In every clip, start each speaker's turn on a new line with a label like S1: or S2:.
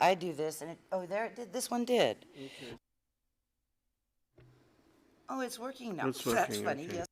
S1: I do this, and oh, there it did. This one did.
S2: Okay.
S1: Oh, it's working now.
S2: It's
S1: That's
S2: working,
S1: funny.
S2: okay.
S1: Yes.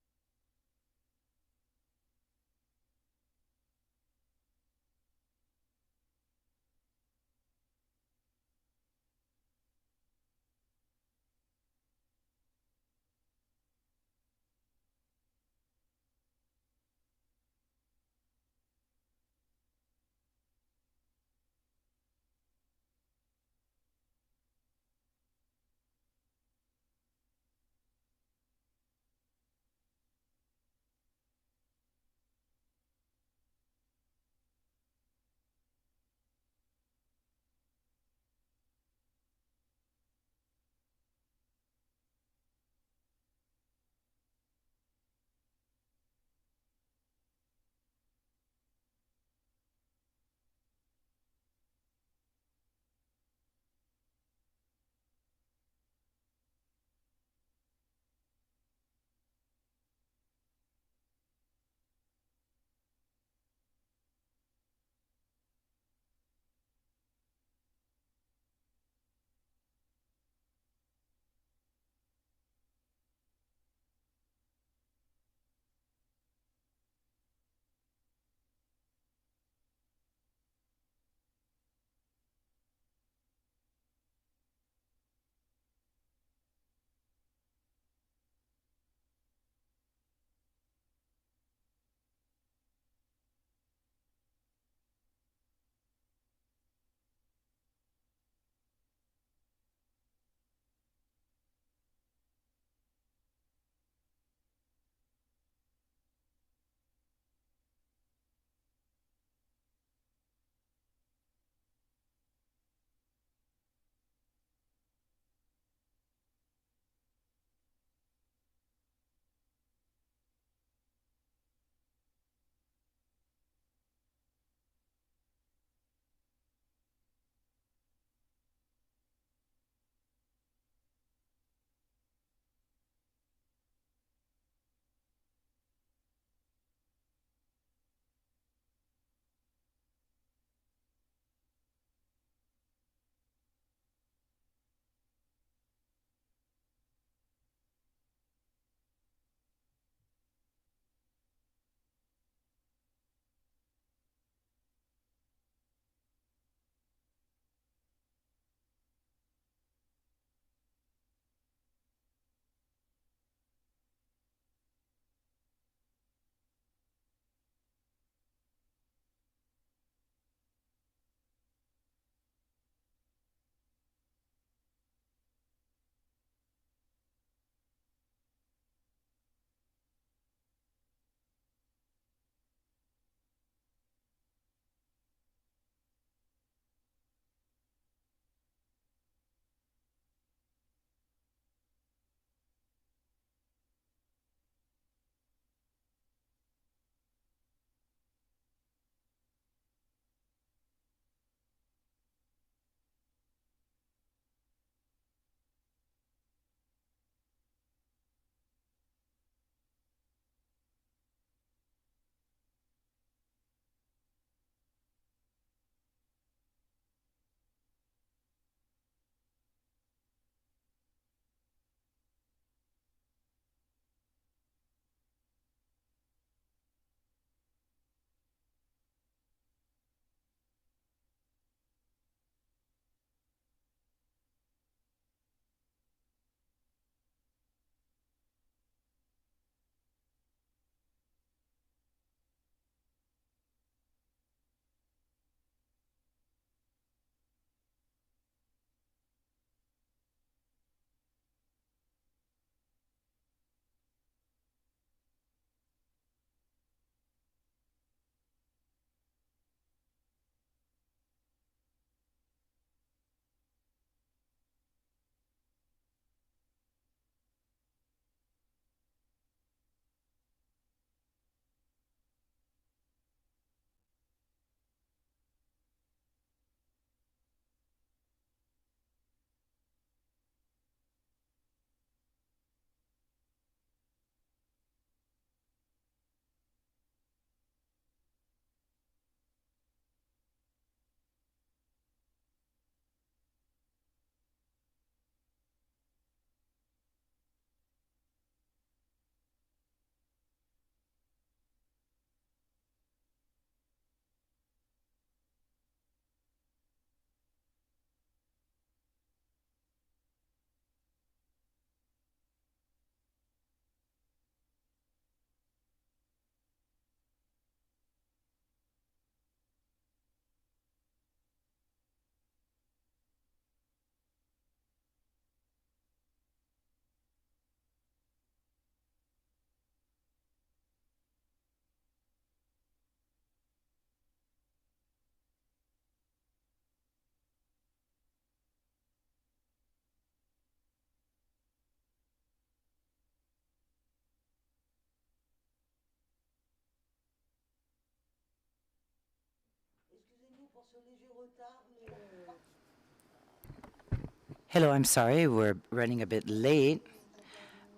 S1: Hello, I'm sorry, we're running a bit late.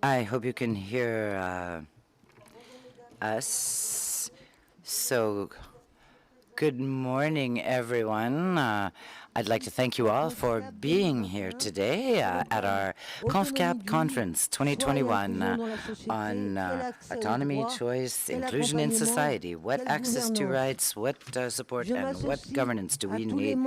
S1: I hope you can hear us. So, good morning, everyone. I'd like to thank you all for being here today at our Confcap Conference 2021 on autonomy, choice, inclusion in society. What access to rights, what support, and what governance do we need?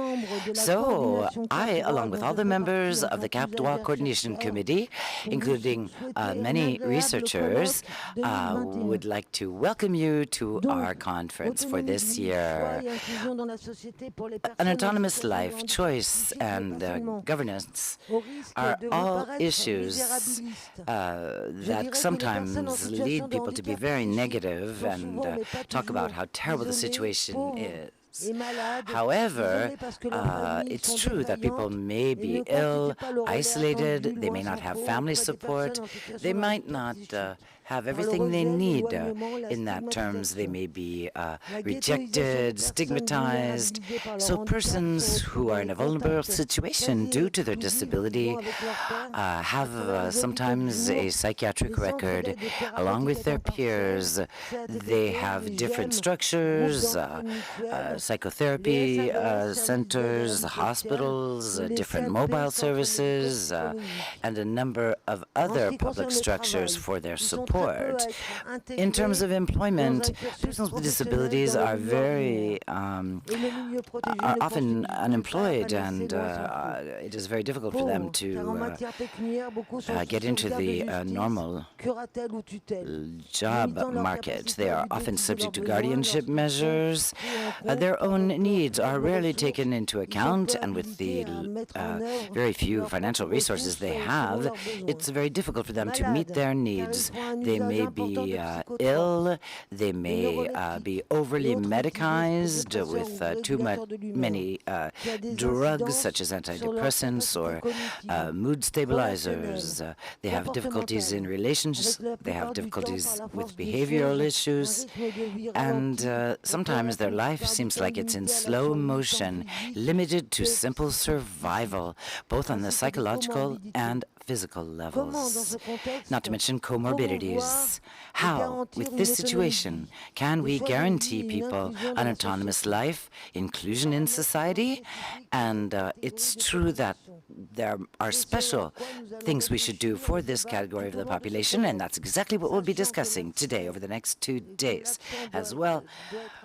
S1: So I, along with all the members of the Cap Droit Coordination Committee, including many researchers, would like to welcome you to our conference for this year. An autonomous life, choice, and governance are all issues that sometimes lead people to be very negative and talk about how terrible the situation is. However, it's true that people may be ill, isolated, they may not have family support, they might not have everything they need. In that terms, they may be rejected, stigmatized. So persons who are in a vulnerable situation due to their disability have sometimes a psychiatric record along with their peers. They have different structures, psychotherapy centers, hospitals, different mobile services, and a number of other public structures for their support. In terms of employment, persons with disabilities are are often unemployed, and it is very difficult for them to get into the normal job market. They are often subject to guardianship measures. Their own needs are rarely taken into account, and with the very few financial resources they have, it's very difficult for them to meet their needs. They may be ill, they may be overly medicized with too many drugs such as antidepressants or mood stabilizers. They have difficulties in relationships, they have difficulties with behavioral issues, and sometimes their life seems like it's in slow motion, limited to simple survival, both on the psychological and physical levels, not to mention comorbidities. How, with this situation, can we guarantee people an autonomous life, inclusion in society? And it's true that there are special things we should do for this category of the population, and that's exactly what we'll be discussing today over the next 2 days. As well,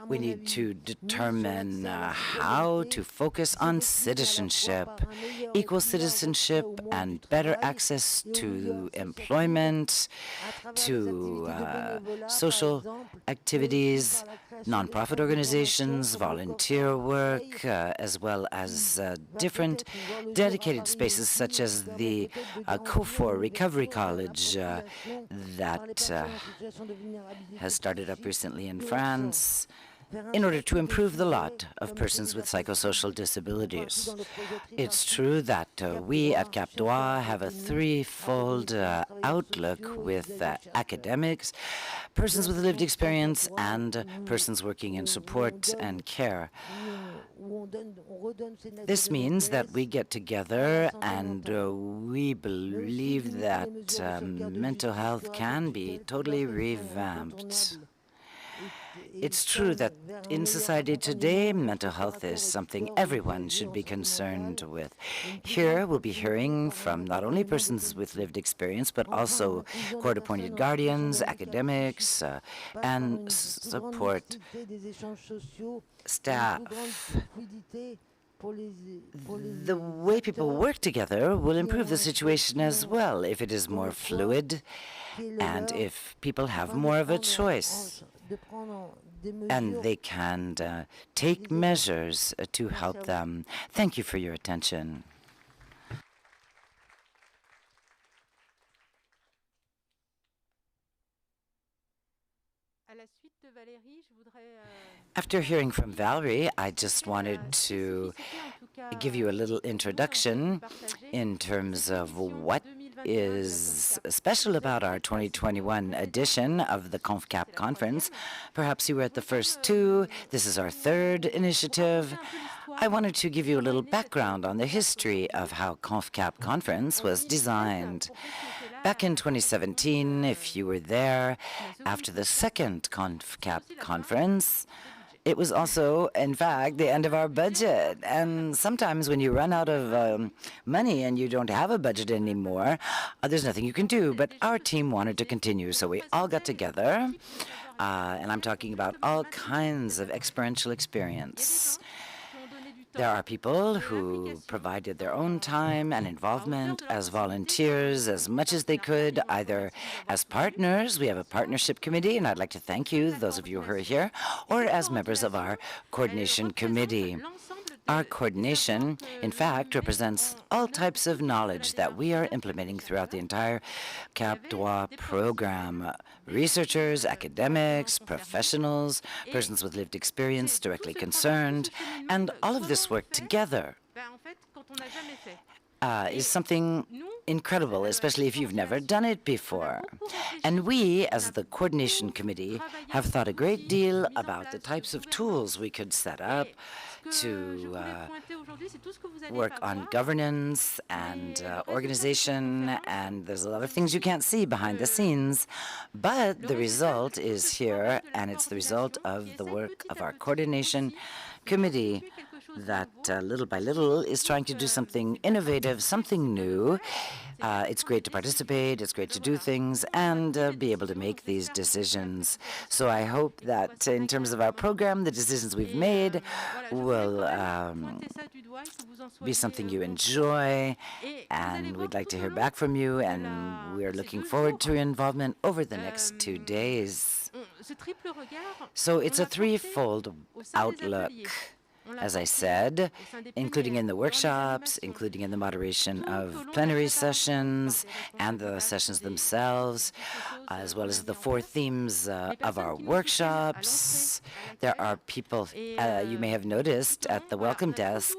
S1: we need to determine how to focus on citizenship, equal citizenship, and better access to employment, to social activities, nonprofit organizations, volunteer work, as well as different dedicated spaces such as the COFOR Recovery College that has started up recently in France, in order to improve the lot of persons with psychosocial disabilities. It's true that we at Cap Droit have a threefold outlook with academics, persons with lived experience, and persons working in support and care. This means that we get together and we believe that mental health can be totally revamped. It's true that in society today, mental health is something everyone should be concerned with. Here, we'll be hearing from not only persons with lived experience, but also court-appointed guardians, academics, and support staff. The way people work together will improve the situation as well if it is more fluid and if people have more of a choice. And they can take measures to help them. Thank you for your attention. After hearing from Valerie, I just wanted to give you a little introduction in terms of what is special about our 2021 edition of the Confcap conference. Perhaps you were at the first two. This is our third initiative. I wanted to give you a little background on the history of how Confcap conference was designed. Back in 2017, if you were there, after the second Confcap conference, it was also, in fact, the end of our budget. And sometimes when you run out of money and you don't have a budget anymore, there's nothing you can do. But our team wanted to continue, so we all got together. And I'm talking about all kinds of experiential experience. There are people who provided their own time and involvement as volunteers as much as they could, either as partners. We have a partnership committee, and I'd like to thank you, those of you who are here, or as members of our coordination committee. Our coordination, in fact, represents all types of knowledge that we are implementing throughout the entire Cap Droit program. Researchers, academics, professionals, persons with lived experience directly concerned, and all of this work together is something incredible, especially if you've never done it before. And we, as the coordination committee, have thought a great deal about the types of tools we could set up to work on governance and organization, and there's a lot of things you can't see behind the scenes, but the result is here, and it's the result of the work of our coordination committee that little by little is trying to do something innovative, something new. It's great to participate, it's great to do things, and be able to make these decisions. So I hope that in terms of our program, the decisions we've made will be something you enjoy, and we'd like to hear back from you, and we're looking forward to your involvement over the next 2 days. So it's a threefold outlook. As I said, including in the workshops, including in the moderation of plenary sessions and the sessions themselves, as well as the 4 themes of our workshops. There are people, you may have noticed, at the welcome desk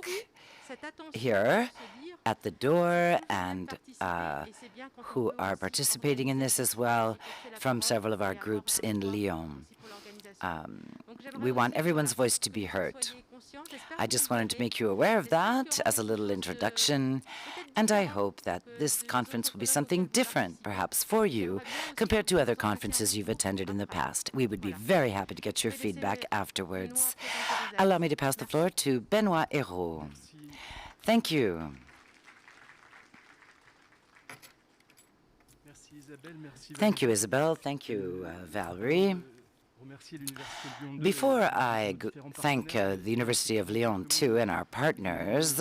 S1: here at the door, and who are participating in this as well from several of our groups in Lyon. We want everyone's voice to be heard. I just wanted to make you aware of that as a little introduction, and I hope that this conference will be something different, perhaps, for you compared to other conferences you've attended in the past. We would be very happy to get your feedback afterwards. Allow me to pass the floor to Benoît Hérault. Thank you. Thank you, Isabelle. Thank you, Valerie. Before I thank the University of Lyon, too, and our partners,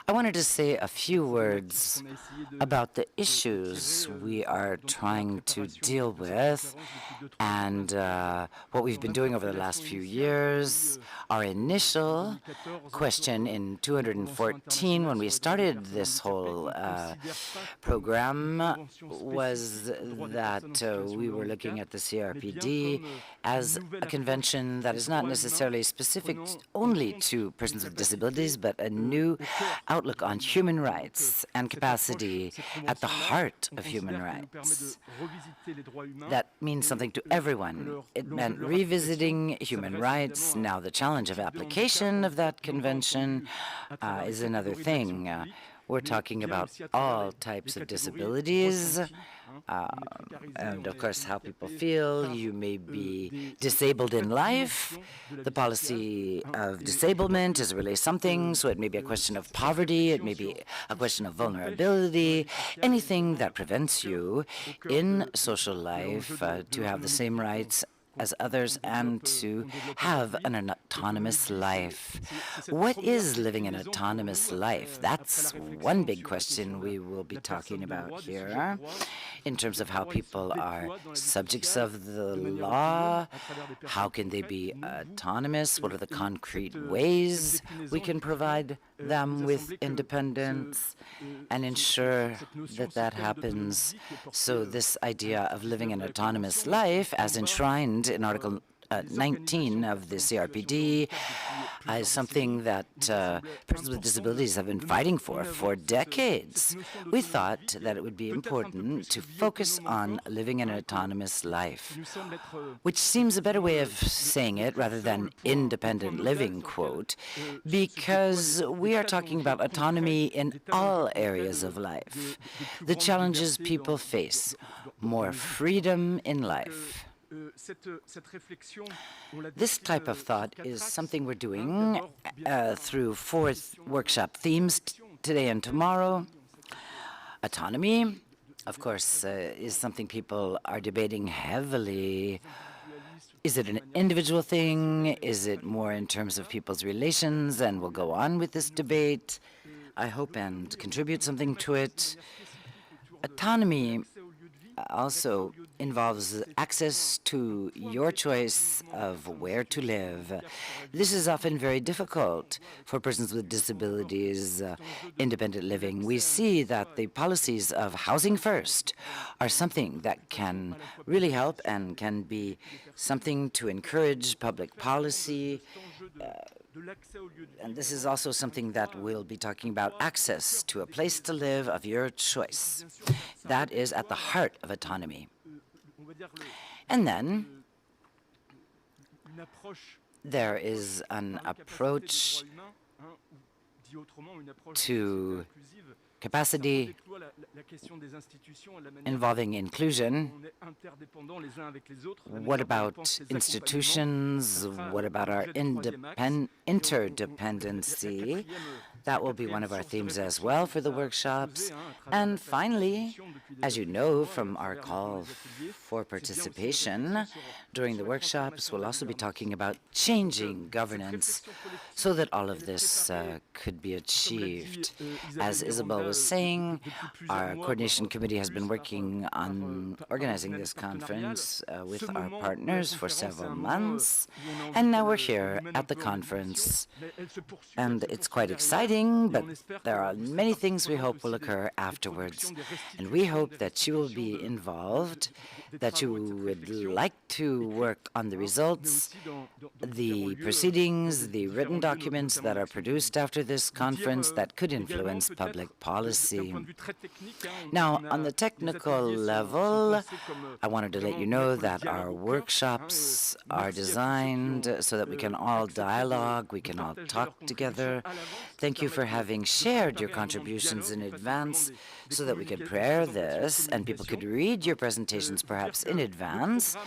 S1: I wanted to say a few words about the issues we are trying to deal with and what we've been doing over the last few years. Our initial question in 2014, when we started this whole program, was that we were looking at the CRPD as a convention that is not necessarily specific only to persons with disabilities, but a new outlook on human rights and capacity at the heart of human rights. That means something to everyone. It meant revisiting human rights. Now the challenge of application of that convention is another thing. We're talking about all types of disabilities, and of course how people feel. You may be disabled in life. The policy of disablement is really something, so it may be a question of poverty, it may be a question of vulnerability, anything that prevents you in social life to have the same rights as others and to have an autonomous life. What is living an autonomous life? That's one big question we will be talking about here in terms of how people are subjects of the law. How can they be autonomous? What are the concrete ways we can provide them with independence and ensure that that happens? So this idea of living an autonomous life, as enshrined in Article 19 of the CRPD is something that persons with disabilities have been fighting for decades. We thought that it would be important to focus on living an autonomous life, which seems a better way of saying it rather than independent living, quote, because we are talking about autonomy in all areas of life. The challenges people face, more freedom in life. This type of thought is something we're doing through 4 workshop themes today and tomorrow. Autonomy, of course, is something people are debating heavily. Is it an individual thing? Is it more in terms of people's relations? And we'll go on with this debate, I hope, and contribute something to it. Autonomy also involves access to your choice of where to live. This is often very difficult for persons with disabilities, independent living. We see that the policies of housing first are something that can really help and can be something to encourage public policy. And this is also something that we'll be talking about, access to a place to live of your choice. That is at the heart of autonomy. And then there is an approach to capacity involving inclusion. What about institutions? What about our interdependency? That will be one of our themes as well for the workshops. And finally, as you know from our call for participation during the workshops, we'll also be talking about changing governance so that all of this could be achieved. As Isabel was saying, our coordination committee has been working on organizing this conference with our partners for several months, and now we're here at the conference. And it's quite exciting, but there are many things we hope will occur afterwards. And we hope that you will be involved, that you would like to work on the results, the proceedings, the written documents that are produced after this conference that could influence public policy. Now, on the technical level, I wanted to let you know that our workshops are designed so that we can all dialogue, we can all talk together. Thank you for having shared your contributions in advance so that we could prepare this and people could read your presentations perhaps in advance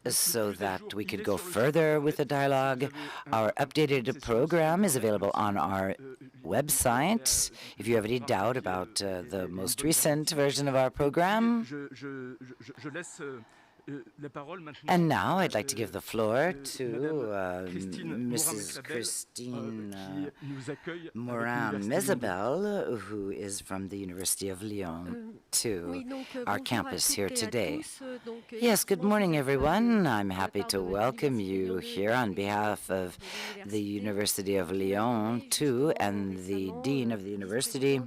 S1: so that we could go further with the dialogue. Our updated program is available on our website. If you have any doubt about the most recent version of our program. And now I'd like to give the floor to Mrs. Christine Morin-Mezabel, who is from the University of Lyon, to our campus here today. Yes, good morning, everyone. I'm happy to welcome you here on behalf of the University of Lyon, too, and the Dean of the University.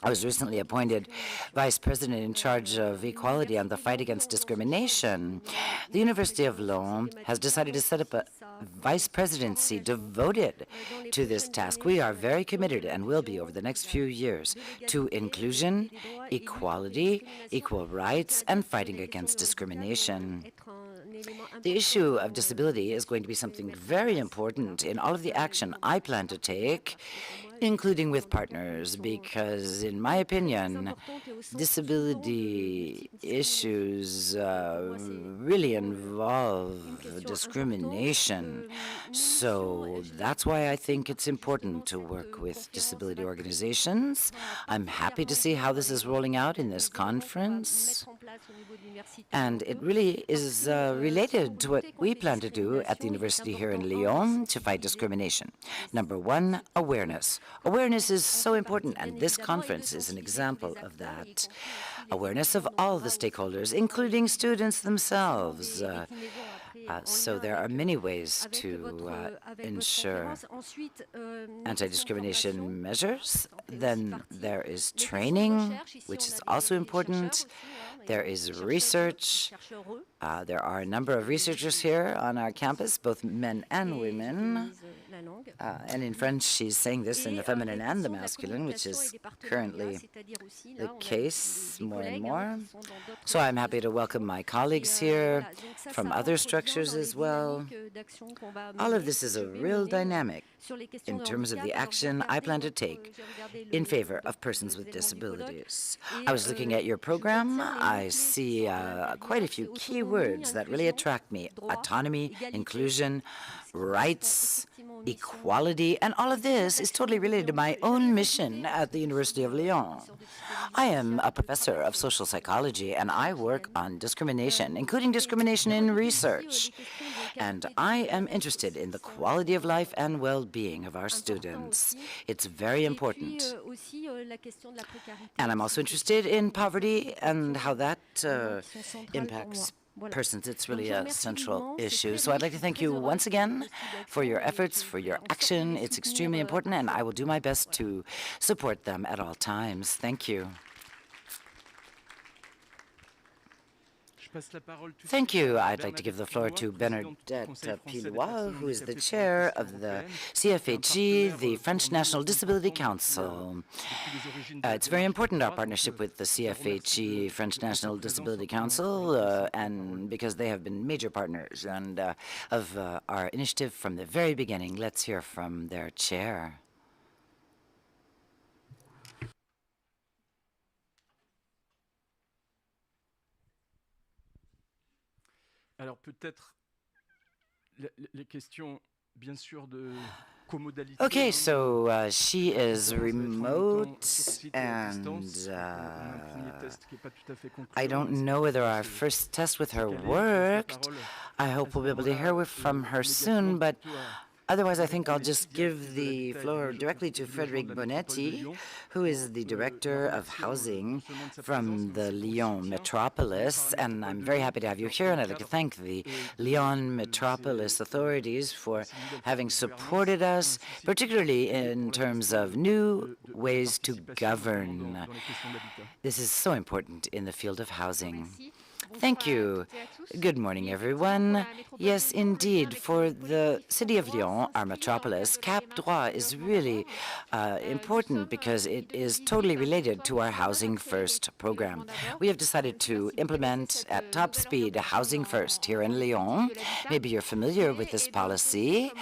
S1: I was recently appointed Vice President in charge of equality and the fight against discrimination. The University of Lyon has decided to set up a vice presidency devoted to this task. We are very committed and will be over the next few years to inclusion, equality, equal rights, and fighting against discrimination. The issue of disability is going to be something very important in all of the action I plan to take, including with partners, because in my opinion, disability issues really involve discrimination. So that's why I think it's important to work with disability organizations. I'm happy to see how this is rolling out in this conference. And it really is related to what we plan to do at the university here in Lyon to fight discrimination. Number one, awareness. Awareness is so important, and this conference is an example of that. Awareness of all the stakeholders, including students themselves. So there are many ways to ensure anti-discrimination measures. Then there is training, which is also important. There is research. There are a number of researchers here on our campus, both men and women. And in French, she's saying this in the feminine and the masculine, which is currently the case more and more. So I'm happy to welcome my colleagues here from other structures as well. All of this is a real dynamic in terms of the action I plan to take in favor of persons with disabilities. I was looking at your program. I see quite a few key words that really attract me: autonomy, inclusion, rights, equality, and all of this is totally related to my own mission at the University of Lyon. I am a professor of social psychology, and I work on discrimination, including discrimination in research. And I am interested in the quality of life and well-being of our students. It's very important. And I'm also interested in poverty and how that impacts persons. It's really a central issue. So I'd like to thank you once again for your efforts, for your action. It's extremely important, and I will do my best to support them at all times. Thank you. Thank you. I'd like to give the floor to Bernadette Pilois, who is the chair of the CFHG, the French National Disability Council. It's very important, our partnership with the CFHG, French National Disability Council, and because they have been major partners and of our initiative from the very beginning. Let's hear from their chair.
S2: Alors peut-être les questions, bien sûr, de comodalité.
S1: Okay, so she is remote, and I don't know whether our first test with her worked. I hope we'll be able to hear from her soon, but otherwise, I think I'll just give the floor directly to Frédéric Bonetti, who is the Director of Housing from the Lyon Metropolis. And I'm very happy to have you here, and I'd like to thank the Lyon Metropolis authorities for having supported us, particularly in terms of new ways to govern. This is so important in the field of housing. Thank you. Good morning, everyone. Yes, indeed, for the city of Lyon, our metropolis, Cap Droit is really important because it is totally related to our Housing First program. We have decided to implement at top speed Housing First here in Lyon. Maybe you're familiar with this policy,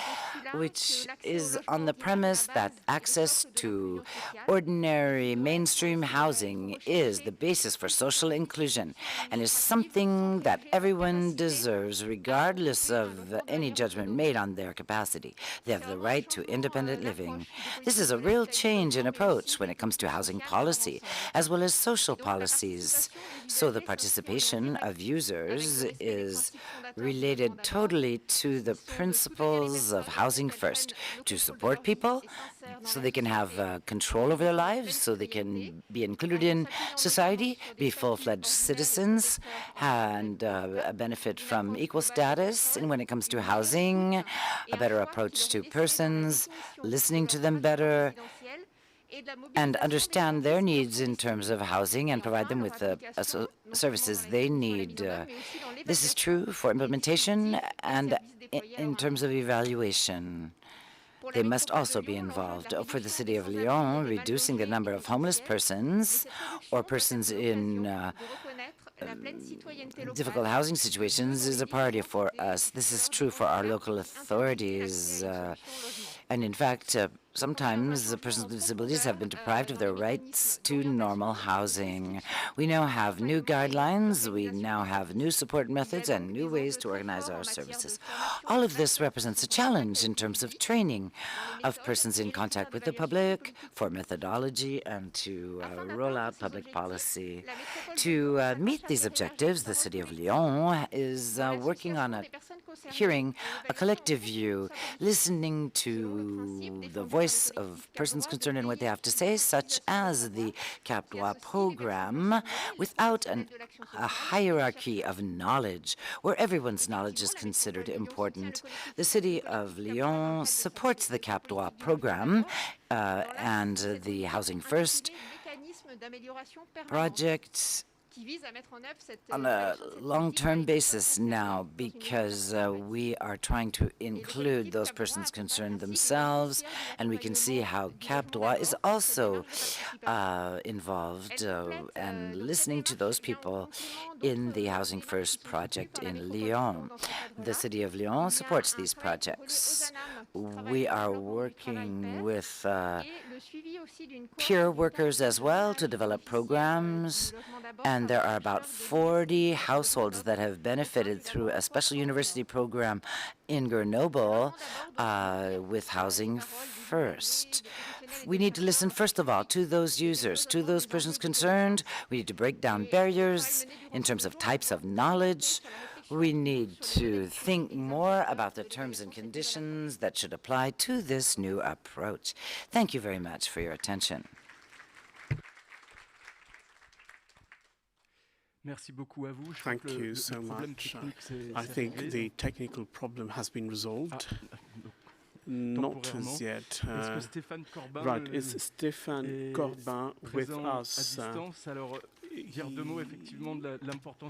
S1: which is on the premise that access to ordinary mainstream housing is the basis for social inclusion and is something that everyone deserves, regardless of any judgment made on their capacity. They have the right to independent living. This is a real change in approach when it comes to housing policy, as well as social policies. So the participation of users is related totally to the principles of Housing First, to support people so they can have control over their lives, so they can be included in society, be full-fledged citizens, and benefit from equal status. And when it comes to housing, a better approach to persons, listening to them better, and understand their needs in terms of housing and provide them with the services they need. This is true for implementation and in terms of evaluation. They must also be involved. For the city of Lyon, reducing the number of homeless persons or persons in difficult housing situations is a priority for us. This is true for our local authorities. And in fact, sometimes the persons with disabilities have been deprived of their rights to normal housing. We now have new guidelines, we now have new support methods and new ways to organize our services. All of this represents a challenge in terms of training of persons in contact with the public, for methodology, and to roll out public policy. To meet these objectives, the City of Lyon is working on hearing a collective view, listening to the voice of persons concerned and what they have to say, such as the Cap Droit program, without a hierarchy of knowledge, where everyone's knowledge is considered important. The City of Lyon supports the Cap Droit program and the Housing First project on a long-term basis now, because we are trying to include those persons concerned themselves, and we can see how droits is also involved and listening to those people in the Housing First project in Lyon. The city of Lyon supports these projects. We are working with peer workers as well to develop programs, and there are about 40 households that have benefited through a special university program in Grenoble with Housing First. We need to listen, first of all, to those users, to those persons concerned. We need to break down barriers in terms of types of knowledge. We need to think more about the terms and conditions that should apply to this new approach. Thank you very much for your attention.
S3: Thank you so much. I think the technical problem has been resolved. Not as yet. Right, is Stéphane Corbin with us?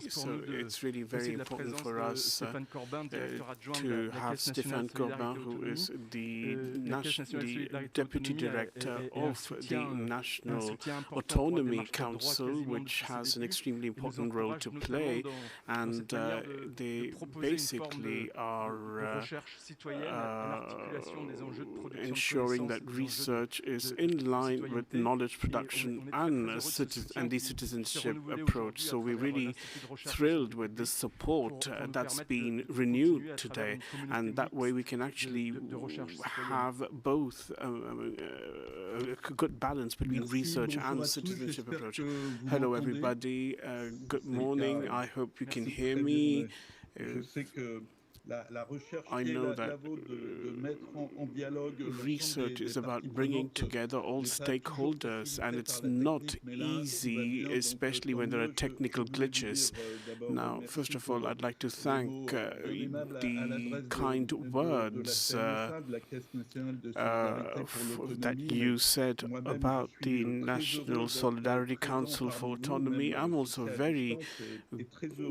S3: So it's really very important for us to have Stéphane Corbin, who is the Deputy Director of the National Autonomy Council, which has an extremely important role to play, and they basically are ensuring that research is in line with knowledge production and the citizenship approach. So we're really thrilled with the support that's been renewed today, and that way we can actually have both a good balance between research and citizenship approach. Hello everybody, good morning, I hope you can hear me. I know that research is about bringing together all stakeholders, and it's not easy, especially when there are technical glitches. Now, first of all, I'd like to thank the kind words that you said about the National Solidarity Council for Autonomy. I'm also very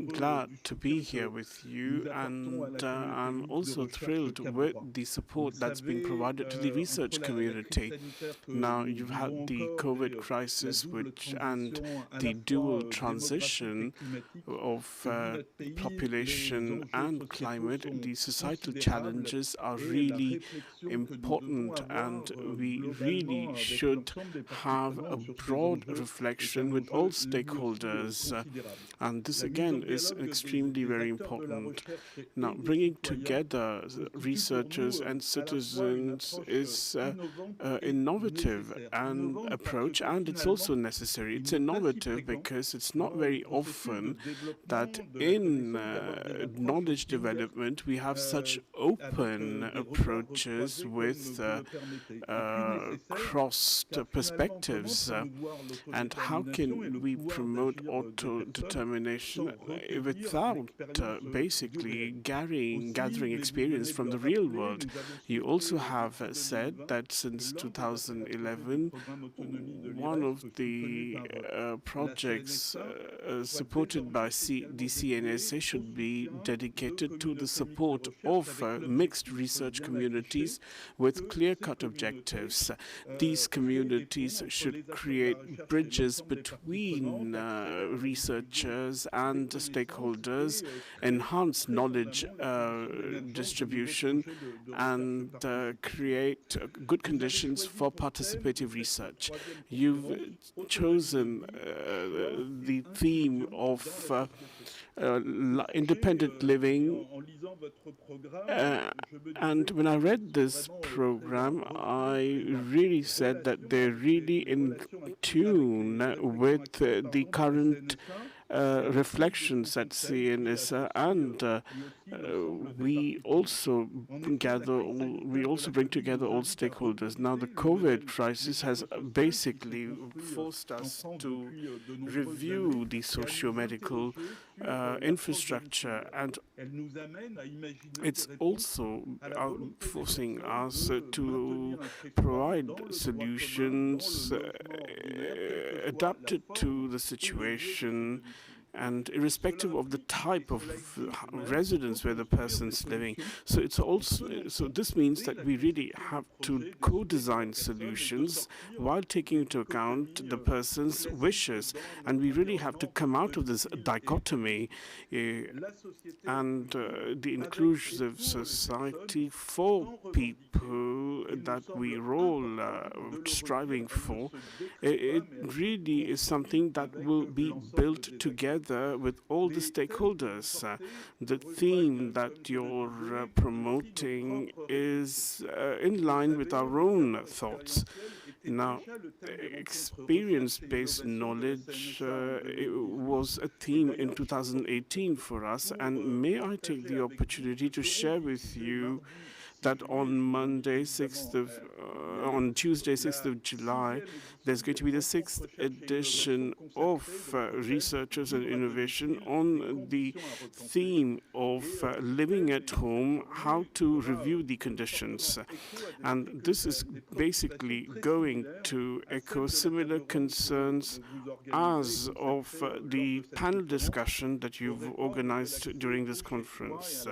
S3: glad to be here with you, and I'm also thrilled with the support that's been provided to the research community. Now, you've had the COVID crisis and the dual transition of population and climate. The societal challenges are really important, and we really should have a broad reflection with all stakeholders. And this, again, is extremely very important. Now, bringing together researchers and citizens is innovative approach, and it's also necessary. It's innovative because it's not very often that in knowledge development we have such open approaches with crossed perspectives. And how can we promote auto-determination without basically gathering experience from the real world? You also have said that since 2011, one of the projects supported by the CNSA should be dedicated to the support of mixed research communities with clear-cut objectives. These communities should create bridges between researchers and stakeholders, enhance knowledge distribution, and create good conditions for participative research. You've chosen the theme of independent living, and when I read this program, I really said that they're really in tune with the current reflections at CNSA, and we also bring together all stakeholders. Now, the COVID crisis has basically forced us to review the socio-medical infrastructure, and it's also forcing us to provide solutions adapted to the situation and irrespective of the type of residence where the person's living. So it's also, so this means that we really have to co-design solutions while taking into account the person's wishes, and we really have to come out of this dichotomy and the inclusive society for people that we're all striving for. It really is something that will be built together with all the stakeholders. The theme that you're promoting is in line with our own thoughts. Now, experience-based knowledge was a theme in 2018 for us, and may I take the opportunity to share with you that on Tuesday, 6th of July, there's going to be the 6th edition of Researchers and Innovation on the theme of living at home, how to review the conditions. And this is basically going to echo similar concerns as of the panel discussion that you've organized during this conference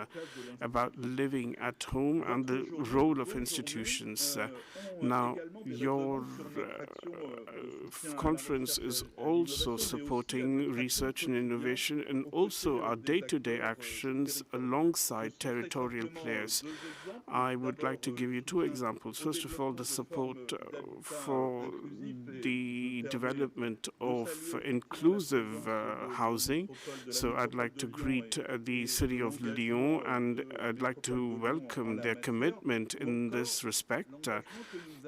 S3: about living at home and the role of institutions. Now, your conference is also supporting research and innovation and also our day-to-day actions alongside territorial players. I would like to give you two examples. First of all, the support for the development of inclusive housing. So I'd like to greet the city of Lyon, and I'd like to welcome their commitment in this respect.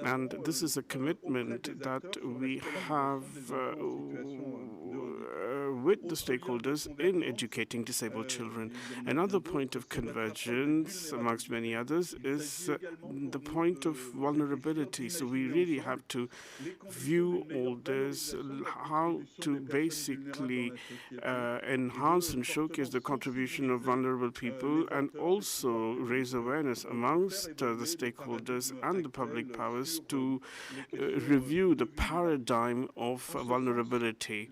S3: And this is a commitment that we have with the stakeholders in educating disabled children. Another point of convergence, amongst many others, is the point of vulnerability. So we really have to view all this, how to basically enhance and showcase the contribution of vulnerable people, and also raise awareness amongst the stakeholders and the public powers to review the paradigm of vulnerability.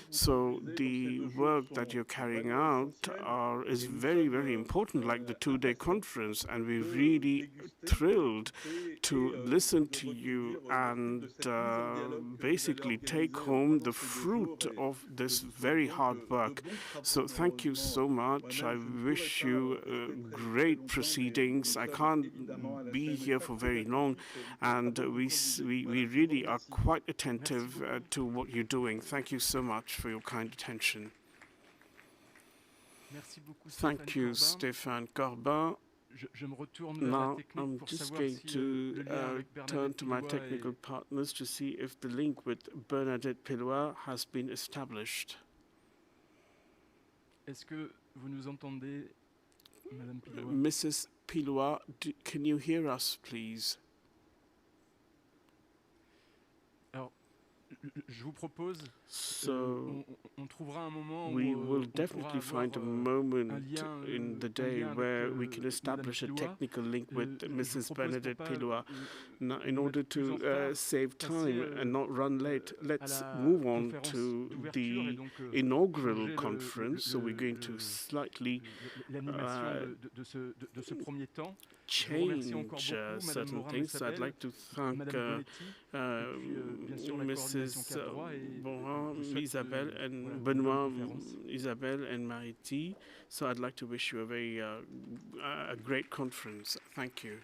S3: So the work that you're carrying out is very, very important, like the two-day conference, and we're really thrilled to listen to you and basically take home the fruit of this very hard work. So thank you so much. I wish you great proceedings. I can't be here for very long, and we really are quite attentive to what you're doing. Thank you so much for your kind attention. Thank you, Stéphane Corbin. Now, I'm just going to turn to my technical partners to see if the link with Bernadette Pellois has been established. Mrs. Pellois, can you hear us, please? So we will definitely find a moment in the day where we can establish a technical link with Mrs. Bernadette Pellois. Now, in order to save time and not run late, let's move on to the inaugural conference. So we're going to slightly change certain things. So I'd like to thank Mrs. Isabelle and Benoît, Isabelle and Mariti. So I'd like to wish you a very a great conference. Thank you.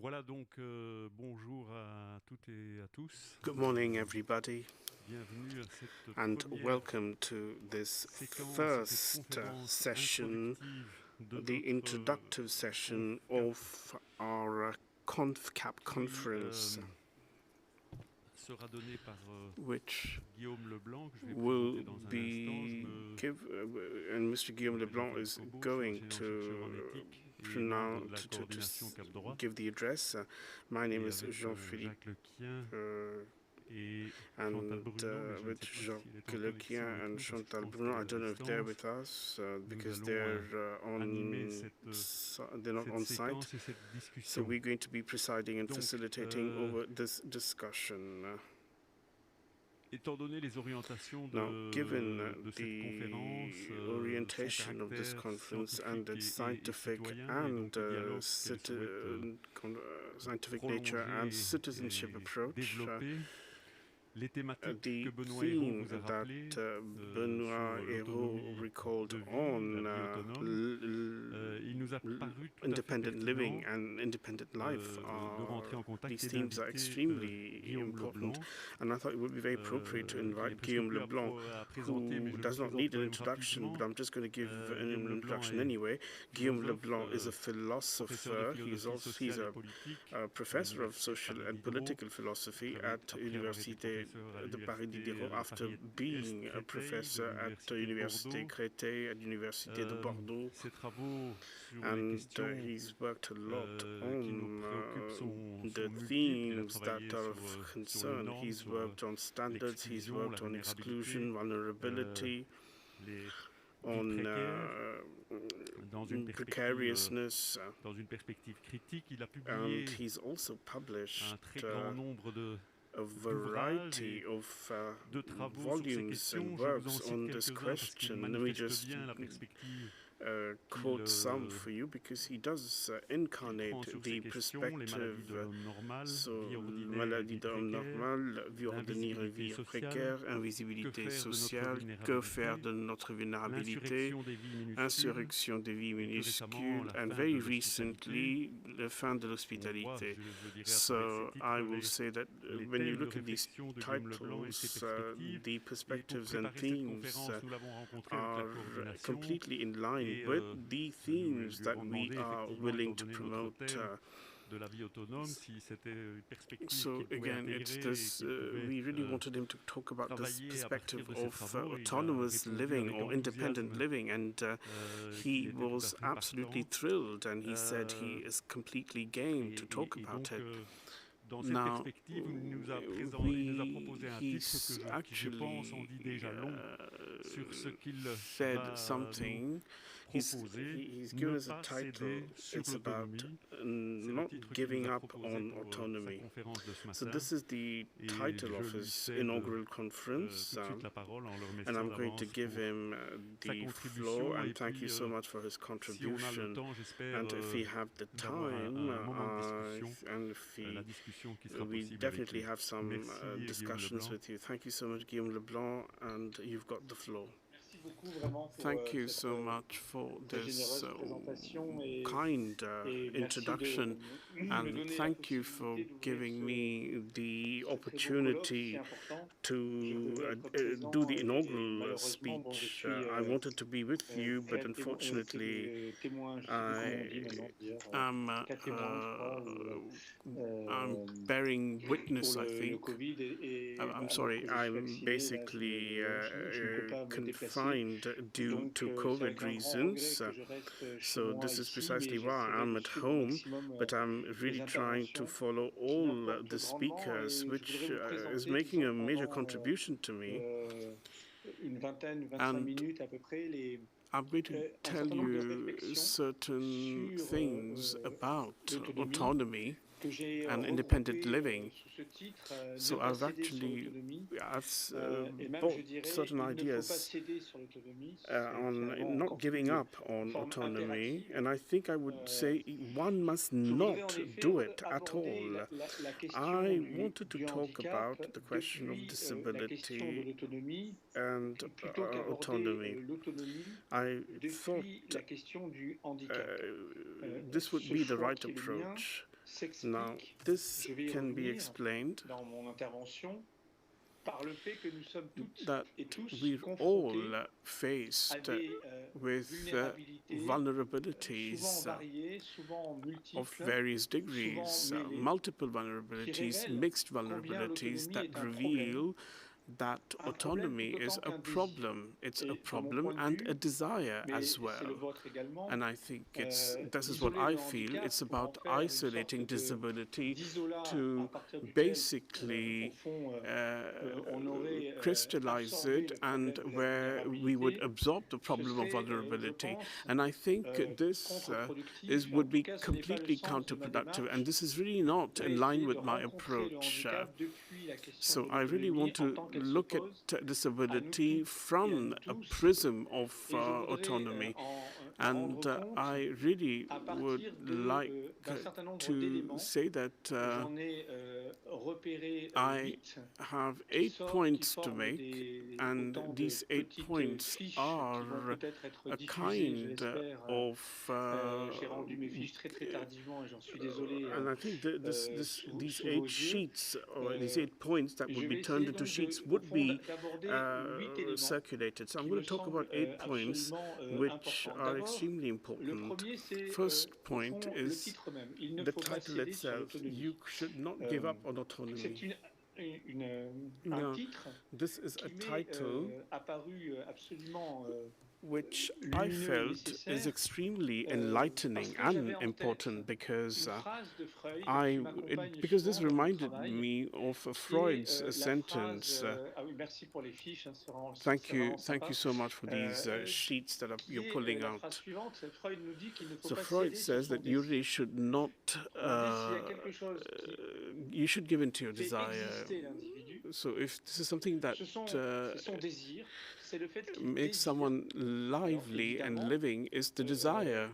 S4: Voilà donc bonjour à toutes et à tous.
S3: Good morning, everybody,
S4: Bienvenue à cette
S3: and
S4: première
S3: welcome to this
S4: séquence,
S3: first
S4: cette conférence
S3: session,
S4: introductive de
S3: the introductive session of our Confcap conference,
S4: sera donnée par
S3: which
S4: Guillaume Leblanc, que je vais
S3: will
S4: présenter dans un
S3: be
S4: instant.
S3: and Mr. Guillaume Leblanc is going to pronounce to give the address. My name is Jean-Philippe. And with Jacques Lequien and Chantal Bruno, I don't know if they're with us because they're not on site. So we're going to be presiding and facilitating over this discussion.
S4: Étant donné les orientations
S3: Now, given
S4: de cette conférence,
S3: the orientation of this conference and its scientific and scientific nature and citizenship approach,
S4: les thématiques
S3: the
S4: que Benoît
S3: theme
S4: Hérault vous a
S3: that
S4: rappelées
S3: Benoît Hérault recalled on
S4: il nous a paru tout
S3: independent
S4: à fait
S3: living and independent life these themes are extremely important, and I thought it would be very appropriate to invite Guillaume Leblanc, who does not need an introduction, but I'm just going to give an introduction anyway. Guillaume Leblanc is a philosopher. He's a professor of social and political philosophy at Université de Paris Diderot, after being a professor at Université Créteil, at Université de Bordeaux, and he's worked a lot on the themes that are of concern. He's worked on standards, he's worked on exclusion, vulnerability, on precariousness, and he's also published a variety of volumes and works on this question. Let me just quote some for you, because he does incarnate the perspective. So, maladie d'homme normal, vie ordinaire et vie précaire, invisibilité sociale, que faire de notre vulnérabilité, insurrection des vies minuscules, and very recently, la fin de l'hospitalité. So, I will say that when you look at these titles, the perspectives and themes are completely in line with the themes that we are willing to promote. So again, it's this, we really wanted him to talk about this perspective of autonomous living or independent living, and he was absolutely thrilled, and he said he is completely game to talk about it. Now, he's actually said something. He's given us a title. It's about not giving up on autonomy. So this is the title of his inaugural conference, and I'm going to give him the floor, and thank you so much for his contribution. And if we have the time, and if we definitely have some discussions with you. Thank you so much, Guillaume Leblanc, and you've got the floor. Thank you so much for this kind introduction, and thank you for giving me the opportunity to do the inaugural speech. I wanted to be with you, but unfortunately I'm bearing witness, I think. I'm sorry, I'm basically confined due to COVID reasons. So this is precisely why I'm at home, but I'm really trying to follow all the speakers, which is making a major contribution to me. And I'm going to tell you certain things about autonomy and independent living. So I've bought certain ideas on not giving up on autonomy, and I think I would say one must not do it at all. I wanted to talk about the question of disability and autonomy. I thought this would be the right approach. Now, this can be explained that we're all faced with vulnerabilities of various degrees, multiple vulnerabilities, mixed vulnerabilities that reveal that autonomy is a problem. It's a problem and a desire as well. And I think this is what I feel. It's about isolating disability to basically crystallize it and where we would absorb the problem of vulnerability. And I think this would be completely counterproductive. And this is really not in line with my approach. So I really want to look at disability from a prism of autonomy. And I really would like to say that I have 8 points to make, and these 8 points are a kind of and I think these 8 sheets, or these 8 points that would be turned into sheets would be circulated. So I'm going to talk about 8 points which are extremely important. First point is the title itself. You should not give up on autonomy. Now, this is a title which I felt is extremely enlightening and important because because this reminded me of Freud's sentence. Thank you so much for these sheets that you're pulling out. So Freud says that you really should not, you should give in to your desire. So if this is something that makes someone lively and living, is the desire.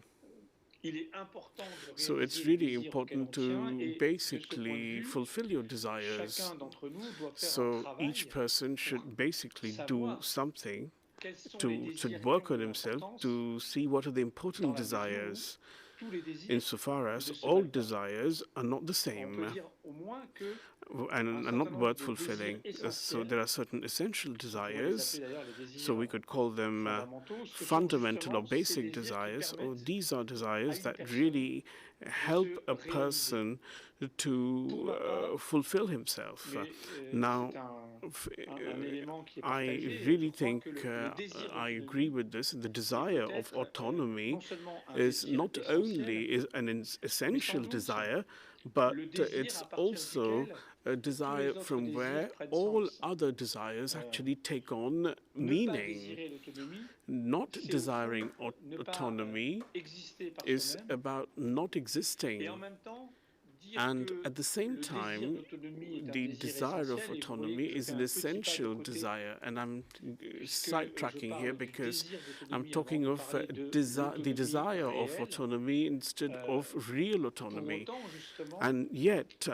S3: So it's really important to basically fulfill your desires. So each person should basically do something to work on himself, to see what are the important desires, insofar as all desires are not the same and are not worth fulfilling. So there are certain essential desires, so we could call them fundamental or basic desires, or these are desires that really help a person to fulfill himself. Now, I really think I agree with this. The desire of autonomy is not only an essential desire, but it's also a desire from where all other desires actually take on meaning. Not desiring autonomy is about not existing. And at the same time, the desire of autonomy is an essential desire. And I'm sidetracking here because I'm talking of the desire of autonomy instead of real autonomy. And yet,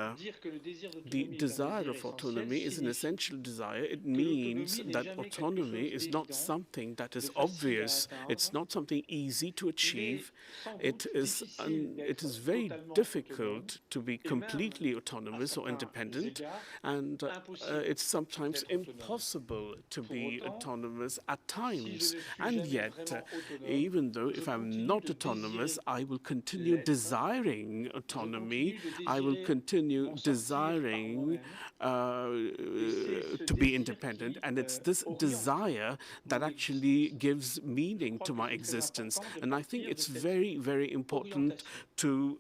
S3: the desire of autonomy is an essential desire. It means that autonomy is not something that is obvious. It's not something easy to achieve. It is very difficult to be completely autonomous or independent, and it's sometimes impossible to be autonomous at times. And yet, even though if I'm not autonomous, I will continue desiring autonomy. I will continue desiring to be independent, and it's this desire that actually gives meaning to my existence. And I think it's very, very important to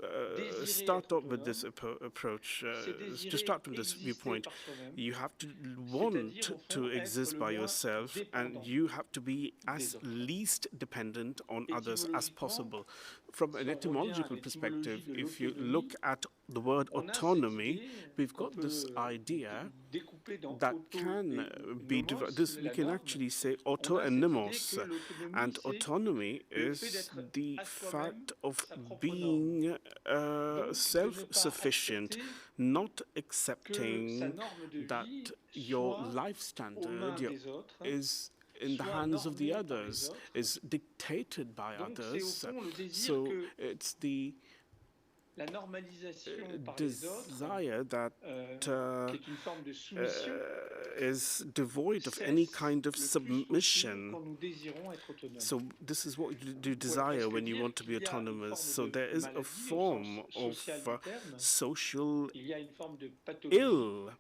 S3: start off with this approach, to start from this viewpoint. You have to want to exist by yourself, and you have to be as least dependent on others as possible. From an etymological perspective, if you look at the word autonomy, we've got this idea that can be divided. We can actually say auto and nemos, and autonomy is the fact of being self-sufficient, not accepting that your life standard is in the hands of the others, is dictated by others. So it's the desire that is devoid of any kind of submission. So this is what you desire when you want to be autonomous. So there is a form of social ill.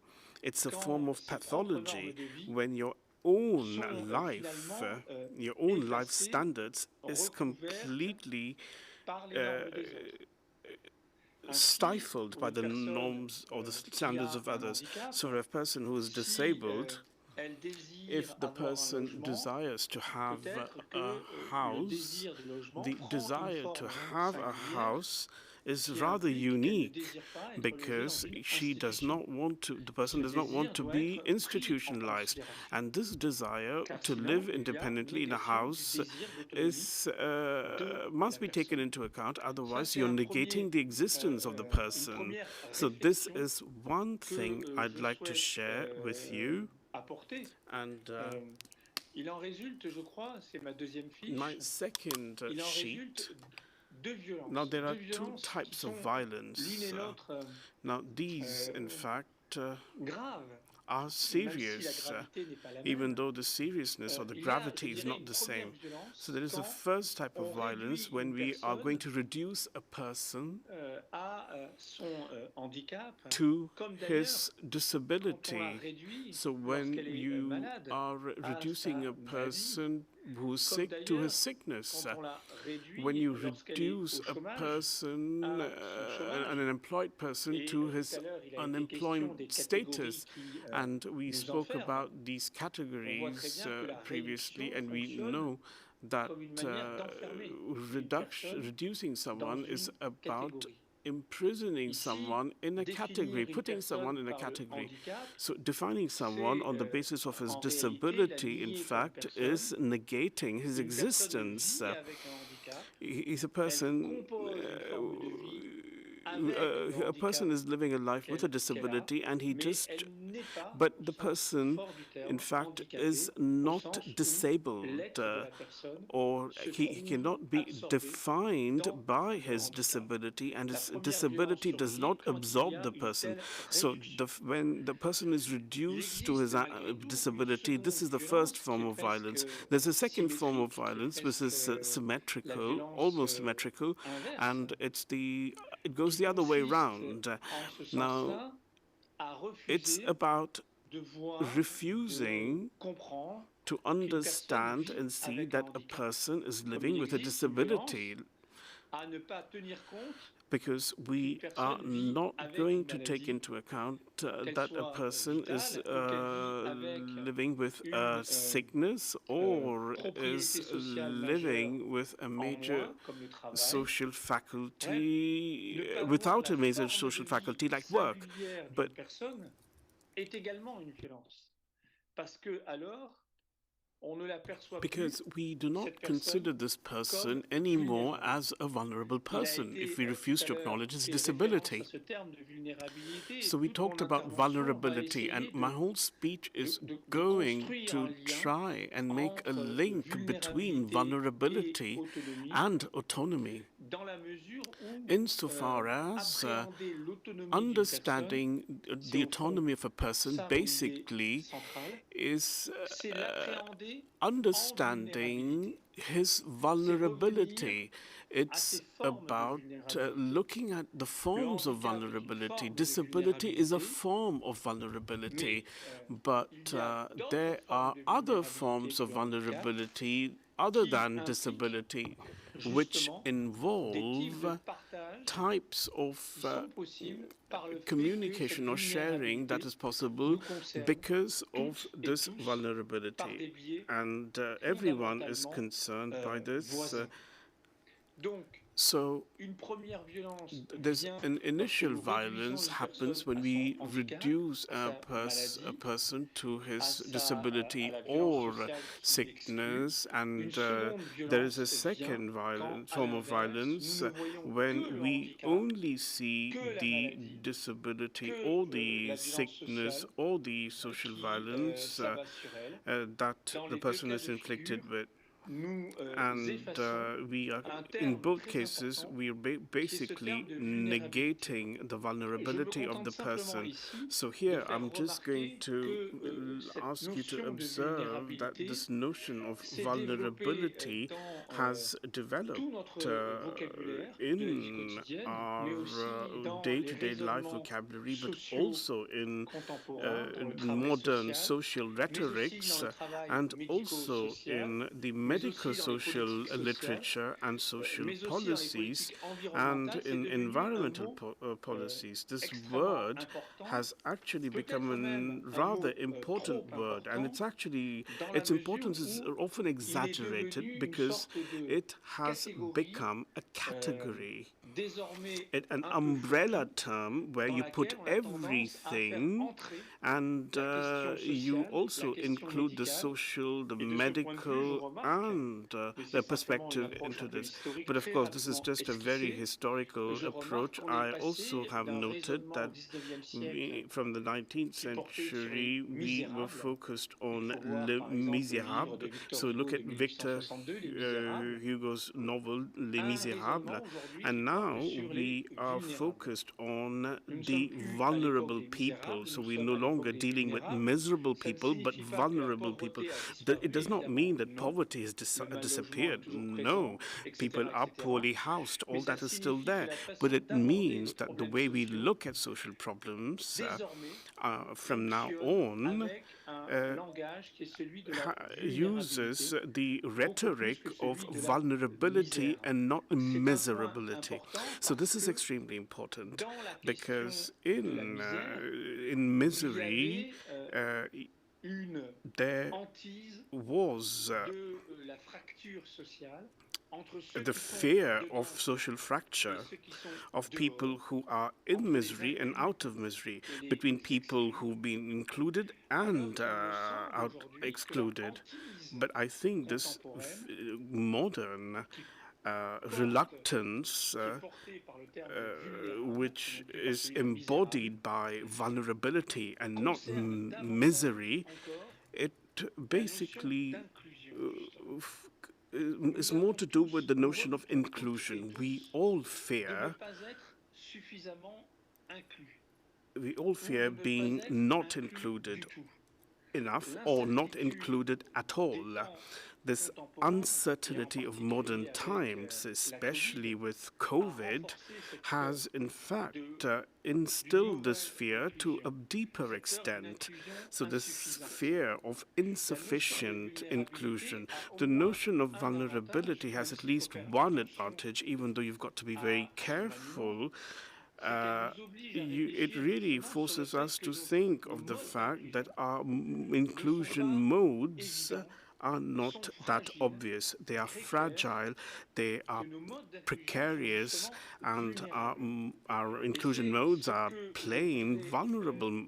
S3: It's a form of pathology when your own life standards is completely stifled by the norms or the standards of others. So a person who is disabled, if the person desires to have a house, the desire to have a house is rather unique because the person does not want to be institutionalized. And this desire to live independently in a house must be taken into account, otherwise you're negating the existence of the person. So this is one thing I'd like to share with you. And my second sheet. Now, there are two types of violence. Now, these, in fact, are serious, even though the seriousness or the gravity is not the same. So there is a first type of violence when we are going to reduce a person to his disability. So when you are reducing a person who's sick to his sickness, when you reduce a person, an unemployed person, to his unemployed status, and we spoke about these categories previously, and we know that reducing someone is about imprisoning someone in a category, putting someone in a category. So defining someone on the basis of his disability, in fact, is negating his existence. He's a person a person is living a life with a disability, and but the person, in fact, is not disabled, or he cannot be defined by his disability, and his disability does not absorb the person. So when the person is reduced to his disability, this is the first form of violence. There's a second form of violence, which is symmetrical, almost symmetrical, and it goes the other way around. Now, it's about refusing to understand and see that a person is living with a disability, because we are not going to take into account that a person is living with a sickness or is living with a major social faculty, without a major social faculty like work. But because we do not consider this person anymore as a vulnerable person if we refuse to acknowledge his disability. So we talked about vulnerability, and my whole speech is going to try and make a link between vulnerability and autonomy, insofar as understanding the autonomy of a person basically is understanding his vulnerability. It's about looking at the forms of vulnerability. Disability is a form of vulnerability, but there are other forms of vulnerability other than disability, which involve types of communication or sharing that is possible because of this vulnerability. And everyone is concerned by this. So there's an initial violence happens when we reduce a person to his disability or sickness, and there is a second form of violence when we only see the disability or the sickness or the social violence that the person is inflicted with. And we are, in both cases, we are basically negating the vulnerability of the person. So here, I'm just going to ask you to observe that this notion of vulnerability has developed in our day-to-day life vocabulary, but also in modern social rhetorics and also in the medical social literature and social policies and in environmental policies. This word has actually become a rather important word, and its importance is often exaggerated because it has become a category, an umbrella term where you put everything, and you also include the social, the medical, and the perspective into this. But of course, this is just a very historical approach. I also have noted that from the 19th century, we were focused on Les Miserables. So look at Victor Hugo's novel Les Miserables, and now we are focused on the vulnerable people. So we're no longer dealing with miserable people, but vulnerable people. It does not mean that poverty has disappeared. No, people are poorly housed. All that is still there. But it means that the way we look at social problems from now on uses the rhetoric of vulnerability and not miserability. So this is extremely important because in misery there was the fear of social fracture, of people who are in misery and out of misery, between people who've been included and excluded. But I think this modern reluctance, which is embodied by vulnerability and not misery, it basically is more to do with the notion of inclusion. We all fear being not included enough or not included at all. This uncertainty of modern times, especially with COVID, has in fact instilled this fear to a deeper extent. So this fear of insufficient inclusion. The notion of vulnerability has at least one advantage, even though you've got to be very careful. It really forces us to think of the fact that our inclusion modes are not that obvious. They are fragile, they are precarious, and our inclusion modes are plain vulnerable.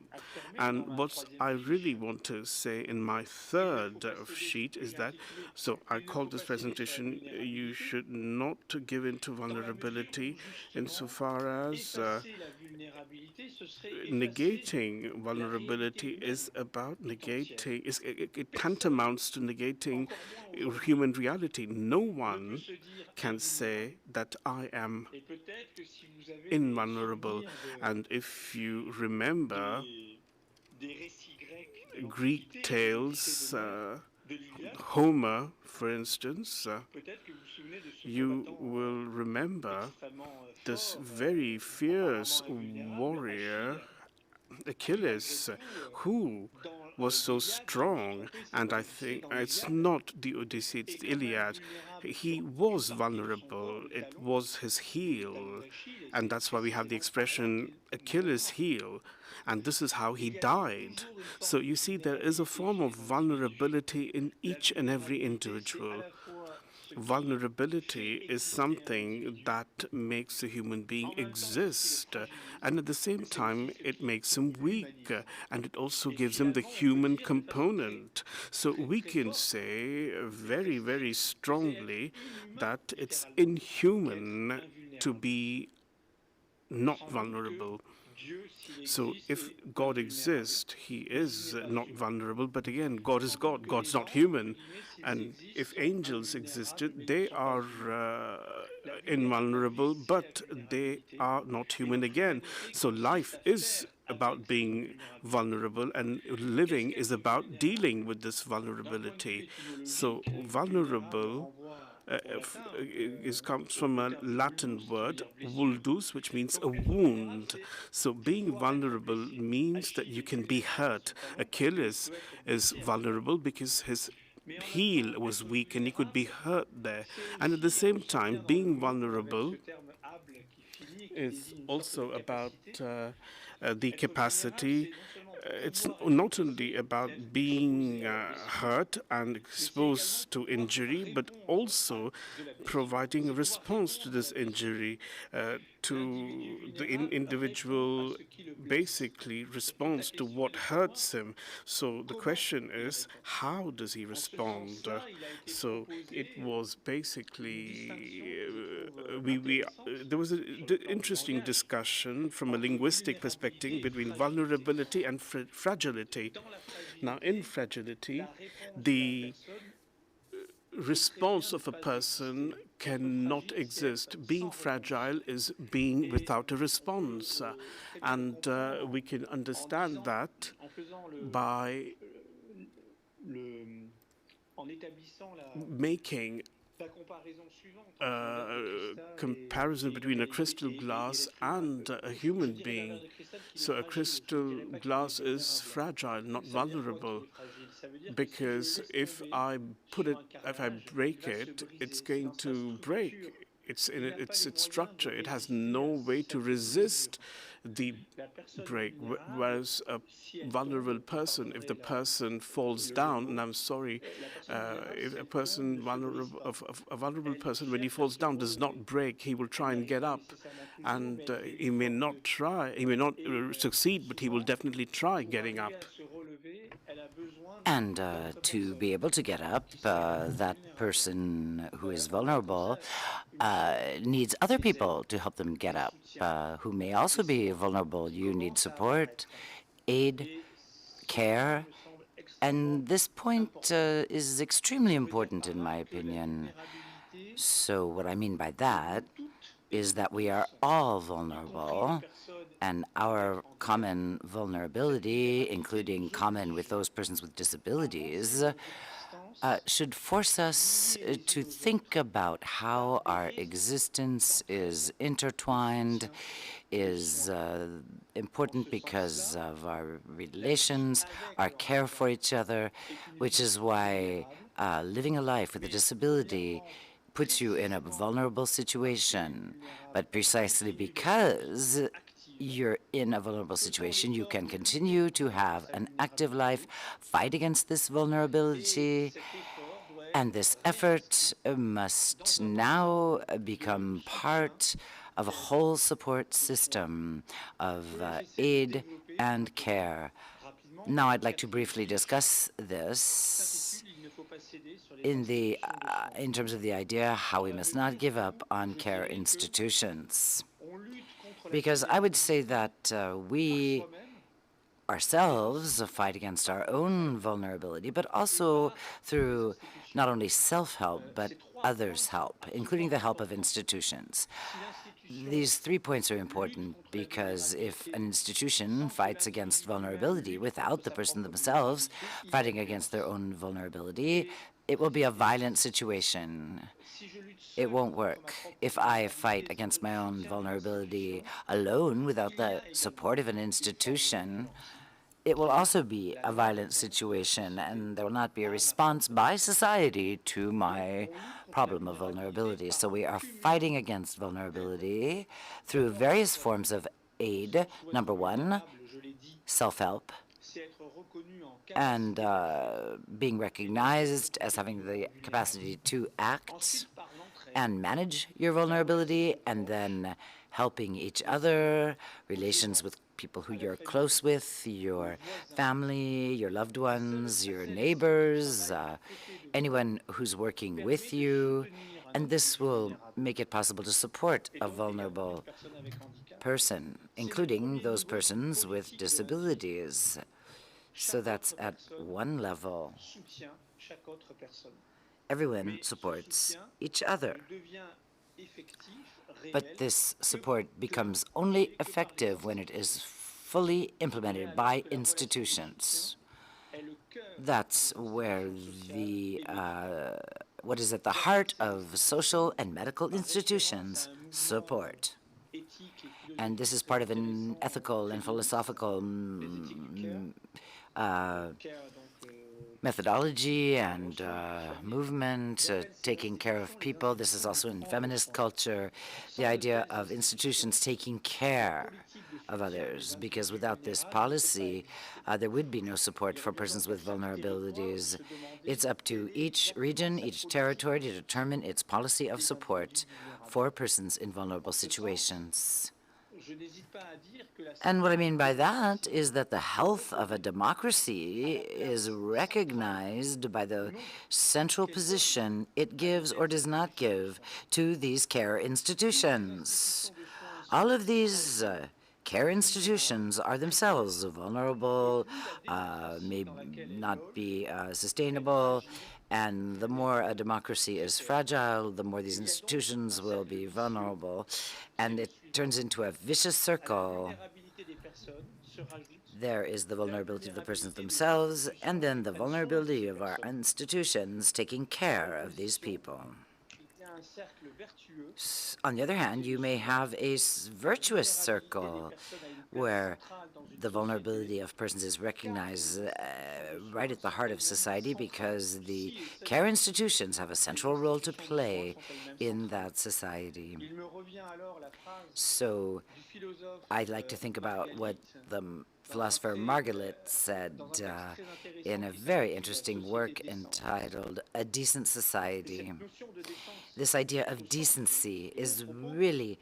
S3: And what I really want to say in my third sheet is that, so I call this presentation, you should not give in to vulnerability insofar as negating vulnerability is about negating, it tantamounts to negating human reality. No one can say that I am invulnerable. And if you remember Greek tales, Homer, for instance, you will remember this very fierce warrior, Achilles, who was so strong, and I think it's not the Odyssey, it's the Iliad. He was vulnerable, it was his heel, and that's why we have the expression Achilles' heel, and this is how he died. So you see, there is a form of vulnerability in each and every individual. Vulnerability is something that makes a human being exist, and at the same time it makes him weak, and it also gives him the human component. So we can say very, very strongly that it's inhuman to be not vulnerable. So if God exists, he is not vulnerable, but again, God is God. God's not human. And if angels existed, they are invulnerable, but they are not human again. So life is about being vulnerable, and living is about dealing with this vulnerability. So vulnerable comes from a Latin word, vulgus, which means a wound. So being vulnerable means that you can be hurt. Achilles is vulnerable because his heel was weak and he could be hurt there. And at the same time, being vulnerable is also about the capacity. It's not only about being hurt and exposed to injury, but also providing a response to this injury, to the individual basically responds to what hurts him. So the question is, how does he respond? So it was basically, there was an interesting discussion from a linguistic perspective between vulnerability and fragility. Now, in fragility, the response of a person cannot exist. Being fragile is being without a response. And we can understand that by making comparison between a crystal glass and a human being. So a crystal glass is fragile, not vulnerable, because if I break it, it's going to break. It's in its structure. It has no way to resist the break. Whereas a vulnerable person, if the person falls down, and I'm sorry, if a vulnerable person, when he falls down, does not break, he will try and get up, and he may not succeed, but he will definitely try getting up.
S1: And to be able to get up, that person who is vulnerable needs other people to help them get up, who may also be vulnerable. You need support, aid, care, and this point is extremely important in my opinion. So what I mean by that is that we are all vulnerable, and our common vulnerability, including common with those persons with disabilities, should force us to think about how our existence is intertwined, is important because of our relations, our care for each other, which is why living a life with a disability puts you in a vulnerable situation. But precisely because you're in a vulnerable situation, you can continue to have an active life, fight against this vulnerability, and this effort must now become part of a whole support system of aid and care. Now I'd like to briefly discuss this in terms of the idea how we must not give up on care institutions. Because I would say that we ourselves fight against our own vulnerability, but also through not only self-help, but others' help, including the help of institutions. These 3 points are important because if an institution fights against vulnerability without the person themselves fighting against their own vulnerability, it will be a violent situation. It won't work. If I fight against my own vulnerability alone without the support of an institution, it will also be a violent situation, and there will not be a response by society to my problem of vulnerability. So we are fighting against vulnerability through various forms of aid. Number one, self-help, and being recognized as having the capacity to act and manage your vulnerability, and then helping each other, relations with people who you're close with, your family, your loved ones, your neighbors, anyone who's working with you. And this will make it possible to support a vulnerable person, including those persons with disabilities. So that's at one level. Everyone supports each other. But this support becomes only effective when it is fully implemented by institutions. That's where what is at the heart of social and medical institutions support. And this is part of an ethical and philosophical methodology and movement, taking care of people. This is also in feminist culture, the idea of institutions taking care of others, because without this policy, there would be no support for persons with vulnerabilities. It's up to each region, each territory to determine its policy of support for persons in vulnerable situations. And what I mean by that is that the health of a democracy is recognized by the central position it gives or does not give to these care institutions. All of these care institutions are themselves vulnerable, may not be sustainable, and the more a democracy is fragile, the more these institutions will be vulnerable, and it turns into a vicious circle. There is the vulnerability of the persons themselves, and then the vulnerability of our institutions taking care of these people. On the other hand, you may have a virtuous circle where the vulnerability of persons is recognized right at the heart of society, because the care institutions have a central role to play in that society. So I'd like to think about what the philosopher Margaret said in a very interesting work entitled A Decent Society. This idea of decency is really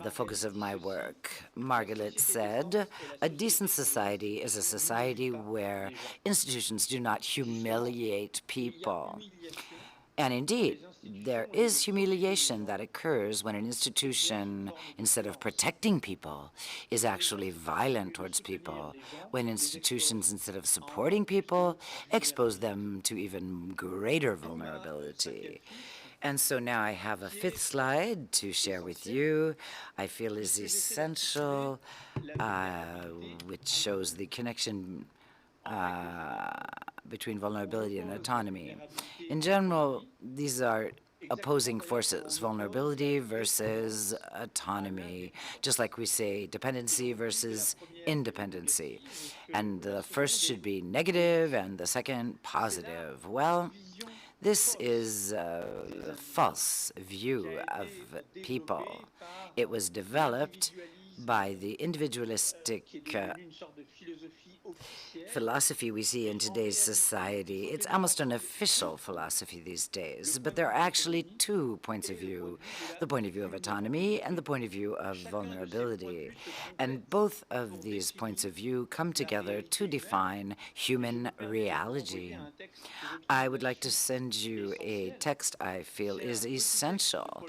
S1: the focus of my work. Margaret said, a decent society is a society where institutions do not humiliate people. And indeed, there is humiliation that occurs when an institution, instead of protecting people, is actually violent towards people. When institutions, instead of supporting people, expose them to even greater vulnerability. And so now I have a fifth slide to share with you, I feel is essential, which shows the connection between vulnerability and autonomy. In general, these are opposing forces, vulnerability versus autonomy, just like we say dependency versus independency. And the first should be negative and the second positive. Well, this is a false view of people. It was developed by the individualistic philosophy we see in today's society. It's almost an official philosophy these days, but there are actually two points of view, the point of view of autonomy and the point of view of vulnerability. And both of these points of view come together to define human reality. I would like to send you a text I feel is essential.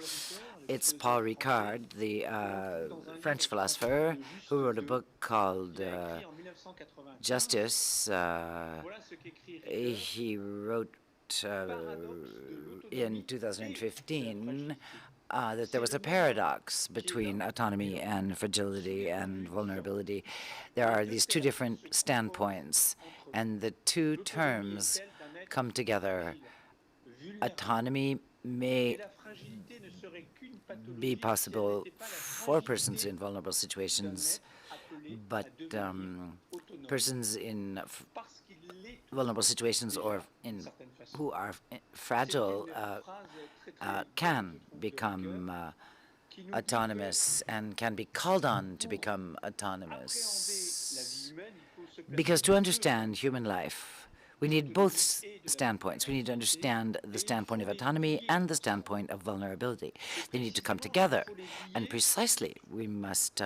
S1: It's Paul Ricard, the French philosopher, who wrote a book called Justice. He wrote in 2015 that there was a paradox between autonomy and fragility and vulnerability. There are these two different standpoints, and the two terms come together. Autonomy may be possible for persons in vulnerable situations, but persons in vulnerable situations or who are fragile can become autonomous and can be called on to become autonomous. Because to understand human life, we need both standpoints. We need to understand the standpoint of autonomy and the standpoint of vulnerability. They need to come together. And precisely, we must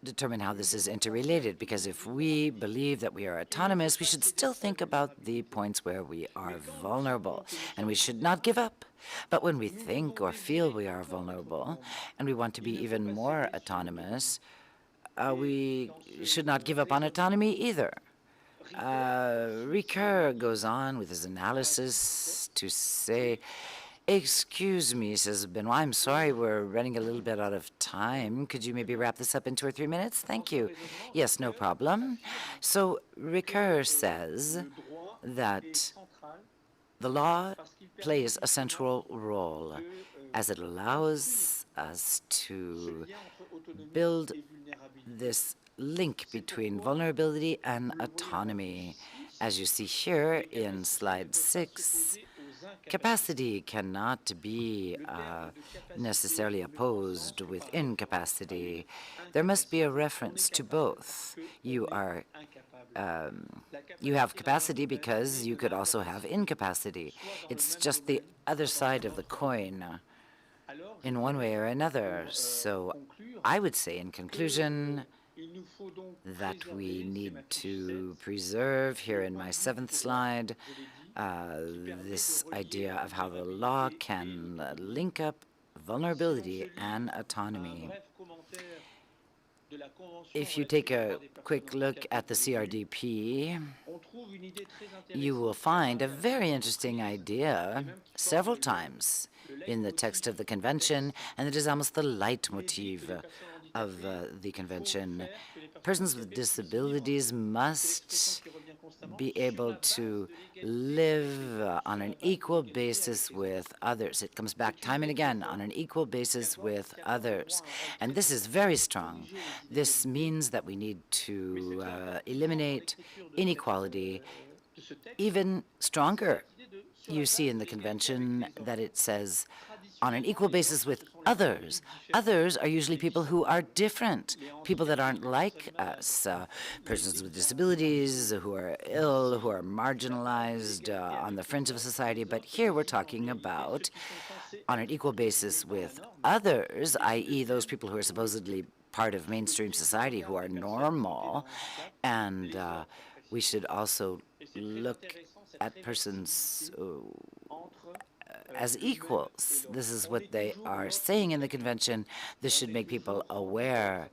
S1: determine how this is interrelated, because if we believe that we are autonomous, we should still think about the points where we are vulnerable, and we should not give up. But when we think or feel we are vulnerable, and we want to be even more autonomous, we should not give up on autonomy either. Ricoeur goes on with his analysis to say, excuse me, says Benoit, I'm sorry, we're running a little bit out of time. Could you maybe wrap this up in 2 or 3 minutes? Thank you. Yes, no problem. So Ricoeur says that the law plays a central role as it allows us to build this link between vulnerability and autonomy. As you see here in slide 6, capacity cannot be necessarily opposed with incapacity. There must be a reference to both. You have capacity because you could also have incapacity. It's just the other side of the coin in one way or another. So I would say in conclusion that we need to preserve, here in my 7th slide, this idea of how the law can link up vulnerability and autonomy. If you take a quick look at the CRDP, you will find a very interesting idea several times in the text of the convention, and it is almost the leitmotif of the convention. Persons with disabilities must be able to live on an equal basis with others. It comes back time and again, on an equal basis with others. And this is very strong. This means that we need to eliminate inequality. Even stronger, you see in the convention that it says on an equal basis with others. Others are usually people who are different, people that aren't like us, persons with disabilities, who are ill, who are marginalized, on the fringe of society. But here we're talking about on an equal basis with others, i.e. those people who are supposedly part of mainstream society, who are normal. And we should also look at persons as equals. This is what they are saying in the convention. This should make people aware.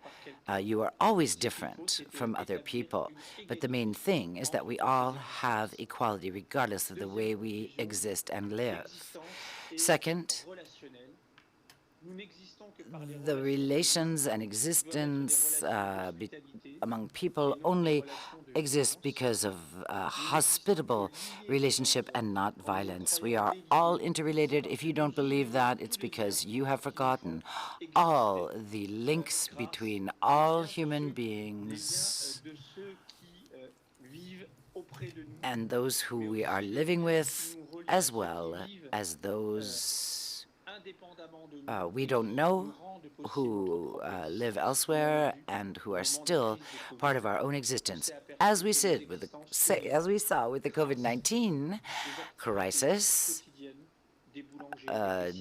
S1: You are always different from other people, but the main thing is that we all have equality regardless of the way we exist and live. Second, the relations and existence among people only exist because of hospitable relationship and not violence. We are all interrelated. If you don't believe that, it's because you have forgotten all the links between all human beings and those who we are living with, as well as those we don't know, who live elsewhere and who are still part of our own existence. As we saw with the COVID-19 crisis,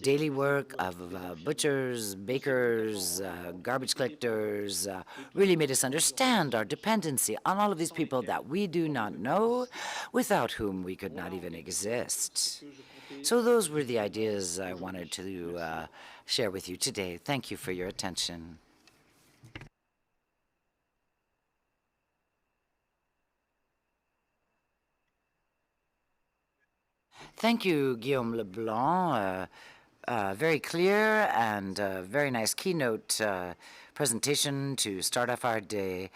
S1: daily work of butchers, bakers, garbage collectors really made us understand our dependency on all of these people that we do not know, without whom we could not even exist. So those were the ideas I wanted to share with you today. Thank you for your attention. Thank you, Guillaume Leblanc. Very clear and very nice keynote presentation to start off our day.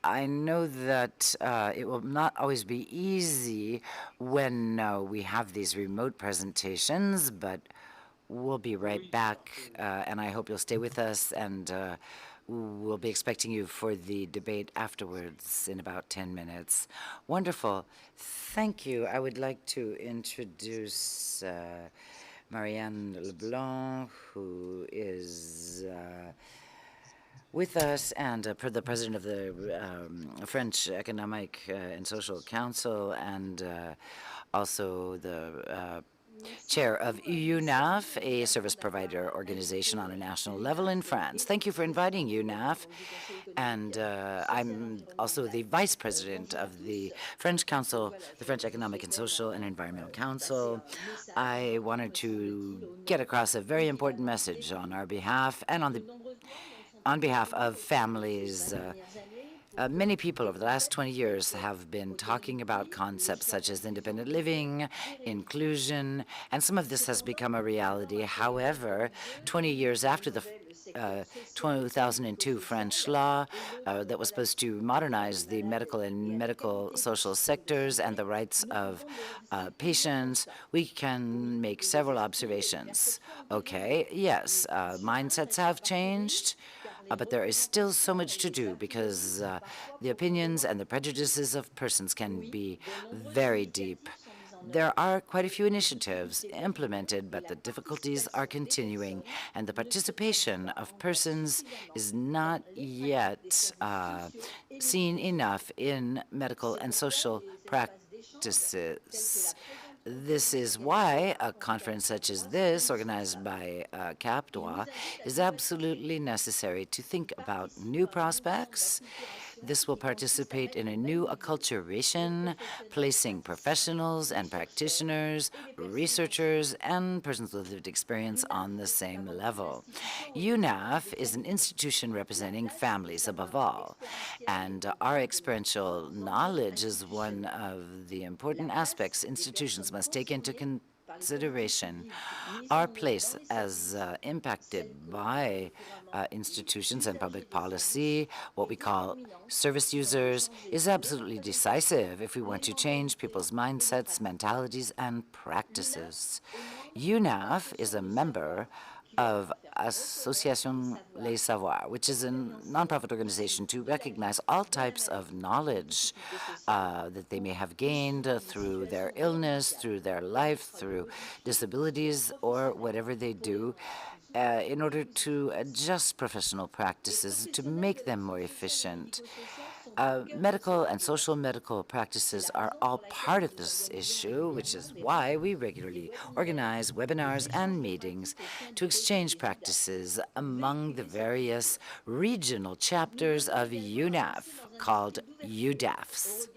S1: I know that it will not always be easy when we have these remote presentations, but we'll be right back, and I hope you'll stay with us, and we'll be expecting you for the debate afterwards in about 10 minutes. Wonderful. Thank you. I would like to introduce Marianne Leblanc, who is with us, and the president of the French Economic and Social Council, and also the chair of UNAF, a service provider organization on a national level in France. Thank you for inviting UNAF. And I'm also the vice president of the French Council, the French Economic and Social and Environmental Council. I wanted to get across a very important message on our behalf and on behalf of families. Many people over the last 20 years have been talking about concepts such as independent living, inclusion, and some of this has become a reality. However, 20 years after the 2002 French law that was supposed to modernize the medical and medical social sectors and the rights of patients, we can make several observations. Okay, yes, mindsets have changed. But there is still so much to do because the opinions and the prejudices of persons can be very deep. There are quite a few initiatives implemented, but the difficulties are continuing, and the participation of persons is not yet seen enough in medical and social practices. This is why a conference such as this, organized by Cap, is absolutely necessary to think about new prospects. This will participate in a new acculturation, placing professionals and practitioners, researchers, and persons with lived experience on the same level. UNAF is an institution representing families above all, and our experiential knowledge is one of the important aspects institutions must take into consideration. Our place as impacted by institutions and public policy, what we call service users, is absolutely decisive if we want to change people's mindsets, mentalities, and practices. UNAF is a member of Association Les Savoirs, which is a nonprofit organization to recognize all types of knowledge that they may have gained through their illness, through their life, through disabilities, or whatever they do, in order to adjust professional practices to make them more efficient. Medical and social medical practices are all part of this issue, which is why we regularly organize webinars and meetings to exchange practices among the various regional chapters of UNAF, called UDAFs.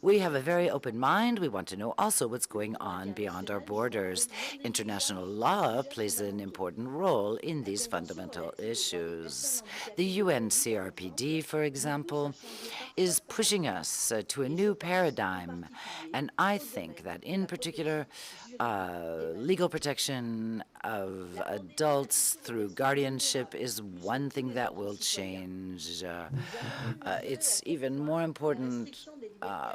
S1: We have a very open mind. We want to know also what's going on beyond our borders. International law plays an important role in these fundamental issues. The UN CRPD, for example, is pushing us to a new paradigm. And I think that in particular, legal protection of adults through guardianship is one thing that will change. It's even more important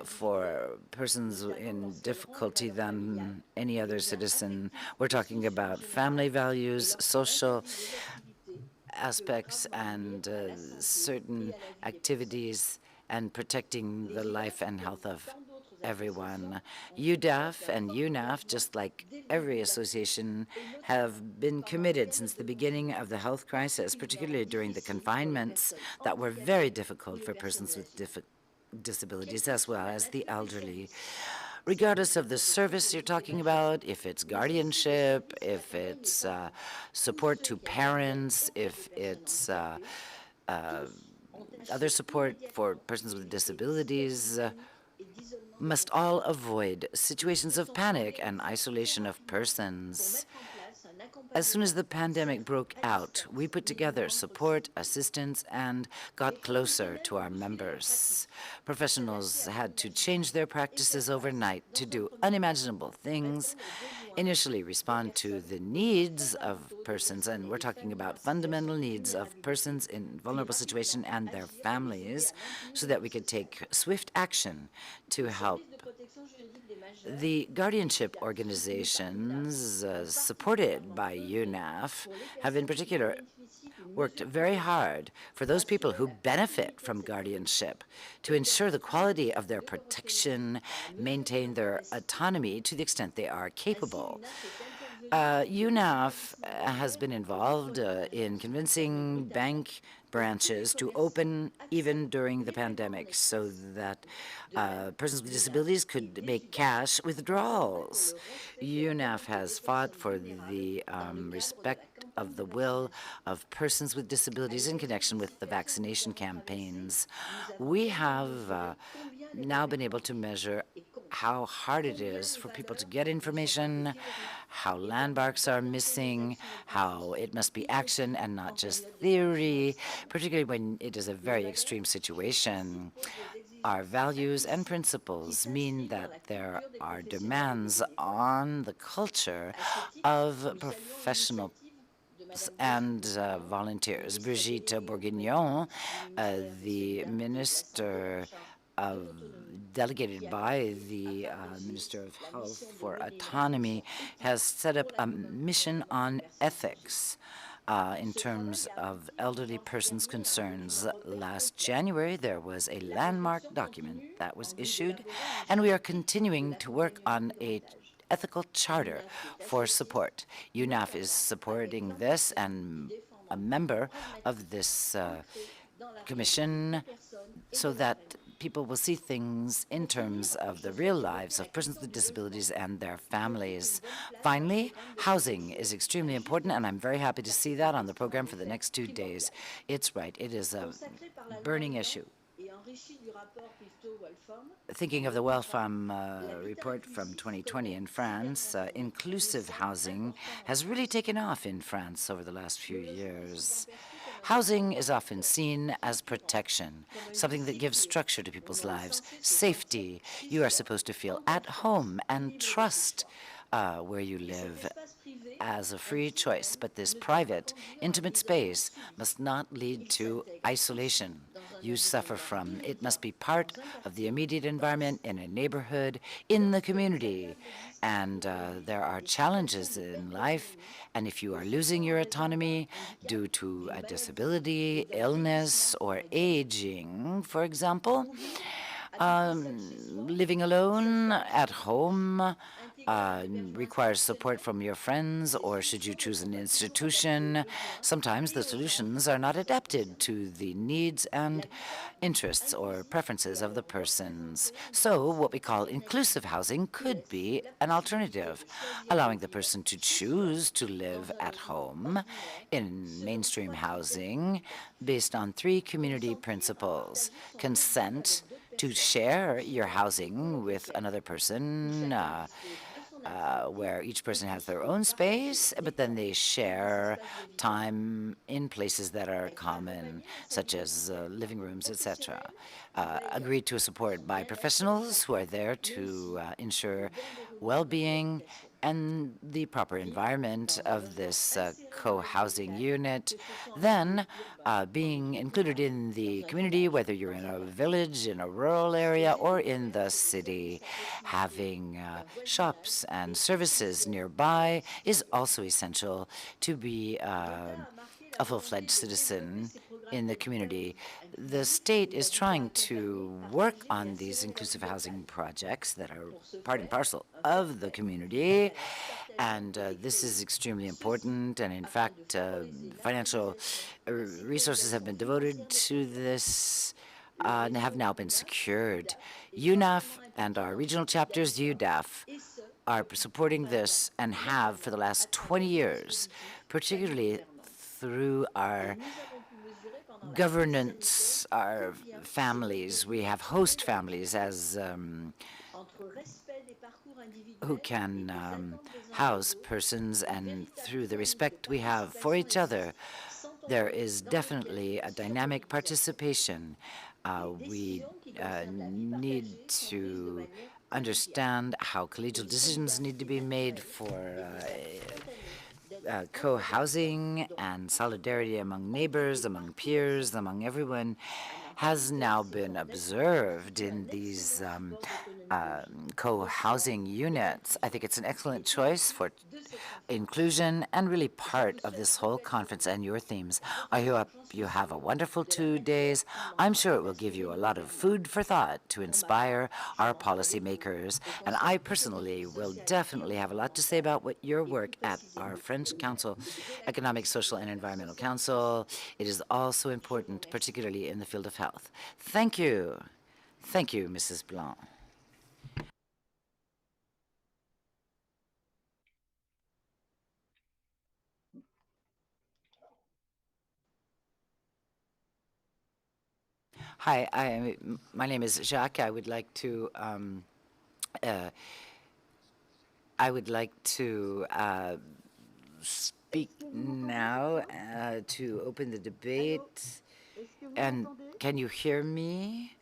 S1: for persons in difficulty than any other citizen. We're talking about family values, social aspects, and certain activities, and protecting the life and health of everyone. UDAF and UNAF, just like every association, have been committed since the beginning of the health crisis, particularly during the confinements that were very difficult for persons with disabilities as well as the elderly. Regardless of the service you're talking about, if it's guardianship, if it's support to parents, if it's other support for persons with disabilities, must all avoid situations of panic and isolation of persons. As soon as the pandemic broke out, we put together support, assistance, and got closer to our members. Professionals had to change their practices overnight to do unimaginable things, initially respond to the needs of persons, and we're talking about fundamental needs of persons in vulnerable situation and their families, so that we could take swift action to help. The guardianship organizations supported by UNAF have in particular worked very hard for those people who benefit from guardianship to ensure the quality of their protection, maintain their autonomy to the extent they are capable. UNAF has been involved in convincing bank branches to open even during the pandemic so that persons with disabilities could make cash withdrawals. UNAF has fought for the respect of the will of persons with disabilities in connection with the vaccination campaigns. We have now been able to measure how hard it is for people to get information, how landmarks are missing, how it must be action and not just theory, particularly when it is a very extreme situation. Our values and principles mean that there are demands on the culture of professional and volunteers. Brigitte Bourguignon, the minister delegated by the Minister of Health for Autonomy, has set up a mission on ethics in terms of elderly persons' concerns. Last January, there was a landmark document that was issued, and we are continuing to work on a ethical charter for support. UNAF is supporting this and a member of this commission so that people will see things in terms of the real lives of persons with disabilities and their families. Finally, housing is extremely important, and I'm very happy to see that on the program for the next 2 days. It's right, it is a burning issue. Thinking of the Wellfam report from 2020 in France, inclusive housing has really taken off in France over the last few years. Housing is often seen as protection, something that gives structure to people's lives, safety. You are supposed to feel at home and trust where you live as a free choice, but this private, intimate space must not lead to isolation you suffer from. It must be part of the immediate environment, in a neighborhood, in the community. And there are challenges in life, and if you are losing your autonomy due to a disability, illness, or aging, for example, living alone at home requires support from your friends, or should you choose an institution, sometimes the solutions are not adapted to the needs and interests or preferences of the persons. So what we call inclusive housing could be an alternative, allowing the person to choose to live at home in mainstream housing based on 3 community principles: consent to share your housing with another person, where each person has their own space, but then they share time in places that are common, such as living rooms, etc. Agreed to support by professionals who are there to ensure well-being and the proper environment of this co-housing unit. Then being included in the community, whether you're in a village, in a rural area, or in the city, having shops and services nearby is also essential to be a full-fledged citizen in the community. The state is trying to work on these inclusive housing projects that are part and parcel of the community, and this is extremely important. And in fact, financial resources have been devoted to this and have now been secured. UNAF and our regional chapters, UDAF, are supporting this and have for the last 20 years, particularly through our governance, our families. We have host families as who can house persons, and through the respect we have for each other, there is definitely a dynamic participation. We need to understand how collegial decisions need to be made for co-housing, and solidarity among neighbors, among peers, among everyone has now been observed in these co-housing units. I think it's an excellent choice for inclusion and really part of this whole conference and your themes. I hope you have a wonderful 2 days. I'm sure it will give you a lot of food for thought to inspire our policymakers. And I personally will definitely have a lot to say about what your work at our French Council, Economic, Social, and Environmental Council. It is also important, particularly in the field of health. Thank you. Thank you, Mrs. Blanc. Hi, my name is Jacques. Uh, I would like to speak now to open the debate. And can you hear me?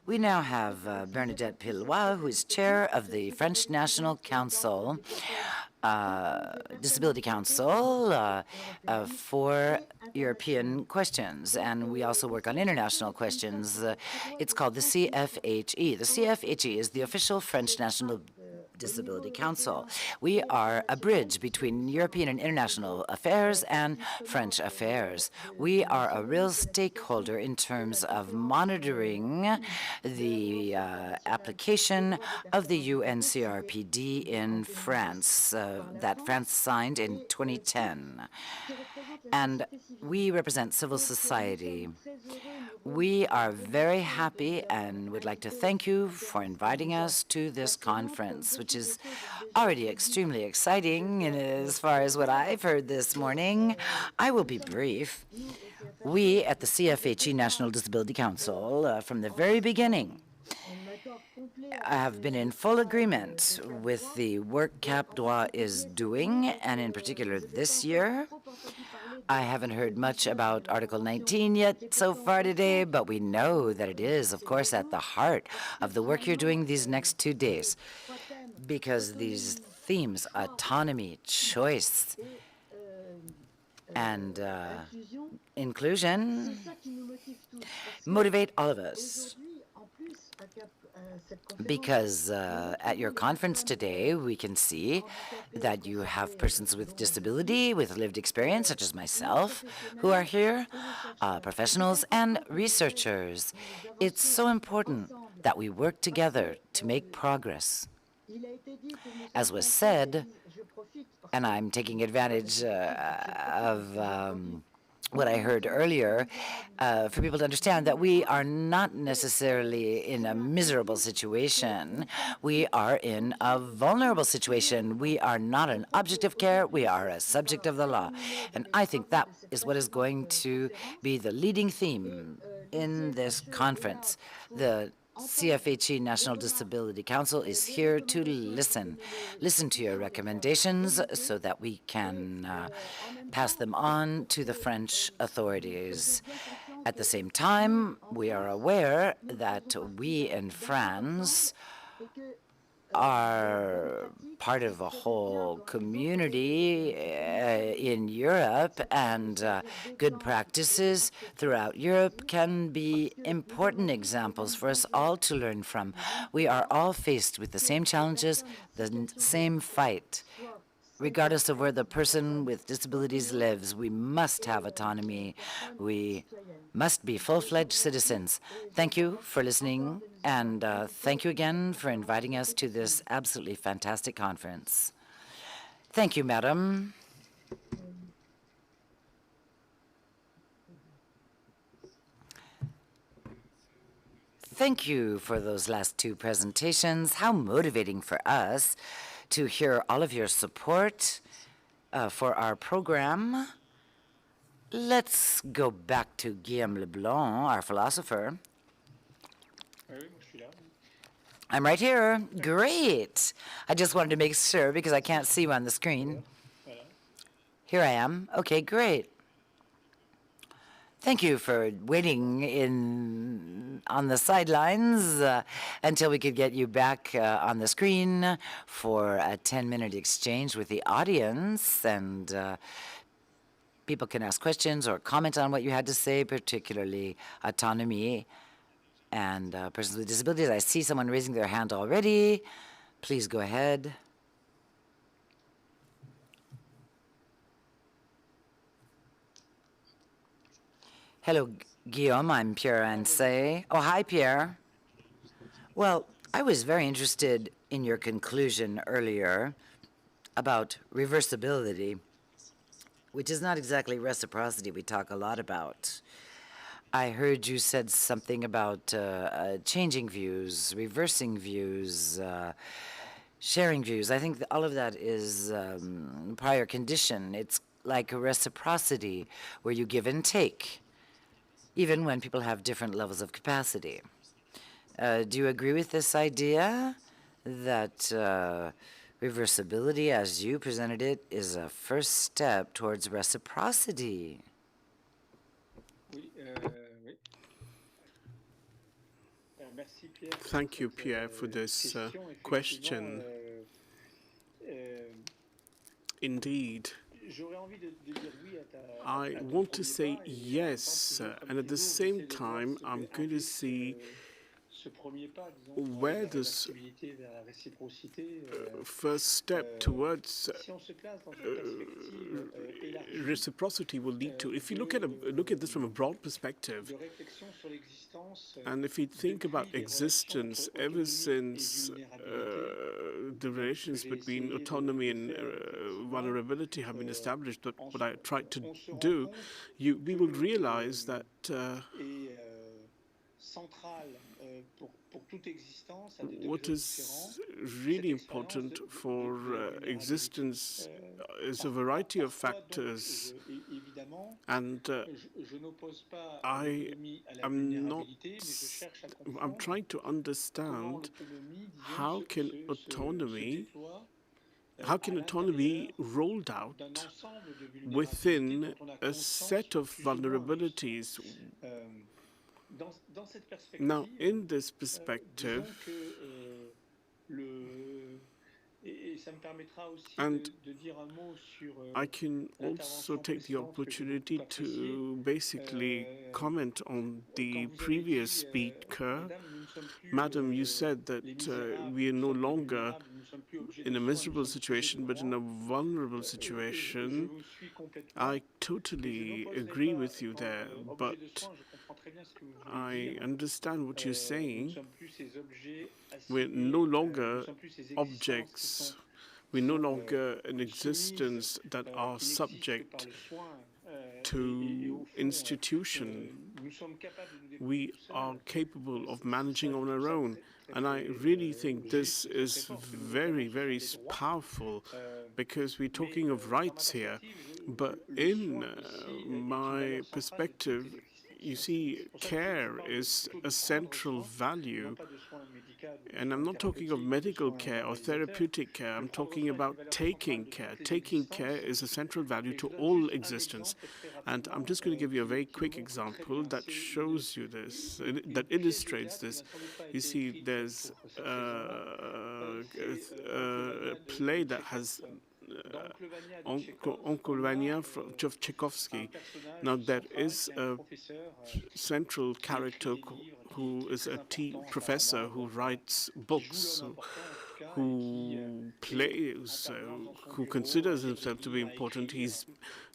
S1: We now have Bernadette Pillois, who is chair of the French National Council, Disability Council for European questions. And we also work on international questions. It's called the CFHE. The CFHE is the official French National Disability Council. We are a bridge between European and international affairs and French affairs. We are a real stakeholder in terms of monitoring the application of the UNCRPD in France, that France signed in 2010. And we represent civil society. We are very happy and would like to thank you for inviting us to this conference, which is already extremely exciting. And as far as what I've heard this morning, I will be brief. We at the CFHE National Disability Council, from the very beginning, have been in full agreement with the work Cap Droit is doing, and in particular this year. I haven't heard much about Article 19 yet so far today, but we know that it is, of course, at the heart of the work you're doing these next 2 days, because these themes, autonomy, choice, and inclusion, motivate all of us. Because at your conference today, we can see that you have persons with disability, with lived experience, such as myself, who are here, professionals and researchers. It's so important that we work together to make progress. As was said, and I'm taking advantage of what I heard earlier, for people to understand that we are not necessarily in a miserable situation. We are in a vulnerable situation. We are not an object of care. We are a subject of the law. And I think that is what is going to be the leading theme in this conference. The CFHE National Disability Council is here to listen to your recommendations so that we can pass them on to the French authorities. At the same time, we are aware that we in France are part of a whole community in Europe, and good practices throughout Europe can be important examples for us all to learn from. We are all faced with the same challenges, the same fight. Regardless of where the person with disabilities lives, we must have autonomy. We must be full-fledged citizens. Thank you for listening, and thank you again for inviting us to this absolutely fantastic conference. Thank you, madam. Thank you for those last 2 presentations. How motivating for us to hear all of your support for our program. Let's go back to Guillaume Leblanc, our philosopher. I'm right here. Great. I just wanted to make sure because I can't see you on the screen. Here I am. Okay, great. Thank you for waiting on the sidelines until we could get you back on the screen for a 10-minute exchange with the audience, and people can ask questions or comment on what you had to say, particularly autonomy and persons with disabilities. I see someone raising their hand already. Please go ahead. Hello, Guillaume. I'm Pierre Ansay. Oh, hi, Pierre. Well, I was very interested in your conclusion earlier about reversibility, which is not exactly reciprocity we talk a lot about. I heard you said something about changing views, reversing views, sharing views. I think that all of that is prior condition. It's like a reciprocity where you give and take, even when people have different levels of capacity. Do you agree with this idea that reversibility, as you presented it, is a first step towards reciprocity?
S3: Thank you, Pierre, for this question. Indeed, I want to say yes, and at the same time, I'm going to see where this first step towards reciprocity will lead to. If you look at this from a broad perspective, and if you think about existence ever since the relations between autonomy and vulnerability have been established, but what I tried to do, we will realize that what is really important for existence is a variety of factors, and I'm trying to understand how can autonomy be rolled out within a set of vulnerabilities. Now, in this perspective, and I can also take the opportunity to basically comment on the previous speaker. Madam, you said that we are no longer in a miserable situation, but in a vulnerable situation. I totally agree with you there, but I understand what you're saying. We're no longer objects. We're no longer an existence that are subject to institution. We are capable of managing on our own. And I really think this is very, very powerful, because we're talking of rights here. But in my perspective, you see, care is a central value. And I'm not talking of medical care or therapeutic care. I'm talking about taking care. Taking care is a central value to all existence. And I'm just going to give you a very quick example that shows you this, that illustrates this. You see, there's a play that has Onkolvania of Tchaikovsky. Now, there is a central character who is a professor who writes books, who plays, who considers himself to be important. He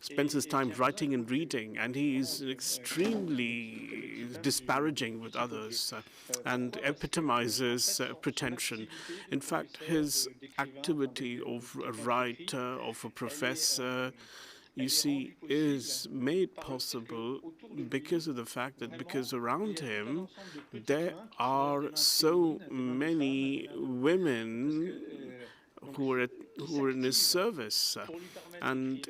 S3: spends his time writing and reading, and he is extremely disparaging with others and epitomizes pretension. In fact, his activity of a writer, of a professor, you see, is made possible because of the fact that because around him there are so many women who are in his service, and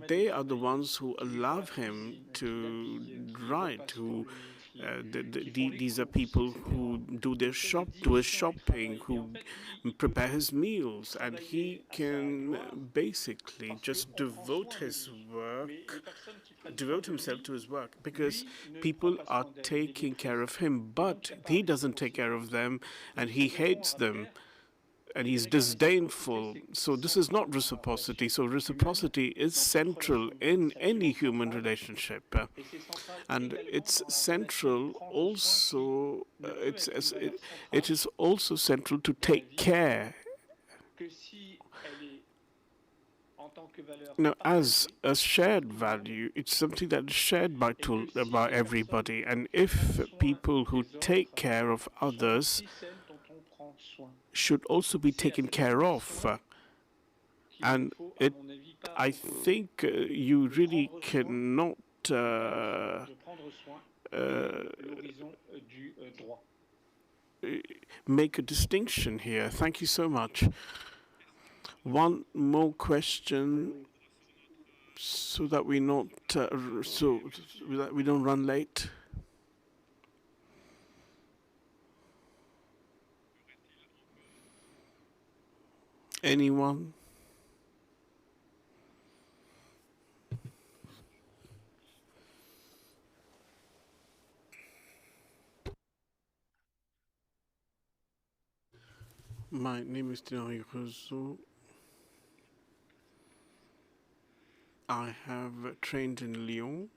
S3: they are the ones who allow him to write, who These are people who do their shopping, who prepare his meals, and he can basically just devote himself to his work because people are taking care of him, but he doesn't take care of them, and he hates them, and he's disdainful. So this is not reciprocity. So reciprocity is central in any human relationship, and it's central also. It is also central to take care. Now, as a shared value, it's something that is shared by everybody. And if people who take care of others should also be taken care of, and I think you really cannot make a distinction here. Thank you so much. One more question, so that we not so that we don't run late. Anyone? My name is Thierry Rousseau. I have trained in Lyon.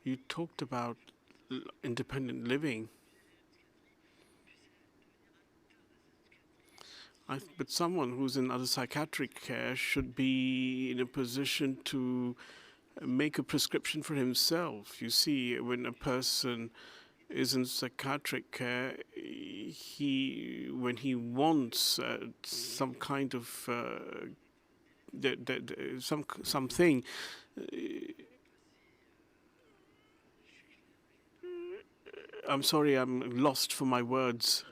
S3: You talked about independent living. But someone who's in other psychiatric care should be in a position to make a prescription for himself. You see, when a person is in psychiatric care, when he wants some kind of something, I'm sorry, I'm lost for my words.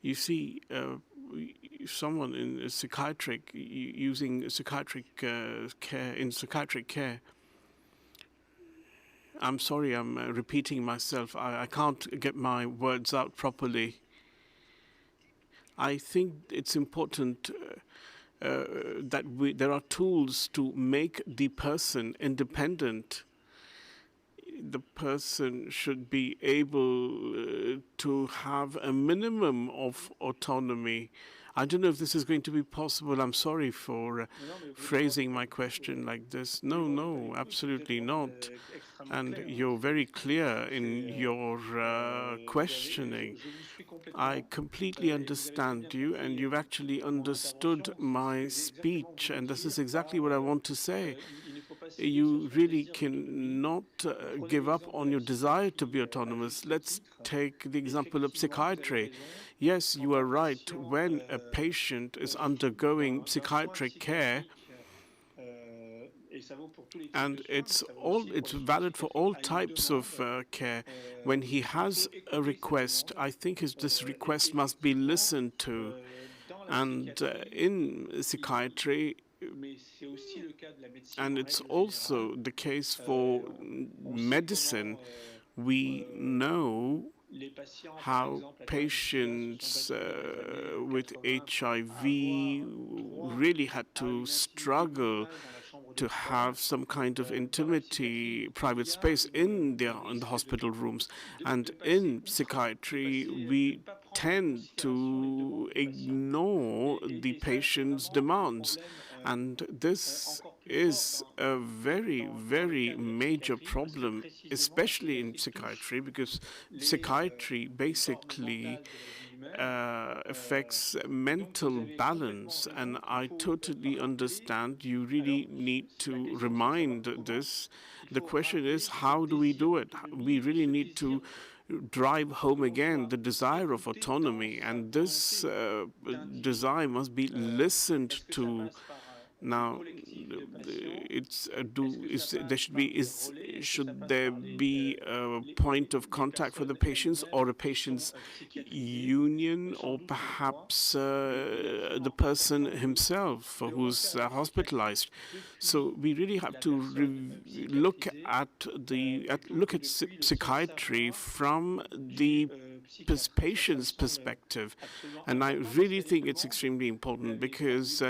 S3: You see, someone in a psychiatric using psychiatric care in psychiatric care. I'm sorry, I'm repeating myself. I can't get my words out properly. I think it's important that there are tools to make the person independent. The person should be able to have a minimum of autonomy. I don't know if this is going to be possible. I'm sorry for phrasing my question like this. No, absolutely not. And you're very clear in your questioning. I completely understand you, and you've actually understood my speech, and this is exactly what I want to say. You really cannot give up on your desire to be autonomous. Let's take the example of psychiatry. Yes, you are right. When a patient is undergoing psychiatric care, and it's valid for all types of care. When he has a request, I think this request must be listened to. And in psychiatry, and it's also the case for medicine, we know how patients with HIV really had to struggle to have some kind of intimity, private space in the hospital rooms. And in psychiatry, we tend to ignore the patient's demands. And this is a very, very major problem, especially in psychiatry, because psychiatry basically affects mental balance. And I totally understand you really need to remind this. The question is, how do we do it? We really need to drive home again the desire of autonomy, and this desire must be listened to. Now, should there be a point of contact for the patients or a patient's union, or perhaps the person himself who's hospitalized? So we really have to look at psychiatry from the patient's perspective. And I really think it's extremely important because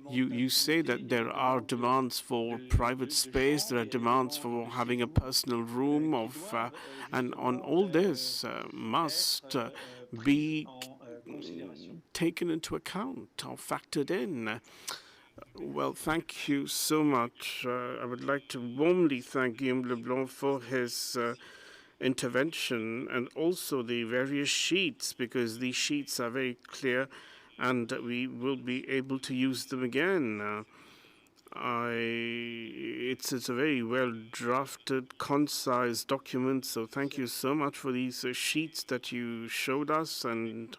S3: you say that there are demands for private space, there are demands for having a personal room and on all this must be taken into account or factored in. Well, thank you so much. I would like to warmly thank Guillaume Leblanc for his intervention and also the various sheets, because these sheets are very clear and we will be able to use them again. It's a very well drafted, concise document, so thank you so much for these sheets that you showed us, and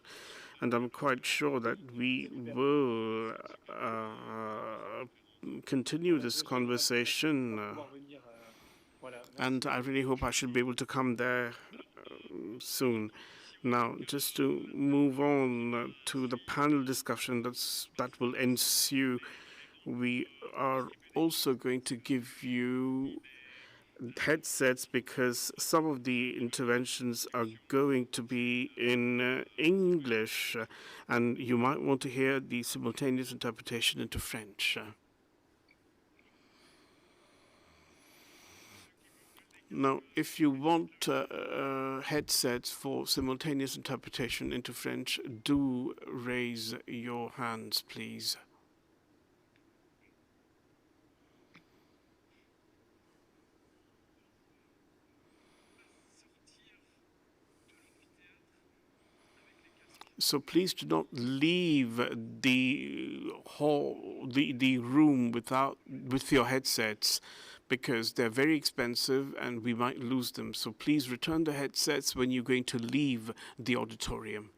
S3: I'm quite sure that we will continue this conversation. And I really hope I should be able to come there soon. Now, just to move on to the panel discussion that will ensue, we are also going to give you headsets because some of the interventions are going to be in English, and you might want to hear the simultaneous interpretation into French. Now, if you want headsets for simultaneous interpretation into French, do raise your hands, please. So please do not leave the hall, the room with your headsets, because they're very expensive and we might lose them. So please return the headsets when you're going to leave the auditorium.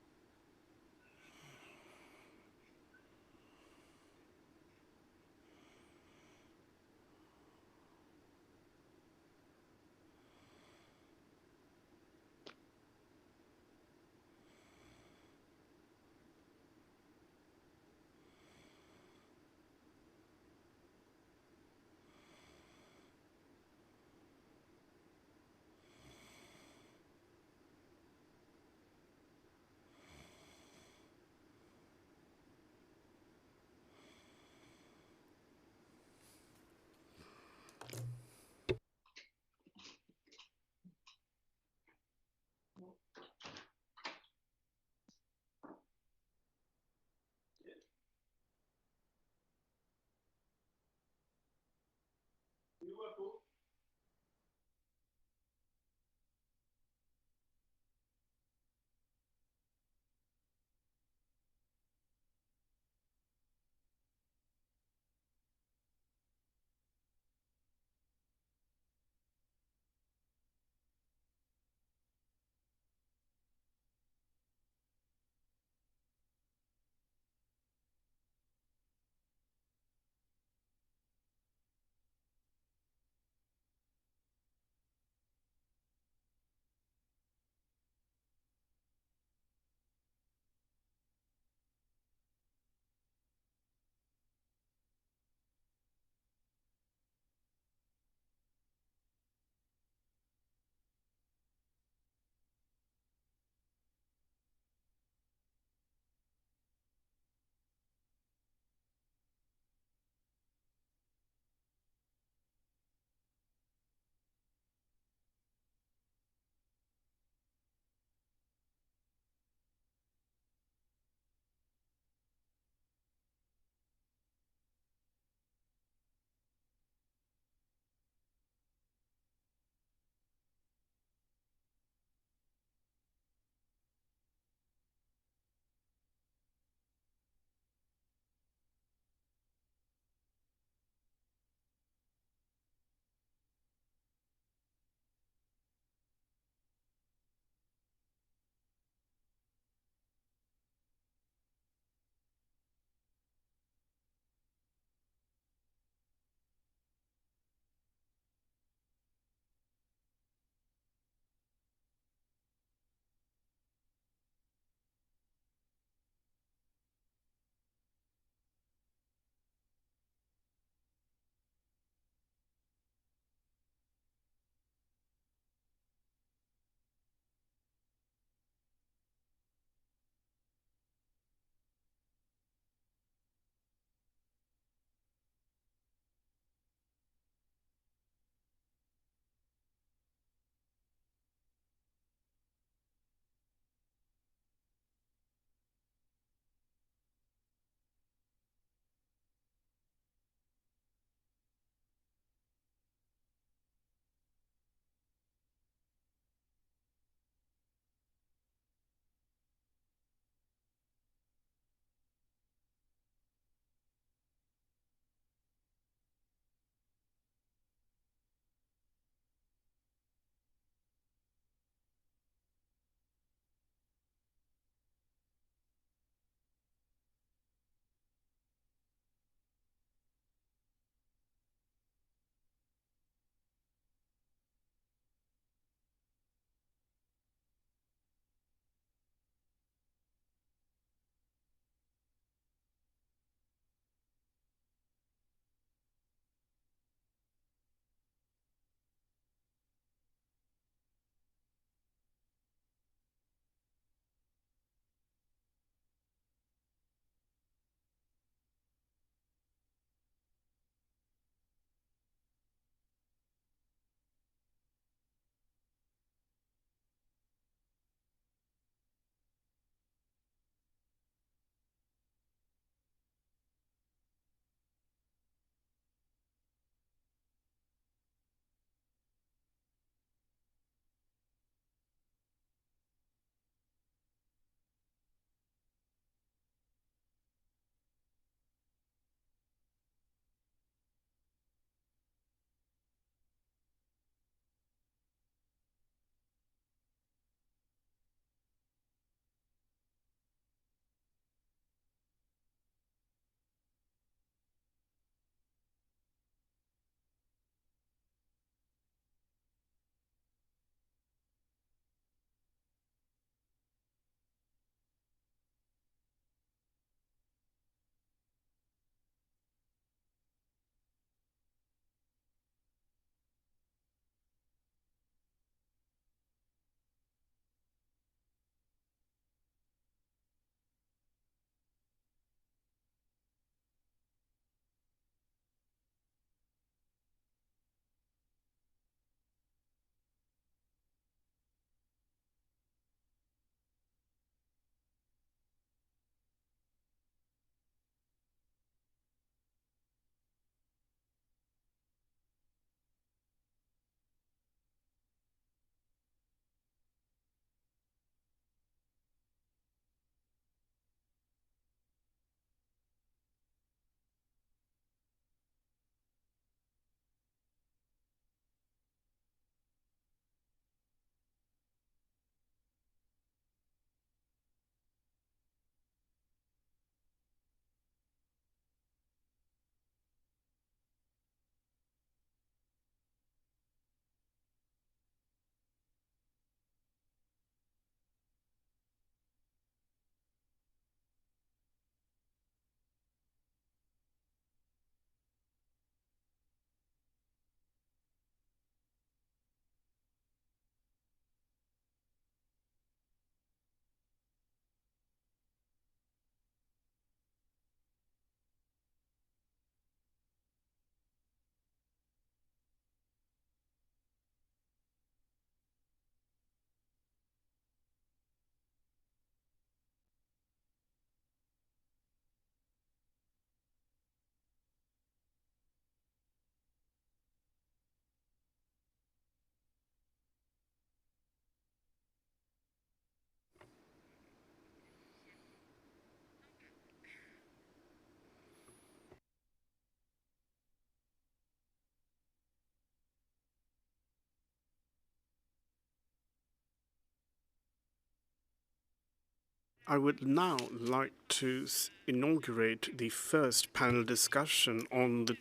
S3: I would now like to inaugurate the first panel discussion on the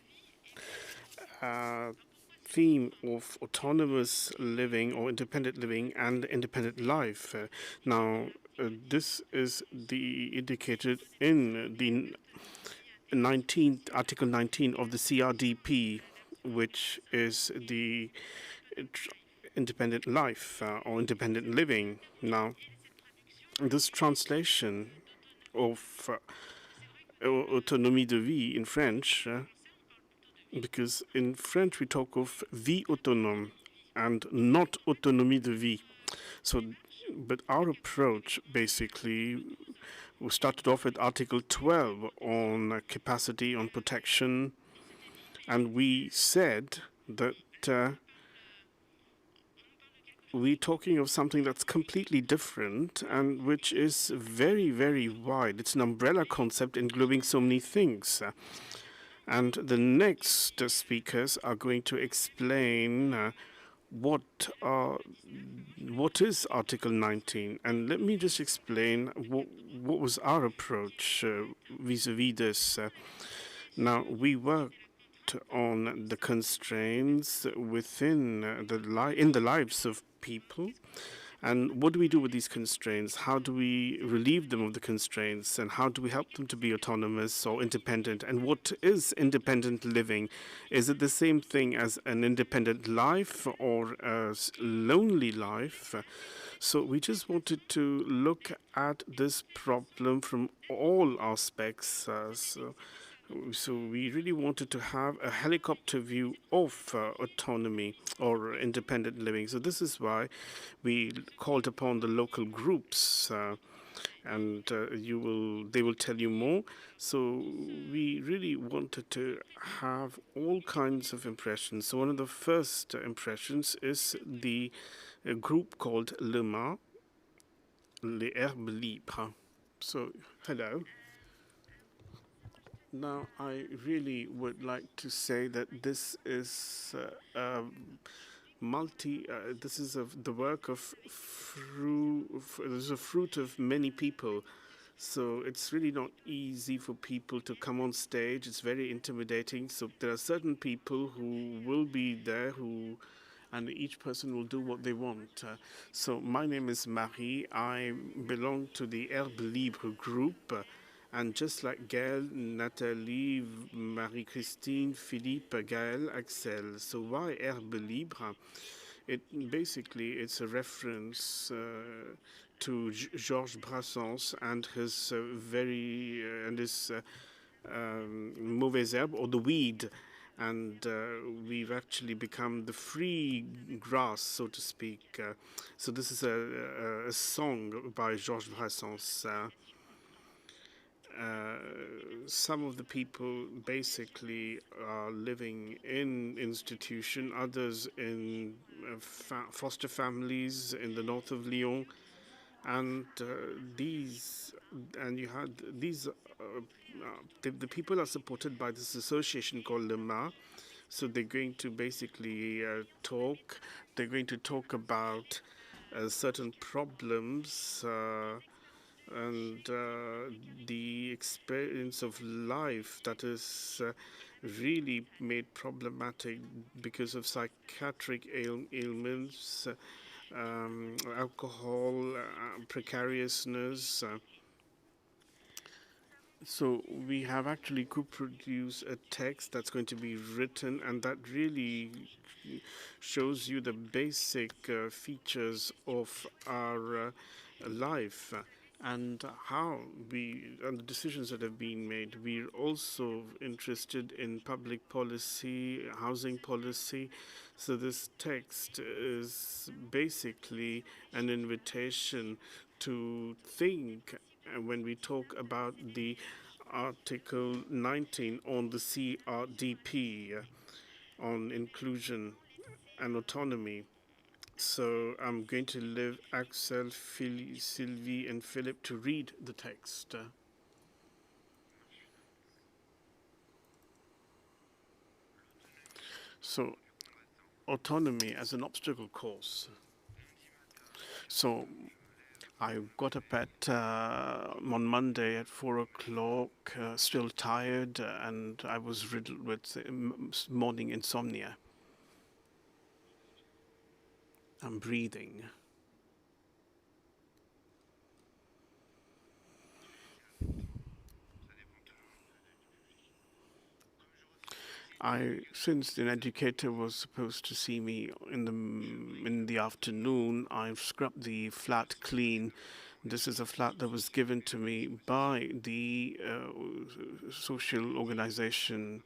S3: theme of autonomous living or independent living and independent life. This is indicated in the Article 19 of the CRDP, which is the independent life or independent living. Now, this translation of autonomie de vie in French, because in French we talk of vie autonome and not autonomie de vie. So, but our approach basically, we started off with Article 12 on capacity, on protection, and we said that we're talking of something that's completely different and which is very, very wide. It's an umbrella concept englobing so many things. And the next speakers are going to explain what is Article 19. And let me just explain what was our approach vis-a-vis this. Now, we worked on the constraints within in the lives of people. And what do we do with these constraints? How do we relieve them of the constraints? And how do we help them to be autonomous or independent? And what is independent living? Is it the same thing as an independent life or a lonely life? So we just wanted to look at this problem from all aspects. So we really wanted to have a helicopter view of autonomy or independent living. So this is why we called upon the local groups, and they will tell you more. So we really wanted to have all kinds of impressions. So one of the first impressions is the group called Le Mans, Les Herbes Libres. So hello. Now, I really would like to say that this is this is the work of this is a fruit of many people. So it's really not easy for people to come on stage. It's very intimidating. So there are certain people who will be there and each person will do what they want. So my name is Marie. I belong to the Herbes Libres group. And just like Gaël, Nathalie, Marie-Christine, Philippe, Gaël, Axel. So why Herbes Libres? It's a reference to Georges Brassens and his mauvaise herbe, or the weed. And we've actually become the free grass, so to speak. So this is a song by Georges Brassens. Some of the people basically are living in institution, others in foster families in the north of Lyon, and the people are supported by this association called Le Mans. So they're going to basically talk. They're going to talk about certain problems. And the experience of life that is really made problematic because of psychiatric ailments, alcohol, precariousness. So we have actually co-produced a text that's going to be written, and that really shows you the basic features of our life. And and the decisions that have been made. We're also interested in public policy, housing policy. So this text is basically an invitation to think when we talk about the Article 19 on the CRDP, on inclusion and autonomy. So I'm going to leave Axel, Sylvie, and Philip to read the text. So, autonomy as an obstacle course. So, I got up at on Monday at 4 o'clock, still tired, and I was riddled with morning insomnia. I'm breathing. Since an educator was supposed to see me in the afternoon, I've scrubbed the flat clean. This is a flat that was given to me by the social organization.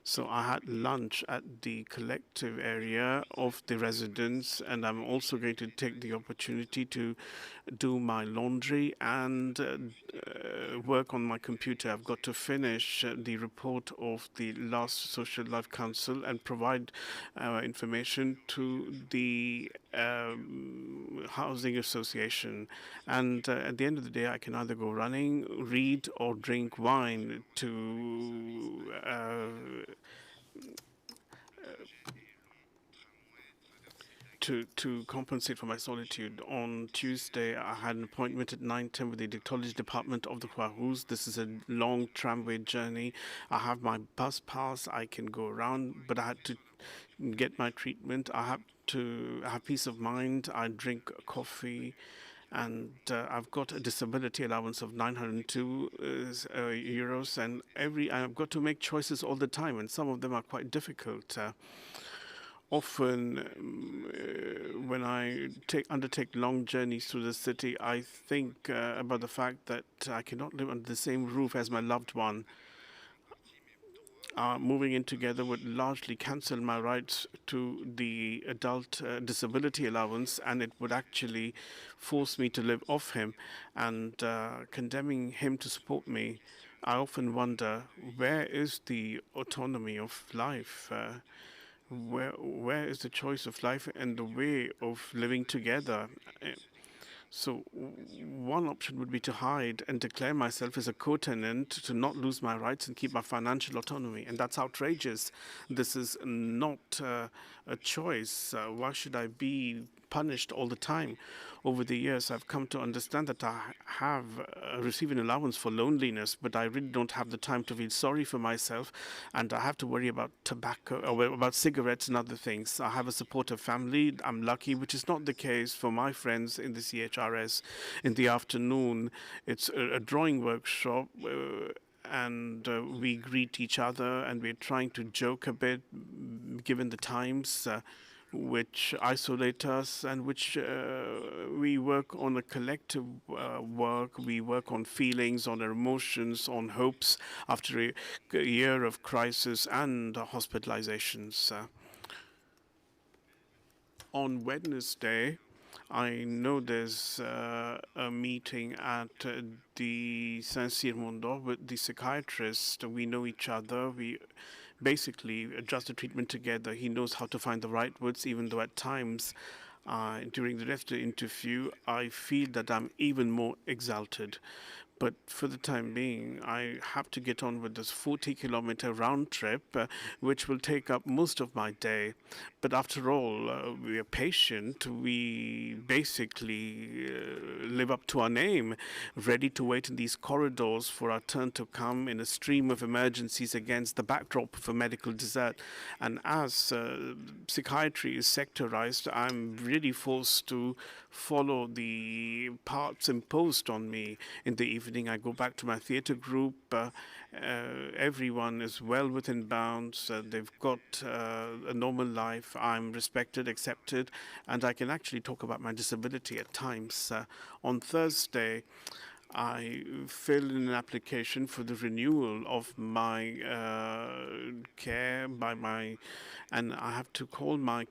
S3: So I had lunch at the collective area of the residence, and I'm also going to take the opportunity to do my laundry and work on my computer. I've got to finish the report of the last Social Life Council and provide information to the housing association. And at the end of the day, I can either go running, read, or drink wine to compensate for my solitude. On Tuesday, I had an appointment at 9:10 with the Dictology Department of the Croix-Rouge. This is a long tramway journey. I have my bus pass. I can go around, but I had to get my treatment. I have to have peace of mind. I drink coffee. And I've got a disability allowance of 902 euros, and I've got to make choices all the time, and some of them are quite difficult. Often, when I undertake long journeys through the city, I think about the fact that I cannot live under the same roof as my loved one. Moving in together would largely cancel my rights to the adult disability allowance, and it would actually force me to live off him and condemning him to support me. I often wonder, where is the autonomy of life? Where is the choice of life and the way of living together? So one option would be to hide and declare myself as a co-tenant to not lose my rights and keep my financial autonomy. And that's outrageous. This is not a choice. Why should I be punished all the time? Over the years, I've come to understand that I have received an allowance for loneliness, but I really don't have the time to feel sorry for myself, and I have to worry about tobacco, or about cigarettes and other things. I have a supportive family. I'm lucky, which is not the case for my friends in the CHRS. In the afternoon, it's a drawing workshop. And we greet each other, and we're trying to joke a bit, given the times which isolate us, and which we work on a collective work. We work on feelings, on our emotions, on hopes after a year of crisis and hospitalizations. On Wednesday, I know there's a meeting at the Saint-Cyr Mondor with the psychiatrist. We know each other. We basically adjust the treatment together. He knows how to find the right words, even though at times during the rest of the interview, I feel that I'm even more exalted. But for the time being, I have to get on with this 40-kilometer round trip, which will take up most of my day. But after all, we are patient. We basically live up to our name, ready to wait in these corridors for our turn to come in a stream of emergencies against the backdrop of a medical desert. And as psychiatry is sectorized, I'm really forced to follow the parts imposed on me. In the evening, I go back to my theater group. Everyone is well within bounds. They've got a normal life. I'm respected, accepted, and I can actually talk about my disability at times. On Thursday, I fill in an application for the renewal of my care and I have to call my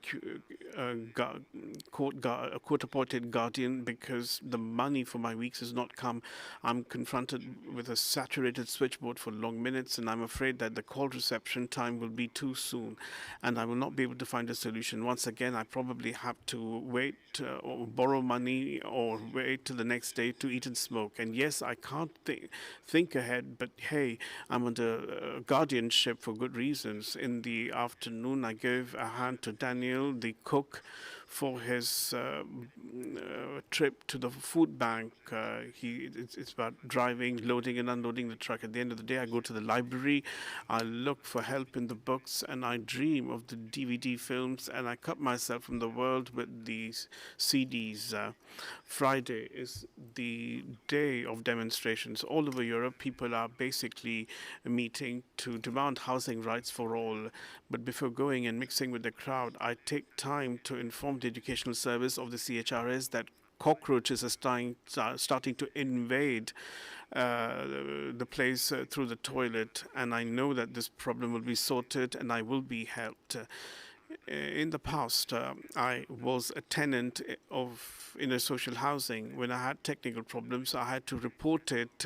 S3: court-appointed guardian because the money for my weeks has not come. I'm confronted with a saturated switchboard for long minutes, and I'm afraid that the call reception time will be too soon, and I will not be able to find a solution. Once again, I probably have to wait or borrow money or wait till the next day to eat and smoke. And yes, I can't think ahead, but hey, I'm under guardianship for good reasons. In the afternoon, I gave a hand to Daniel, the cook, for his trip to the food bank. It's about driving, loading and unloading the truck. At the end of the day, I go to the library, I look for help in the books, and I dream of the DVD films, and I cut myself from the world with these CDs. Friday is the day of demonstrations. All over Europe, people are basically meeting to demand housing rights for all. But before going and mixing with the crowd, I take time to inform the educational service of the CHRS that cockroaches are starting to invade the place through the toilet, and I know that this problem will be sorted and I will be helped. In the past, I was a tenant in a social housing. When I had technical problems, I had to report it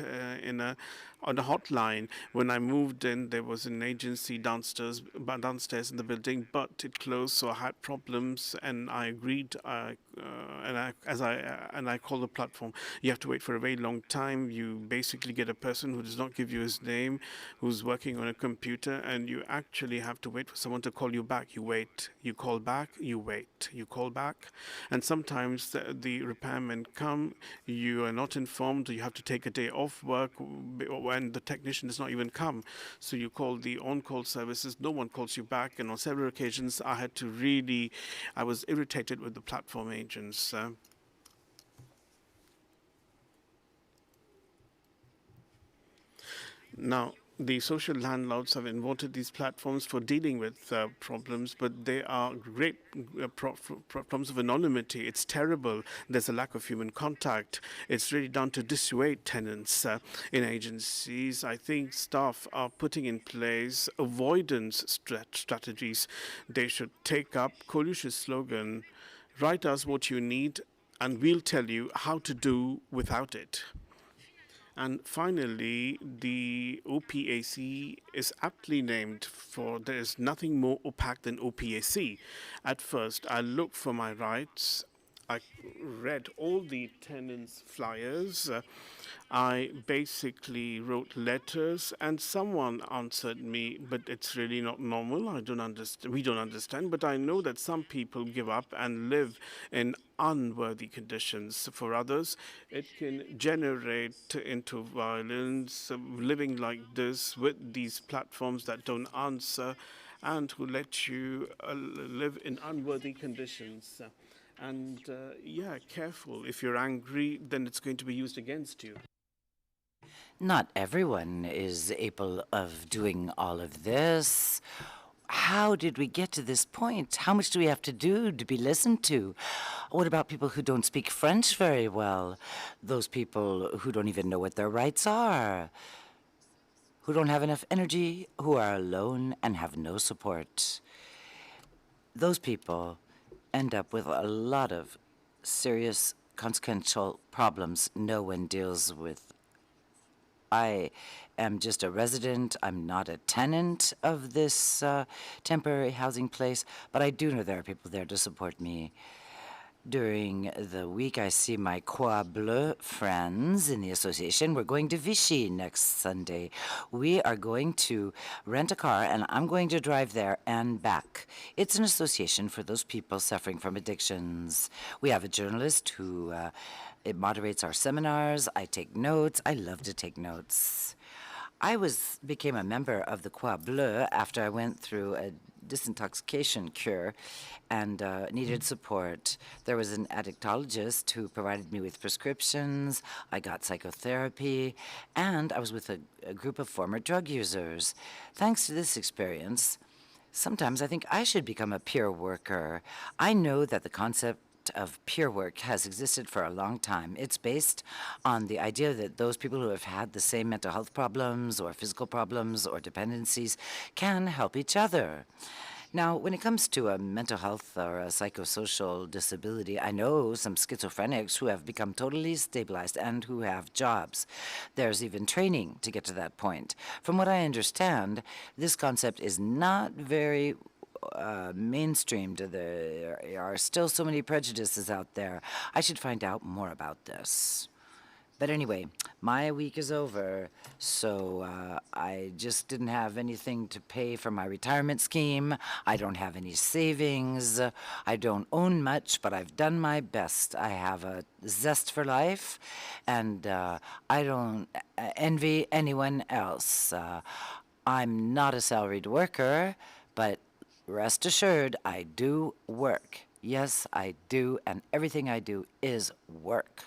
S3: on a hotline. When I moved in, there was an agency downstairs in the building, but it closed, so I had problems, and I agreed. And I called the platform. You have to wait for a very long time. You basically get a person who does not give you his name, who's working on a computer, and you actually have to wait for someone to call you back. You wait, you call back, you wait, you call back, and sometimes the repairmen come. You are not informed. You have to take a day off work when the technician does not even come. So you call the on-call services. No one calls you back, and on several occasions, I was irritated with the platform agents. Now, the social landlords have invented these platforms for dealing with problems, but they are great problems of anonymity. It's terrible. There's a lack of human contact. It's really done to dissuade tenants in agencies. I think staff are putting in place avoidance strategies. They should take up Coluche's slogan, write us what you need, and we'll tell you how to do without it. And finally, the OPAC is aptly named, for there is nothing more opaque than OPAC. At first, I looked for my rights. I read all the tenants' flyers. I basically wrote letters, and someone answered me, but it's really not normal. I don't understand. We don't understand. But I know that some people give up and live in unworthy conditions. For others, it can generate into violence. Living like this with these platforms that don't answer and who let you live in unworthy conditions. And yeah, careful. If you're angry, then it's going to be used against you.
S1: Not everyone is able of doing all of this. How did we get to this point? How much do we have to do to be listened to? What about people who don't speak French very well? Those people who don't even know what their rights are? Who don't have enough energy? Who are alone and have no support? Those people end up with a lot of serious consequential problems no one deals with. I am just a resident. I'm not a tenant of this temporary housing place, but I do know there are people there to support me. During the week, I see my Quel friends in the association. We're going to Vichy next Sunday. We are going to rent a car, and I'm going to drive there and back. It's an association for those people suffering from addictions. We have a journalist who it moderates our seminars. I take notes. I love to take notes. I became a member of the Quel after I went through a disintoxication cure and needed support. There was an addictologist who provided me with prescriptions. I got psychotherapy, and I was with a group of former drug users. Thanks to this experience, sometimes I think I should become a peer worker. I know that the concept of peer work has existed for a long time. It's based on the idea that those people who have had the same mental health problems or physical problems or dependencies can help each other. Now, when it comes to a mental health or a psychosocial disability, I know some schizophrenics who have become totally stabilized and who have jobs. There's even training to get to that point. From what I understand, this concept is not very mainstreamed. There are still so many prejudices out there. I should find out more about this. But anyway, my week is over, so I just didn't have anything to pay for my retirement scheme. I don't have any savings. I don't own much, but I've done my best. I have a zest for life, and I don't envy anyone else. I'm not a salaried worker, but rest assured, I do work. Yes, I do, and everything I do is work.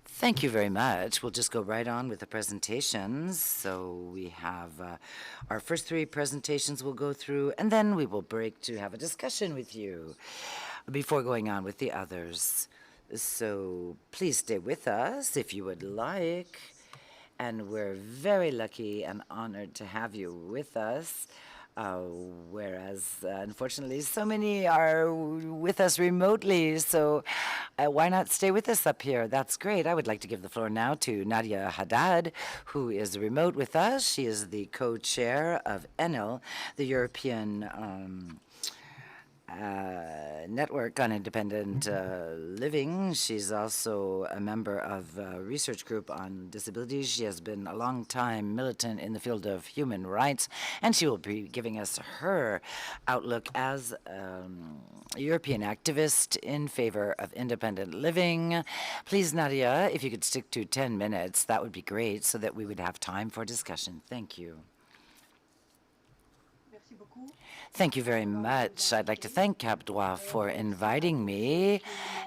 S1: Thank you very much. We'll just go right on with the presentations. So we have our first three presentations we'll go through, and then we will break to have a discussion with you before going on with the others. So please stay with us if you would like. And we're very lucky and honored to have you with us. Whereas, unfortunately, so many are with us remotely. So why not stay with us up here? That's great. I would like to give the floor now to Nadia Haddad, who is remote with us. She is the co-chair of ENEL, the European Network on Independent Living. She's also a member of a research group on disabilities. She has been a long time militant in the field of human rights, and she will be giving us her outlook as a European activist in favor of independent living. Please, Nadia, if you could stick to 10 minutes, that would be great so that we would have time for discussion. Thank you. Thank you very much. I'd like to thank Cap Droit for inviting me,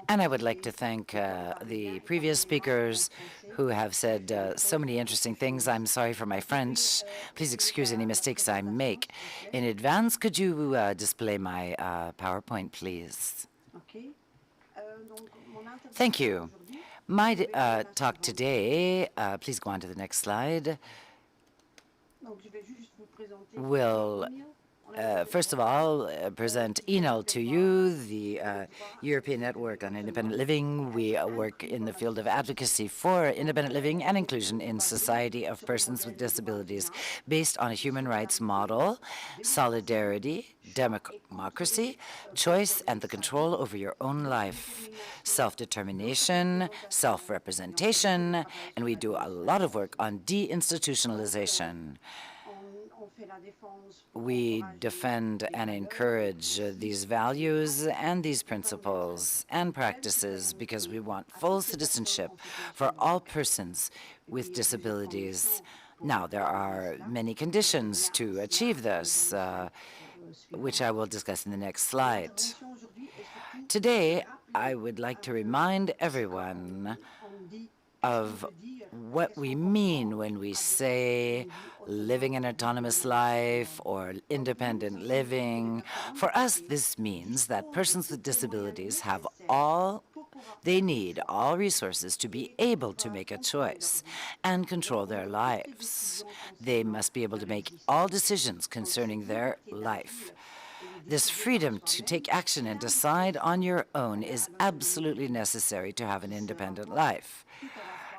S1: and I would like to thank the previous speakers who have said so many interesting things. I'm sorry for my French. Please excuse any mistakes I make. In advance, could you display my PowerPoint, please? Thank you. My talk today, please go on to the next slide, will first of all, present ENEL to you, the European Network on Independent Living. We work in the field of advocacy for independent living and inclusion in society of persons with disabilities based on a human rights model, solidarity, democracy, choice, and the control over your own life, self-determination, self-representation, and we do a lot of work on deinstitutionalization. We defend and encourage these values and these principles and practices because we want full citizenship for all persons with disabilities. Now, there are many conditions to achieve this, which I will discuss in the next slide. Today, I would like to remind everyone of what we mean when we say living an autonomous life or independent living. For us, this means that persons with disabilities have all they need, all resources to be able to make a choice and control their lives. They must be able to make all decisions concerning their life. This freedom to take action and decide on your own is absolutely necessary to have an independent life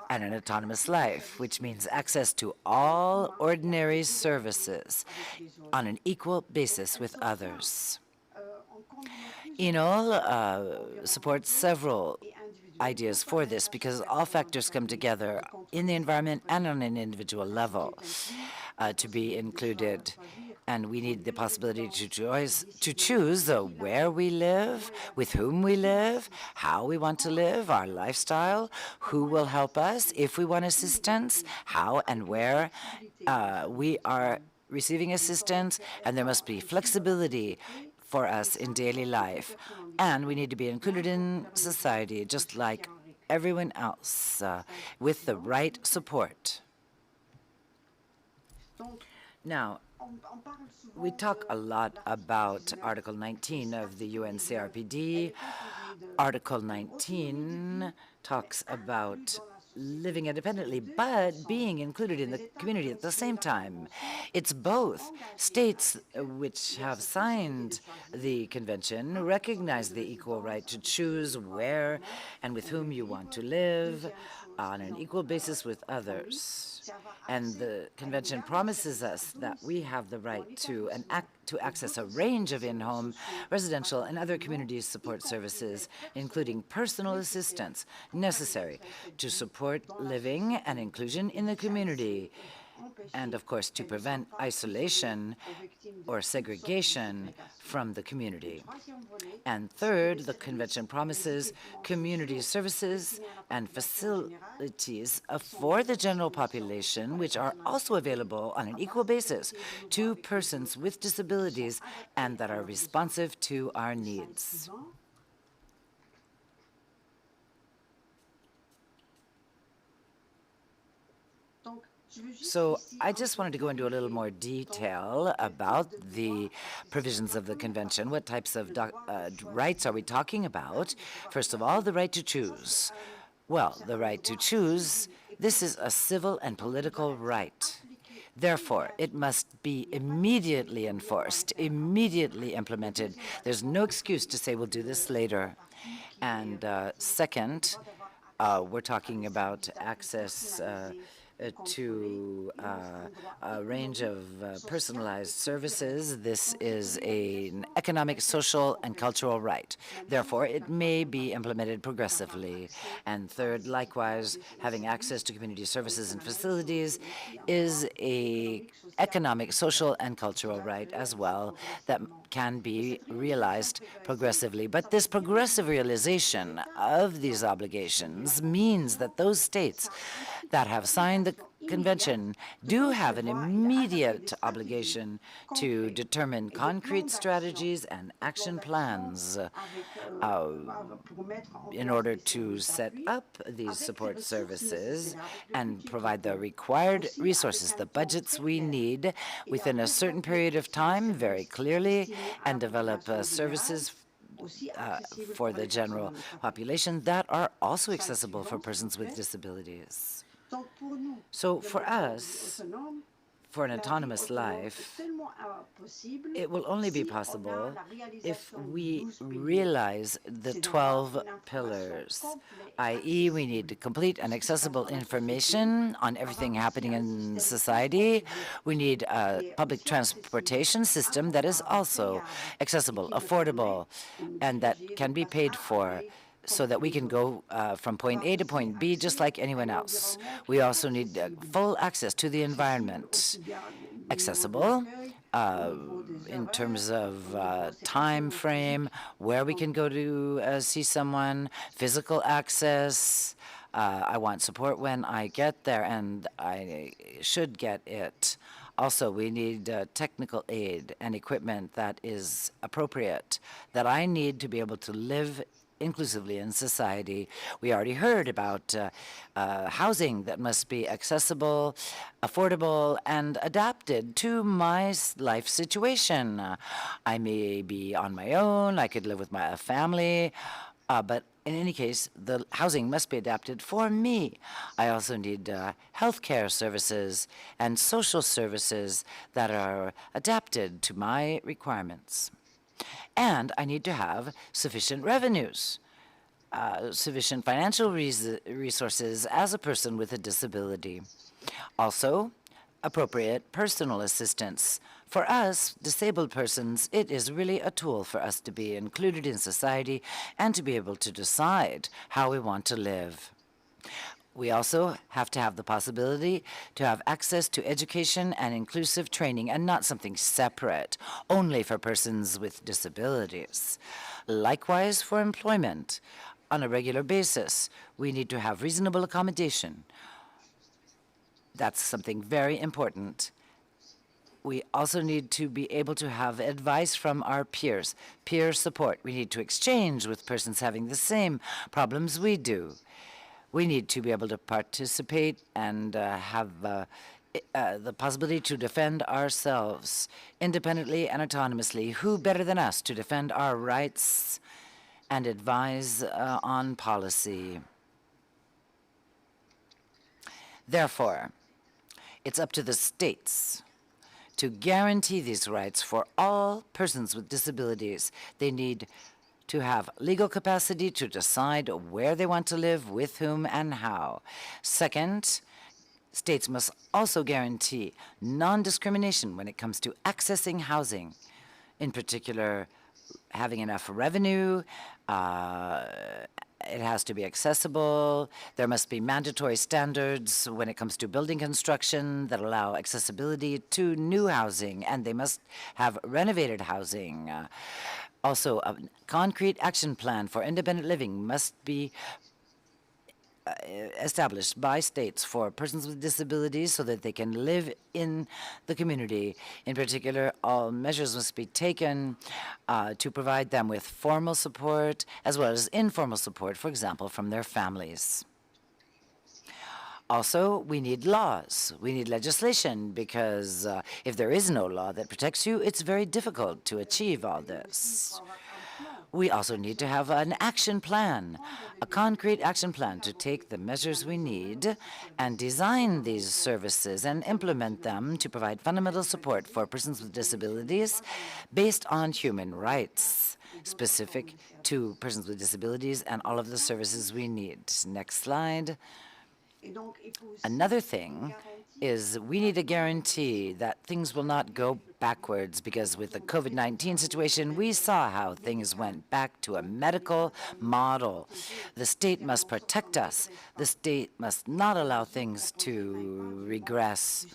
S1: and an autonomous life, which means access to all ordinary services on an equal basis with others. ENEL supports several ideas for this because all factors come together in the environment and on an individual level to be included. And we need the possibility to choose where we live, with whom we live, how we want to live, our lifestyle, who will help us, if we want assistance, how and where we are receiving assistance, and there must be flexibility for us in daily life. And we need to be included in society just like everyone else with the right support. Now, we talk a lot about Article 19 of the UNCRPD. Article 19 talks about living independently, but being included in the community at the same time. It's both. States which have signed the convention recognize the equal right to choose where and with whom you want to live, on an equal basis with others. And the Convention promises us that we have the right to access a range of in-home, residential, and other community support services, including personal assistance necessary to support living and inclusion in the community, and of course to prevent isolation or segregation from the community. And third, the Convention promises community services and facilities for the general population, which are also available on an equal basis to persons with disabilities and that are responsive to our needs. So I just wanted to go into a little more detail about the provisions of the Convention. What types of rights are we talking about? First of all, the right to choose. Well, the right to choose, this is a civil and political right. Therefore, it must be immediately enforced, immediately implemented. There's no excuse to say we'll do this later. And second, we're talking about access to a range of personalized services. This is an economic, social, and cultural right. Therefore, it may be implemented progressively. And third, likewise, having access to community services and facilities is an economic, social, and cultural right as well that can be realized progressively. But this progressive realization of these obligations means that those states that have signed the Convention do have an immediate obligation to determine concrete strategies and action plans in order to set up these support services and provide the required resources, the budgets we need within a certain period of time very clearly, and develop services for the general population that are also accessible for persons with disabilities. So for us, for an autonomous life, it will only be possible if we realize the 12 pillars, i.e. we need complete and accessible information on everything happening in society. We need a public transportation system that is also accessible, affordable, and that can be paid for, so that we can go from point A to point B just like anyone else. We also need full access to the environment, accessible in terms of time frame, where we can go to see someone, physical access. I want support when I get there, and I should get it. Also, we need technical aid and equipment that is appropriate, that I need to be able to live inclusively in society. We already heard about housing that must be accessible, affordable, and adapted to my life situation. I may be on my own, I could live with my family, but in any case, the housing must be adapted for me. I also need health care services and social services that are adapted to my requirements. And I need to have sufficient revenues, sufficient financial resources as a person with a disability. Also, appropriate personal assistance. For us, disabled persons, it is really a tool for us to be included in society and to be able to decide how we want to live. We also have to have the possibility to have access to education and inclusive training, and not something separate, only for persons with disabilities. Likewise, for employment, on a regular basis, we need to have reasonable accommodation. That's something very important. We also need to be able to have advice from our peers, peer support. We need to exchange with persons having the same problems we do. We need to be able to participate and have the possibility to defend ourselves independently and autonomously. Who better than us to defend our rights and advise on policy? Therefore, it's up to the states to guarantee these rights for all persons with disabilities. They need to have legal capacity to decide where they want to live, with whom, and how. Second, states must also guarantee non-discrimination when it comes to accessing housing, in particular, having enough revenue. It has to be accessible. There must be mandatory standards when it comes to building construction that allow accessibility to new housing, and they must have renovated housing. Also, a concrete action plan for independent living must be established by states for persons with disabilities so that they can live in the community. In particular, all measures must be taken to provide them with formal support as well as informal support, for example, from their families. Also, we need laws. We need legislation because if there is no law that protects you, it's very difficult to achieve all this. We also need to have an action plan, a concrete action plan to take the measures we need and design these services and implement them to provide fundamental support for persons with disabilities based on human rights, specific to persons with disabilities and all of the services we need. Next slide. Another thing is we need a guarantee that things will not go backwards, because with the COVID-19 situation, we saw how things went back to a medical model. The state must protect us. The state must not allow things to regress.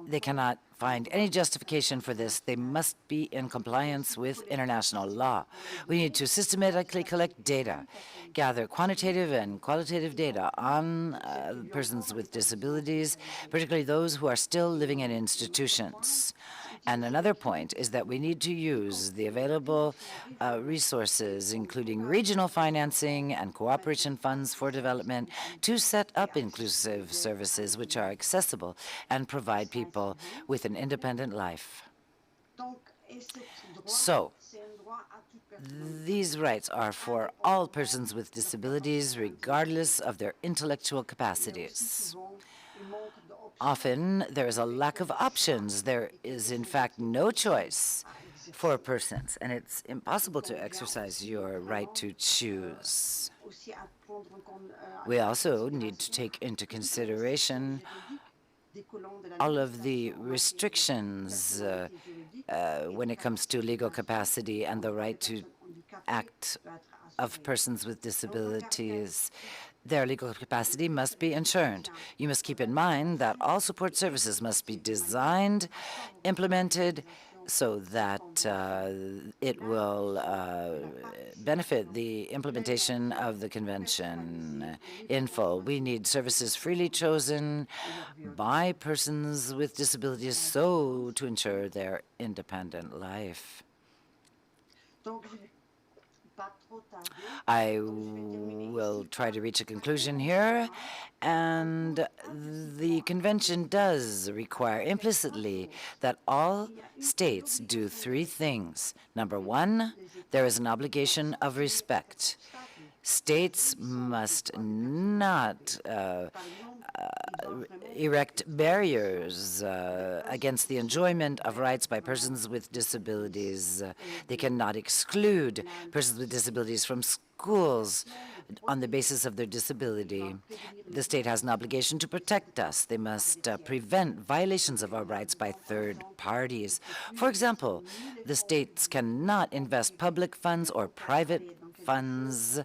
S1: They cannot find any justification for this. They must be in compliance with international law. We need to systematically collect data, gather quantitative and qualitative data on persons with disabilities, particularly those who are still living in institutions. And another point is that we need to use the available resources, including regional financing and cooperation funds for development, to set up inclusive services which are accessible and provide people with an independent life. So, these rights are for all persons with disabilities, regardless of their intellectual capacities. Often, there is a lack of options. There is, in fact, no choice for persons, and it's impossible to exercise your right to choose. We also need to take into consideration all of the restrictions when it comes to legal capacity and the right to act of persons with disabilities. Their legal capacity must be ensured. You must keep in mind that all support services must be designed, implemented, so that it will benefit the implementation of the convention in full. We need services freely chosen by persons with disabilities so to ensure their independent life. I will try to reach a conclusion here, and the convention does require implicitly that all states do three things. Number one, there is an obligation of respect. States must not erect barriers against the enjoyment of rights by persons with disabilities. They cannot exclude persons with disabilities from schools on the basis of their disability. The state has an obligation to protect us. They must prevent violations of our rights by third parties. For example, the states cannot invest public funds or private funds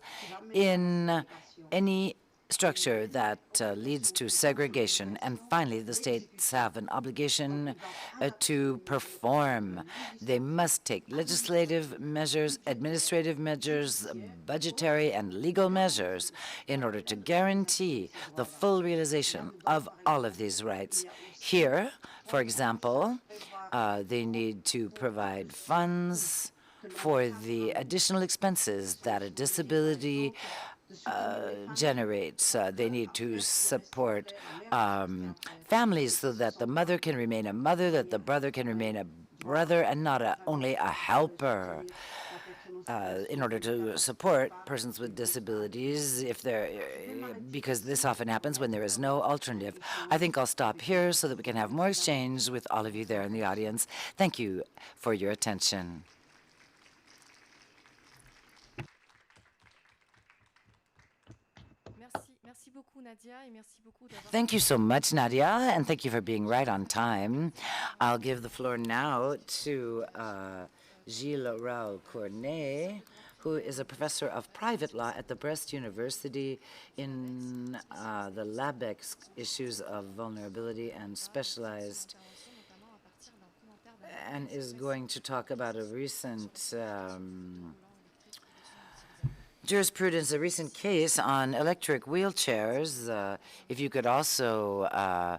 S1: in any structure that leads to segregation. And finally, the states have an obligation to perform. They must take legislative measures, administrative measures, budgetary and legal measures in order to guarantee the full realization of all of these rights. Here, for example, they need to provide funds for the additional expenses that a disability generates. They need to support families so that the mother can remain a mother, that the brother can remain a brother, and not only a helper. In order to support persons with disabilities, because this often happens when there is no alternative. I think I'll stop here so that we can have more exchange with all of you there in the audience. Thank you for your attention. Thank you so much, Nadia, and thank you for being right on time. I'll give the floor now to Gilles Raoul Cornet, who is a professor of private law at the Brest University in the LabEx issues of vulnerability and specialized, and is going to talk about a recent jurisprudence, a recent case on electric wheelchairs. If you could also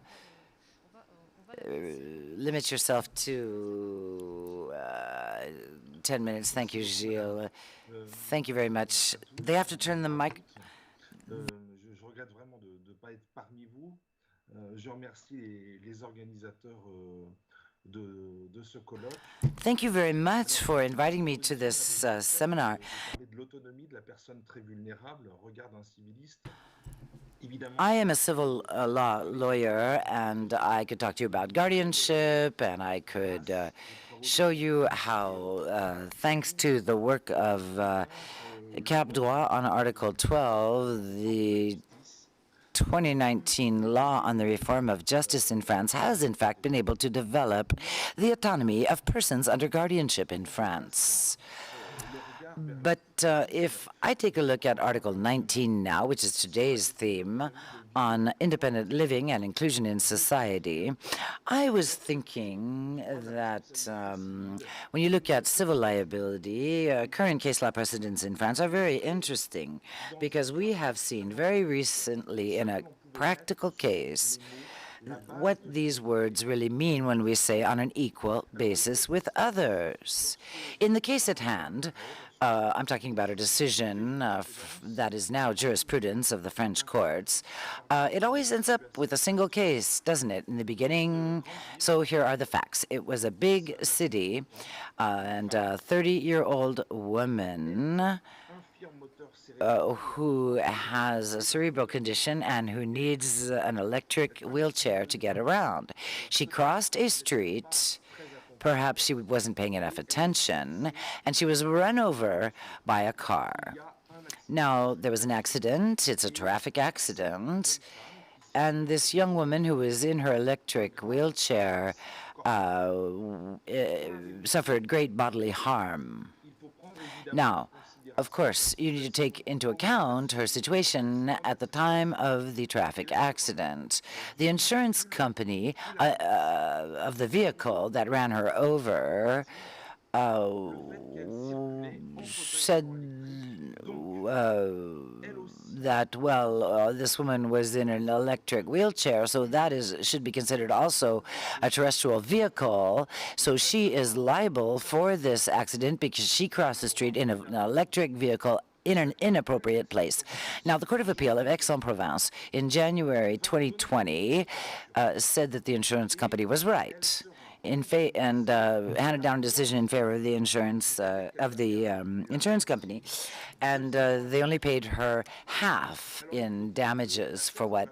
S1: limit yourself to 10 minutes. Thank you, Gilles. Thank you very much. They have to turn the mic.
S5: Je regrette vraiment de ne pas être parmi vous. Je remercie les organisateurs de ce colloque.
S1: Thank you very much for inviting me to this seminar.
S5: De l'autonomie de la personne très vulnérable, regard d'un civiliste.
S1: I am a civil law lawyer, and I could talk to you about guardianship, and I could show you how, thanks to the work of Cap droits on Article 12, the 2019 law on the reform of justice in France has, in fact, been able to develop the autonomy of persons under guardianship in France. But if I take a look at Article 19 now, which is today's theme, on independent living and inclusion in society, I was thinking that when you look at civil liability, current case law precedents in France are very interesting, because we have seen very recently in a practical case what these words really mean when we say on an equal basis with others. In the case at hand, I'm talking about a decision that is now jurisprudence of the French courts. It always ends up with a single case, doesn't it, in the beginning? So here are the facts. It was a big city, and a 30-year-old woman who has a cerebral condition and who needs an electric wheelchair to get around. She crossed a street. Perhaps she wasn't paying enough attention, and she was run over by a car. Now, there was an accident. It's a traffic accident. And this young woman who was in her electric wheelchair suffered great bodily harm. Now, of course, you need to take into account her situation at the time of the traffic accident. The insurance company of the vehicle that ran her over said that, well, this woman was in an electric wheelchair, so that should be considered also a terrestrial vehicle. So she is liable for this accident because she crossed the street in an electric vehicle in an inappropriate place. Now, the Court of Appeal of Aix-en-Provence in January 2020 said that the insurance company was right and handed down a decision in favor of the insurance company, and they only paid her half in damages for what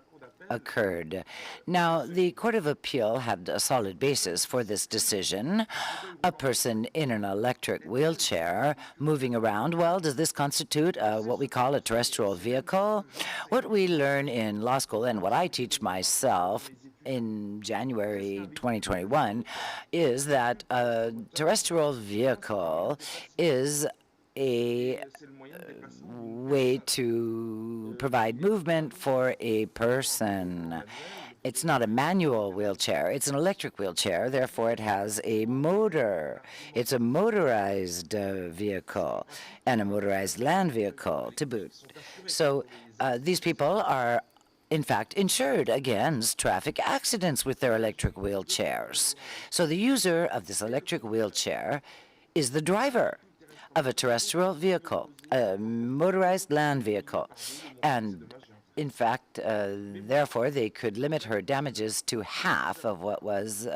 S1: occurred. Now, the Court of Appeal had a solid basis for this decision. A person in an electric wheelchair moving around, well, does this constitute what we call a terrestrial vehicle? What we learn in law school and what I teach myself in January 2021 is that a terrestrial vehicle is a way to provide movement for a person. It's not a manual wheelchair. It's an electric wheelchair. Therefore, it has a motor. It's a motorized vehicle and a motorized land vehicle to boot. So these people are in fact, insured against traffic accidents with their electric wheelchairs. So the user of this electric wheelchair is the driver of a terrestrial vehicle, a motorized land vehicle. And in fact, therefore, they could limit her damages to half of what was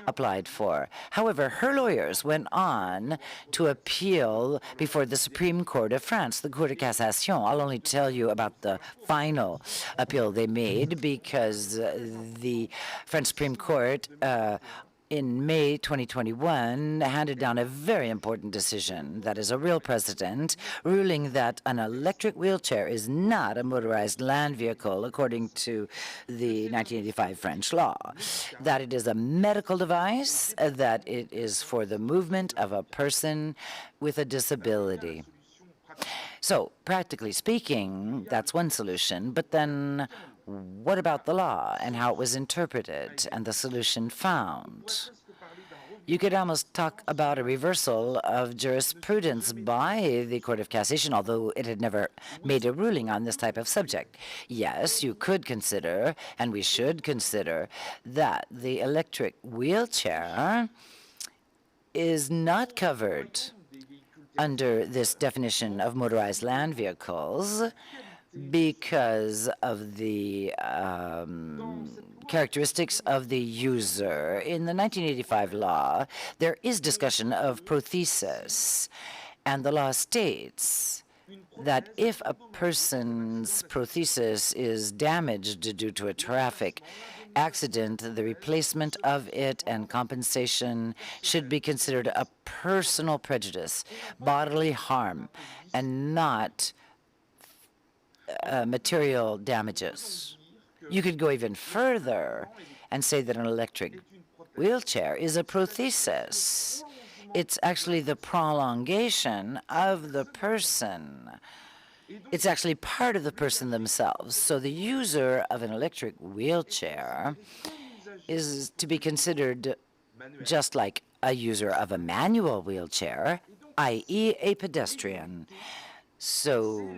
S1: applied for. However, her lawyers went on to appeal before the Supreme Court of France, the Cour de Cassation. I'll only tell you about the final appeal they made because the French Supreme Court in May 2021, handed down a very important decision that is a real precedent, ruling that an electric wheelchair is not a motorized land vehicle according to the 1985 French law, that it is a medical device, that it is for the movement of a person with a disability. So, practically speaking, that's one solution, but then what about the law and how it was interpreted and the solution found? You could almost talk about a reversal of jurisprudence by the Court of Cassation, although it had never made a ruling on this type of subject. Yes, you could consider, and we should consider, that the electric wheelchair is not covered under this definition of motorized land vehicles because of the characteristics of the user. In the 1985 law, there is discussion of prothesis, and the law states that if a person's prothesis is damaged due to a traffic accident, the replacement of it and compensation should be considered a personal prejudice, bodily harm, and not material damages. You could go even further and say that an electric wheelchair is a prothesis. It's actually the prolongation of the person. It's actually part of the person themselves. So the user of an electric wheelchair is to be considered just like a user of a manual wheelchair, i.e. a pedestrian. So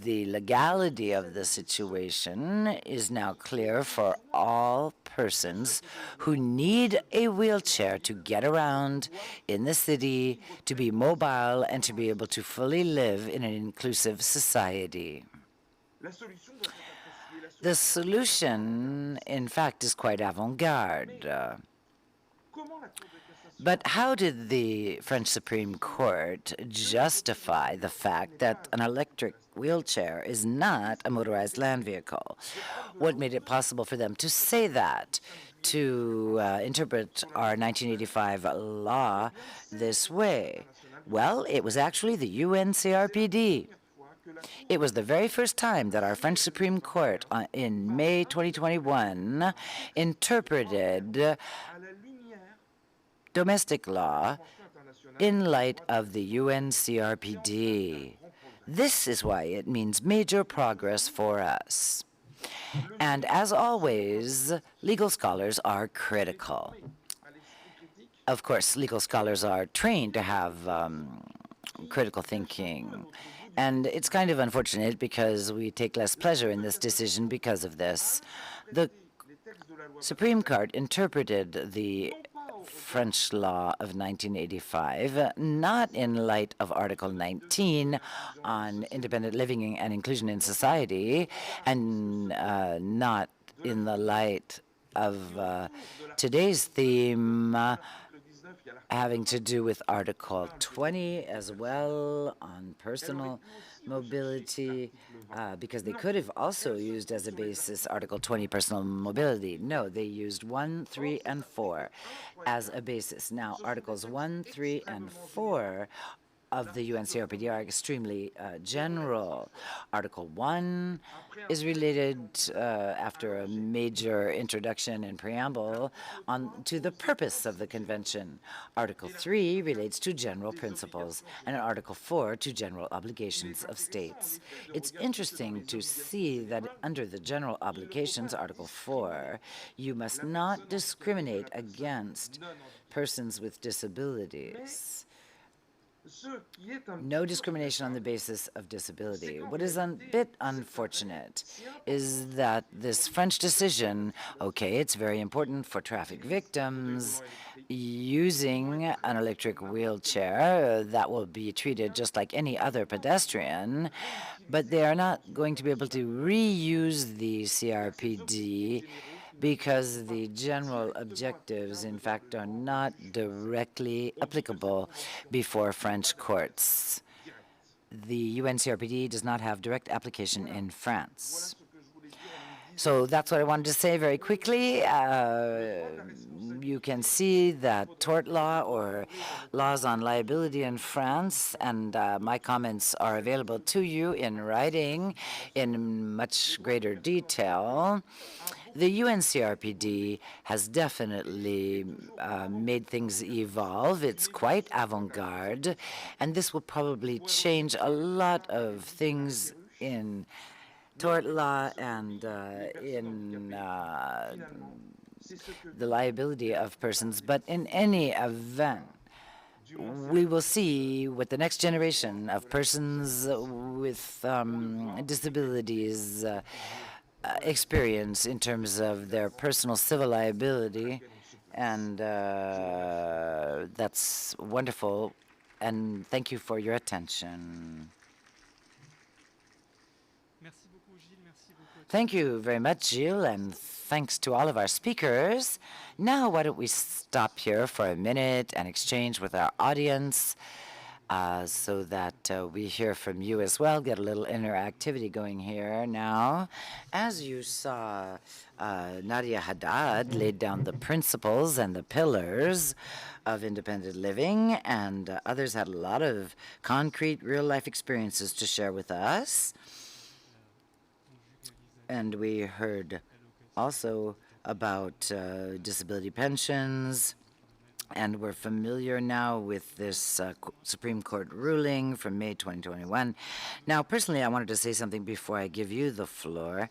S1: the legality of the situation is now clear for all persons who need a wheelchair to get around in the city, to be mobile, and to be able to fully live in an inclusive society. The solution, in fact, is quite avant-garde. But how did the French Supreme Court justify the fact that an electric wheelchair is not a motorized land vehicle? What made it possible for them to say that, to interpret our 1985 law this way? Well, it was actually the UNCRPD. It was the very first time that our French Supreme Court in May 2021 interpreted domestic law in light of the UNCRPD. This is why it means major progress for us. And as always, legal scholars are critical. Of course, legal scholars are trained to have critical thinking. And it's kind of unfortunate because we take less pleasure in this decision because of this. The Supreme Court interpreted the French law of 1985, not in light of Article 19 on independent living and inclusion in society, and not in the light of today's theme having to do with Article 20 as well on personal mobility, because they could have also used as a basis Article 20 personal mobility. No, they used 1, 3, and 4 as a basis. Now, Articles 1, 3, and 4 of the UNCRPD are extremely general. Article 1 is related, after a major introduction and preamble, to the purpose of the convention. Article 3 relates to general principles, and Article 4 to general obligations of states. It's interesting to see that under the general obligations, Article 4, you must not discriminate against persons with disabilities. No discrimination on the basis of disability. What is a bit unfortunate is that this French decision, okay, it's very important for traffic victims using an electric wheelchair that will be treated just like any other pedestrian, but they are not going to be able to reuse the CRPD because the general objectives, in fact, are not directly applicable before French courts. The UNCRPD does not have direct application in France. So that's what I wanted to say very quickly. You can see that tort law or laws on liability in France, and my comments are available to you in writing in much greater detail. The UNCRPD has definitely made things evolve. It's quite avant-garde, and this will probably change a lot of things in tort law and in the liability of persons. But in any event, we will see what the next generation of persons with disabilities experience in terms of their personal civil liability, and that's wonderful. And thank you for your attention. Thank you very much, Gilles, and thanks to all of our speakers. Now, why don't we stop here for a minute and exchange with our audience so that we hear from you as well, get a little interactivity going here now. As you saw, Nadia Haddad laid down the principles and the pillars of independent living, and others had a lot of concrete, real-life experiences to share with us. And we heard also about disability pensions, and we're familiar now with this Supreme Court ruling from May 2021. Now, personally, I wanted to say something before I give you the floor.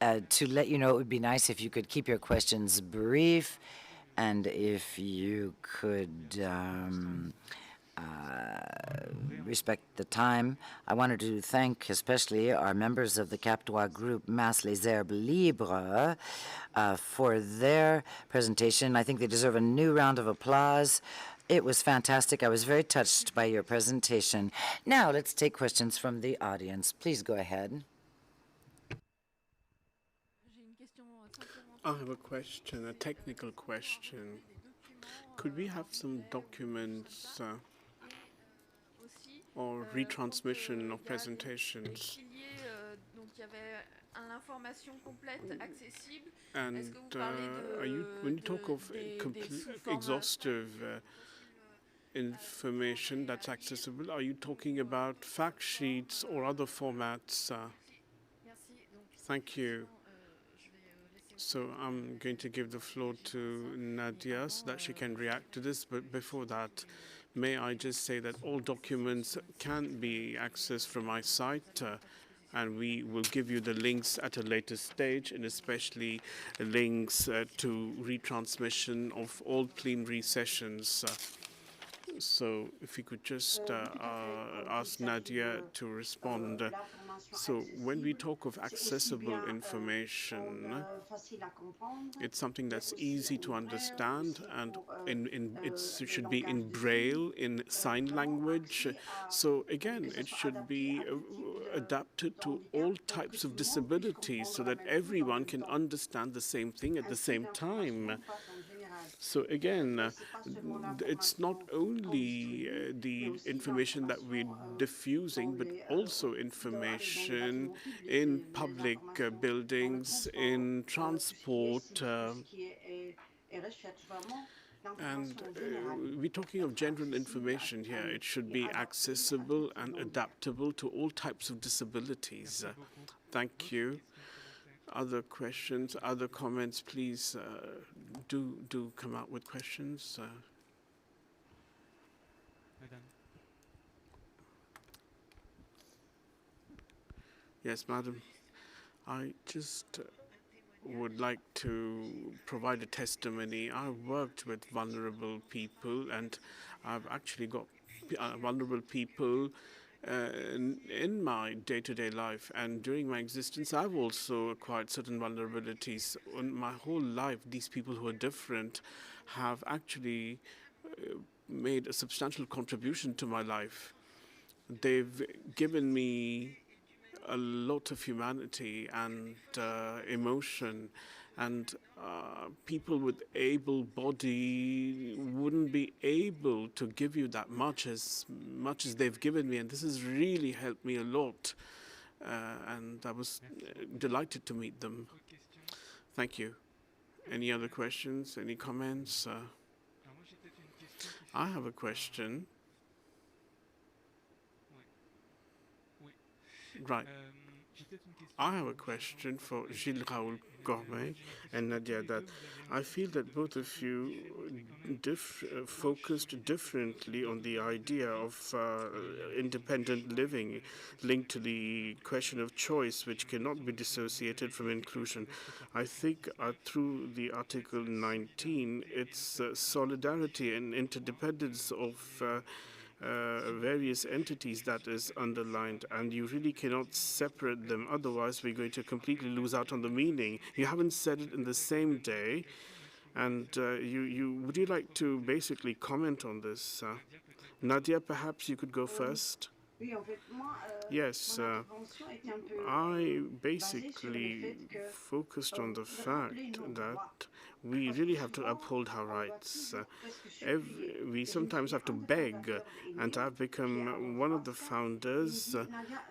S1: To let you know, it would be nice if you could keep your questions brief, and if you could respect the time. I wanted to thank especially our members of the Captois group Masse les Herbes Libres for their presentation. I think they deserve a new round of applause. It was fantastic. I was very touched by your presentation. Now let's take questions from the audience. Please go ahead.
S3: I have a question, a technical question. Could we have some documents or retransmission of presentations? And when you talk of exhaustive information that's accessible, are you talking about fact sheets or other formats? Thank you. So I'm going to give the floor to Nadia so that she can react to this. But before that, may I just say that all documents can be accessed from my site, and we will give you the links at a later stage, and especially links to retransmission of all plenary sessions. So if you could just ask Nadia to respond. So when we talk of accessible information, it's something that's easy to understand, and it should be in Braille, in sign language. So again, it should be adapted to all types of disabilities so that everyone can understand the same thing at the same time. So again, it's not only the information that we're diffusing, but also information in public buildings, in transport, and we're talking of general information here. It should be accessible and adaptable to all types of disabilities. Thank you. Other questions, other comments, please do come out with questions. Yes, madam. I just would like to provide a testimony. I worked with vulnerable people, and I've actually got vulnerable people in my day-to-day life, and during my existence I've also acquired certain vulnerabilities. In my whole life, these people who are different have actually made a substantial contribution to my life. They've given me a lot of humanity and emotion, and people with able body wouldn't be able to give you that much as they've given me, and this has really helped me a lot. and I was delighted to meet them. Thank you. Any other questions? Any comments? I have a question. Right. I have a question for Gilles Raoul Gourmet and Nadia that I feel that both of you focused differently on the idea of independent living linked to the question of choice, which cannot be dissociated from inclusion. I think through the Article 19, it's solidarity and interdependence of various entities that is underlined, and you really cannot separate them. Otherwise, we're going to completely lose out on the meaning. You haven't said it in the same day, and would you like to basically comment on this? Nadia, perhaps you could go first. Yes, I basically focused on the fact that we really have to uphold our rights. We sometimes have to beg, and I've become one of the founders,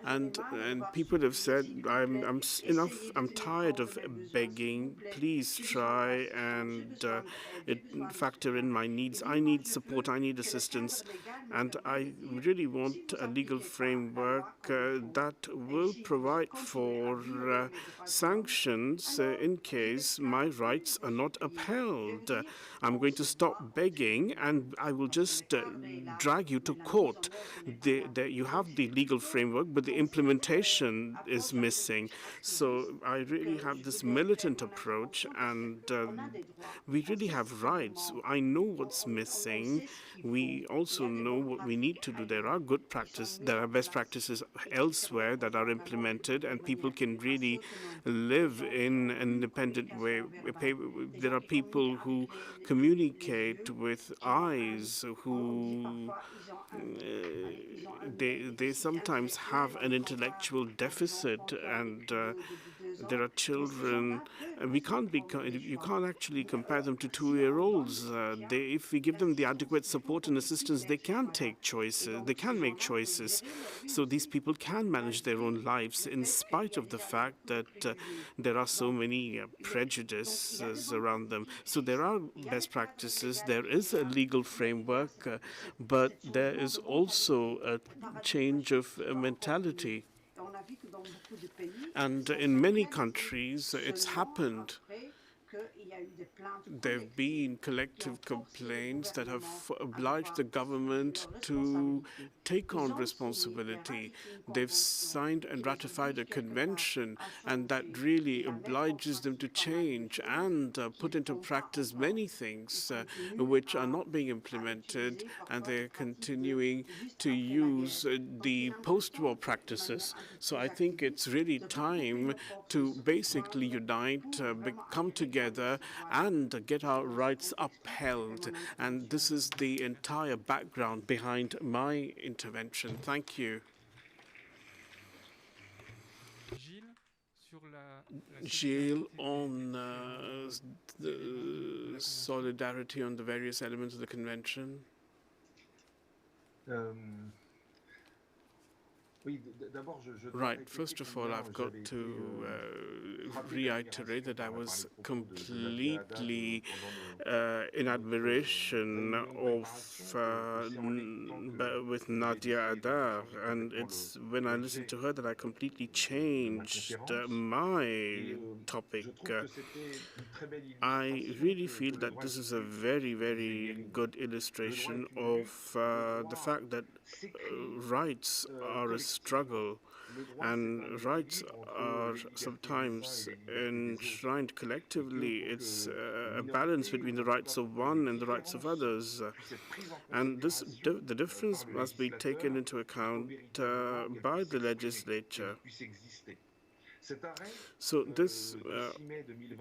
S3: and people have said, I'm tired of begging. Please try and factor in my needs. I need support. I need assistance, and I really want a legal framework that will provide for sanctions in case my rights are not upheld. I'm going to stop begging, and I will just drag you to court. You have the legal framework, but the implementation is missing. So I really have this militant approach, and we really have rights. I know what's missing. We also know what we need to do. There are good practices, there are best practices elsewhere that are implemented, and people can really live in an independent way. There are people who communicate with eyes, who they sometimes have an intellectual deficit, and there are children. We can't you can't actually compare them to 2-year-olds. If we give them the adequate support and assistance, they can take choices. They can make choices. So these people can manage their own lives in spite of the fact that there are so many prejudices around them. So there are best practices. There is a legal framework, but there is also a change of mentality. And in many countries, it's happened. There have been collective complaints that have obliged the government to take on responsibility. They've signed and ratified a convention, and that really obliges them to change and put into practice many things which are not being implemented, and they're continuing to use the post-war practices. So I think it's really time to basically unite, come together, and get our rights upheld. And this is the entire background behind my intervention. Thank you. Gilles, on the solidarity on the various elements of the convention. Right, first of all, I've got to reiterate that I was completely in admiration of with Nadia Adar, and it's when I listened to her that I completely changed my topic. I really feel that this is a very, very good illustration of the fact that rights are a struggle, and rights are sometimes enshrined collectively. It's a balance between the rights of one and the rights of others. And the difference must be taken into account by the legislature. So this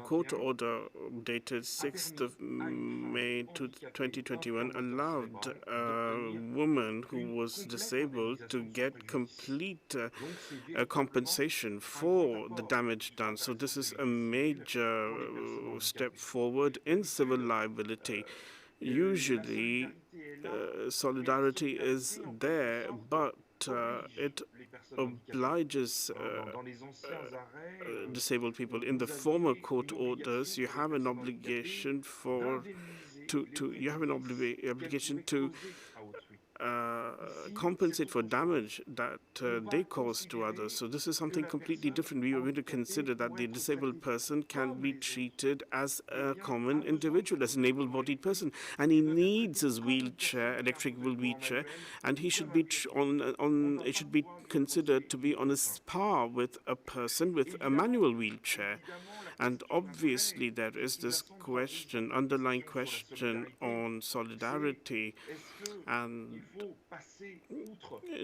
S3: court order dated 6th of May 2021 allowed a woman who was disabled to get complete compensation for the damage done. So this is a major step forward in civil liability. Usually, solidarity is there, but it obliges disabled people. In the former court orders, you have an obligation you have an obligation to compensate for damage that they cause to others. So this is something completely different. We are going to consider that the disabled person can be treated as a common individual, as an able-bodied person, and he needs his wheelchair, electrical wheelchair, and he should be it should be considered to be on a par with a person with a manual wheelchair. And obviously, there is this question, underlying question on solidarity, and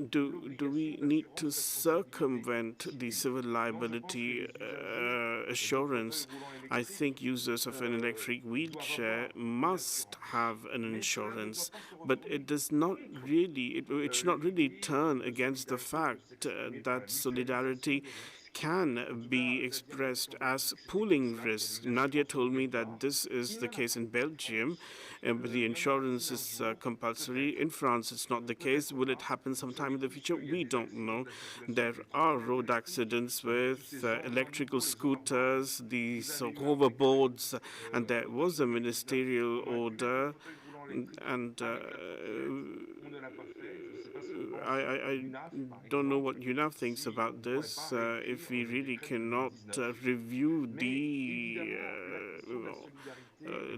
S3: do we need to circumvent the civil liability assurance? I think users of an electric wheelchair must have an insurance, but it does not really, it should not really turn against the fact that solidarity can be expressed as pooling risks. Nadia told me that this is the case in Belgium. The insurance is compulsory. In France, it's not the case. Will it happen sometime in the future? We don't know. There are road accidents with electrical scooters, these hoverboards, and there was a ministerial order. And I don't know what UNAV thinks about this. If we really cannot review the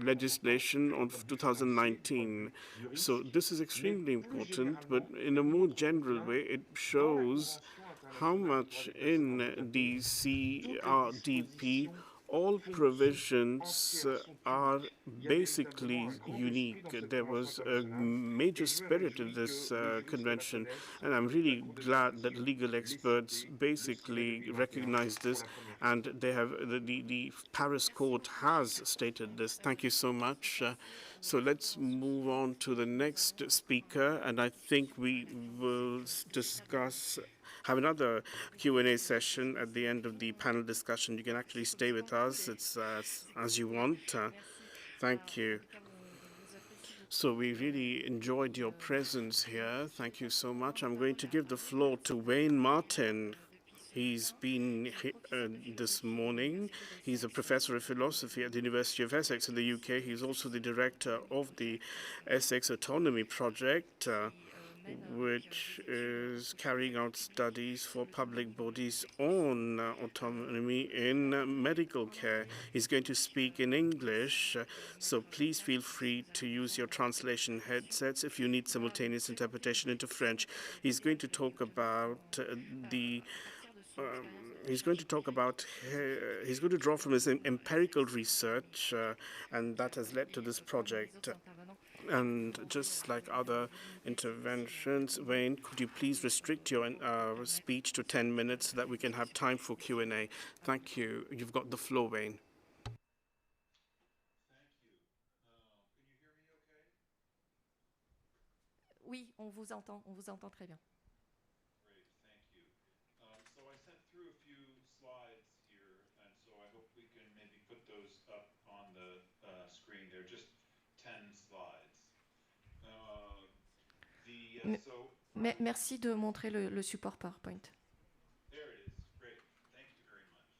S3: legislation of 2019. So this is extremely important, but in a more general way, it shows how much in the CRDP all provisions are basically unique. There was a major spirit in this convention, and I'm really glad that legal experts basically recognize this, and they have the Paris court has stated this. Thank you so much. So let's move on to the next speaker, and I think we will have another Q&A session at the end of the panel discussion. You can actually stay with us. It's as you want. Thank you. So we really enjoyed your presence here. Thank you so much. I'm going to give the floor to Wayne Martin. He's been this morning. He's a professor of philosophy at the University of Essex in the UK. He's also the director of the Essex Autonomy Project, which is carrying out studies for public bodies on autonomy in medical care. He's going to speak in English, so please feel free to use your translation headsets if you need simultaneous interpretation into French. He's going to talk about he's going to draw from his empirical research, and that has led to this project. And just like other interventions, Wayne, could you please restrict your speech to 10 minutes so that we can have time for Q&A? Thank you. You've got the floor, Wayne.
S6: Oui, on vous entend très bien.
S7: Great, thank you. So I sent through a few slides here, and so I hope we can maybe put those up on the screen. They're just 10 slides.
S6: Merci de montrer le support PowerPoint.
S7: There it is. Great. Thank you very much.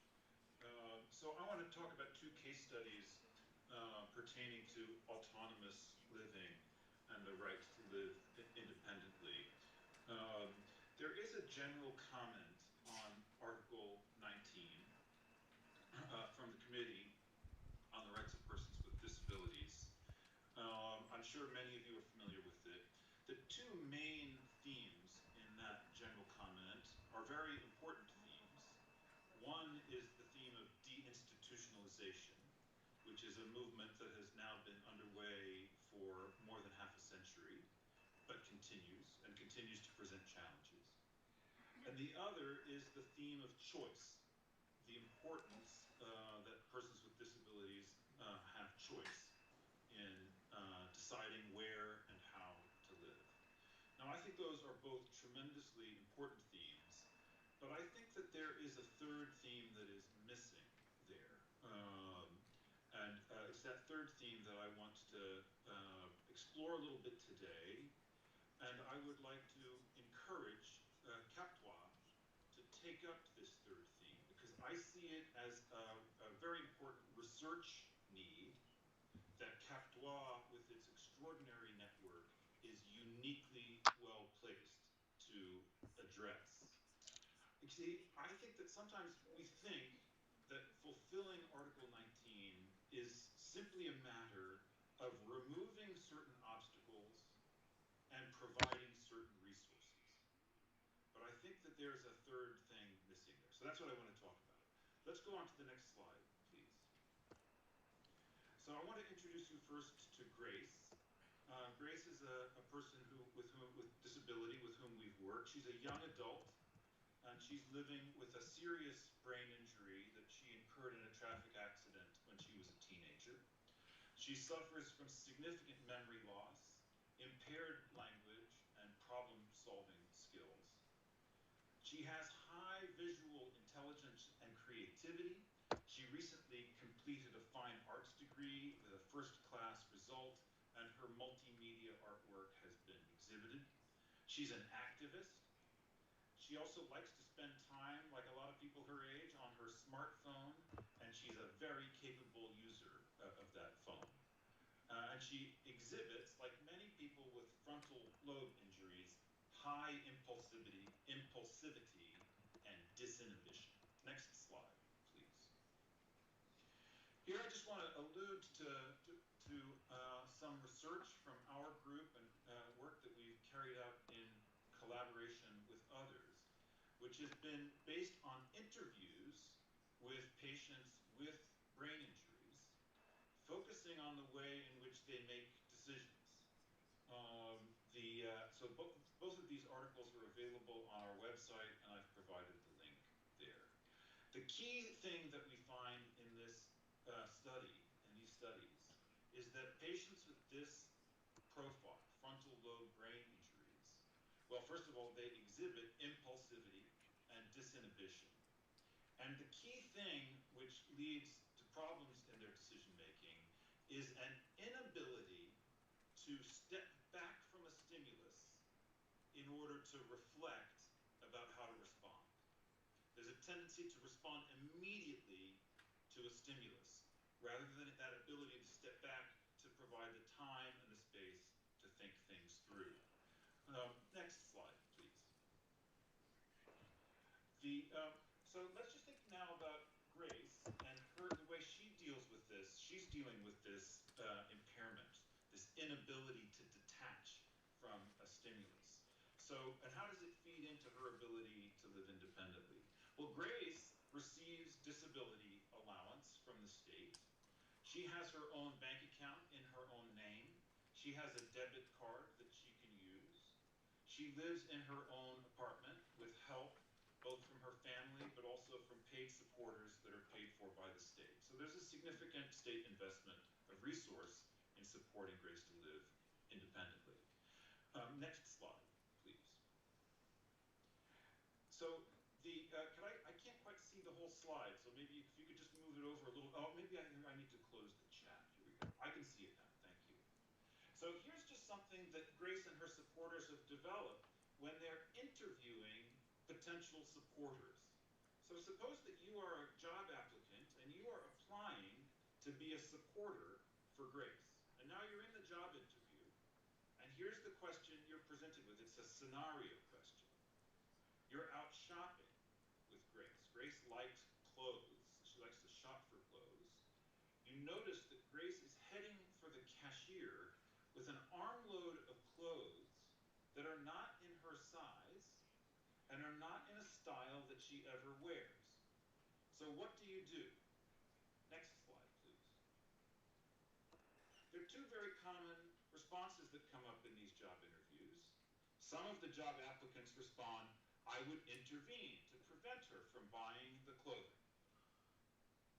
S7: So I want to talk about two case studies pertaining to autonomous living and the right to live independently. There is a general comment on Article 19 from the Committee on the Rights of Persons with Disabilities. I'm sure many of you are familiar with it. The two main themes in that general comment are very important themes. One is the theme of deinstitutionalization, which is a movement that has now been underway for more than half a century, but continues to present challenges. And the other is the theme of choice, the importance that persons with disabilities have choice in deciding where and how to live. Now, I think those are both tremendously important themes, but I think that there is a third theme that is missing there. And it's that third theme that I want to explore a little bit today. And I would like to encourage I see it as a very important research need that Cap Droit, with its extraordinary network, is uniquely well placed to address. You see, I think that sometimes we think that fulfilling Article 19 is simply a matter of removing certain obstacles and providing certain resources. But I think that there's a third thing missing there. So that's what I want to talk about. Let's go on to the next slide, please. So I want to introduce you first to Grace. Grace is a person with disability with whom we've worked. She's a young adult, and she's living with a serious brain injury that she incurred in a traffic accident when she was a teenager. She suffers from significant memory loss, impaired language, and problem-solving skills. She has high visual intelligence and creativity. She recently completed a fine arts degree with a first-class result, and her multimedia artwork has been exhibited. She's an activist. She also likes to spend time, like a lot of people her age, on her smartphone, and she's a very capable user of that phone. And she exhibits, like many people with frontal lobe injuries, high impulsivity, and disinhibition. Next slide, please. Here I just want to allude to some research from our group and work that we've carried out in collaboration with others, which has been based on interviews with patients with brain injuries, focusing on the way in which they make decisions. So both of these articles are available on our website, and I've provided the link there. The key thing that we find in this these studies, is that patients with this profile, frontal lobe brain injuries, well, first of all, they exhibit impulsivity and disinhibition. And the key thing which leads to problems in their decision-making is an inability to step back from a stimulus in order to reflect about how to respond. There's a tendency to respond immediately to a stimulus, rather than that ability to step back to provide the time and the space to think things through. Next slide, please. So let's just think now about Grace and the way she deals with this. She's dealing with this impairment, this inability to detach from a stimulus. So, and how does it feed into her ability to live independently? Well, Grace receives disability allowance from the state. She has her own bank account in her own name. She has a debit card that she can use. She lives in her own apartment with help both from her family, but also from paid supporters that are paid for by the state. So there's a significant state investment of resource in supporting Grace to live independently. Next slide, please. So I can't quite see the whole slide, so maybe if you could just move it over a little. Oh, maybe I need to close the chat. Here we go. I can see it now. Thank you. So here's just something that Grace and her supporters have developed when they're interviewing potential supporters. So suppose that you are a job applicant and you are applying to be a supporter for Grace. And now you're in the job interview, and here's the question you're presented with. It's a scenario question. You're out shopping with Grace. Grace likes clothes. She likes to shop for clothes. You notice that Grace is heading for the cashier with an armload of clothes that are not in her size and are not in a style that she ever wears. So what do you do? Next slide, please. There are two very common responses that come up in these job interviews. Some of the job applicants respond, I would intervene to prevent her from buying the clothing.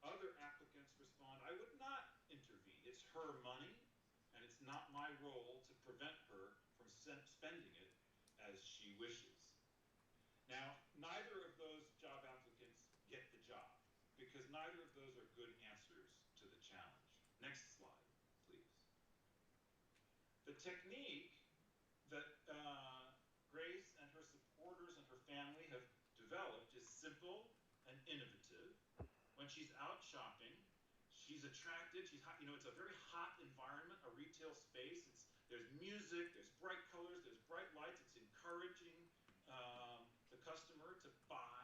S7: Other applicants respond, I would not intervene. It's her money, and it's not my role to prevent her from spending it as she wishes. Now, neither of those job applicants get the job, because neither of those are good answers to the challenge. Next slide, please. The technique that Grace and her supporters and her family have developed is simple and innovative. when she's out shopping, she's attracted. She's hot, you know, it's a very hot environment, a retail space. There's music, there's bright colors, there's bright lights. It's encouraging the customer to buy.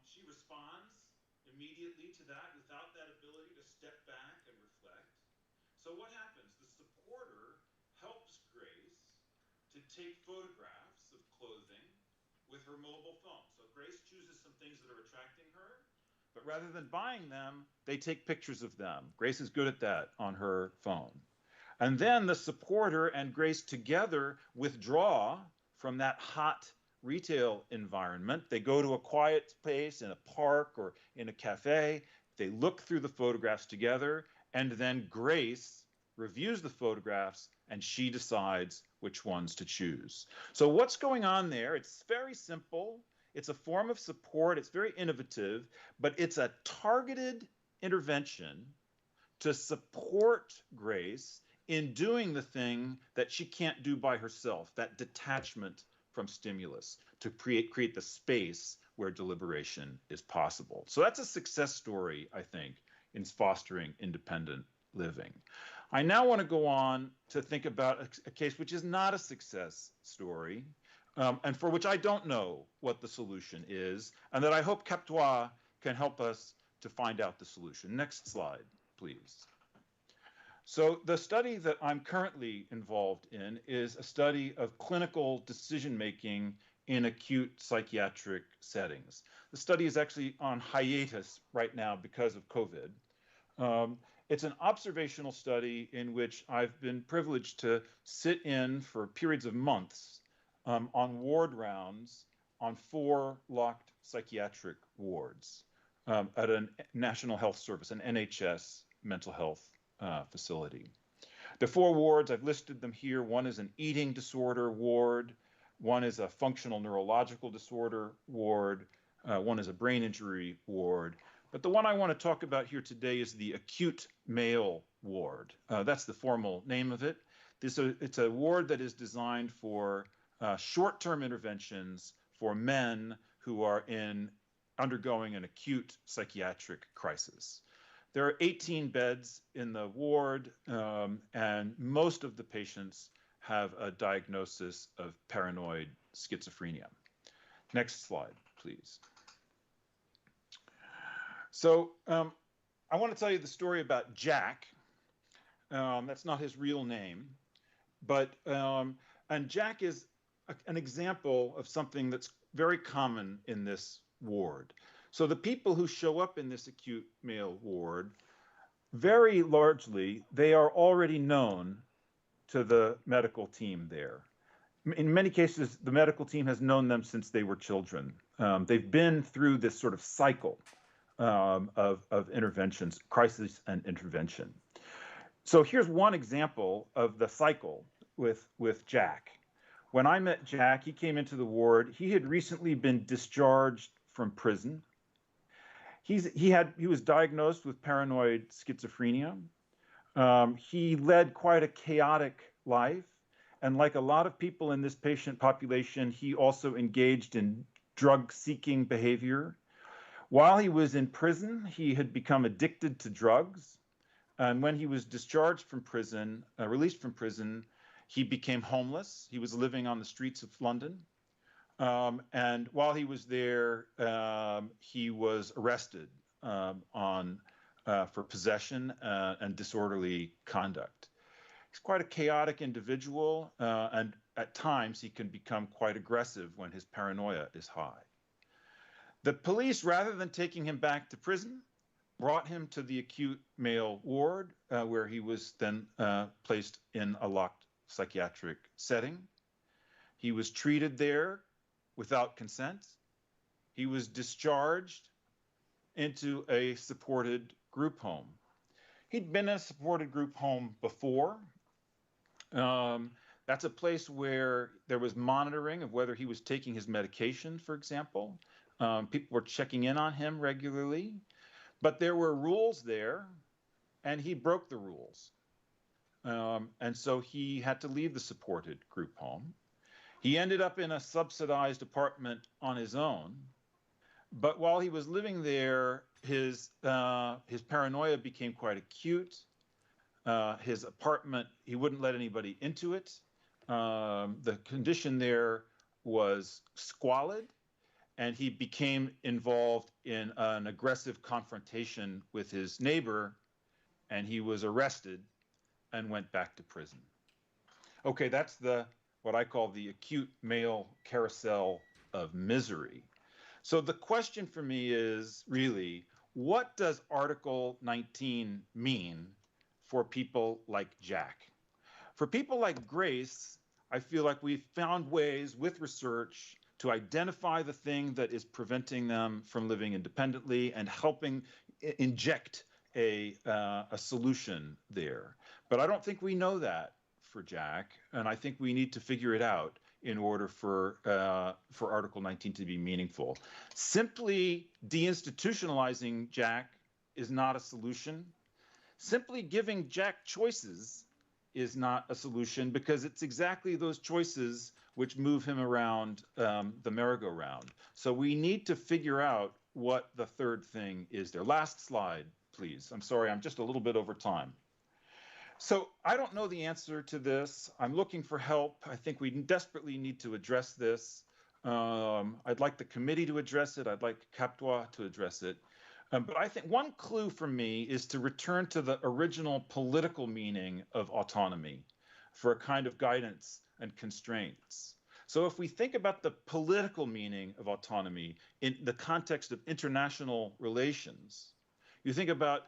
S7: She responds immediately to that without that ability to step back and reflect. So what happens? The supporter helps Grace to take photographs of clothing with her mobile phone. So Grace chooses some things that are attracting her, but rather than buying them, they take pictures of them. Grace is good at that on her phone. And then the supporter and Grace together withdraw from that hot retail environment. They go to a quiet place in a park or in a cafe. They look through the photographs together, and then Grace reviews the photographs and she decides which ones to choose. So what's going on there? It's very simple. It's a form of support. It's very innovative, but it's a targeted intervention to support Grace in doing the thing that she can't do by herself, that detachment from stimulus, to create the space where deliberation is possible. So that's a success story, I think, in fostering independent living. I now want to go on to think about a case which is not a success story, and for which I don't know what the solution is, and that I hope Captois can help us to find out the solution. Next slide, please. So the study that I'm currently involved in is a study of clinical decision-making in acute psychiatric settings. The study is actually on hiatus right now because of COVID. It's an observational study in which I've been privileged to sit in for periods of months on ward rounds on 4 locked psychiatric wards at a National Health Service, an NHS mental health facility. The 4 wards, I've listed them here. One is an eating disorder ward. One is a functional neurological disorder ward. One is a brain injury ward. But the one I want to talk about here today is the acute male ward. That's the formal name of it. It's a ward that is designed for short-term interventions for men who are undergoing an acute psychiatric crisis. There are 18 beds in the ward, and most of the patients have a diagnosis of paranoid schizophrenia. Next slide, please. So I want to tell you the story about Jack. That's not his real name, but and Jack is an example of something that's very common in this ward. So the people who show up in this acute male ward, very largely, they are already known to the medical team there. In many cases, the medical team has known them since they were children. They've been through this sort of cycle of interventions, crisis and intervention. So here's one example of the cycle with Jack. When I met Jack, he came into the ward. He had recently been discharged from prison. He was diagnosed with paranoid schizophrenia. He led quite a chaotic life. And like a lot of people in this patient population, he also engaged in drug-seeking behavior. While he was in prison, he had become addicted to drugs. And when he was discharged from prison, released from prison, he became homeless. He was living on the streets of London. And while he was there, he was arrested for possession and disorderly conduct. He's quite a chaotic individual, and at times he can become quite aggressive when his paranoia is high. The police, rather than taking him back to prison, brought him to the acute male ward, where he was then placed in a locked psychiatric setting. He was treated there without consent. He was discharged into a supported group home. He'd been in a supported group home before. That's a place where there was monitoring of whether he was taking his medication, for example. People were checking in on him regularly, but there were rules there, and he broke the rules. And so he had to leave the supported group home. He ended up in a subsidized apartment on his own. But while he was living there, his paranoia became quite acute. His apartment, he wouldn't let anybody into it. The condition there was squalid, and he became involved in an aggressive confrontation with his neighbor, and he was arrested and went back to prison. Okay, that's what I call the acute male carousel of misery. So the question for me is really, what does Article 19 mean for people like Jack? For people like Grace, I feel like we've found ways with research to identify the thing that is preventing them from living independently and helping inject a solution there. But I don't think we know that for Jack, and I think we need to figure it out in order for Article 19 to be meaningful. Simply deinstitutionalizing Jack is not a solution. Simply giving Jack choices is not a solution, because it's exactly those choices which move him around the merry-go-round. So we need to figure out what the third thing is there. Last slide, please. I'm sorry, I'm just a little bit over time. So I don't know the answer to this. I'm looking for help. I think we desperately need to address this. I'd like the committee to address it. I'd like Captois to address it. But I think one clue for me is to return to the original political meaning of autonomy for a kind of guidance and constraints. So if we think about the political meaning of autonomy in the context of international relations, you think about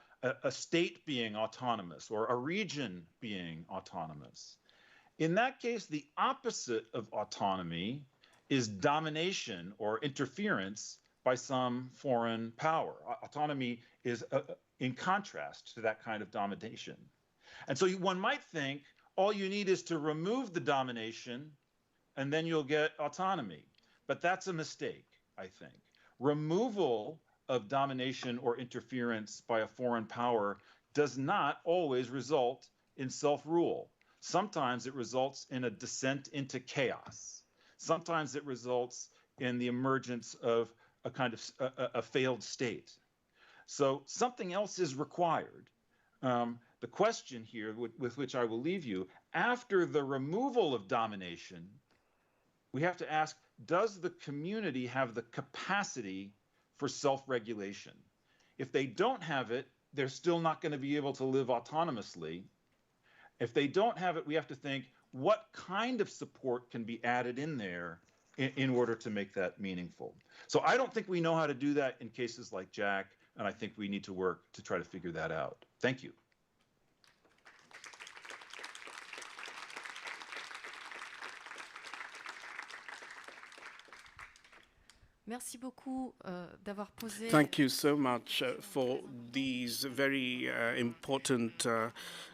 S7: a state being autonomous or a region being autonomous. In that case, the opposite of autonomy is domination or interference by some foreign power. Autonomy is in contrast to that kind of domination. And so one might think all you need is to remove the domination and then you'll get autonomy. But that's a mistake, I think. Removal of domination or interference by a foreign power does not always result in self-rule. Sometimes it results in a descent into chaos. Sometimes it results in the emergence of a kind of a failed state. So something else is required. The question here with which I will leave you, after the removal of domination, we have to ask, does the community have the capacity for self-regulation? If they don't have it, they're still not going to be able to live autonomously. If they don't have it, we have to think, what kind of support can be added in there in order to make that meaningful? So I don't think we know how to do that in cases like Jack, and I think we need to work to try to figure that out. Thank you.
S6: Merci beaucoup d'avoir posé.
S3: Thank you so much for these very important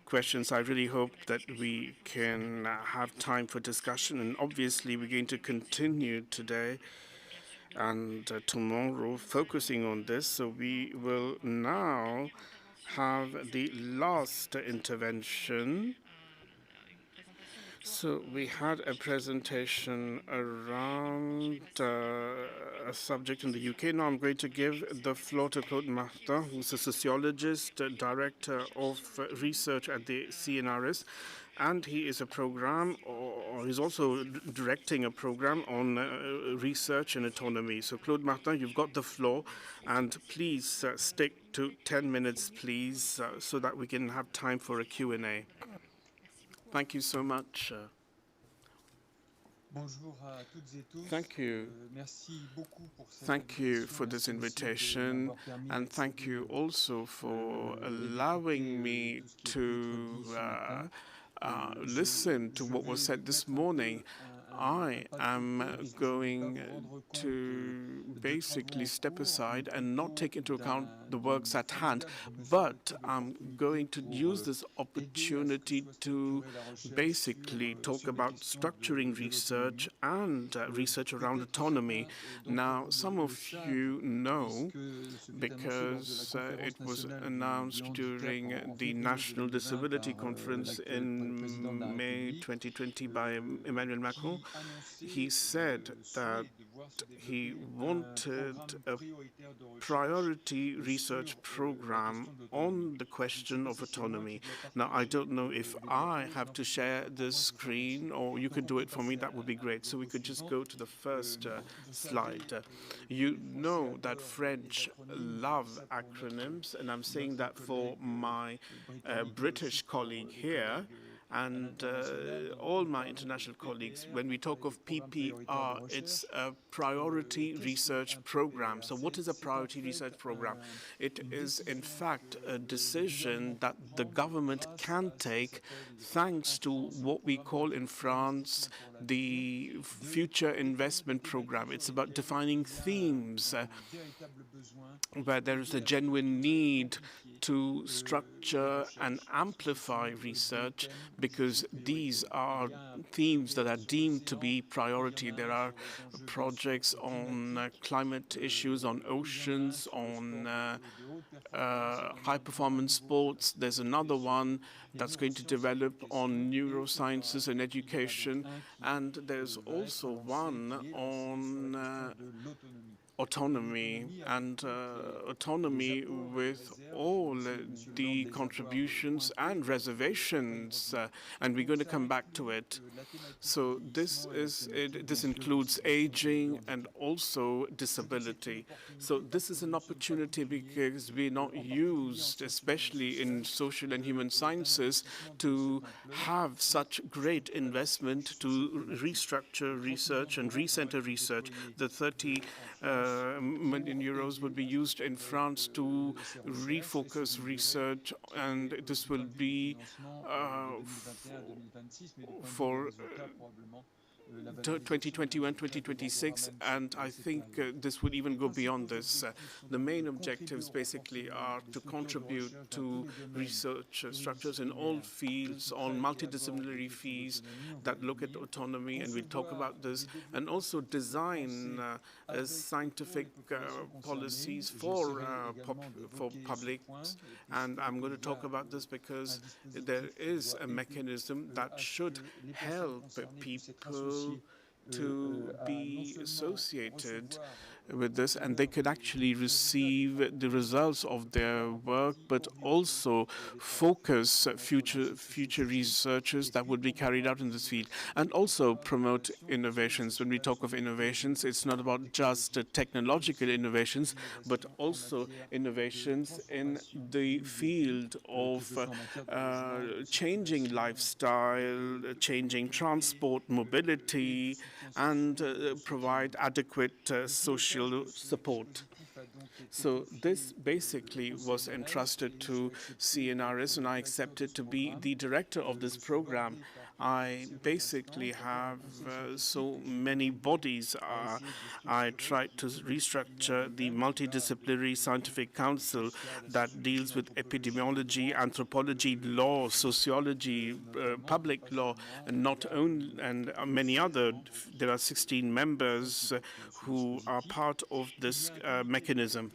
S3: questions. I really hope that we can have time for discussion. And obviously, we're going to continue today and tomorrow focusing on this. So we will now have the last intervention. So we had a presentation around a subject in the UK. Now I'm going to give the floor to Claude Martin, who's a sociologist, director of research at the CNRS, and he is a program, or he's also directing a program on research and autonomy. So Claude Martin, you've got the floor, and please stick to 10 minutes, please, so that we can have time for a Q&A. Thank you so much. Thank you. Thank you for this invitation, and thank you also for allowing me to listen to what was said this morning. I am going to basically step aside and not take into account the works at hand, but I'm going to use this opportunity to basically talk about structuring research and research around autonomy. Now, some of you know, because it was announced during the National Disability Conference in May 2020 by Emmanuel Macron, he said that he wanted a priority research program on the question of autonomy. Now, I don't know if I have to share the screen or you could do it for me. That would be great. So we could just go to the first slide. You know that French love acronyms, and I'm saying that for my British colleague here and all my international colleagues. When we talk of PPR, it's a priority research program. So what is a priority research program? It is, in fact, a decision that the government can take thanks to what we call in France the future investment program. It's about defining themes where there is a genuine need to structure and amplify research because these are themes that are deemed to be priority. There are projects on climate issues, on oceans, on high-performance sports. There's another one that's going to develop on neurosciences and education. And there's also one on autonomy and autonomy with all the contributions and reservations, and we're going to come back to it. So this includes aging and also disability. So this is an opportunity because we're not used, especially in social and human sciences, to have such great investment to restructure research and recenter research. The 30 million euros would be used in France to refocus research, and this will be for 2021, 2026, and I think this would even go beyond this. The main objectives basically are to contribute to research structures in all fields on multidisciplinary fields that look at autonomy, and we'll talk about this, and also design scientific policies for publics. And I'm going to talk about this because there is a mechanism that should help people to be associated with this, and they could actually receive the results of their work, but also focus future researches that would be carried out in this field, and also promote innovations. When we talk of innovations, it's not about just technological innovations, but also innovations in the field of changing lifestyle, changing transport, mobility, and provide adequate social support. So this basically was entrusted to CNRS, and I accepted to be the director of this program. I basically have so many bodies. I tried to restructure the multidisciplinary scientific council that deals with epidemiology, anthropology, law, sociology, public law, and not only, and many other. There are 16 members who are part of this mechanism.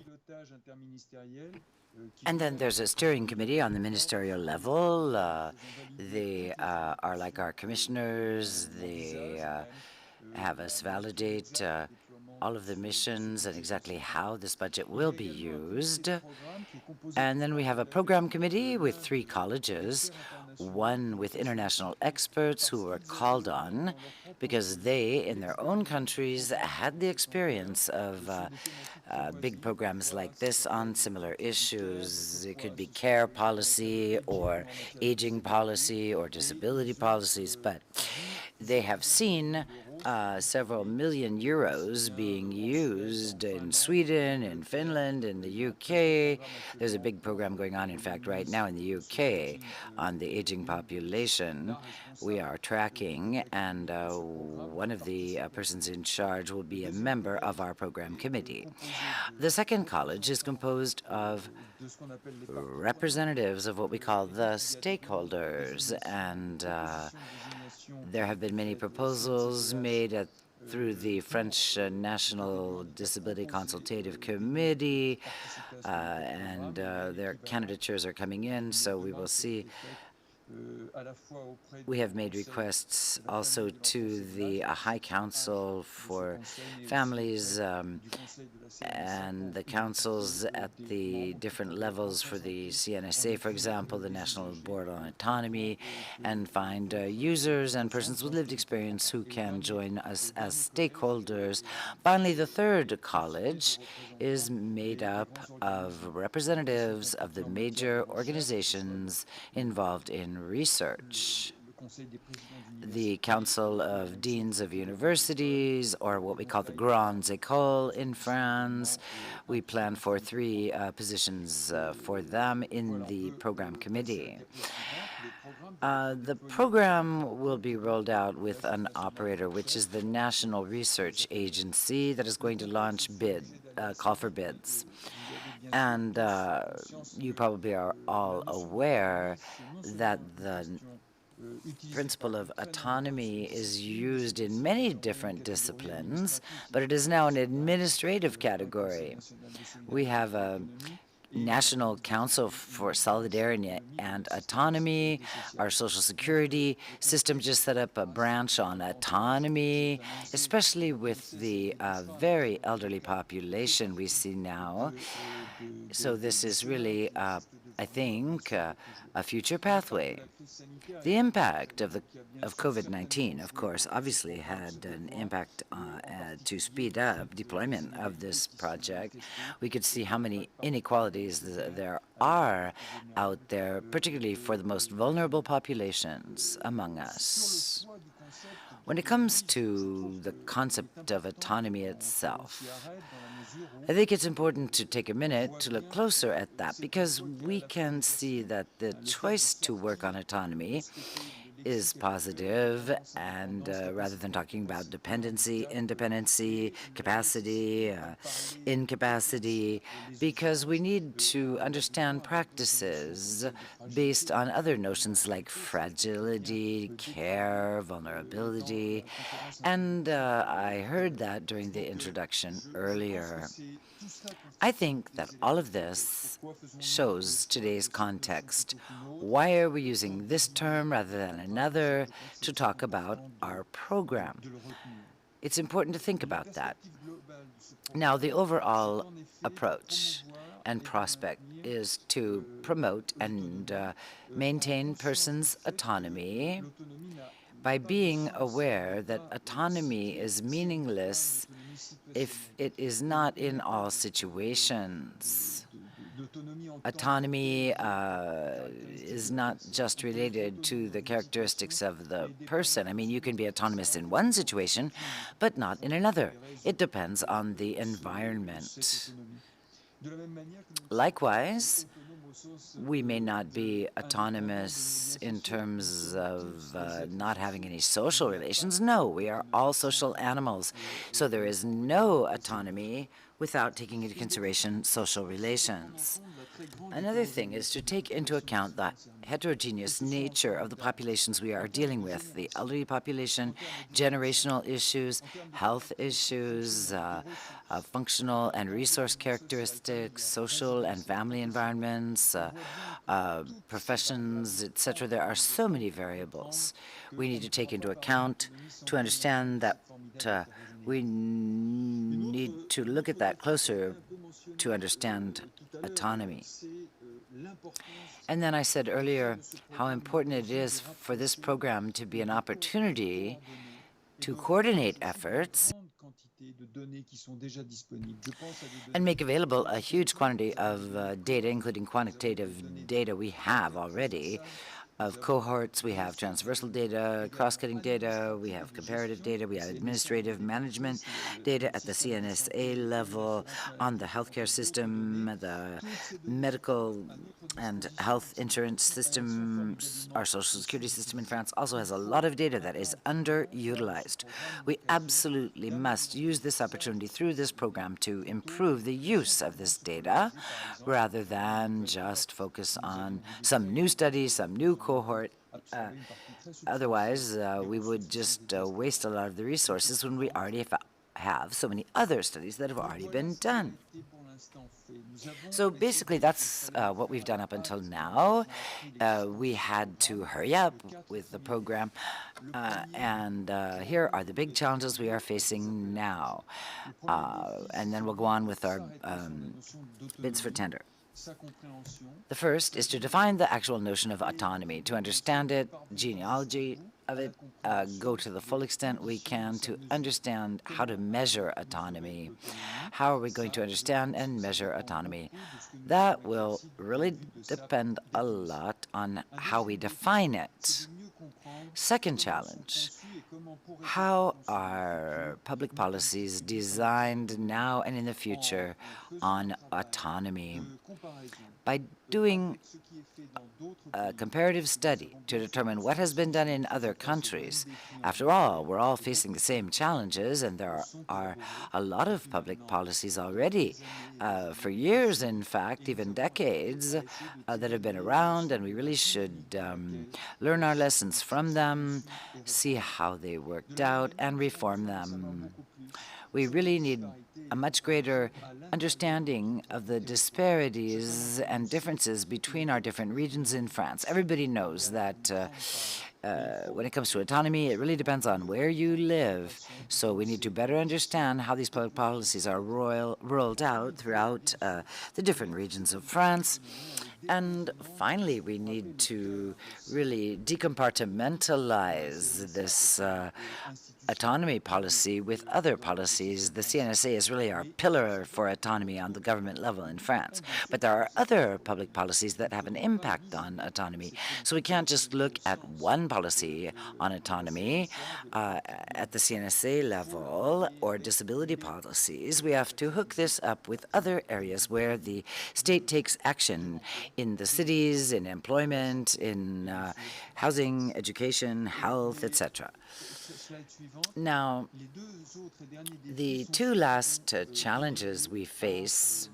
S1: And then there's a steering committee on the ministerial level. They are like our commissioners. They have us validate all of the missions and exactly how this budget will be used. And then we have a program committee with 3 colleges, one with international experts who were called on because they, in their own countries, had the experience of big programs like this on similar issues. It could be care policy or aging policy or disability policies, but they have seen several million euros being used in Sweden, in Finland, in the UK. There's a big program going on, in fact, right now in the UK on the aging population. We are tracking, and one of the persons in charge will be a member of our program committee. The second college is composed of representatives of what we call the stakeholders, and there have been many proposals made through the French National Disability Consultative Committee, and their candidatures are coming in, so we will see We have made requests also to the High Council for Families and the councils at the different levels for the CNSA, for example, the National Board on Autonomy, and find users and persons with lived experience who can join us as stakeholders. Finally, the third college is made up of representatives of the major organizations involved in research. The Council of Deans of Universities, or what we call the Grandes Écoles in France. We plan for 3 positions for them in the program committee. The program will be rolled out with an operator, which is the National Research Agency that is going to launch call for bids. And you probably are all aware that the principle of autonomy is used in many different disciplines, but it is now an administrative category. We have a National Council for Solidarity and Autonomy. Our Social Security system just set up a branch on autonomy, especially with the very elderly population we see now. So this is really, I think, a future pathway. The impact of COVID-19, of course, obviously had an impact to speed up deployment of this project. We could see how many inequalities there are out there, particularly for the most vulnerable populations among us. When it comes to the concept of autonomy itself, I think it's important to take a minute to look closer at that, because we can see that the choice to work on autonomy is positive, and rather than talking about dependency, independency, capacity, incapacity, because we need to understand practices based on other notions like fragility, care, vulnerability, and I heard that during the introduction earlier. I think that all of this shows today's context. Why are we using this term rather than another to talk about our program? It's important to think about that. Now, the overall approach and prospect is to promote and maintain persons' autonomy by being aware that autonomy is meaningless if it is not in all situations. Autonomy is not just related to the characteristics of the person. I mean, you can be autonomous in one situation, but not in another. It depends on the environment. Likewise, we may not be autonomous in terms of not having any social relations. No, we are all social animals. So there is no autonomy without taking into consideration social relations. Another thing is to take into account the heterogeneous nature of the populations we are dealing with, the elderly population, generational issues, health issues, functional and resource characteristics, social and family environments, professions, etc. There are so many variables we need to take into account to understand that we need to look at that closer to understand autonomy. And then I said earlier how important it is for this program to be an opportunity to coordinate efforts and make available a huge quantity of data, including quantitative data we have already, of cohorts. We have transversal data, cross-cutting data, we have comparative data, we have administrative management data at the CNSA level, on the healthcare system, the medical and health insurance system. Our social security system in France also has a lot of data that is underutilized. We absolutely must use this opportunity through this program to improve the use of this data, rather than just focus on some new study, some new cohort. Otherwise, we would just waste a lot of the resources when we already have so many other studies that have already been done. So basically, that's what we've done up until now. We had to hurry up with the program, and here are the big challenges we are facing now. And then we'll go on with our bids for tender. The first is to define the actual notion of autonomy, to understand it, genealogy of it, go to the full extent we can to understand how to measure autonomy. How are we going to understand and measure autonomy? That will really depend a lot on how we define it. Second challenge, how are public policies designed now and in the future on autonomy? By doing a comparative study to determine what has been done in other countries. After all, we're all facing the same challenges, and there are a lot of public policies already, for years, in fact, even decades, that have been around, and we really should learn our lessons from them, see how they worked out, and reform them. We really need a much greater understanding of the disparities and differences between our different regions in France. Everybody knows that when it comes to autonomy, it really depends on where you live. So we need to better understand how these public policies are rolled out throughout the different regions of France. And finally, we need to really decompartmentalize this autonomy policy with other policies. The CNSA is really our pillar for autonomy on the government level in France. But there are other public policies that have an impact on autonomy. So we can't just look at one policy on autonomy at the CNSA level or disability policies. We have to hook this up with other areas where the state takes action in the cities, in employment, in housing, education, health, etc. Now, the two last challenges we face.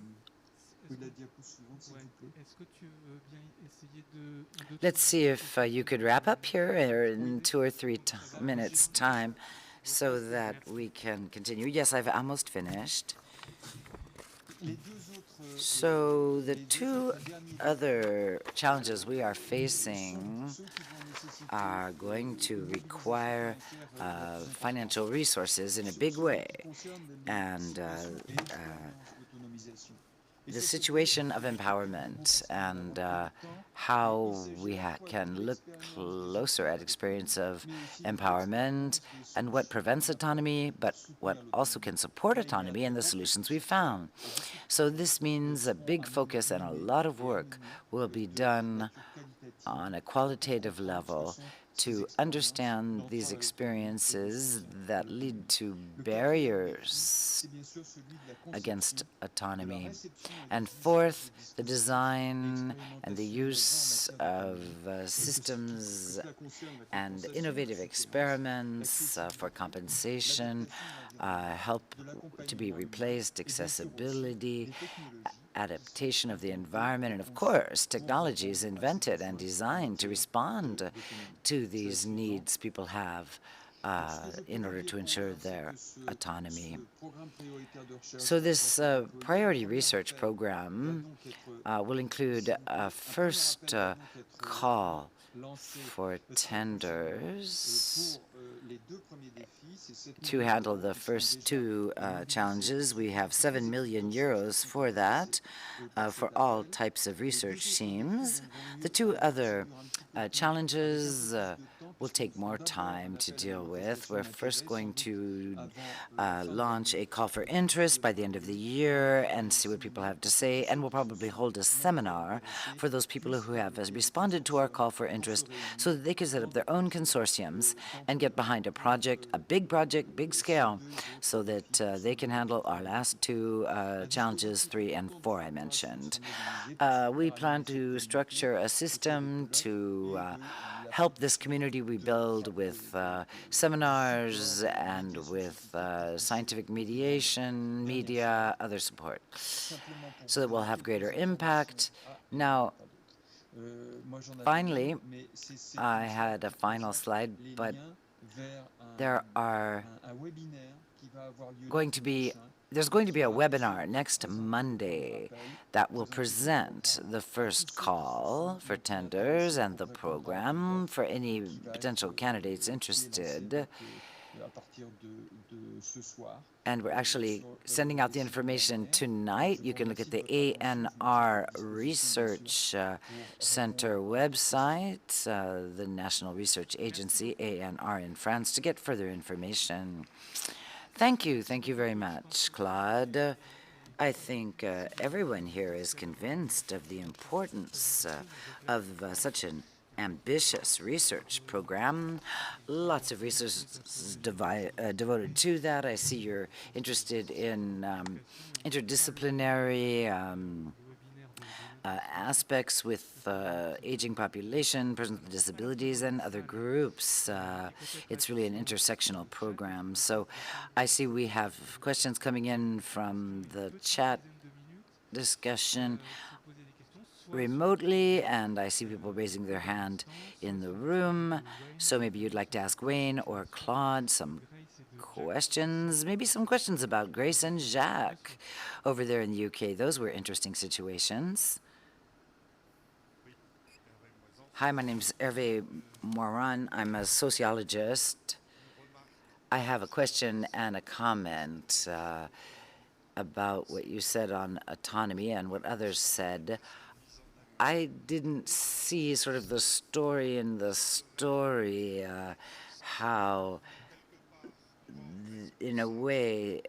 S1: Let's see if you could wrap up here in 2 or 3 minutes' time so that we can continue. Yes, I've almost finished. So the two other challenges we are facing are going to require financial resources in a big way. And the situation of empowerment and how we can look closer at experience of empowerment and what prevents autonomy, but what also can support autonomy and the solutions we found. So this means a big focus and a lot of work will be done on a qualitative level to understand these experiences that lead to barriers against autonomy. And fourth, the design and the use of systems and innovative experiments for compensation, help to be replaced, accessibility, adaptation of the environment, and of course, technology is invented and designed to respond to these needs people have in order to ensure their autonomy. So this priority research program will include a first call for tenders to handle the first two challenges. We have 7 million euros for that, for all types of research teams. The two other challenges will take more time to deal with. We're first going to launch a call for interest by the end of the year and see what people have to say, and we'll probably hold a seminar for those people who have responded to our call for interest so that they can set up their own consortiums and get behind a project, big scale, so that they can handle our last two challenges, 3 and 4 I mentioned. We plan to structure a system to help this community we build with seminars and with scientific mediation, media, other support, so that we'll have greater impact. Now, finally, I had a final slide, but there are going to be there's going to be a webinar next Monday that will present the first call for tenders and the program for any potential candidates interested. And we're actually sending out the information tonight. You can look at the ANR Research Center website, the National Research Agency, ANR in France, to get further information. Thank you very much, Claude. I think everyone here is convinced of the importance of such an ambitious research program. Lots of resources devoted to that. I see you're interested in interdisciplinary aspects with aging population, persons with disabilities, and other groups. It's really an intersectional program. So I see we have questions coming in from the chat discussion remotely, and I see people raising their hand in the room. So maybe you'd like to ask Wayne or Claude some questions, maybe some questions about Grace and Jacques over there in the UK. Those were interesting situations. Hi, my name's Hervé Morin. I'm a sociologist. I have a question and a comment about what you said on autonomy and what others said. I didn't see sort of the story in the story, how, in a way,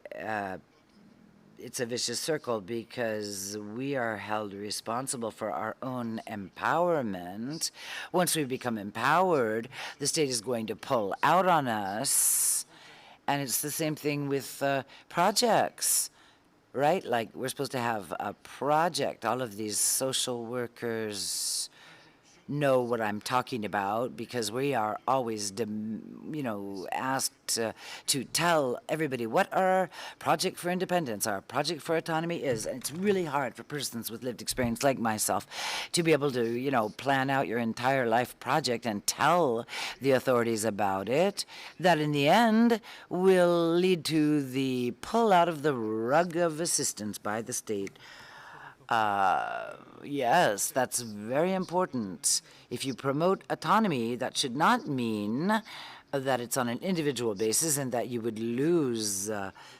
S1: it's a vicious circle because we are held responsible for our own empowerment. Once we become empowered, the state is going to pull out on us. And it's the same thing with projects. Right? Like, we're supposed to have a project. All of these social workers know what I'm talking about because we are always, asked to tell everybody what our project for independence, our project for autonomy is. And it's really hard for persons with lived experience like myself to be able to, plan out your entire life project and tell the authorities about it. That in the end will lead to the pull out of the rug of assistance by the state. Yes, that's very important. If you promote autonomy, that should not mean that it's on an individual basis and that you would lose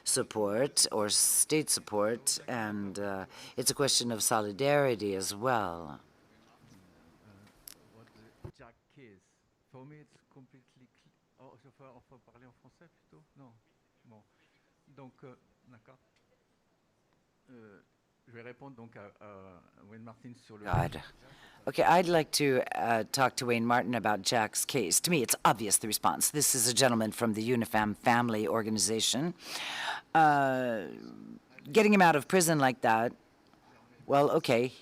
S1: support or state support, and it's a question of solidarity as well.
S2: What Jack is. For me, it's completely clear. Oh, je peux parler en français plutôt? Non. Bon. Donc, d'accord. Je vais répondre donc à Wayne Martin sur le.
S1: God. Okay, I'd like to talk to Wayne Martin about Jack's case. To me, it's obvious the response. This is a gentleman from the UNIFAM family organization. Getting him out of prison like that, well, okay.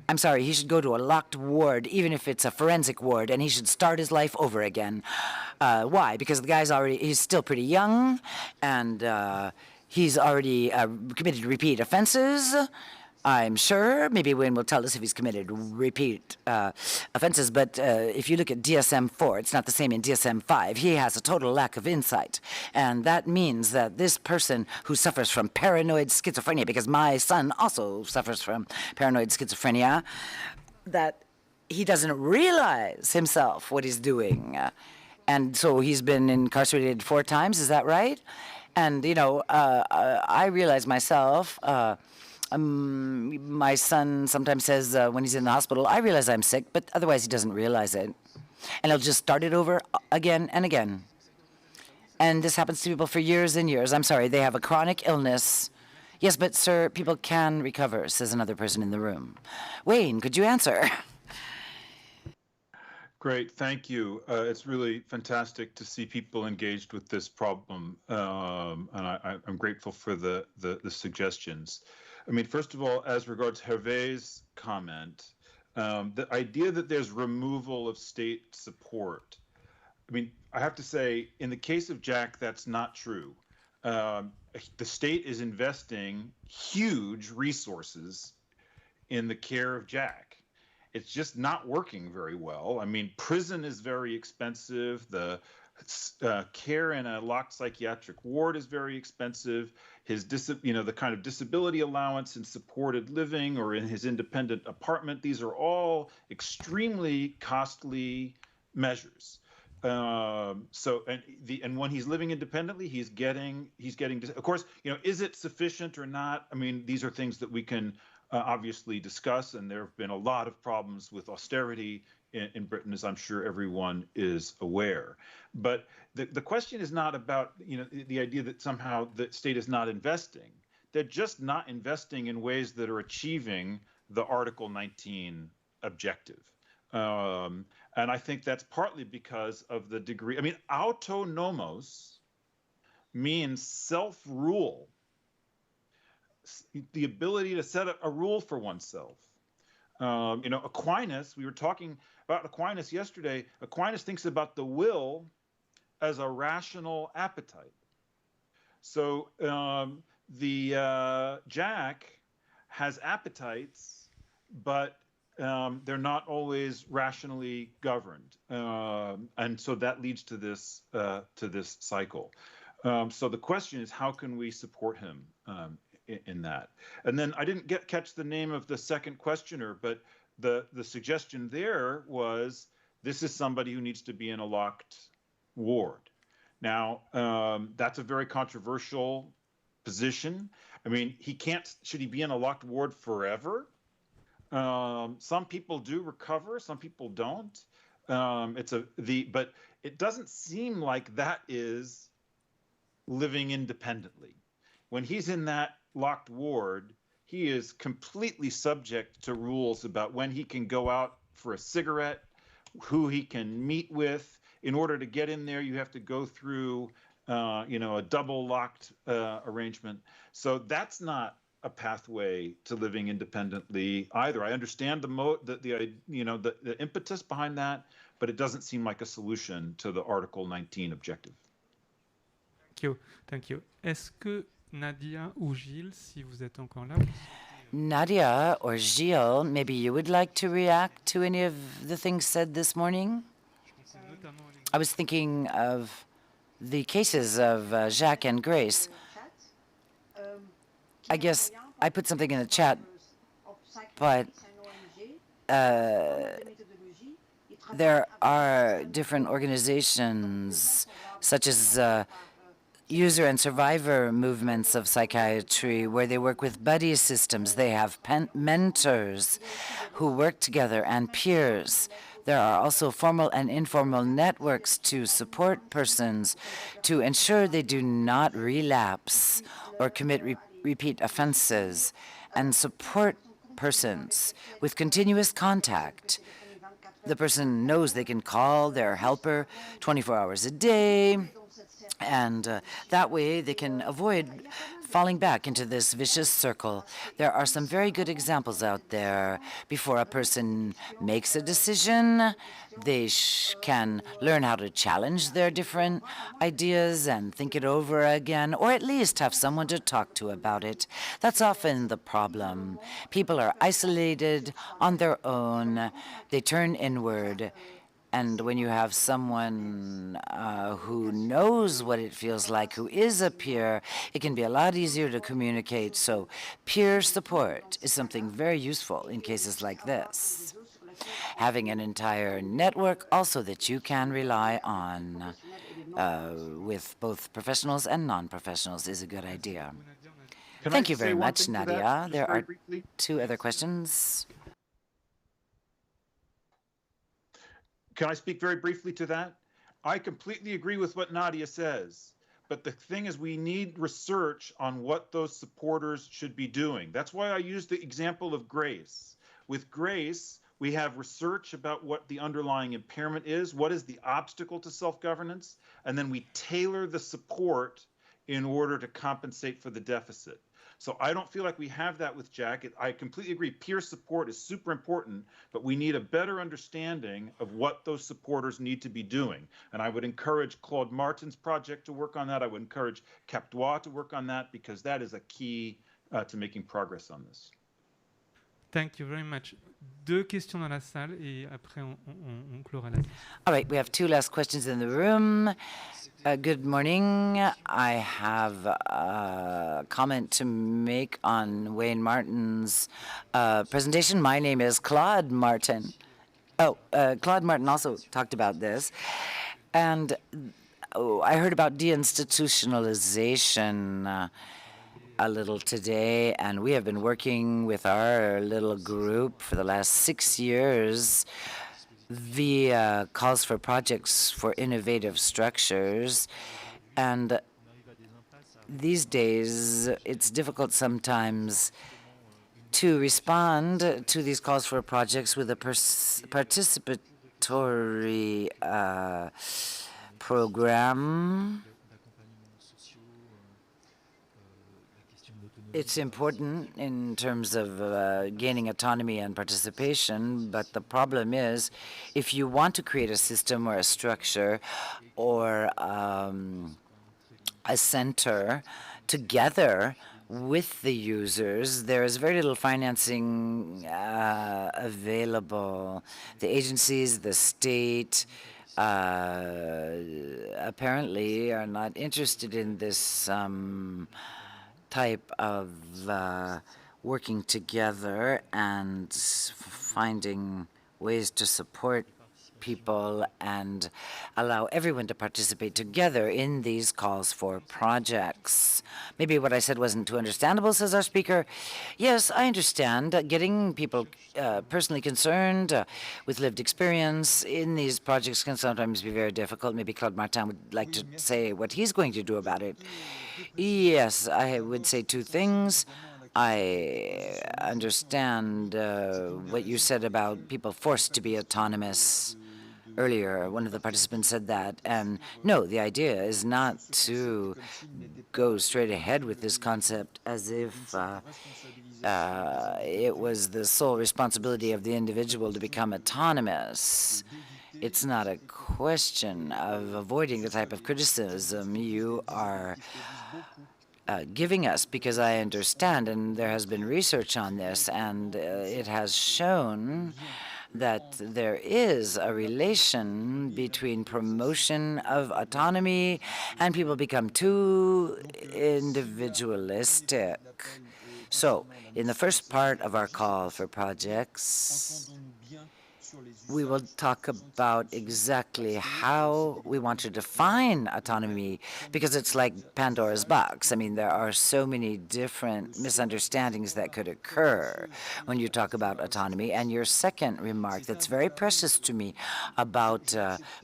S1: I'm sorry, he should go to a locked ward, even if it's a forensic ward, and he should start his life over again. Why? Because the guy's he's still pretty young, and he's already committed repeat offenses, I'm sure. Maybe Wayne will tell us if he's committed repeat offenses, but if you look at DSM-4, it's not the same in DSM-5. He has a total lack of insight, and that means that this person who suffers from paranoid schizophrenia, because my son also suffers from paranoid schizophrenia, that he doesn't realize himself what he's doing. And so he's been incarcerated 4 times, is that right? And, I realize myself, my son sometimes says when he's in the hospital, I realize I'm sick, but otherwise he doesn't realize it. And he'll just start it over again and again. And this happens to people for years and years. I'm sorry, they have a chronic illness. Yes, but sir, people can recover, says another person in the room. Wayne, could you answer?
S7: Great, thank you. It's really fantastic to see people engaged with this problem, and I'm grateful for the suggestions. I mean, first of all, as regards Hervé's comment, the idea that there's removal of state support, I mean, I have to say, in the case of Jack, that's not true. The state is investing huge resources in the care of Jack. It's just not working very well. I mean, prison is very expensive. The care in a locked psychiatric ward is very expensive. His the kind of disability allowance in supported living or in his independent apartment, these are all extremely costly measures. And when he's living independently, he's getting, of course, is it sufficient or not? I mean, these are things that we can obviously discuss, and there have been a lot of problems with austerity in Britain, as I'm sure everyone is aware. But the question is not about, the idea that somehow the state is not investing. They're just not investing in ways that are achieving the Article 19 objective. And I think that's partly because of the degree. I mean, autonomos means self-rule, the ability to set a rule for oneself. Aquinas, we were talking about Aquinas yesterday. Aquinas thinks about the will as a rational appetite. So Jack has appetites, but they're not always rationally governed, and so that leads to this cycle. So the question is, how can we support him in that? And then I didn't catch the name of the second questioner, but the suggestion there was, this is somebody who needs to be in a locked ward. Now, that's a very controversial position. I mean, should he be in a locked ward forever? Some people do recover, some people don't. But it doesn't seem like that is living independently. When he's in that locked ward, he is completely subject to rules about when he can go out for a cigarette, who he can meet with. In order to get in there, you have to go through, a double locked arrangement. So that's not a pathway to living independently either. I understand the impetus behind that, but it doesn't seem like a solution to the Article 19 objective.
S4: Thank you. Est-ce que Nadia ou Gilles, si vous êtes encore là,
S1: Nadia or Gilles, maybe you would like to react to any of the things said this morning? I was thinking of the cases of Jacques and Grace. I guess I put something in the chat, but there are different organizations such as user and survivor movements of psychiatry where they work with buddy systems. They have mentors who work together and peers. There are also formal and informal networks to support persons to ensure they do not relapse or commit repeat offenses, and support persons with continuous contact. The person knows they can call their helper 24 hours a day, and that way they can avoid falling back into this vicious circle. There are some very good examples out there. Before a person makes a decision, they can learn how to challenge their different ideas and think it over again, or at least have someone to talk to about it. That's often the problem. People are isolated on their own. They turn inward. And when you have someone who knows what it feels like, who is a peer, it can be a lot easier to communicate. So peer support is something very useful in cases like this. Having an entire network also that you can rely on with both professionals and non-professionals is a good idea. Thank you very much, Nadia. There are two other questions.
S7: Can I speak very briefly to that? I completely agree with what Nadia says, but the thing is we need research on what those supporters should be doing. That's why I used the example of Grace. With Grace, we have research about what the underlying impairment is, what is the obstacle to self-governance, and then we tailor the support in order to compensate for the deficit. So I don't feel like we have that with Jack. I completely agree. Peer support is super important, but we need a better understanding of what those supporters need to be doing. And I would encourage Claude Martin's project to work on that. I would encourage Cap Droit to work on that, because that is a key to making progress on this.
S4: Thank you very much.
S2: deux questions dans la salle et après on clora la liste.
S1: All right, we have two last questions in the room. Good morning. I have a comment to make on Wayne Martin's presentation. My name is Claude Martin. Claude Martin also talked about this. And I heard about deinstitutionalization a little today, and we have been working with our little group for the last 6 years via calls for projects for innovative structures. And these days, it's difficult sometimes to respond to these calls for projects with a participatory program. It's important in terms of gaining autonomy and participation, but the problem is if you want to create a system or a structure or a center together with the users, there is very little financing available. The agencies, the state, apparently are not interested in this type of working together and finding ways to support people and allow everyone to participate together in these calls for projects. Maybe what I said wasn't too understandable, says our speaker. Yes, I understand. Getting people personally concerned with lived experience in these projects can sometimes be very difficult. Maybe Claude Martin would like to say what he's going to do about it. Yes, I would say two things. I understand what you said about people forced to be autonomous. Earlier, one of the participants said that. And no, the idea is not to go straight ahead with this concept as if it was the sole responsibility of the individual to become autonomous. It's not a question of avoiding the type of criticism you are giving us, because I understand, and there has been research on this, and it has shown that there is a relation between promotion of autonomy and people become too individualistic. So, in the first part of our call for projects, we will talk about exactly how we want to define autonomy, because it's like Pandora's box. I mean, there are so many different misunderstandings that could occur when you talk about autonomy. And your second remark that's very precious to me about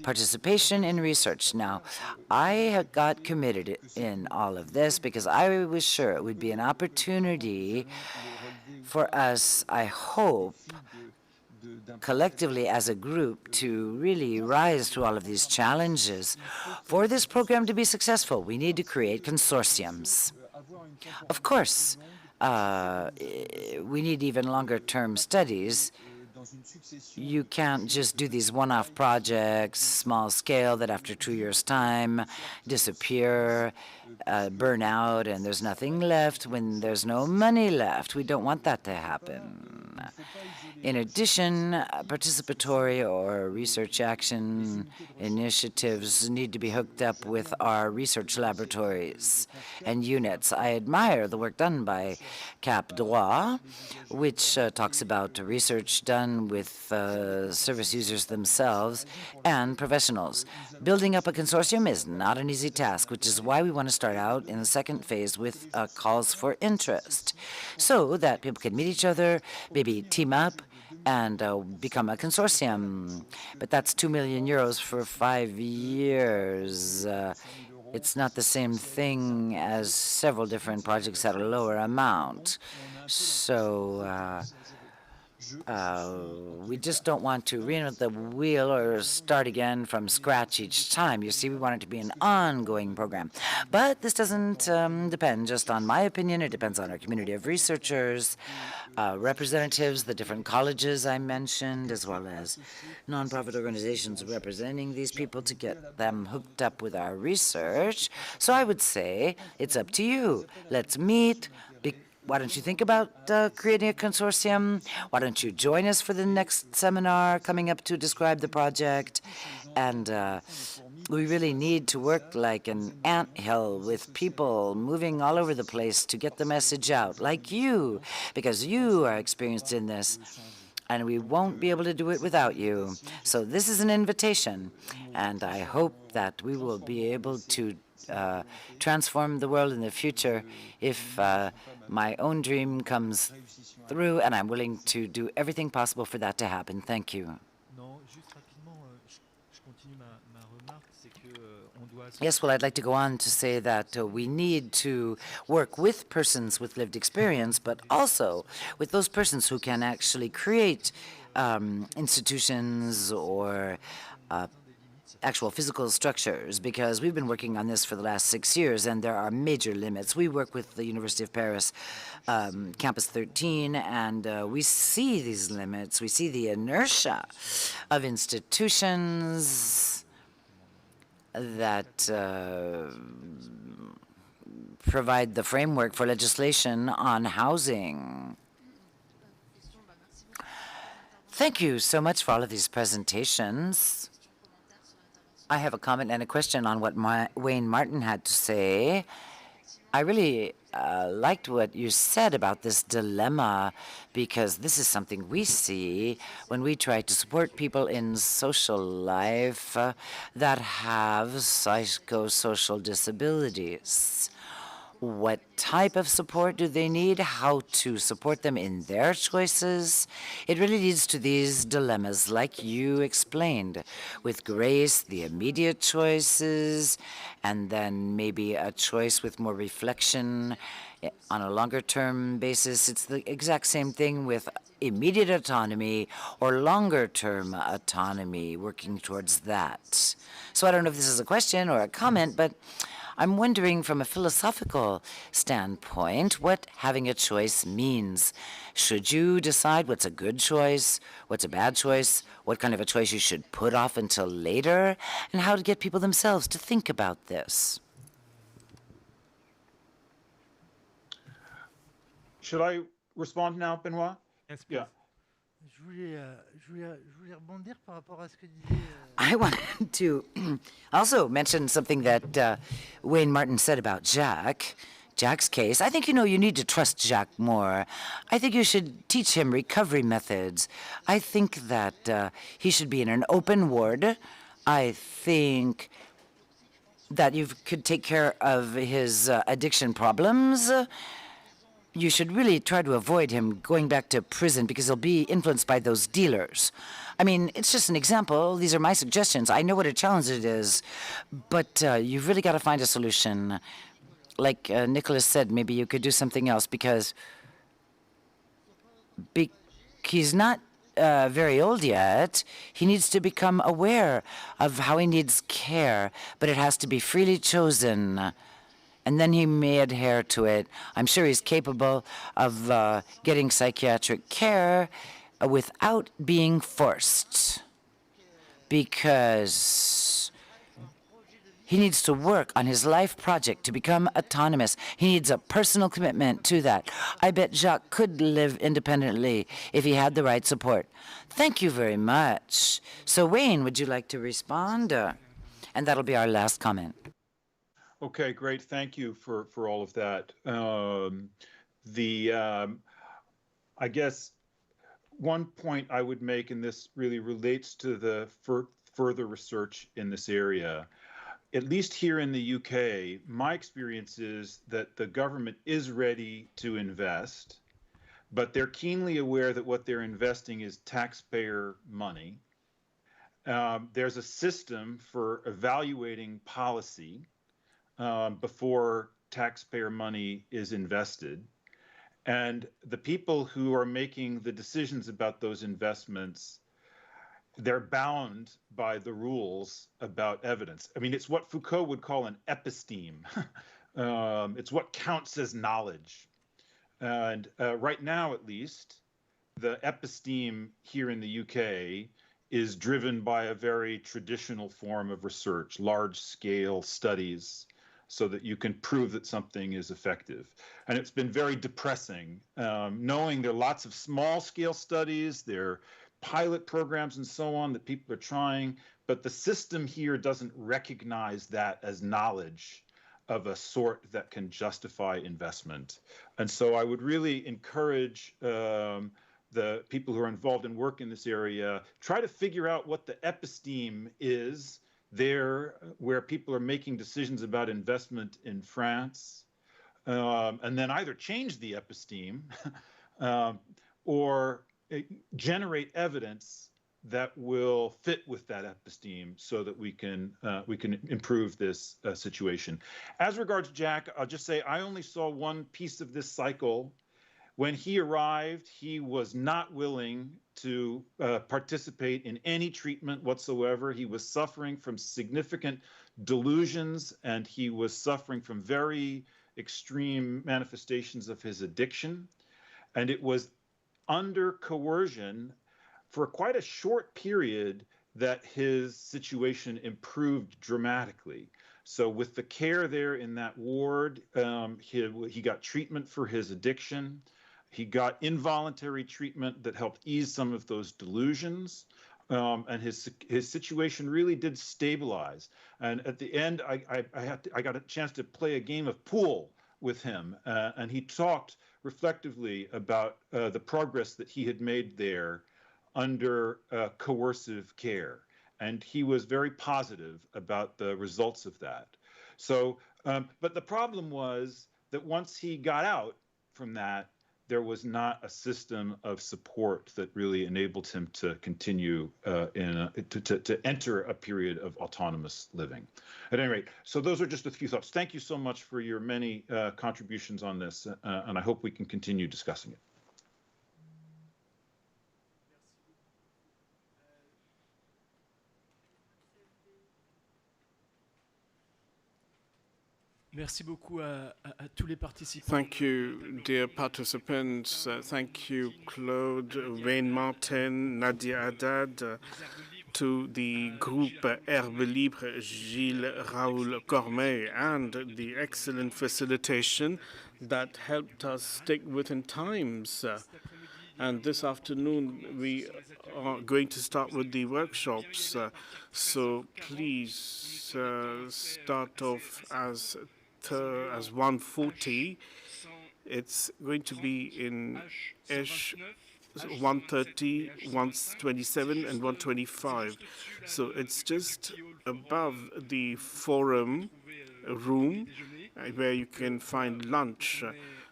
S1: participation in research. Now, I got committed in all of this because I was sure it would be an opportunity for us, I hope, collectively as a group to really rise to all of these challenges. For this program to be successful, we need to create consortiums. Of course, we need even longer-term studies. You can't just do these one-off projects, small scale, that after 2 years' time disappear, burn out, and there's nothing left when there's no money left. We don't want that to happen. In addition, participatory or research action initiatives need to be hooked up with our research laboratories and units. I admire the work done by droits, which talks about research done with service users themselves and professionals. Building up a consortium is not an easy task, which is why we want to start out in the second phase with calls for interest, so that people can meet each other, maybe team up, and become a consortium. But that's 2 million euros for 5 years. It's not the same thing as several different projects at a lower amount. So we just don't want to reinvent the wheel or start again from scratch each time. You see, we want it to be an ongoing program. But this doesn't depend just on my opinion. It depends on our community of researchers, representatives, the different colleges I mentioned, as well as nonprofit organizations representing these people to get them hooked up with our research. So I would say it's up to you. Let's meet, why don't you think about creating a consortium? Why don't you join us for the next seminar coming up to describe the project? And we really need to work like an anthill with people moving all over the place to get the message out, like you, because you are experienced in this, and we won't be able to do it without you. So this is an invitation, and I hope that we will be able to transform the world in the future if my own dream comes through, and I'm willing to do everything possible for that to happen. Thank you. Yes, well, I'd like to go on to say that we need to work with persons with lived experience, but also with those persons who can actually create institutions or actual physical structures, because we've been working on this for the last 6 years, and there are major limits. We work with the University of Paris Campus 13, and we see these limits. We see the inertia of institutions that provide the framework for legislation on housing. Thank you so much for all of these presentations. I have a comment and a question on what Wayne Martin had to say. I really liked what you said about this dilemma, because this is something we see when we try to support people in social life that have psychosocial disabilities. What type of support do they need? How to support them in their choices? It really leads to these dilemmas, like you explained, with grace, the immediate choices, and then maybe a choice with more reflection on a longer-term basis. It's the exact same thing with immediate autonomy or longer-term autonomy, working towards that. So I don't know if this is a question or a comment, but I'm wondering from a philosophical standpoint what having a choice means. Should you decide what's a good choice, what's a bad choice, what kind of a choice you should put off until later, and how to get people themselves to think about this?
S7: Should I respond now, Benoit?
S4: Yes,
S7: Yeah.
S1: I wanted to also mention something that Wayne Martin said about Jack's case. I think, you need to trust Jack more. I think you should teach him recovery methods. I think that he should be in an open ward. I think that you could take care of his addiction problems. You should really try to avoid him going back to prison, because he'll be influenced by those dealers. I mean, it's just an example. These are my suggestions. I know what a challenge it is, but you've really got to find a solution. Like Nicholas said, maybe you could do something else, because he's not very old yet. He needs to become aware of how he needs care, but it has to be freely chosen. And then he may adhere to it. I'm sure he's capable of getting psychiatric care without being forced, because he needs to work on his life project to become autonomous. He needs a personal commitment to that. I bet Jacques could live independently if he had the right support. Thank you very much. So, Wayne, would you like to respond? And that'll be our last comment.
S7: Okay, great. Thank you for all of that. I guess one point I would make, and this really relates to the further research in this area, at least here in the UK, my experience is that the government is ready to invest, but they're keenly aware that what they're investing is taxpayer money. There's a system for evaluating policy before taxpayer money is invested. And the people who are making the decisions about those investments, they're bound by the rules about evidence. I mean, it's what Foucault would call an episteme. It's what counts as knowledge. And right now, at least, the episteme here in the UK is driven by a very traditional form of research, large-scale studies, so that you can prove that something is effective. And it's been very depressing, knowing there are lots of small-scale studies, there are pilot programs and so on that people are trying, but the system here doesn't recognize that as knowledge of a sort that can justify investment. And so I would really encourage the people who are involved in work in this area, try to figure out what the episteme is there where people are making decisions about investment in France, and then either change the episteme or generate evidence that will fit with that episteme so that we can improve this situation. As regards Jack, I'll just say I only saw one piece of this cycle. When he arrived, he was not willing to participate in any treatment whatsoever. He was suffering from significant delusions, and he was suffering from very extreme manifestations of his addiction. And it was under coercion for quite a short period that his situation improved dramatically. So with the care there in that ward, he got treatment for his addiction. He got involuntary treatment that helped ease some of those delusions. And his situation really did stabilize. And at the end, I got a chance to play a game of pool with him. And he talked reflectively about the progress that he had made there under coercive care. And he was very positive about the results of that. So, but the problem was that once he got out from that, there was not a system of support that really enabled him to continue to enter a period of autonomous living. At any rate, so those are just a few thoughts. Thank you so much for your many contributions on this, and I hope we can continue discussing it.
S3: Thank you, dear participants. Thank you, Claude, Wayne Martin, Nadia Haddad, to the group Herbe Libre, Gilles Raoul Cormeil, and the excellent facilitation that helped us stick within times. And this afternoon, we are going to start with the workshops. So please start off as 1:40. It's going to be in 1:30, 1:27, and 1:25. So it's just above the forum room where you can find lunch.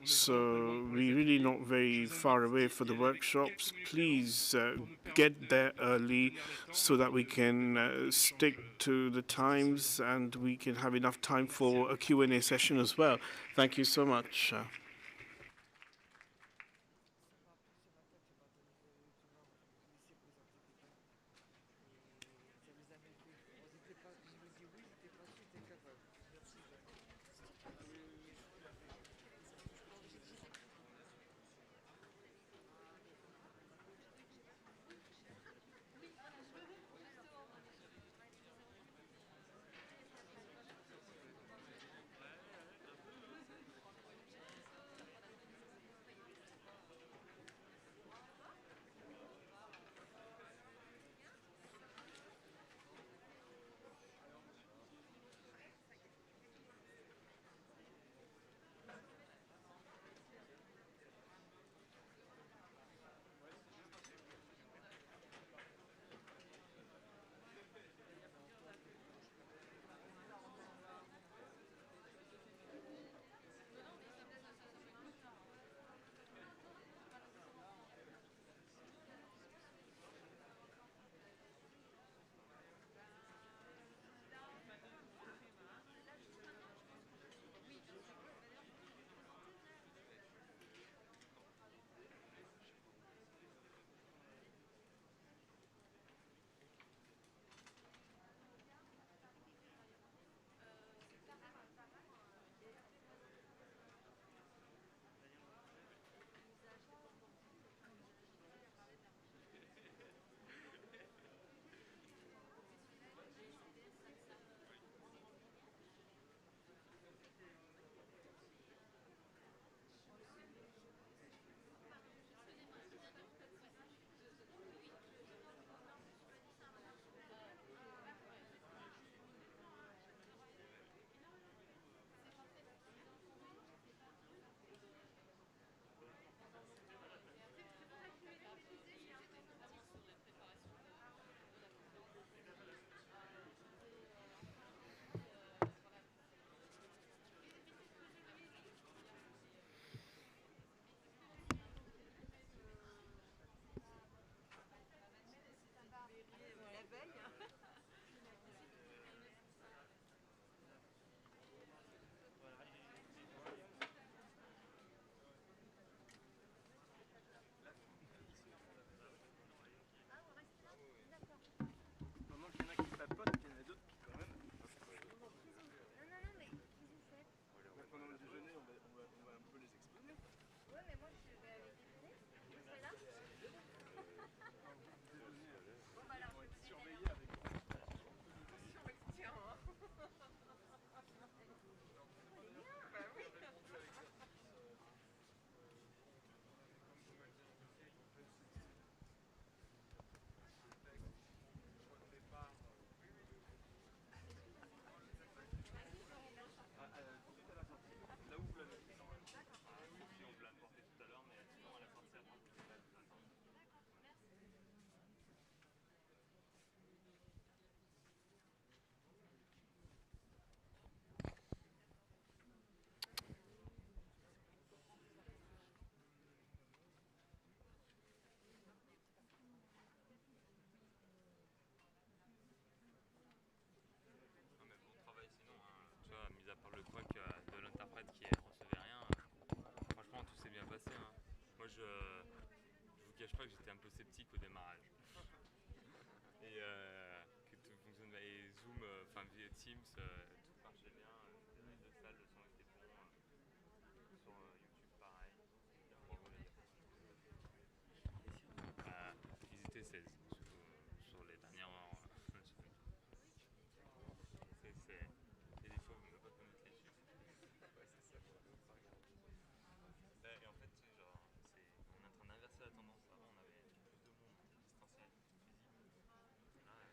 S3: So we're really not very far away for the workshops. Please get there early so that we can stick to the times and we can have enough time for a Q&A session as well. Thank you so much.
S8: Moi, je vous cache pas que j'étais un peu sceptique au démarrage. Et que tout fonctionne. Et Zoom, enfin via Teams, tout marchait bien. Dans les deux salles, le son était bon. Sur YouTube, pareil. Bravo les gars. Ils étaient 16 sur les dernières heures. Et des fois, vous ne pouvez pas connaître les chiffres. Ouais, c'est ça. Et en fait, genre, on est en train d'inverser la tendance. Avant, on avait plus de monde en distanciel, physique. Et là, ça. Ouais.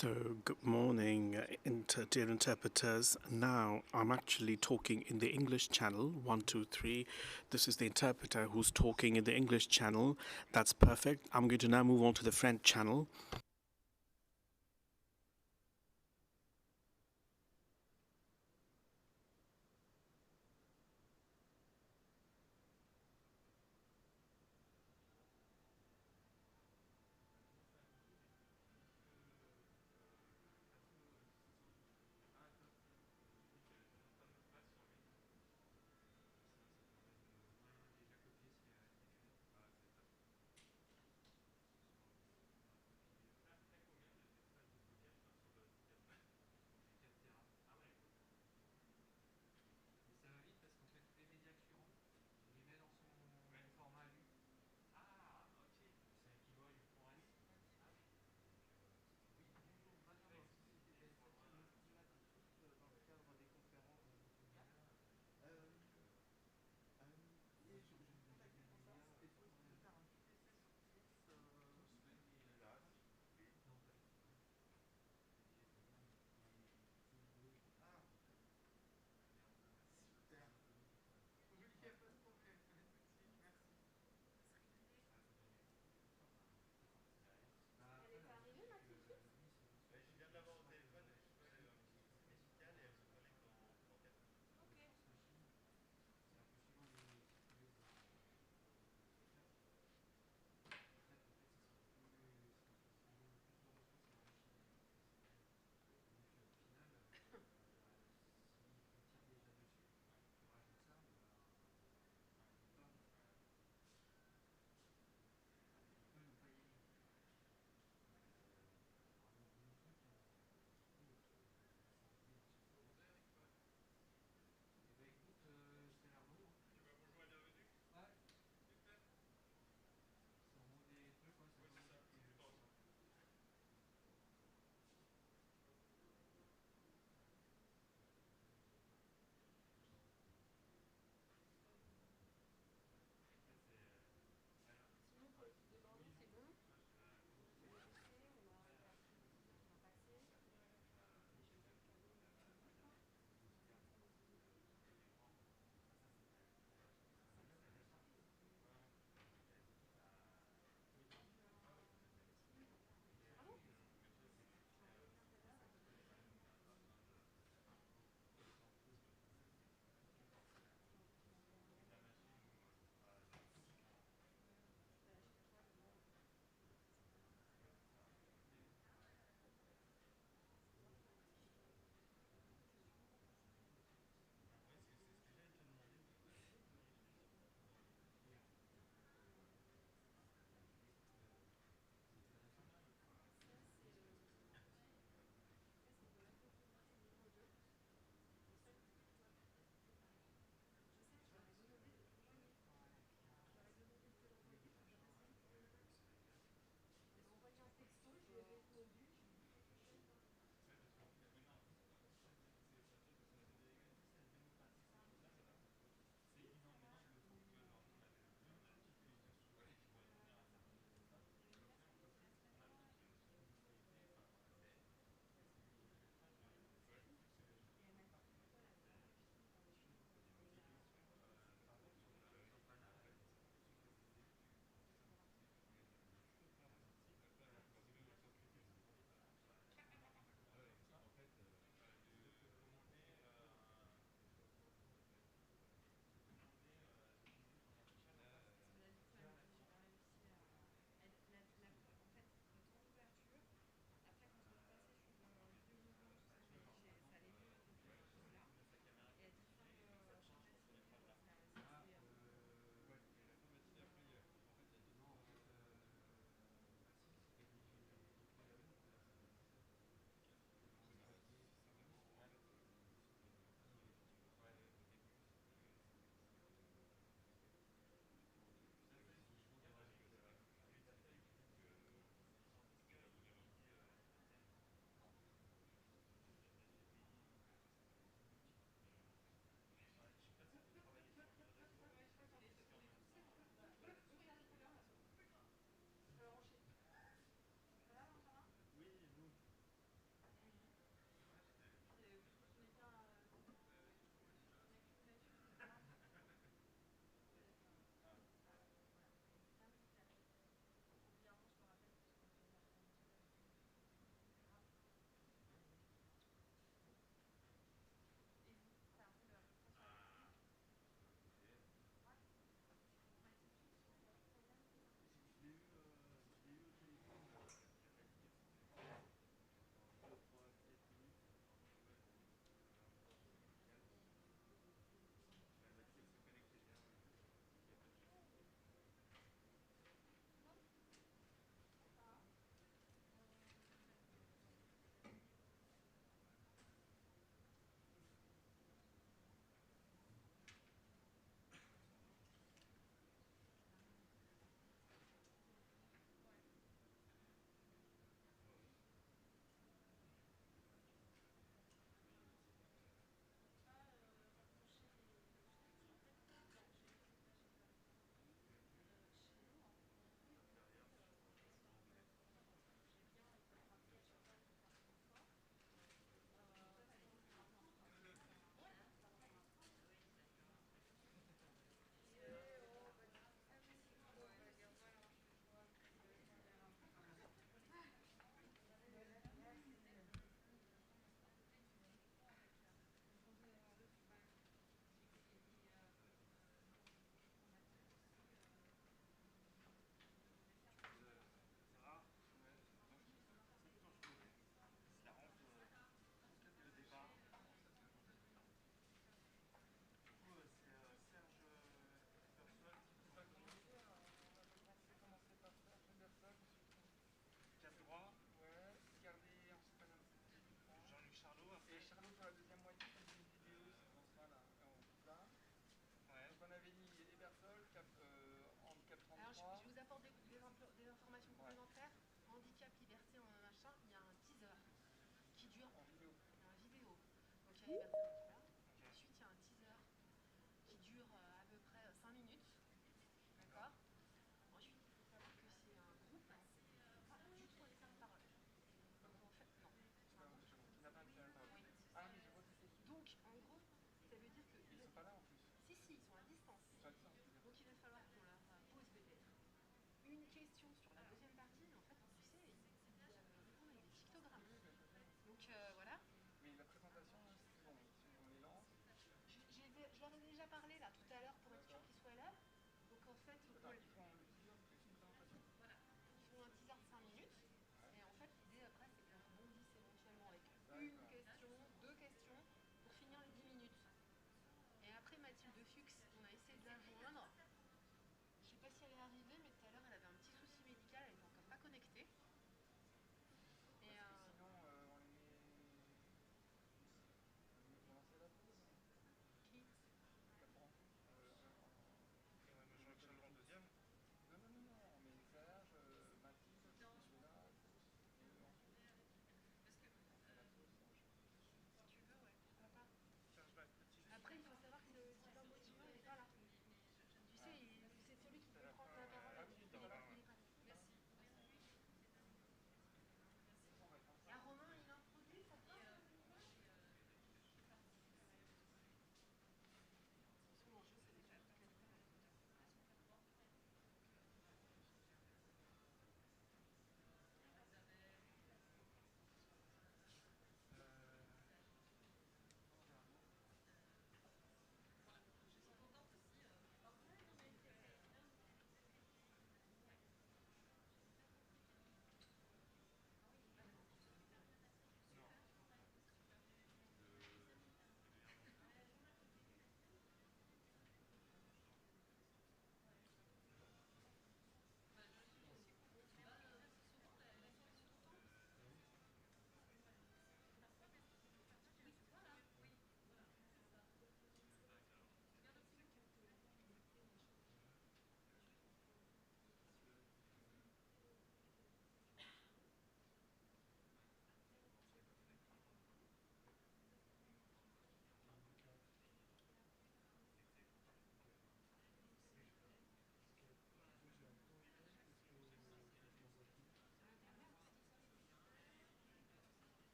S3: So, good morning, dear interpreters. Now, I'm actually talking in the English channel, 123. This is the interpreter who's talking in the English channel. That's perfect. I'm going to now move on to the French channel.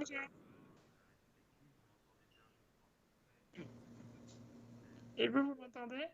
S9: Bonjour. Et vous m'entendez?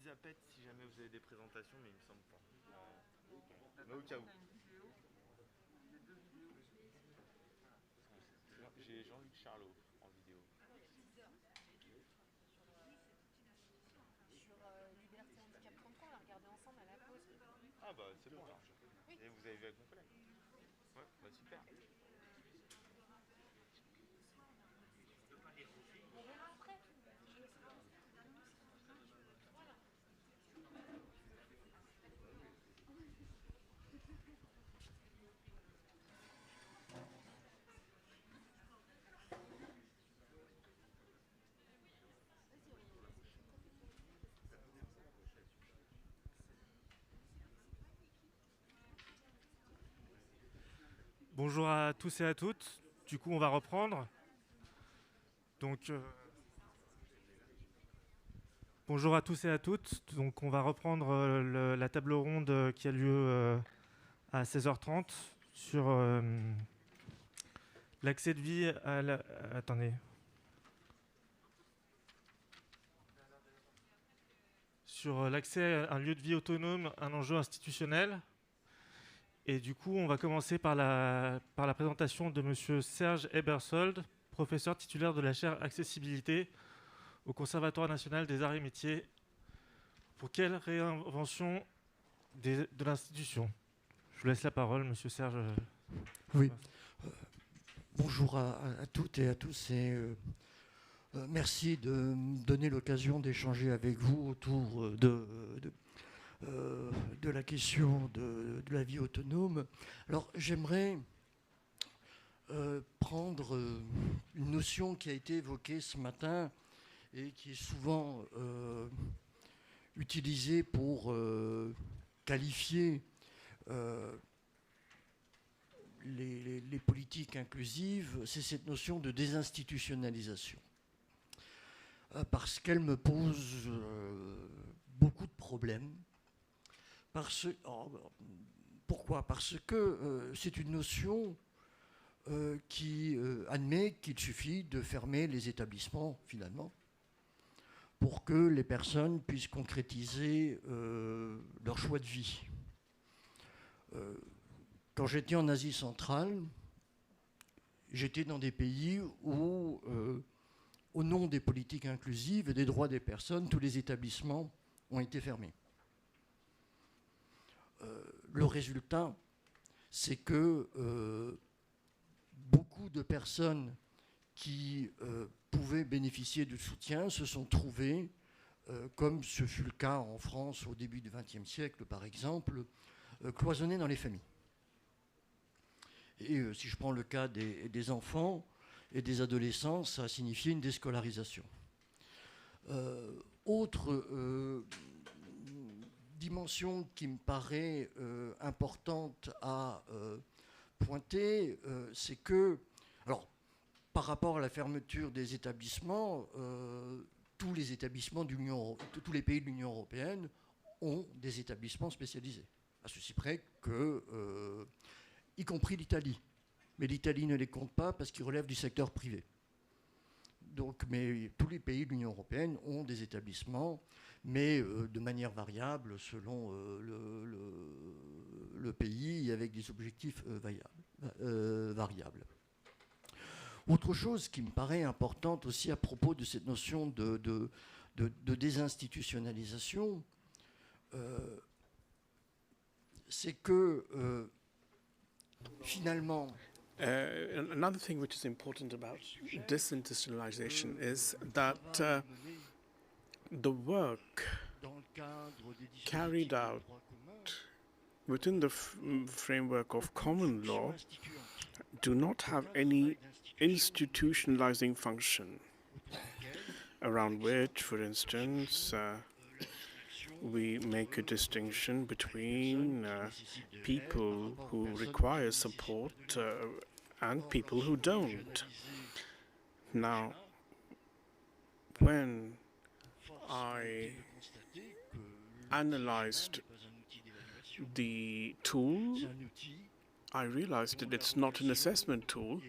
S10: zappettes si jamais vous avez des présentations, mais il me semble pas. Mais au cas où. J'ai Jean-Luc Charlot en vidéo.
S6: Sur Liberté Handicap 33, on l'a regardé ensemble à la pause.
S10: Ah bah c'est bon alors. Oui. Et vous avez vu avec mon collègue. Ouais, bah super.
S6: On verra après.
S11: Bonjour à tous et à toutes. Du coup, on va reprendre. Donc, bonjour à tous et à toutes. Donc, on va reprendre la table ronde qui a lieu à 16h30 sur l'accès de vie à la... Attendez. Sur l'accès à un lieu de vie autonome, un enjeu institutionnel. Et du coup, on va commencer par la présentation de M. Serge Ebersold, professeur titulaire de la chaire Accessibilité au Conservatoire national des arts et métiers. Pour quelle réinvention de l'institution? Je vous laisse la parole, M. Serge.
S12: Oui. Bonjour à toutes et à tous. Et, merci de me donner l'occasion d'échanger avec vous autour de la question de la vie autonome. Alors j'aimerais prendre une notion qui a été évoquée ce matin et qui est souvent utilisée pour qualifier les politiques inclusives, c'est cette notion de désinstitutionnalisation. Parce qu'elle me pose beaucoup de problèmes. Pourquoi? Parce que c'est une notion qui admet qu'il suffit de fermer les établissements, finalement, pour que les personnes puissent concrétiser leur choix de vie. Quand j'étais en Asie centrale, j'étais dans des pays où, au nom des politiques inclusives et des droits des personnes, tous les établissements ont été fermés. Le résultat, c'est que beaucoup de personnes qui pouvaient bénéficier de soutien se sont trouvées, comme ce fut le cas en France au début du XXe siècle par exemple, cloisonnées dans les familles. Et si je prends le cas des enfants et des adolescents, ça a signifié une déscolarisation. Autre dimension qui me paraît importante à pointer, c'est que, alors, par rapport à la fermeture des établissements, tous les établissements tous les pays de l'Union européenne ont des établissements spécialisés, à ceci près que, y compris l'Italie. Mais l'Italie ne les compte pas parce qu'ils relèvent du secteur privé. Donc, mais tous les pays de l'Union européenne ont des établissements, mais de manière variable selon le pays et avec des objectifs variables. Autre chose qui me paraît importante aussi à propos de cette notion de désinstitutionnalisation, c'est que finalement...
S3: Another thing which is important about disinstitutionalization is that the work carried out within the framework of common law do not have any institutionalizing function, around which, for instance, we make a distinction between people who require support and people who don't. Now, when I analyzed the tool, I realized that it's not an assessment tool.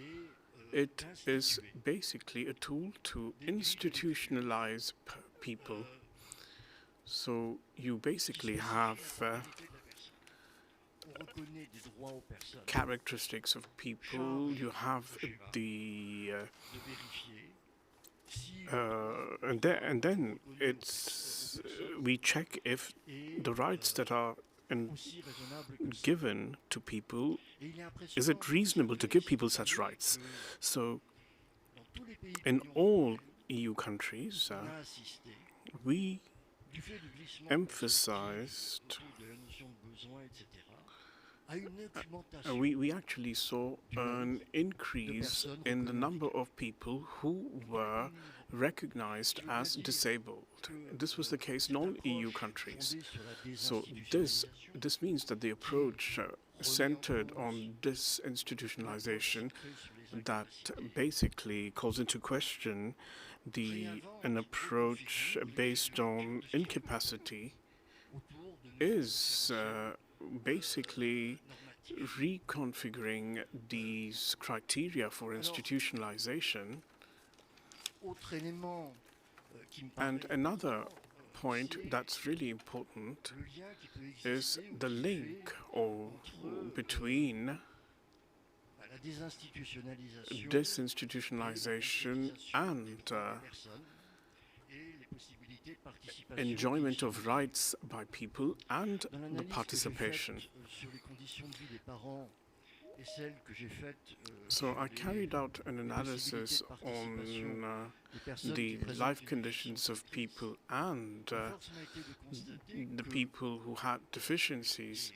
S3: It is basically a tool to institutionalize people So you basically have characteristics of people. You have the and then it's we check if the rights that are given to people, is it reasonable to give people such rights? So in all EU countries, we emphasized, we actually saw an increase in the number of people who were recognized as disabled. This was the case in all EU countries. So this means that the approach centered on disinstitutionalization that basically calls into question an approach based on incapacity is basically reconfiguring these criteria for institutionalization. And another point that's really important is the link between disinstitutionalization and enjoyment of rights by people and the participation. So I carried out an analysis on the life conditions of people and the people who had deficiencies,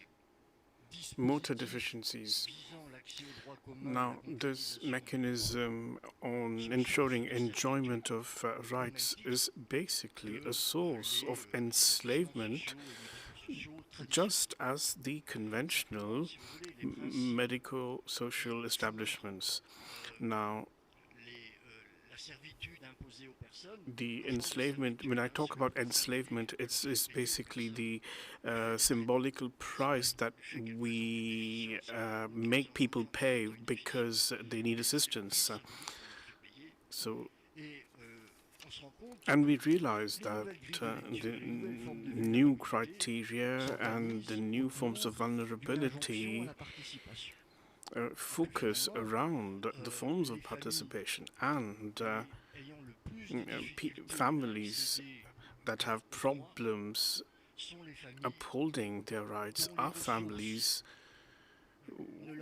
S3: motor deficiencies. Now, this mechanism on ensuring enjoyment of rights is basically a source of enslavement, just as the conventional medical social establishments. Now, the enslavement, when I talk about enslavement, it's basically the symbolical price that we make people pay because they need assistance. And we realize that the new criteria and the new forms of vulnerability focus around the forms of participation, and families that have problems upholding their rights are families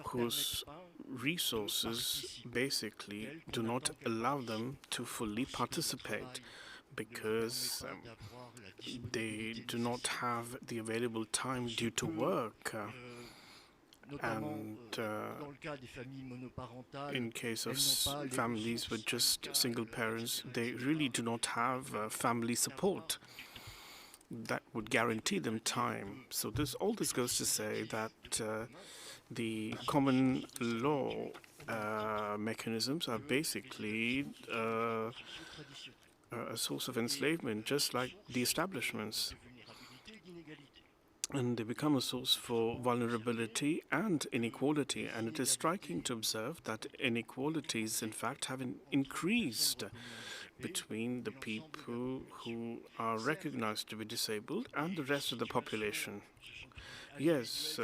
S3: whose resources basically do not allow them to fully participate because they do not have the available time due to work. And in case of families with just single parents, they really do not have family support that would guarantee them time. So all this goes to say that the common law mechanisms are basically a source of enslavement, just like the establishments. And they become a source for vulnerability and inequality. And it is striking to observe that inequalities, in fact, have increased between the people who are recognized to be disabled and the rest of the population. Yes,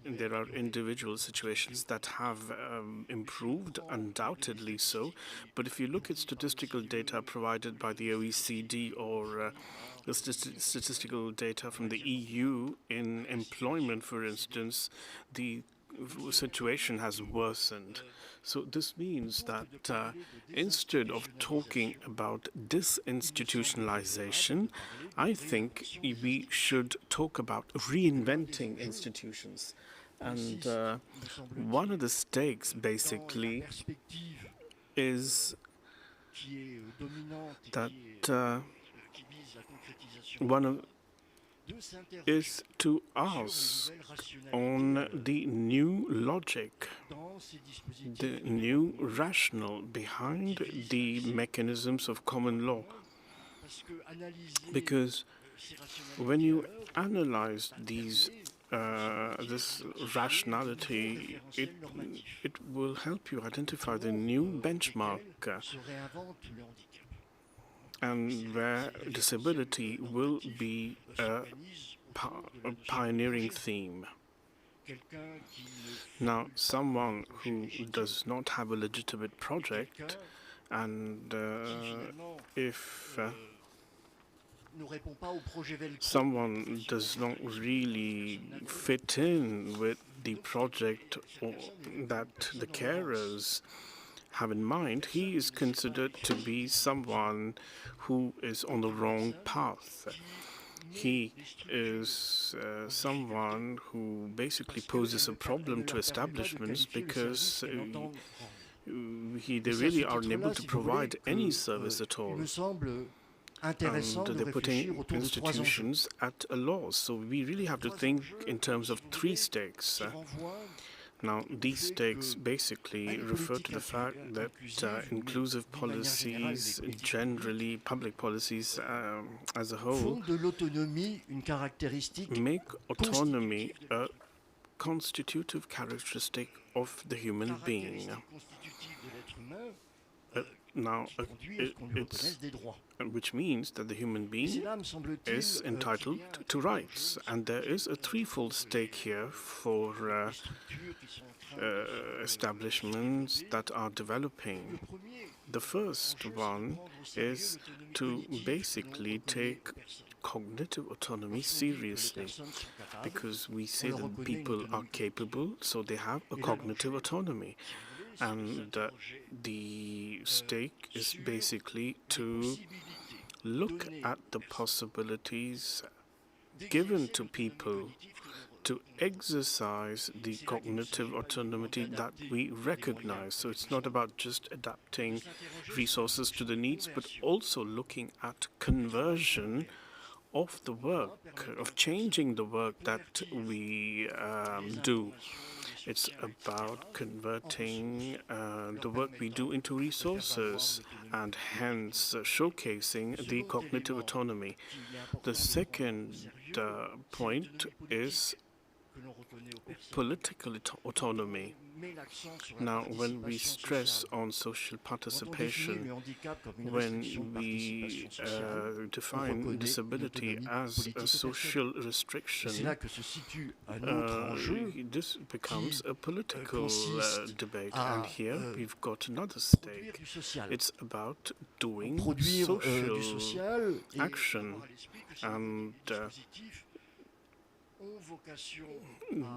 S3: there are individual situations that have improved, undoubtedly so. But if you look at statistical data provided by the OECD or the statistical data from the EU in employment, for instance, the situation has worsened. So this means that instead of talking about disinstitutionalization, I think we should talk about reinventing institutions. And one of the stakes, basically, is that is to ask on the new logic, the new rationale behind the mechanisms of common law. Because when you analyze this rationality, it will help you identify the new benchmark. and where disability will be a pioneering theme. Now, someone who does not have a legitimate project, and if someone does not really fit in with the project that the carers have in mind, he is considered to be someone who is on the wrong path. He is someone who basically poses a problem to establishments because they really aren't able to provide any service at all. And they're putting institutions at a loss. So we really have to think in terms of three stakes. Now, these stakes basically refer to the fact that inclusive policies, generally public policies as a whole, make autonomy a constitutive characteristic of the human being. Now, which means that the human being is entitled to rights. And there is a threefold stake here for establishments that are developing. The first one is to basically take cognitive autonomy seriously, because we say that people are capable, so they have a cognitive autonomy. And the stake is basically to look at the possibilities given to people to exercise the cognitive autonomy that we recognize. So it's not about just adapting resources to the needs, but also looking at conversion of the work, of changing the work that we do. It's about converting the work we do into resources and hence showcasing the cognitive autonomy. The second point is political autonomy. Now, when we stress on social participation, when we define disability as a social restriction, this becomes a political debate. And here we've got another stake. It's about doing social action. And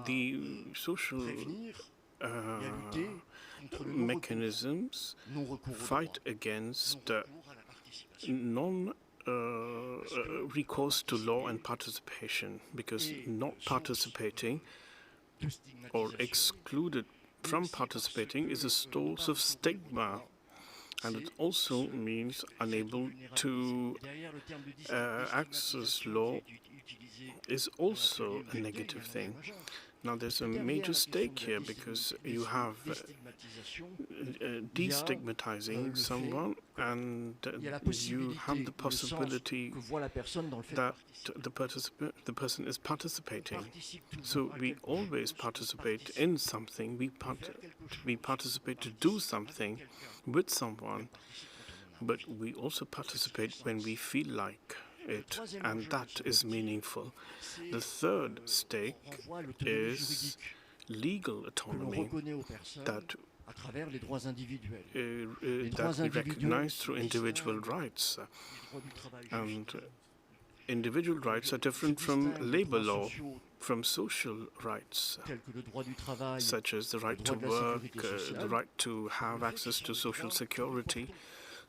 S3: the social mechanisms fight against non-recourse to law and participation, because not participating or excluded from participating is a source of stigma. And it also means unable to access law is also a negative thing. Now, there's a major stake here, because you have destigmatizing someone, and you have the possibility that the person is participating. So we always participate in something. We participate to do something with someone, but we also participate when we feel like it, and that is meaningful. The third stake is legal autonomy that we recognize through individual rights. And individual rights are different from labor law, from social rights, such as the right to work, the right to have access to social security.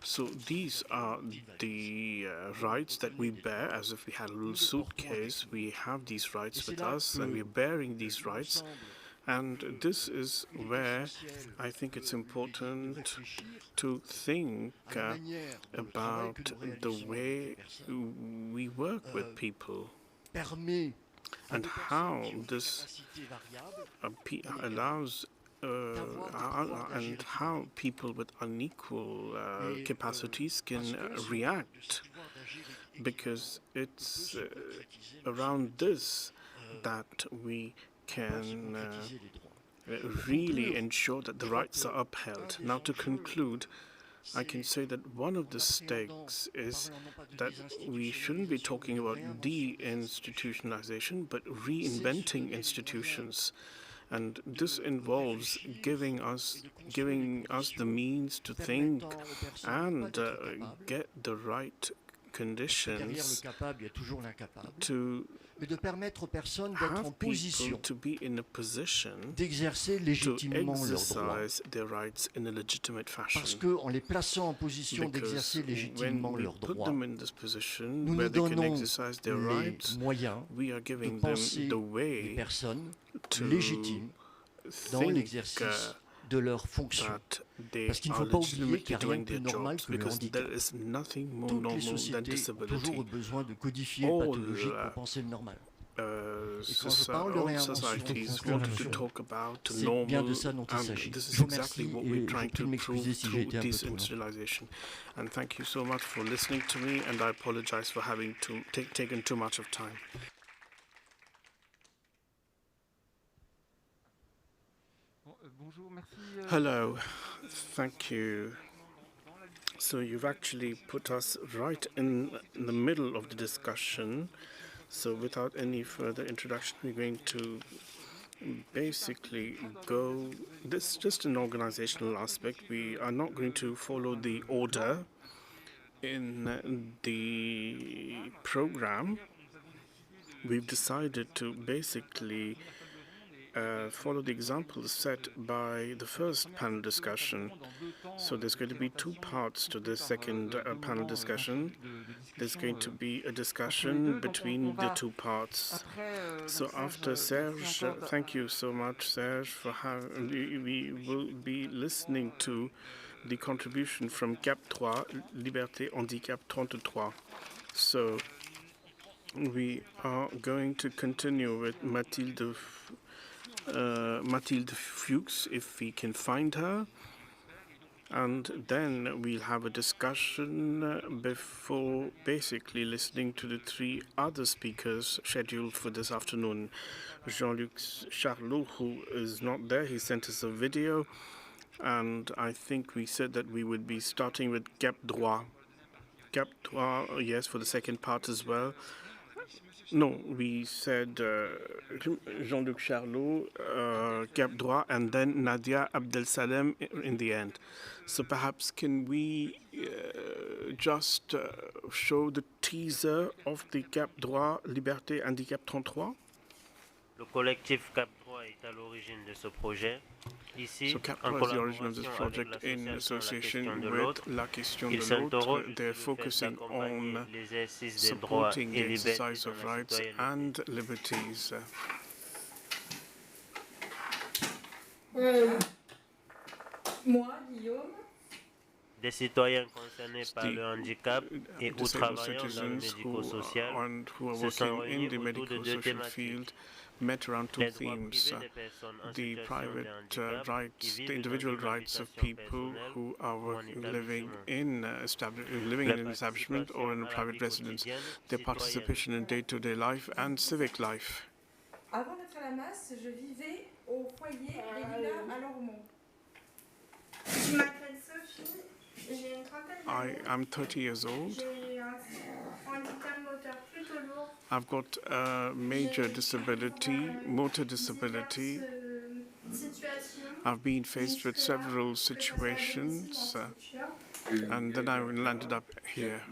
S3: So these are the rights that we bear as if we had a little suitcase. We have these rights with us, and we're bearing these rights. And this is where I think it's important to think about the way we work with people and how this allows and how people with unequal capacities can react, because it's around this that we can really ensure that the rights are upheld. Now, to conclude, I can say that one of the stakes is that we shouldn't be talking about deinstitutionalization, but reinventing institutions. And this involves giving us the means to think and get the right conditions to
S12: mais de permettre aux personnes d'être en position
S3: d'exercer
S12: légitimement leurs droits. Parce qu'en les plaçant en position d'exercer légitimement leurs droits, nous nous donnons les moyens de penser les personnes légitimes dans l'exercice de leurs fonctions. Parce qu'il ne faut pas oublier qu'il n'y a rien de plus normal que le handicap. Toutes les sociétés ont toujours besoin de codifier le pathologique pour penser le normal. Et quand je parle de réinvention, c'est bien de ça dont il s'agit. Je vous remercie et je vous prie de m'excuser si j'ai été un peu trop long.
S3: And thank you so much for listening to me, and I apologize for having taken too much of time.
S2: Bonjour, merci.
S3: Hello, thank you. So you've actually put us right in the middle of the discussion. So without any further introduction, we're going to basically go. This is just an organizational aspect. We are not going to follow the order in the program. We've decided to basically follow the examples set by the first panel discussion. So there's going to be two parts to the second panel discussion. There's going to be a discussion between the two parts. So after Serge, thank you so much, Serge, for having. We will be listening to the contribution from Cap 3, Liberté Handicap 33. So we are going to continue with Mathilde Fuchs, if we can find her. And then we'll have a discussion before basically listening to the three other speakers scheduled for this afternoon. Jean-Luc Charlot, who is not there, he sent us a video. And I think we said that we would be starting with Cap droits. Cap droits, yes, for the second part as well. No, we said Jean-Luc Charlot, Cap droits, and then Nadia Abdel-Salem in the end. So perhaps can we just show the teaser of the Cap droits, Liberté Handicap 33?
S13: Le collectif Cap droits est à l'origine de ce projet. Ici,
S3: so Cap droits is the origin of this project in association with La Question de l'Autre. They're focusing on supporting the exercise of rights and liberties.
S14: Moi, Guillaume.
S13: Des citoyens concernés par le handicap et ou travaillant dans le médico-social se sont réunis autour de deux thématiques.
S3: Met around two themes, the private rights, the individual rights of people who are living in an establishment or in a private residence, their participation in day-to-day life and civic life.
S14: Avant d'être à la masse, je vivais au foyer des Lilas à Lormont.
S15: Je m'appelle Sophie, j'ai une trentaine d'années.
S3: I am 30 years old.
S15: J'ai un handicap moteur plutôt lourd.
S3: I've got a major disability, motor disability. I've been faced with several situations, and then I landed up here.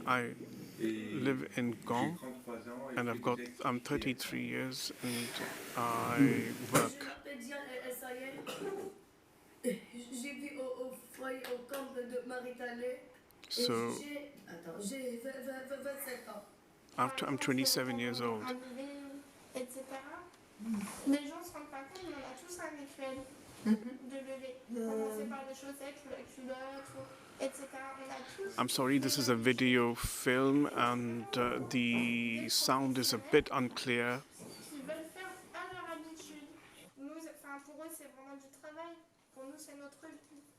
S3: I live in Gand, and I'm 33 years, and I work. So, I'm 27 years old. I'm sorry, this is a video film and the sound is a bit unclear.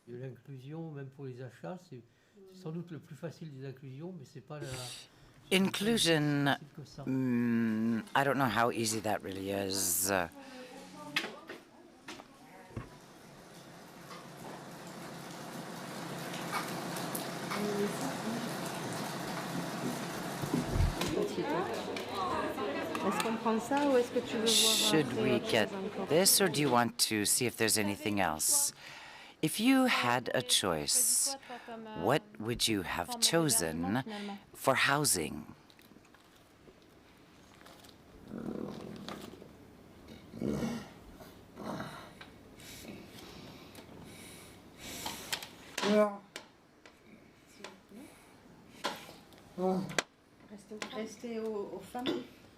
S16: De l'inclusion, même pour les achats, c'est sans doute le plus facile des inclusions, mais c'est pas la...
S1: Inclusion, I don't know how easy that really is. Should we get this, or do you want to see if there's anything else? If you had a choice, what would you have chosen for housing?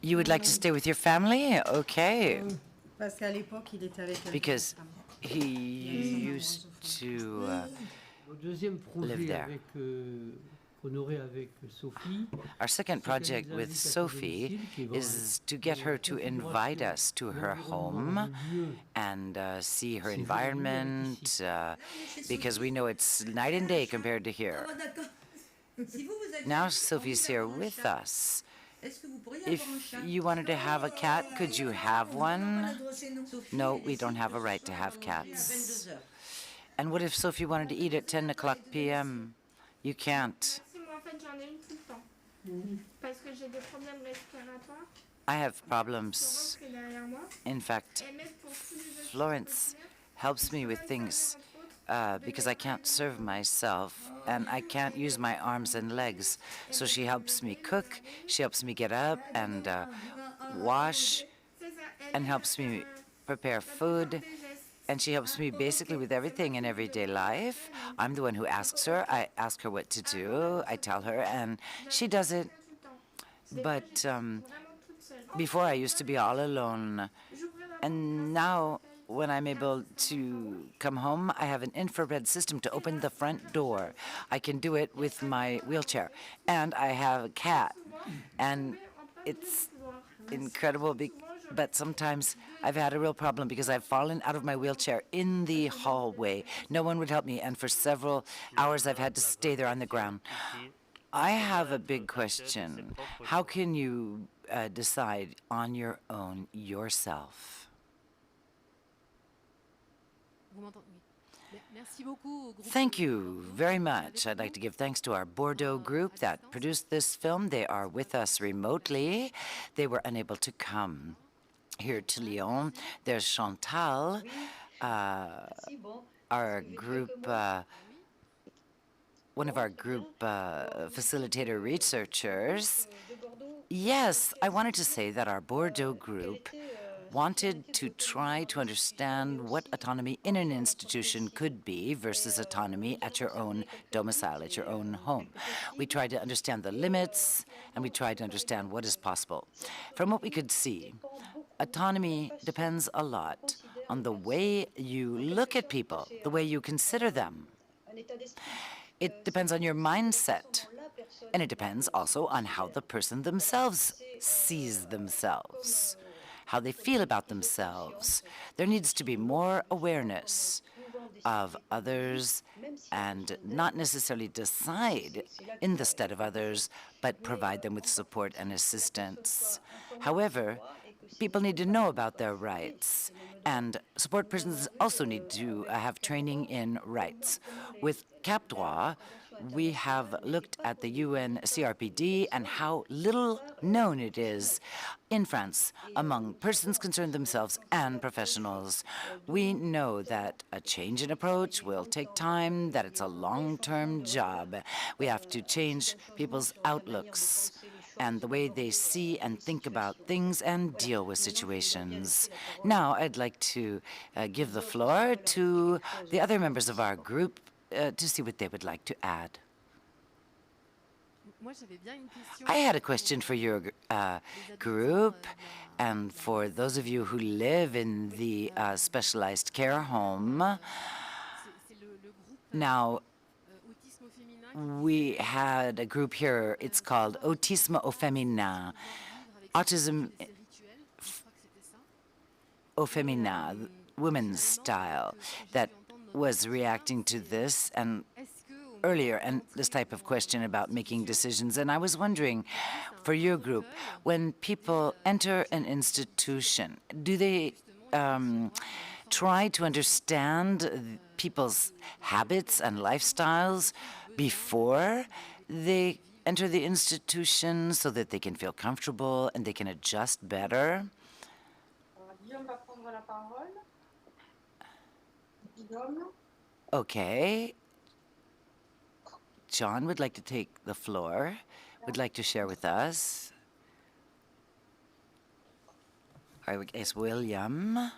S1: You would like to stay with your family? Okay. Because he used to live there. Our second project with Sophie is to get her to invite us to her home and see her environment, because we know it's night and day compared to here. Now Sophie's here with us. If you wanted to have a cat, could you have one? No, we don't have a right to have cats. And what if Sophie wanted to eat at 10 o'clock p.m.? You can't. I have problems. In fact, Florence helps me with things because I can't serve myself and I can't use my arms and legs. So she helps me cook, she helps me get up and wash, and helps me prepare food. And she helps me basically with everything in everyday life. I'm the one who asks her. I ask her what to do. I tell her, and she does it. But before, I used to be all alone. And now, when I'm able to come home, I have an infrared system to open the front door. I can do it with my wheelchair. And I have a cat. And it's incredible. But sometimes I've had a real problem because I've fallen out of my wheelchair in the hallway. No one would help me, and for several hours I've had to stay there on the ground. I have a big question. How can you decide on your own yourself? Thank you very much. I'd like to give thanks to our Bordeaux group that produced this film. They are with us remotely. They were unable to come here to Lyon. There's Chantal, our group, one of our group facilitator researchers. Yes, I wanted to say that our Bordeaux group wanted to try to understand what autonomy in an institution could be versus autonomy at your own domicile, at your own home. We tried to understand the limits, and we tried to understand what is possible. From what we could see, autonomy depends a lot on the way you look at people, the way you consider them. It depends on your mindset, and it depends also on how the person themselves sees themselves, how they feel about themselves. There needs to be more awareness of others and not necessarily decide in the stead of others, but provide them with support and assistance. However, people need to know about their rights, and support persons also need to have training in rights. With Cap droits, we have looked at the UN CRPD and how little known it is in France among persons concerned themselves and professionals. We know that a change in approach will take time, that it's a long-term job. We have to change people's outlooks and the way they see and think about things and deal with situations. Now, I'd like to give the floor to the other members of our group to see what they would like to add. I had a question for your group and for those of you who live in the specialized care home. Now, we had a group here, it's called Autisme au Féminin, Autism au Féminin, women's style, that was reacting to this and earlier, and this type of question about making decisions. And I was wondering, for your group, when people enter an institution, do they try to understand people's habits and lifestyles before they enter the institution so that they can feel comfortable and they can adjust better?
S15: Guillaume va prendre la parole. Guillaume.
S1: Okay. John would like to take the floor, would like to share with us. I guess William.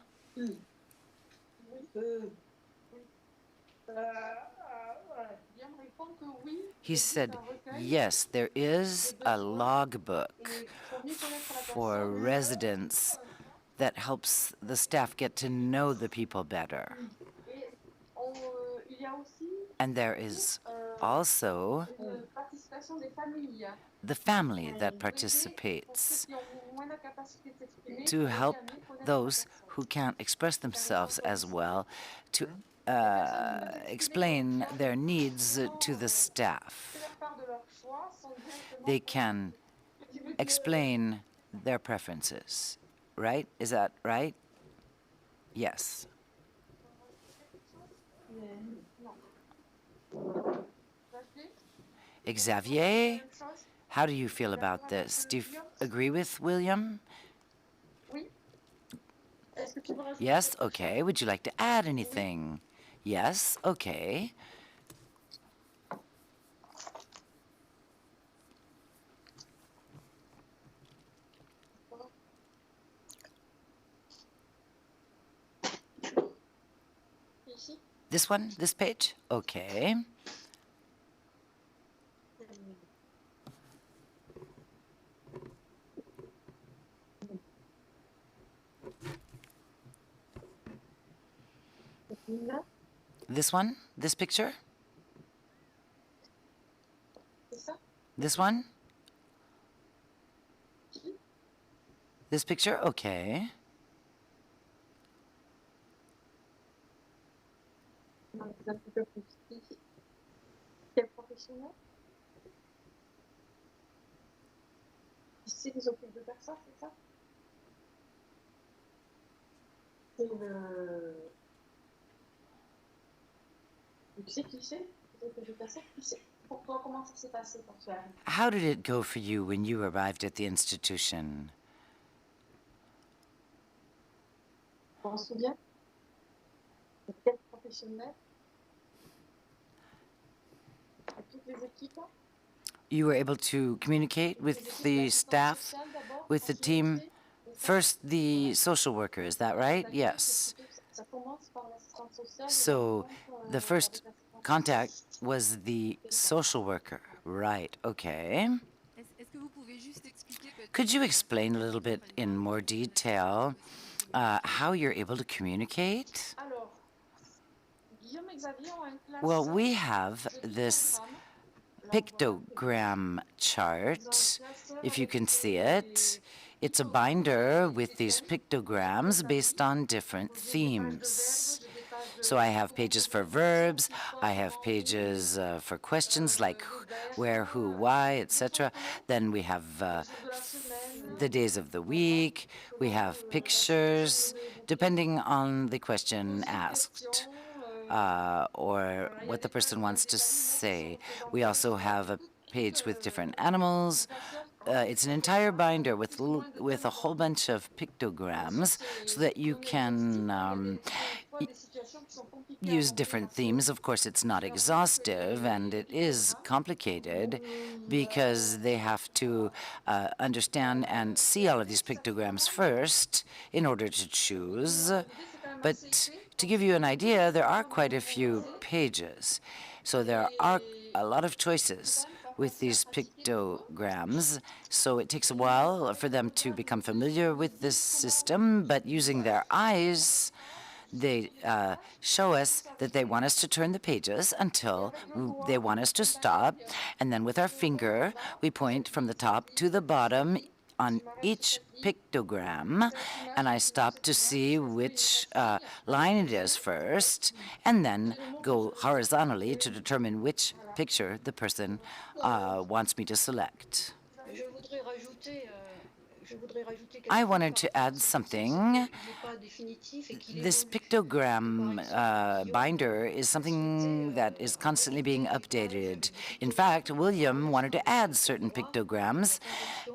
S1: He said, yes, there is a logbook for residents that helps the staff get to know the people better. And there is also the family that participates to help those who can't express themselves as well to explain their needs to the staff. They can explain their preferences, right? Is that right? Yes. Xavier, how do you feel about this? Do you agree with William? Yes, okay. Would you like to add anything? Yes, okay. This one? This page? Okay. This one? This picture? This one? This picture? Okay.
S15: Quel professionnel? Ici, ils occupent de personnes, c'est ça? C'est le... Tu sais qui c'est? Pour toi, comment ça s'est passé quand tu es arrivé?
S1: How did it go for you when you arrived at the institution?
S15: On se souvient? Quel professionnel? Toutes les équipes?
S1: You were able to communicate with the staff, with the team. First, the social worker, is that right? Yes. So the first contact was the social worker. Right, okay. Could you explain a little bit in more detail how you're able to communicate? Well, we have this pictogram chart, if you can see it. It's a binder with these pictograms based on different themes. So I have pages for verbs, I have pages for questions like where, who, why, etc. Then we have the days of the week, we have pictures, depending on the question asked. Or what the person wants to say. We also have a page with different animals. It's an entire binder with a whole bunch of pictograms so that you can use different themes. Of course, it's not exhaustive, and it is complicated because they have to understand and see all of these pictograms first in order to choose. But to give you an idea, there are quite a few pages. So there are a lot of choices with these pictograms. So it takes a while for them to become familiar with this system, but using their eyes, they show us that they want us to turn the pages until they want us to stop. And then with our finger, we point from the top to the bottom on each pictogram, and I stop to see which line it is first, and then go horizontally to determine which picture the person wants me to select. I wanted to add something. This pictogram binder is something that is constantly being updated. In fact, William wanted to add certain pictograms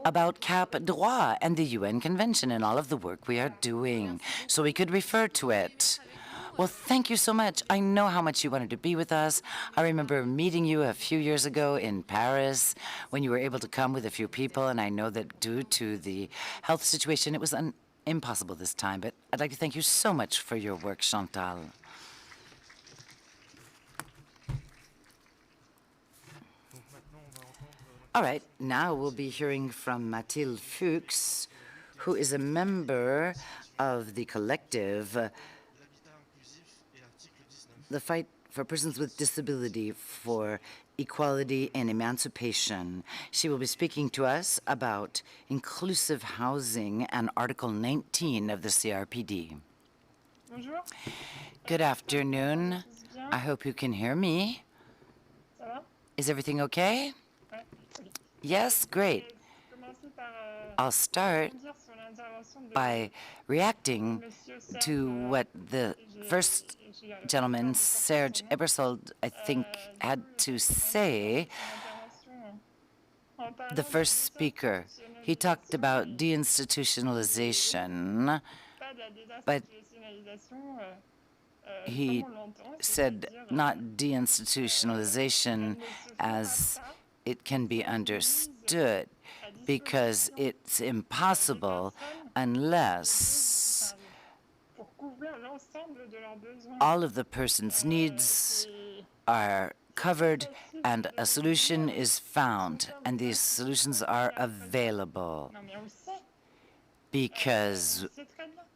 S1: about Cap droits and the UN Convention and all of the work we are doing, so we could refer to it. Well, thank you so much. I know how much you wanted to be with us. I remember meeting you a few years ago in Paris when you were able to come with a few people, and I know that due to the health situation, it was impossible this time, but I'd like to thank you so much for your work, Chantal. All right, now we'll be hearing from Mathilde Fuchs, who is a member of the collective The Fight for Persons with Disability for Equality and Emancipation. She will be speaking to us about inclusive housing and Article 19 of the CRPD.
S9: Bonjour.
S1: Good afternoon. I hope you can hear me.
S9: Ça va?
S1: Is everything okay? Yes, great. I'll start by reacting to what the first gentleman, Serge Ebersold, I think, had to say. The first speaker, he talked about deinstitutionalization, but he said not deinstitutionalization as it can be understood, because it's impossible unless all of the person's needs are covered and a solution is found, and these solutions are available, because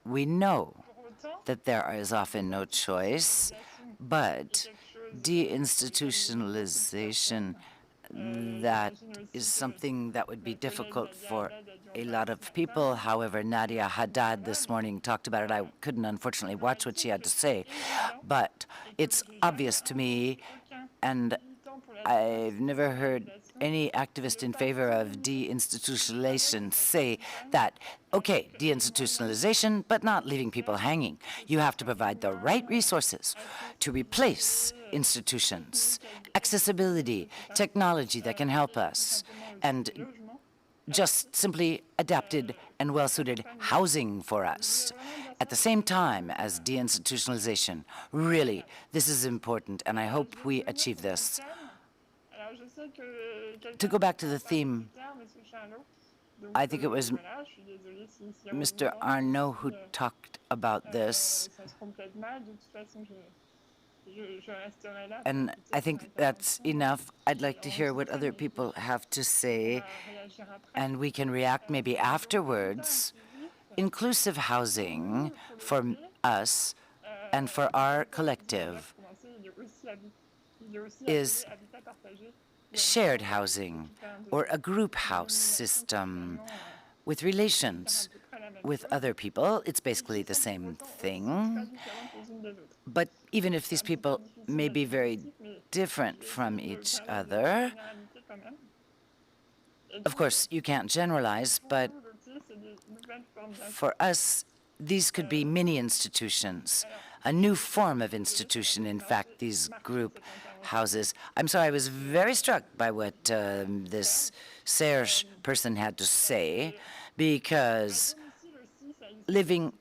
S1: we know that there is often no choice, but deinstitutionalization, that is something that would be difficult for a lot of people. However, Nadia Haddad this morning talked about it. I couldn't, unfortunately, watch what she had to say, but it's obvious to me, and I've never heard any activist in favor of deinstitutionalization say that, okay, deinstitutionalization, but not leaving people hanging. You have to provide the right resources to replace institutions, accessibility, technology that can help us, and just simply adapted and well-suited housing for us. At the same time as deinstitutionalization, really, this is important, and I hope we achieve this. To go back to the theme, I think it was Mr. Arnaud who talked about this, and I think that's enough. I'd like to hear what other people have to say, and we can react maybe afterwards. Inclusive housing for us and for our collective is shared housing or a group house system with relations with other people. It's basically the same thing. But even if these people may be very different from each other, of course, you can't generalize, but for us, these could be mini institutions, a new form of institution, in fact, these group houses. I'm sorry, I was very struck by what this Serge person had to say, because living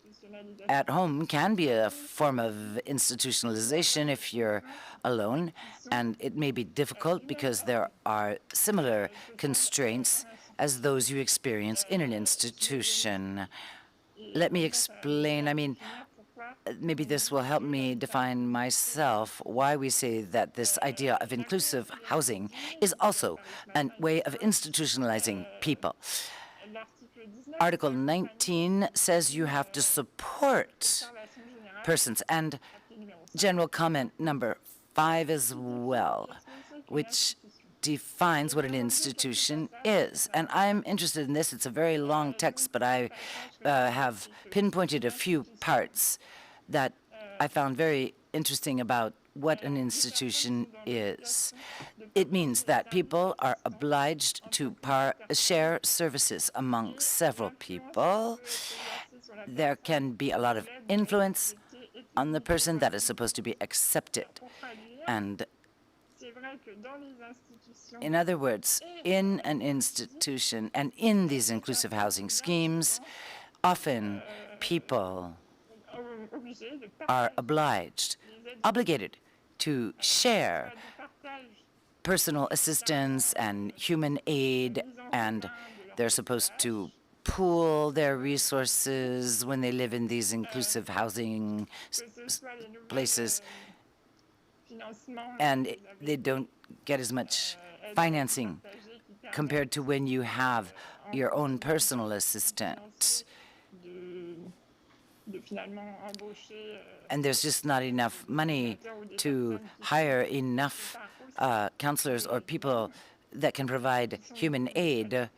S1: at home can be a form of institutionalization if you're alone, and it may be difficult because there are similar constraints as those you experience in an institution. Let me explain. I mean, maybe this will help me define myself why we say that this idea of inclusive housing is also a way of institutionalizing people. Article 19 says you have to support persons, and general comment number 5 as well, which defines what an institution is. And I'm interested in this. It's a very long text, but I have pinpointed a few parts that I found very interesting about what an institution is. It means that people are obliged to share services among several people. There can be a lot of influence on the person that is supposed to be accepted. And in other words, in an institution and in these inclusive housing schemes, often people are obligated to share personal assistance and human aid, and they're supposed to pool their resources when they live in these inclusive housing places, and they don't get as much financing compared to when you have your own personal assistant. And there's just not enough money to hire enough counselors or people that can provide human aid.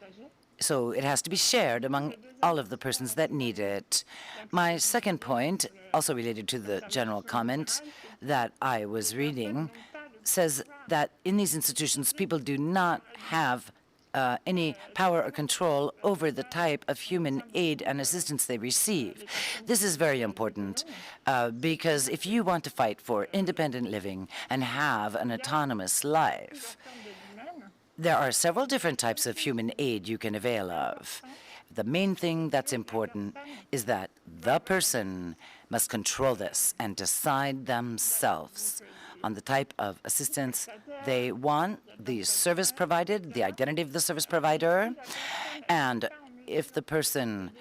S1: So it has to be shared among all of the persons that need it. My second point, also related to the general comment that I was reading, says that in these institutions, people do not have any power or control over the type of human aid and assistance they receive. This is very important because if you want to fight for independent living and have an autonomous life, there are several different types of human aid you can avail of. The main thing that's important is that the person must control this and decide themselves on the type of assistance they want, the service provided, the identity of the service provider, and if the person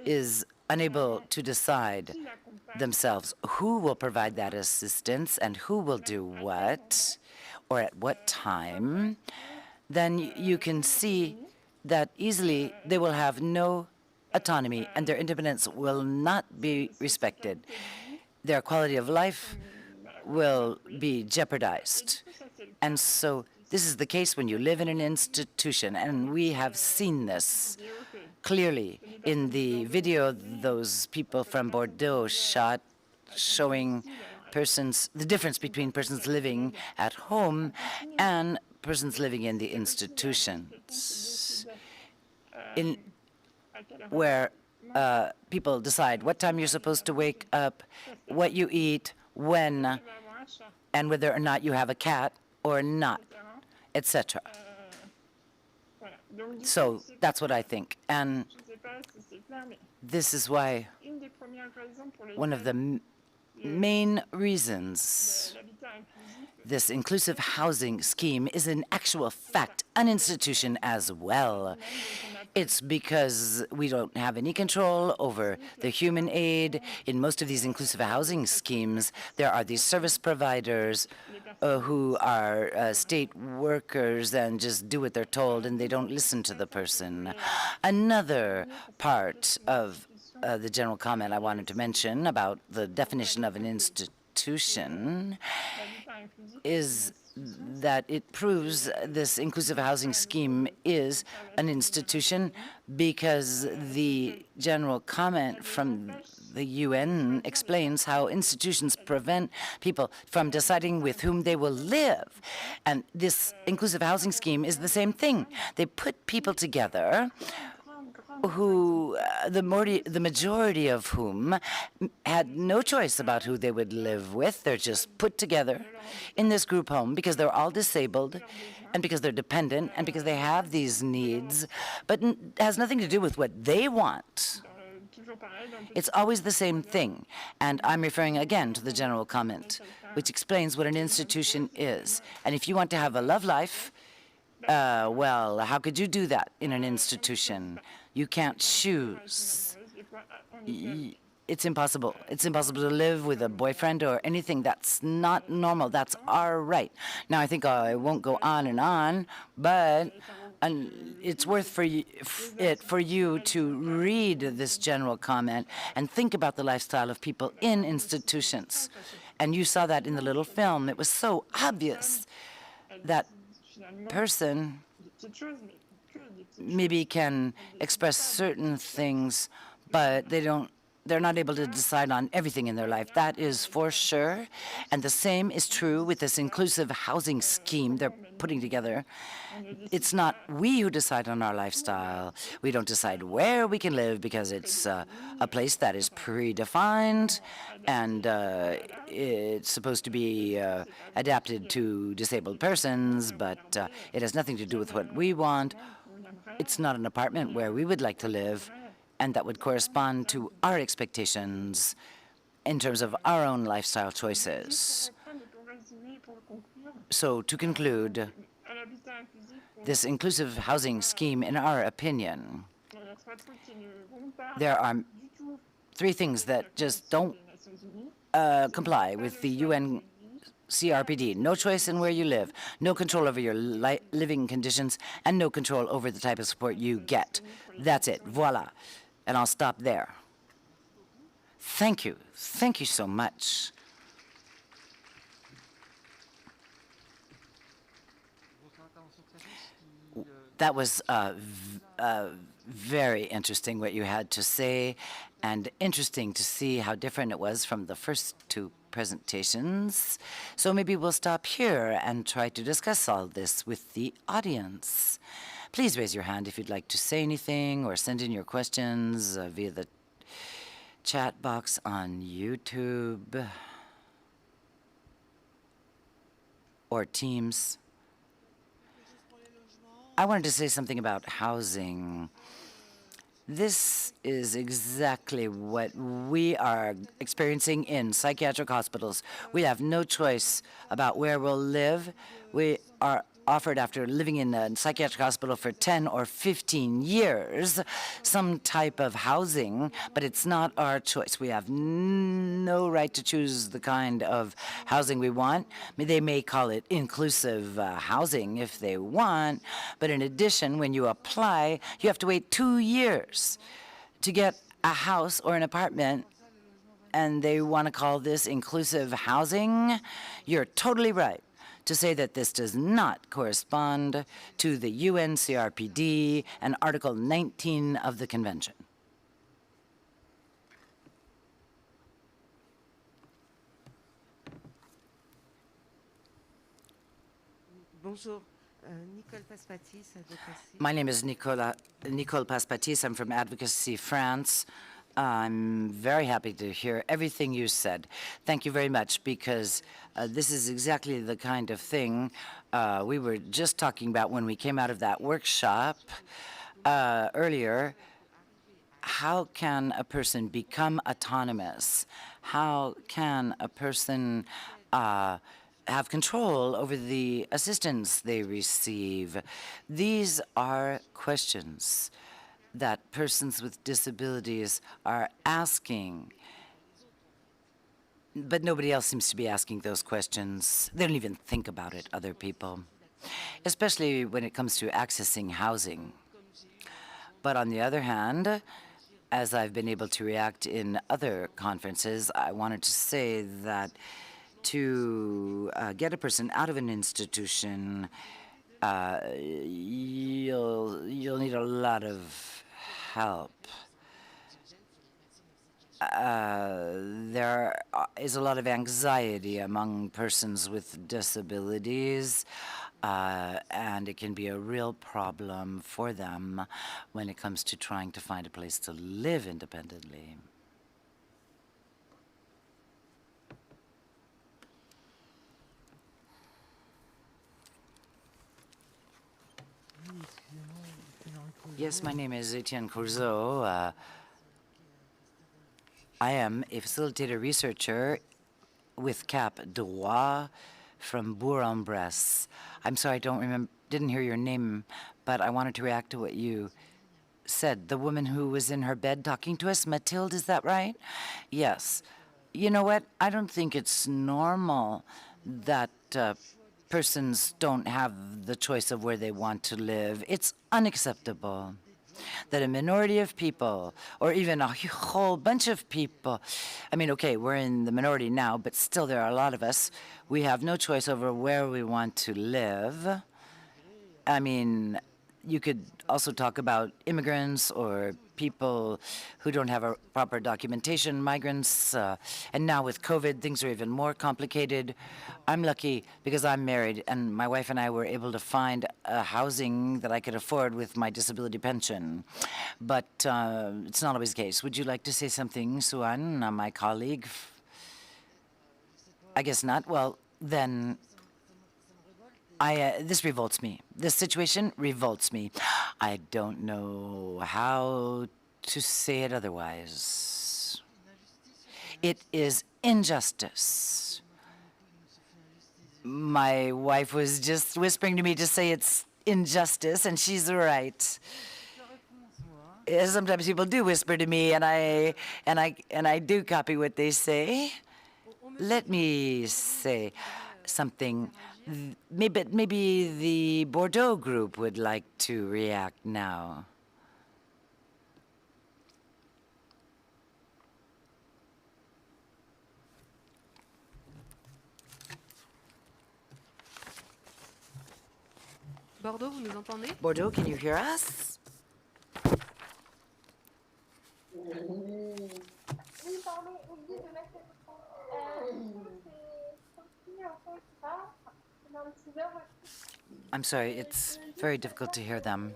S1: is unable to decide themselves who will provide that assistance and who will do what, or at what time, then you can see that easily they will have no autonomy and their independence will not be respected. Their quality of life will be jeopardized. And so this is the case when you live in an institution, and we have seen this clearly in the video those people from Bordeaux shot, showing the difference between persons living at home and persons living in the institutions, where people decide what time you're supposed to wake up, what you eat, when, and whether or not you have a cat or not, etc. So that's what I think. And this is why one of the main reasons this inclusive housing scheme is in actual fact an institution as well. It's because we don't have any control over the human aid. In most of these inclusive housing schemes, there are these service providers who are state workers and just do what they're told, and they don't listen to the person. Another part of the general comment I wanted to mention about the definition of an institution is that it proves this inclusive housing scheme is an institution because the general comment from the UN explains how institutions prevent people from deciding with whom they will live. And this inclusive housing scheme is the same thing. They put people together who, the majority of whom had no choice about who they would live with. They're just put together in this group home because they're all disabled and because they're dependent and because they have these needs, but it has nothing to do with what they want. It's always the same thing. And I'm referring again to the general comment, which explains what an institution is. And if you want to have a love life, well, how could you do that in an institution? You can't choose. It's impossible. It's impossible to live with a boyfriend or anything. That's not normal. That's our right. Now, I think I won't go on, but it's worth for you to read this general comment and think about the lifestyle of people in institutions. And you saw that in the little film. It was so obvious that person maybe can express certain things, but they don't they're not able to decide on everything in their life. That is for sure. And the same is true with this inclusive housing scheme they're putting together. It's not we who decide on our lifestyle. We don't decide where we can live because it's a place that is predefined, and it's supposed to be adapted to disabled persons, but it has nothing to do with what we want. It's not an apartment where we would like to live, and that would correspond to our expectations in terms of our own lifestyle choices. So to conclude, this inclusive housing scheme, in our opinion, there are 3 things that just don't comply with the UN CRPD. No choice in where you live, no control over your living conditions, and no control over the type of support you get. That's it. Voila. And I'll stop there. Thank you. Thank you so much. That was very interesting what you had to say, and interesting to see how different it was from the first 2 presentations. So maybe we'll stop here and try to discuss all this with the audience. Please raise your hand if you'd like to say anything or send in your questions via the chat box on YouTube or Teams. I wanted to say something about housing. This is exactly what we are experiencing in psychiatric hospitals. We have no choice about where we'll live. We are offered, after living in a psychiatric hospital for 10 or 15 years, some type of housing, but it's not our choice. We have no right to choose the kind of housing we want. I mean, they may call it inclusive housing if they want, but in addition, when you apply, you have to wait 2 years to get a house or an apartment, and they want to call this inclusive housing. You're totally right to say that this does not correspond to the UN CRPD and Article 19 of the Convention.
S17: Bonjour, Nicole Paspatis, Advocacy.
S1: My name is Nicole Paspatis. I'm from Advocacy France. I'm very happy to hear everything you said. Thank you very much, because this is exactly the kind of thing we were just talking about when we came out of that workshop earlier. How can a person become autonomous? How can a person have control over the assistance they receive? These are questions that persons with disabilities are asking, but nobody else seems to be asking those questions. They don't even think about it, other people, especially when it comes to accessing housing. But on the other hand, as I've been able to react in other conferences, I wanted to say that to get a person out of an institution, you'll need a lot of help. There is a lot of anxiety among persons with disabilities, and it can be a real problem for them when it comes to trying to find a place to live independently. Yes, my name is Etienne Courzeau. I am a facilitator researcher with CAP droits from Bourg-en-Bresse. I'm sorry, I didn't hear your name, but I wanted to react to what you said. The woman who was in her bed talking to us, Mathilde, is that right? Yes. You know what? I don't think it's normal that persons don't have the choice of where they want to live. It's unacceptable that a minority of people, or even a whole bunch of people, I mean, okay, we're in the minority now, but still there are a lot of us, we have no choice over where we want to live. I mean, you could also talk about immigrants or people who don't have a proper documentation, migrants, and now with COVID, things are even more complicated. I'm lucky because I'm married, and my wife and I were able to find a housing that I could afford with my disability pension. But it's not always the case. Would you like to say something, Suan, my colleague? I guess not. Well, then this revolts me. This situation revolts me. I don't know how to say it otherwise. It is injustice. My wife was just whispering to me to say it's injustice, and she's right. Sometimes people do whisper to me, and I do copy what they say. Let me say something. Maybe the Bordeaux group would like to react now.
S18: Bordeaux, vous nous entendez?
S1: Bordeaux, can you hear us? I'm sorry, it's very difficult to hear them.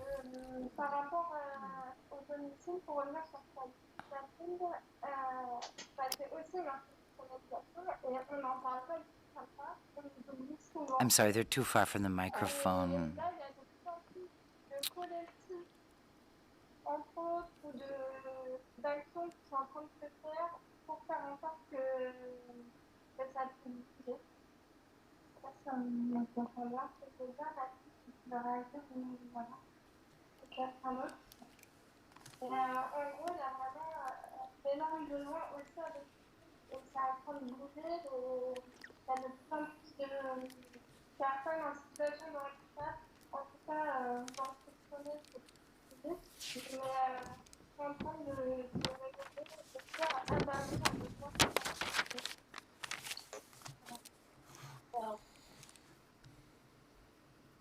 S1: I'm sorry, they're too far from the microphone.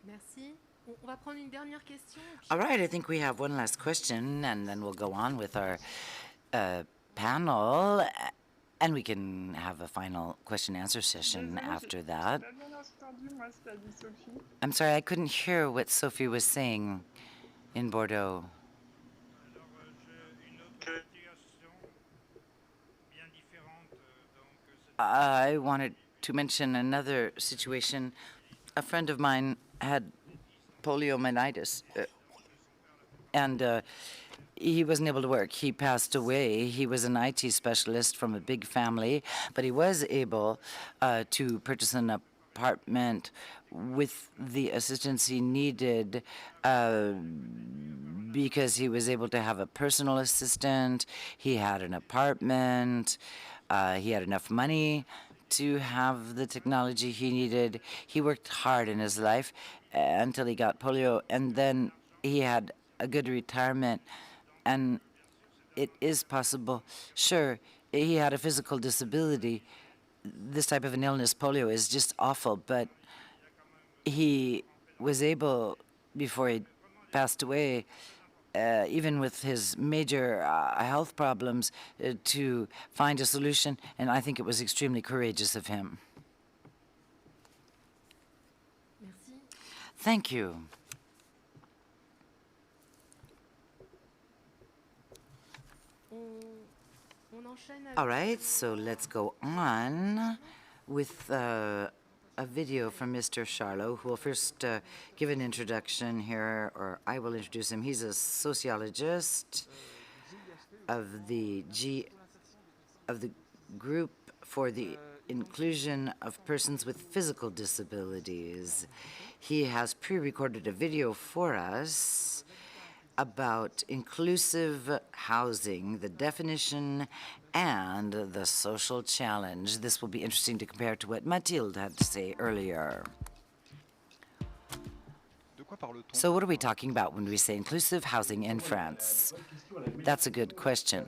S18: Merci. On va prendre une dernière question.
S1: All right, I think we have one last question, and then we'll go on with our panel, and we can have a final question-answer session after that. I'm sorry, I couldn't hear what Sophie was saying in Bordeaux. I wanted to mention another situation. A friend of mine had poliomyelitis, and he wasn't able to work. He passed away. He was an IT specialist from a big family, but he was able to purchase an apartment with the assistance he needed because he was able to have a personal assistant. He had an apartment. He had enough money to have the technology he needed. He worked hard in his life until he got polio, and then he had a good retirement, and it is possible. Sure, he had a physical disability. This type of an illness, polio, is just awful, but he was able, before he passed away, even with his major health problems, to find a solution, and I think it was extremely courageous of him.
S18: Merci.
S1: Thank you. All right, so let's go on with a video from Mr. Charlot, who will first give an introduction here, or I will introduce him. He's a sociologist of the group for the inclusion of persons with physical disabilities. He has pre-recorded a video for us about inclusive housing, the definition, and the social challenge. This will be interesting to compare to what Mathilde had to say earlier. So what are we talking about when we say inclusive housing in France? That's a good question.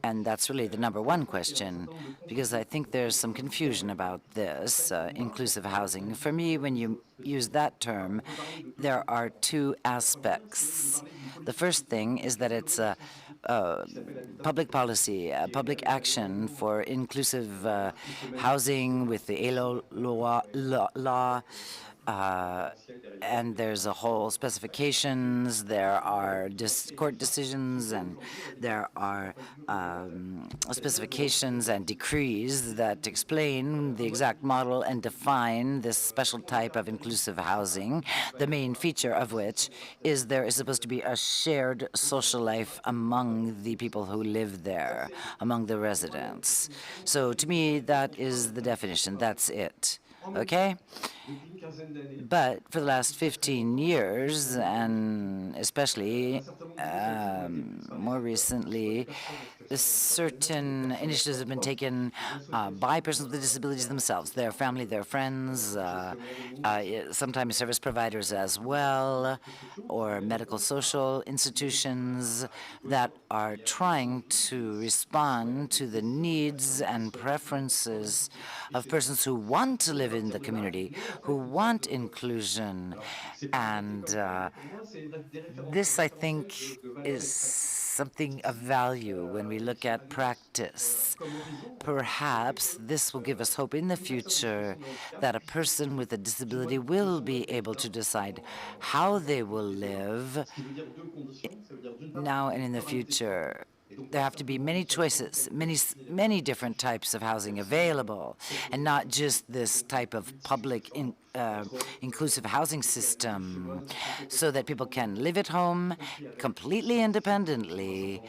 S1: And that's really the number one question, because I think there's some confusion about this, inclusive housing. For me, when you use that term, there are two aspects. The first thing is that it's a public policy, public action for inclusive housing with the ALO law, and there's a whole specifications, there are court decisions, and there are specifications and decrees that explain the exact model and define this special type of inclusive housing, the main feature of which is there is supposed to be a shared social life among the people who live there, among the residents. So to me, that is the definition, that's it. Okay? But for the last 15 years, and especially more recently, certain initiatives have been taken by persons with disabilities themselves, their family, their friends, sometimes service providers as well, or medical social institutions that are trying to respond to the needs and preferences of persons who want to live in the community, who want inclusion. And this, I think, is something of value when we look at practice. Perhaps this will give us hope in the future that a person with a disability will be able to decide how they will live now and in the future. There have to be many choices, many different types of housing available, and not just this type of public inclusive housing system, so that people can live at home completely independently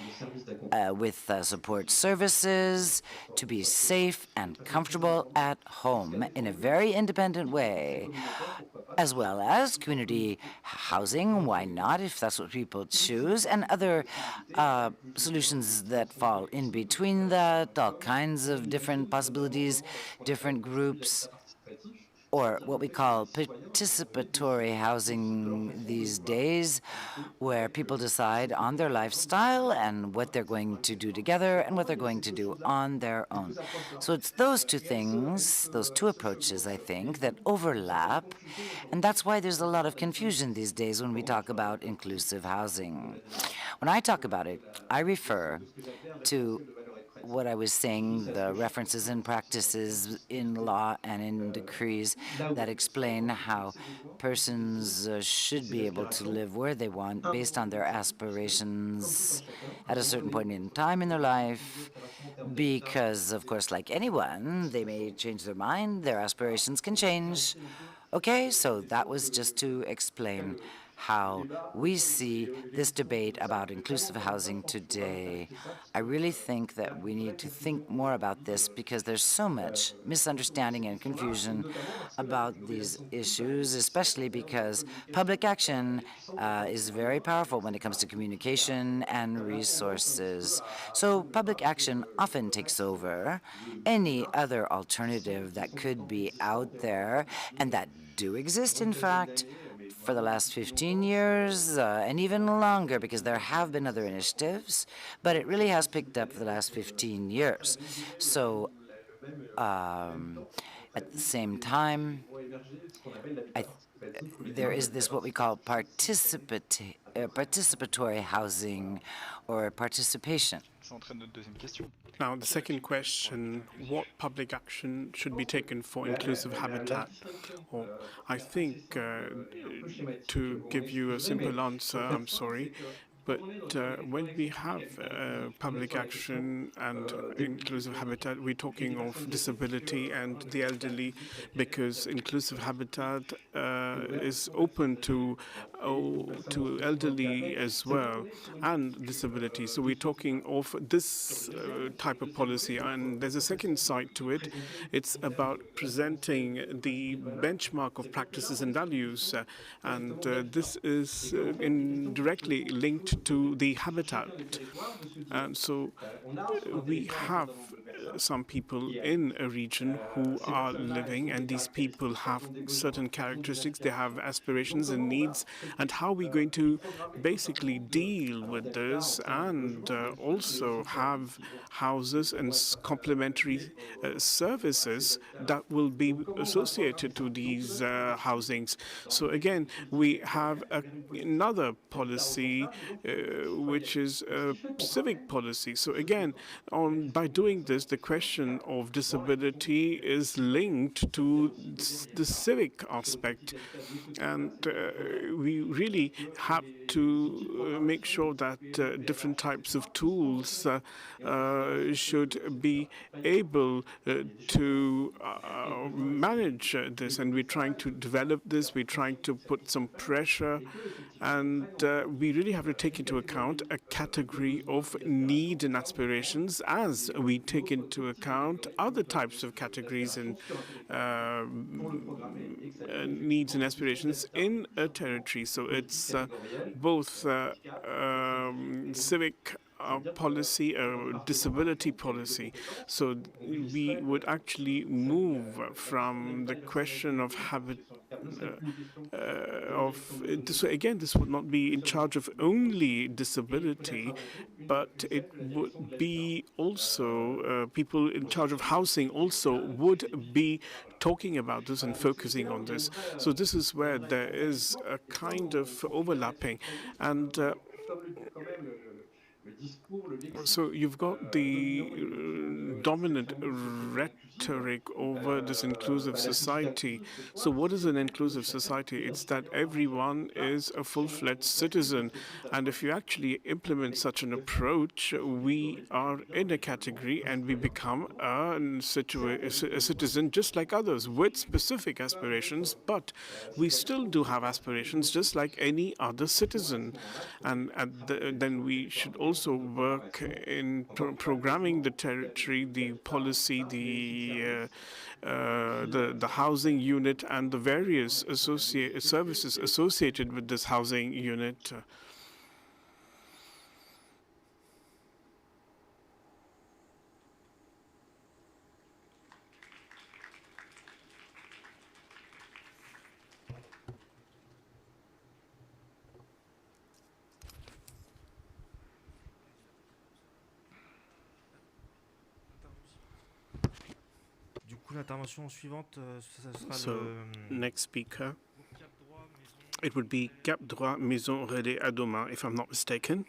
S1: with support services, to be safe and comfortable at home in a very independent way, as well as community housing, why not, if that's what people choose, and other solutions that fall in between that, all kinds of different possibilities, different groups, or what we call participatory housing these days, where people decide on their lifestyle and what they're going to do together and what they're going to do on their own. So it's those two things, those two approaches, I think, that overlap, and that's why there's a lot of confusion these days when we talk about inclusive housing. When I talk about it, I refer to what I was saying, the references and practices in law and in decrees that explain how persons should be able to live where they want based on their aspirations at a certain point in time in their life, because, of course, like anyone, they may change their mind, their aspirations can change. Okay, so that was just to explain how we see this debate about inclusive housing today. I really think that we need to think more about this, because there's so much misunderstanding and confusion about these issues, especially because public action is very powerful when it comes to communication and resources. So public action often takes over any other alternative that could be out there, and that do exist, in fact, for the last 15 years, and even longer, because there have been other initiatives, but it really has picked up for the last 15 years. So at the same time, there is this what we call participatory housing or participation.
S3: Now, the second question, what public action should be taken for inclusive habitat? Or I think, to give you a simple answer, I'm sorry, but when we have public action and inclusive habitat, we're talking of disability and the elderly, because inclusive habitat is open to elderly as well and disability. So we're talking of this type of policy. And there's a second side to it. It's about presenting the benchmark of practices and values. And this is indirectly linked to the habitat. And so we have some people in a region who are living, and these people have certain characteristics, they have aspirations and needs, and how are we going to basically deal with this and also have houses and complementary services that will be associated to these housings. So again, we have another policy which is a civic policy. So again, by doing this, the question of disability is linked to the civic aspect, and we really have to make sure that different types of tools should be able to manage this, and we're trying to develop this, we're trying to put some pressure, and we really have to take into account a category of need and aspirations as we take into account other types of categories and needs and aspirations in a territory. So it's both civic policy, disability policy. So we would actually move from the question of habit. So again, this would not be in charge of only disability, but it would be also people in charge of housing also would be talking about this and focusing on this. So this is where there is a kind of overlapping, and so you've got the dominant rhetoric over this inclusive society. So what is an inclusive society? It's that everyone is a full-fledged citizen. And if you actually implement such an approach, we are in a category and we become a citizen just like others with specific aspirations, but we still do have aspirations just like any other citizen. And then we should also work in programming the territory, the policy, the housing unit, and the various services associated with this housing unit.
S11: L'intervention suivante, ça sera
S3: so, next speaker, it would be Cap Droit Maison Relais Adoma, if I'm not mistaken,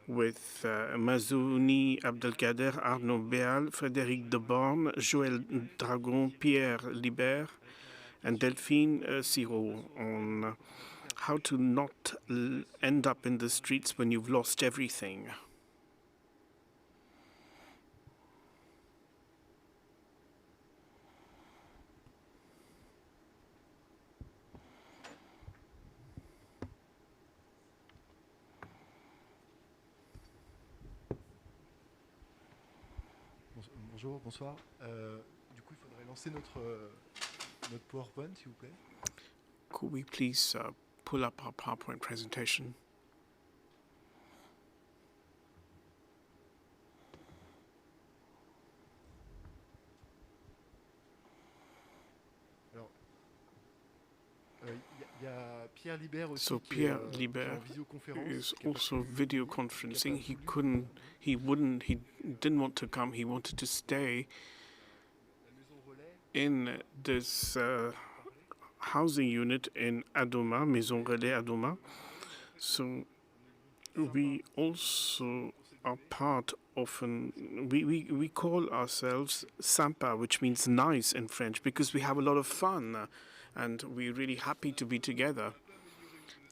S3: with Mazouni Abdelkader, Arnaud Béal, Frédéric Deborn, Joël Dragon, Pierre Libert, and Delphine Siro on how to not end up in the streets when you've lost everything.
S19: Bonjour, bonsoir. Du coup, il faudrait lancer notre PowerPoint, s'il vous plaît.
S3: Could we please pull up our PowerPoint presentation?
S19: Alors, il y a Pierre Libert aussi.
S3: So Pierre Libert is also video conferencing. He didn't want to come. He wanted to stay in this housing unit in Adoma, Maison Relais Adoma. So we also are part of we call ourselves sympa, which means nice in French, because we have a lot of fun and we're really happy to be together.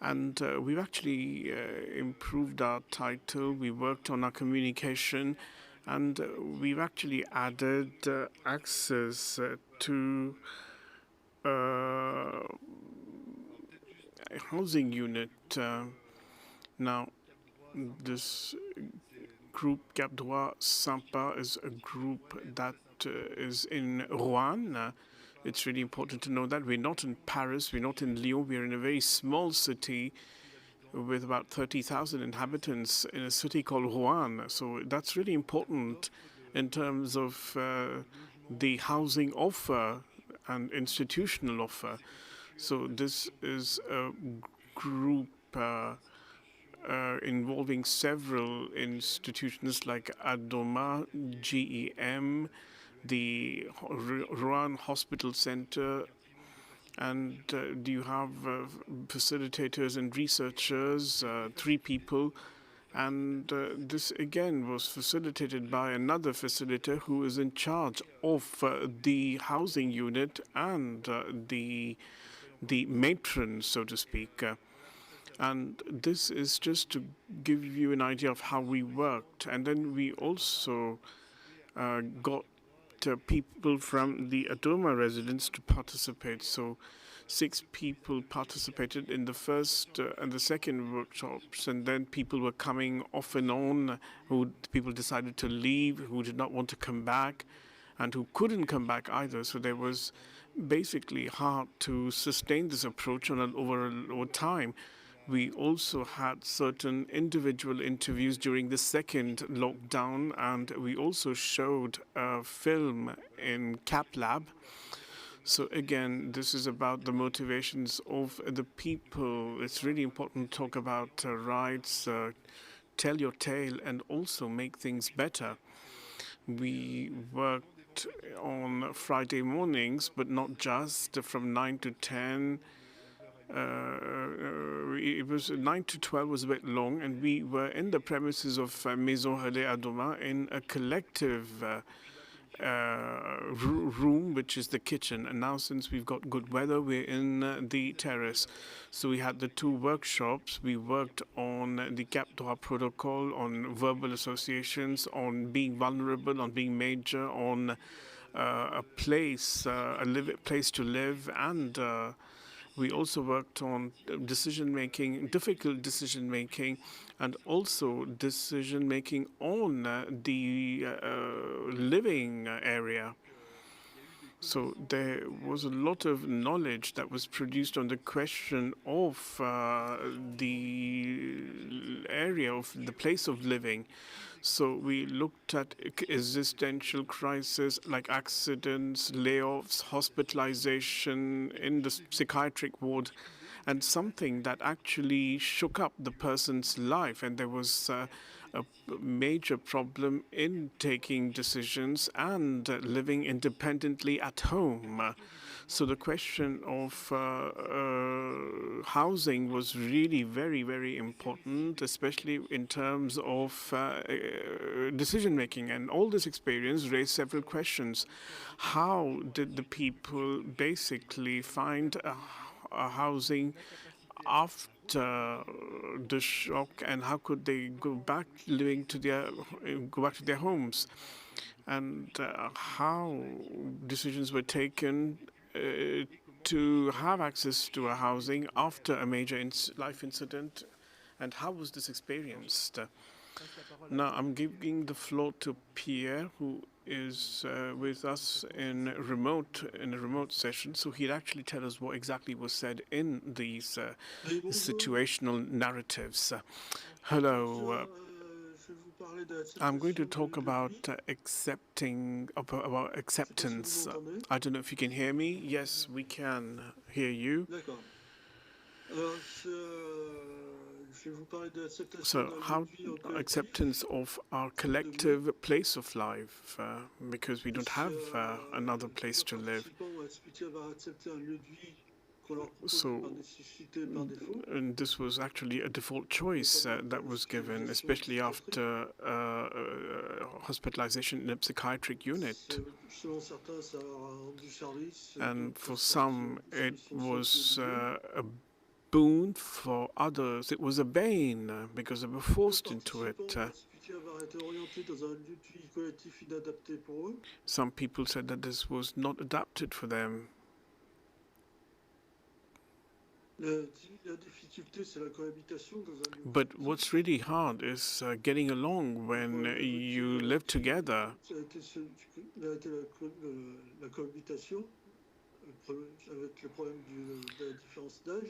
S3: And we've actually improved our title, we worked on our communication, and we've actually added access to a housing unit. Now, this group Cap Droit Sympa is a group that is in Rouen. It's really important to know that we're not in Paris, we're not in Lyon, we're in a very small city with about 30,000 inhabitants in a city called Rouen. So that's really important. in terms of the housing offer and institutional offer. So this is a group involving several institutions like Adoma, GEM, the Rouen Hospital Center, and do you have facilitators and researchers, 3 people, and this again was facilitated by another facilitator who is in charge of the housing unit and the matron, so to speak. And this is just to give you an idea of how we worked. And then we also got people from the Adoma residents to participate. So 6 people participated in the first and the second workshops, and then people were coming off and on. People decided to leave, who did not want to come back, and who couldn't come back either. So there was basically hard to sustain this approach over time. We also had certain individual interviews during the second lockdown, and we also showed a film in Cap Lab. So again, this is about the motivations of the people. It's really important to talk about rights, tell your tale, and also make things better. We worked on Friday mornings, but not just from 9 to 10. It was 9 to 12 was a bit long, and we were in the premises of Maison Relais Adoma in a collective room, which is the kitchen. And now, since we've got good weather, we're in the terrace. So we had the 2 workshops. We worked on the Cap droit protocol, on verbal associations, on being vulnerable, on being major, on a place, place to live, and we also worked on decision-making, difficult decision-making, and also decision-making on the living area. So there was a lot of knowledge that was produced on the question of the area of the place of living. So we looked at existential crisis like accidents, layoffs, hospitalization in the psychiatric ward, and something that actually shook up the person's life. And there was a major problem in taking decisions and living independently at home. So the question of housing was really very, very important, especially in terms of decision-making. And all this experience raised several questions. How did the people basically find a housing after the shock, and how could they go back to their homes, and how decisions were taken to have access to a housing after a major life incident, and how was this experienced? Now I'm giving the floor to Pierre, who is with us in a remote session, so he'd actually tell us what exactly was said in these situational narratives. Hello. I'm going to talk about acceptance. I don't know if you can hear me. Yes, we can hear you. So how acceptance of our collective place of life, because we don't have another place to live. So, and this was actually a default choice that was given, especially after hospitalization in a psychiatric unit. And for some, it was a boon. For others, it was a bane because they were forced into it. Some people said that this was not adapted for them. But what's really hard is getting along when you live together.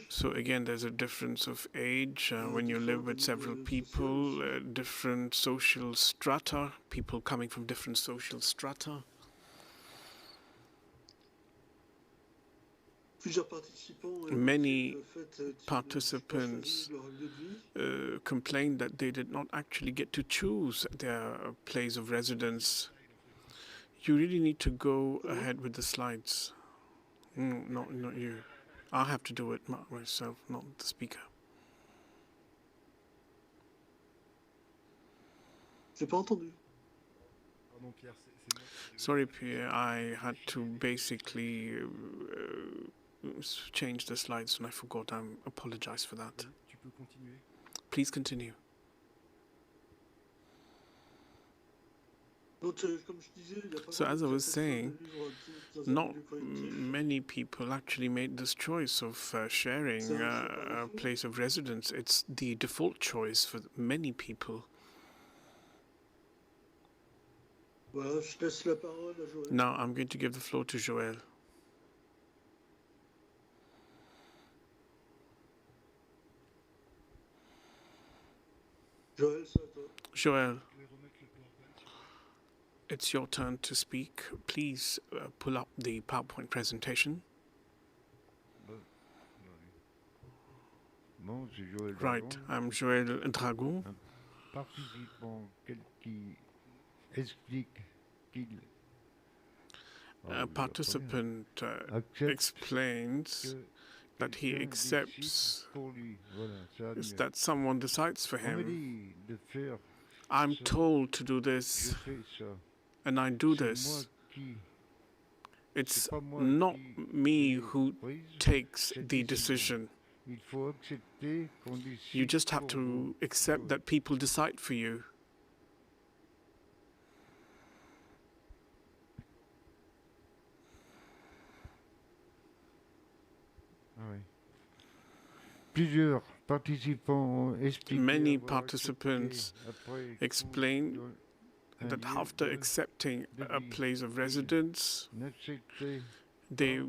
S3: So again, there's a difference of age when you live with several people, different social strata, people coming from different social strata. Many participants complained that they did not actually get to choose their place of residence. You really need to go ahead with the slides. Not you. I have to do it myself, not the speaker. Sorry, Pierre, I had to basically change the slides and I forgot. I apologize for that. Please continue. So as I was saying, not many people actually made this choice of sharing a place of residence. It's the default choice for many people. Now I'm going to give the floor to Joël. Joël, it's your turn to speak. Please pull up the PowerPoint presentation. Right, I'm Joël Dragon. A participant explains that he accepts that someone decides for him. I'm told to do this, and I do this. It's not me who takes the decision. You just have to accept that people decide for you. Many participants explain that after accepting a place of residence, they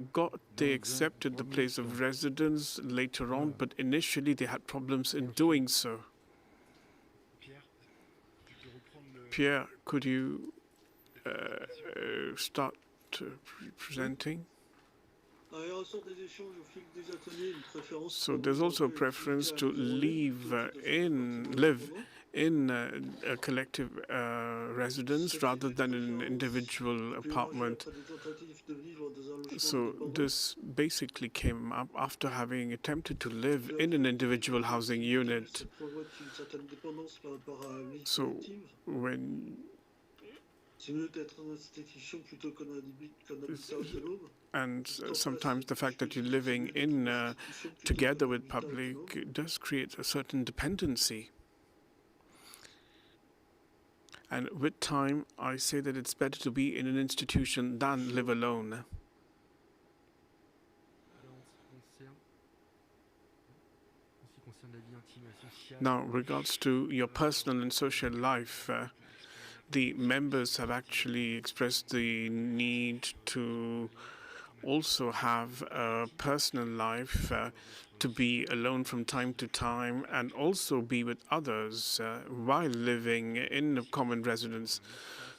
S3: accepted the place of residence later on, but initially they had problems in doing so. Pierre, could you start presenting? So there's also a preference to live in a collective residence rather than in an individual apartment. So this basically came up after having attempted to live in an individual housing unit. So when and sometimes the fact that you're living in together with public does create a certain dependency. And with time, I say that it's better to be in an institution than live alone. Now, regards to your personal and social life, the members have actually expressed the need to also have a personal life, to be alone from time to time, and also be with others while living in a common residence.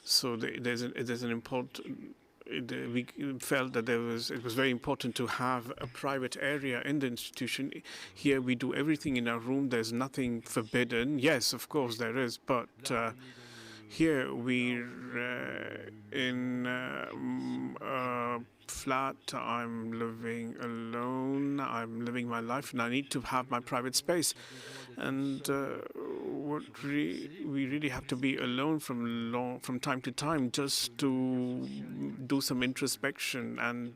S3: So there's an important. We felt that it was very important to have a private area in the institution. Here we do everything in our room. There's nothing forbidden. Yes, of course there is, but here we're in a flat. I'm living alone. I'm living my life, and I need to have my private space. And we really have to be alone from time to time, just to do some introspection. And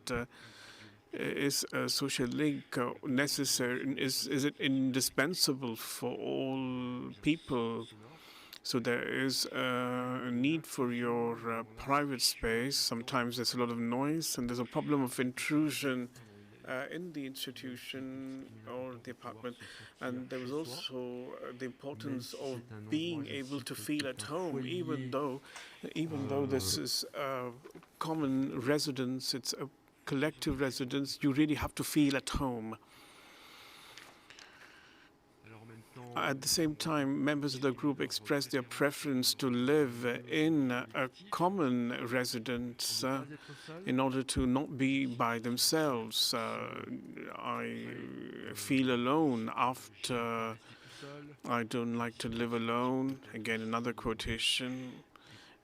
S3: is a social link necessary? Is it indispensable for all people? So there is a need for your private space. Sometimes there's a lot of noise, and there's a problem of intrusion in the institution or the apartment. And there was also the importance of being able to feel at home, even though this is a common residence, it's a collective residence, you really have to feel at home. At the same time, members of the group expressed their preference to live in a common residence in order to not be by themselves. I feel alone after I don't like to live alone. Again, another quotation.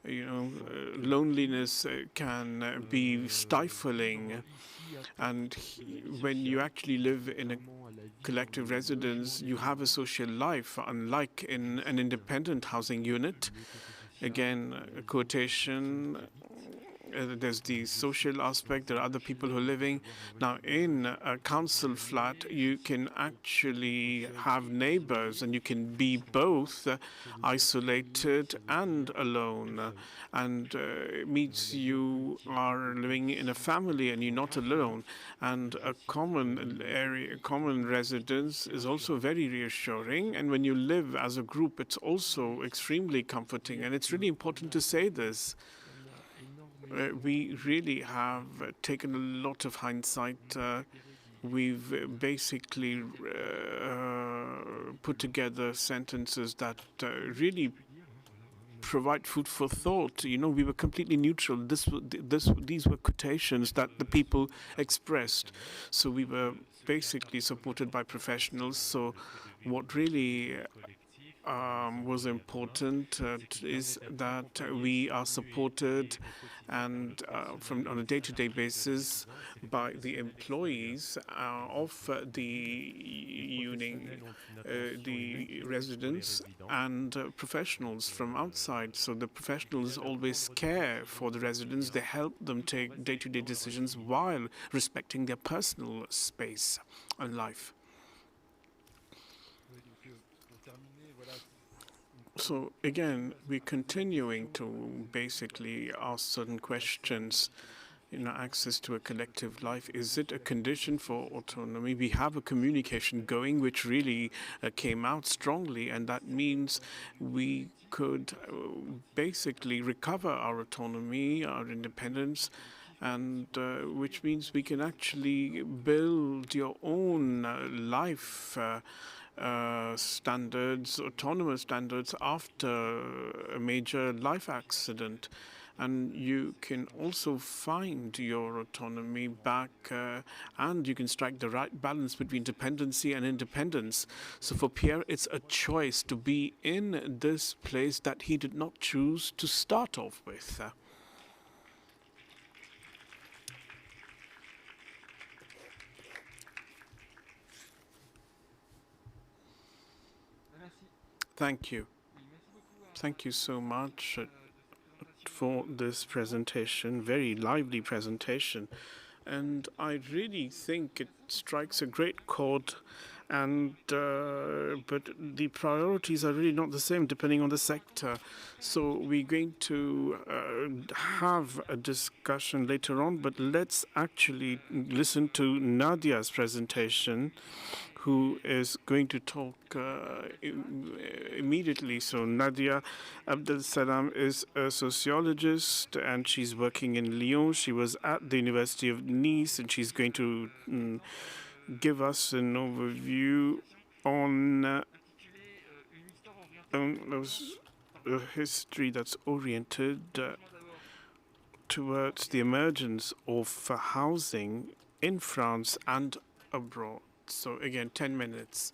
S3: You know, loneliness can be stifling. And when you actually live in a collective residence, you have a social life, unlike in an independent housing unit. Again, a quotation. There's the social aspect. There are other people who are living. Now, in a council flat, you can actually have neighbors, and you can be both isolated and alone. And it means you are living in a family, and you're not alone. And a common area, a common residence is also very reassuring. And when you live as a group, it's also extremely comforting. And it's really important to say this. We really have taken a lot of hindsight. We've basically put together sentences that really provide food for thought. You know, we were completely neutral. These were quotations that the people expressed. So we were basically supported by professionals. So what really was important is that we are supported and on a day-to-day basis by the employees of the residents and professionals from outside. So the professionals always care for the residents. They help them take day-to-day decisions while respecting their personal space and life. So again, we're continuing to basically ask certain questions. You know, access to a collective life, is it a condition for autonomy? We have a communication going which really came out strongly, and that means we could basically recover our autonomy, our independence, and which means we can actually build your own life standards, autonomous standards after a major life accident. And you can also find your autonomy back and you can strike the right balance between dependency and independence. So for Pierre, it's a choice to be in this place that he did not choose to start off with. Thank you. Thank you so much for this presentation, very lively presentation. And I really think it strikes a great chord. And but the priorities are really not the same depending on the sector. So we're going to have a discussion later on, but let's actually listen to Nadia's presentation, who is going to talk immediately. So Nadia Abdel Salam is a sociologist and she's working in Lyon. She was at the University of Nice and she's going to give us an overview on a history that's oriented towards the emergence of housing in France and abroad. So again, 10 minutes.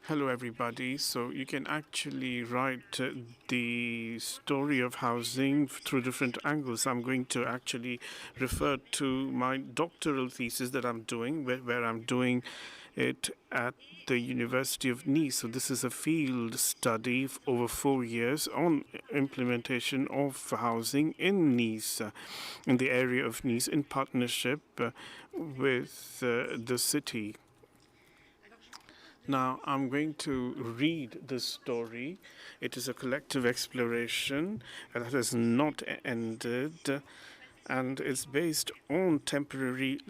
S3: Hello, everybody. So you can actually write the story of housing through different angles. I'm going to actually refer to my doctoral thesis that I'm doing, where I'm doing it at the University of Nice. So this is a field study over 4 years on implementation of housing in Nice, in the area of Nice, in partnership with the city. Now, I'm going to read the story. It is a collective exploration that has not ended, and it's based on temporary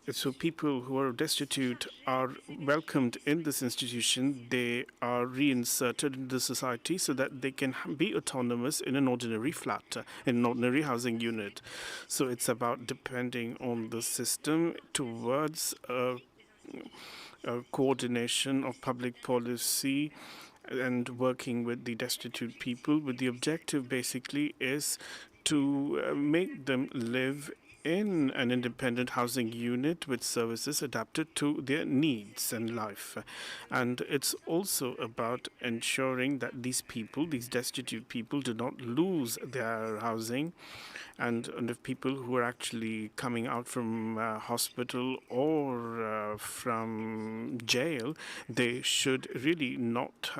S3: so people who are destitute are welcomed in this institution. They are reinserted in the society so that they can be autonomous in an ordinary flat, in an ordinary housing unit. So it's about depending on the system towards a coordination of public policy and working with the destitute people, with the objective basically is to make them live in an independent housing unit with services adapted to their needs and life. And it's also about ensuring that these people, these destitute people, do not lose their housing, and the people who are actually coming out from hospital or from jail, they should really not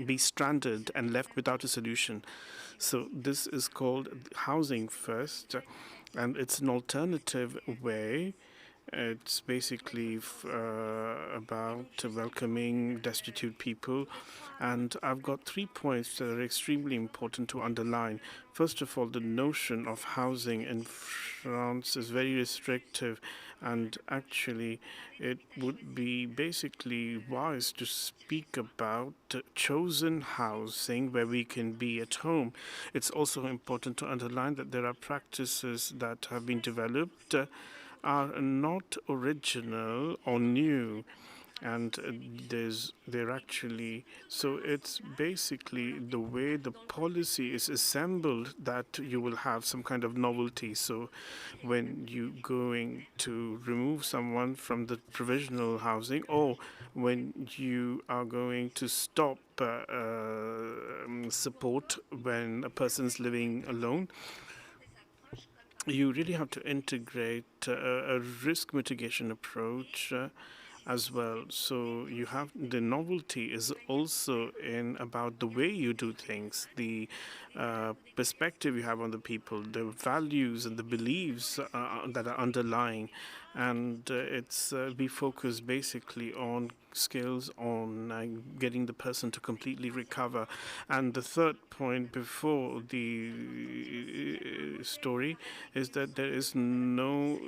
S3: be stranded and left without a solution. So this is called Housing First, and it's an alternative way. It's basically about welcoming destitute people. And I've got 3 points that are extremely important to underline. First of all, the notion of housing in France is very restrictive, and actually it would be basically wise to speak about chosen housing where we can be at home. It's also important to underline that there are practices that have been developed are not original or new, and they're actually, so it's basically the way the policy is assembled that you will have some kind of novelty. So when you're going to remove someone from the provisional housing, or when you are going to stop support when a person's living alone, you really have to integrate a risk mitigation approach as well. So you have, the novelty is also in about the way you do things, the perspective you have on the people, the values and the beliefs that are underlying. And we focus basically on skills, on getting the person to completely recover. And the third point before the story is that there is no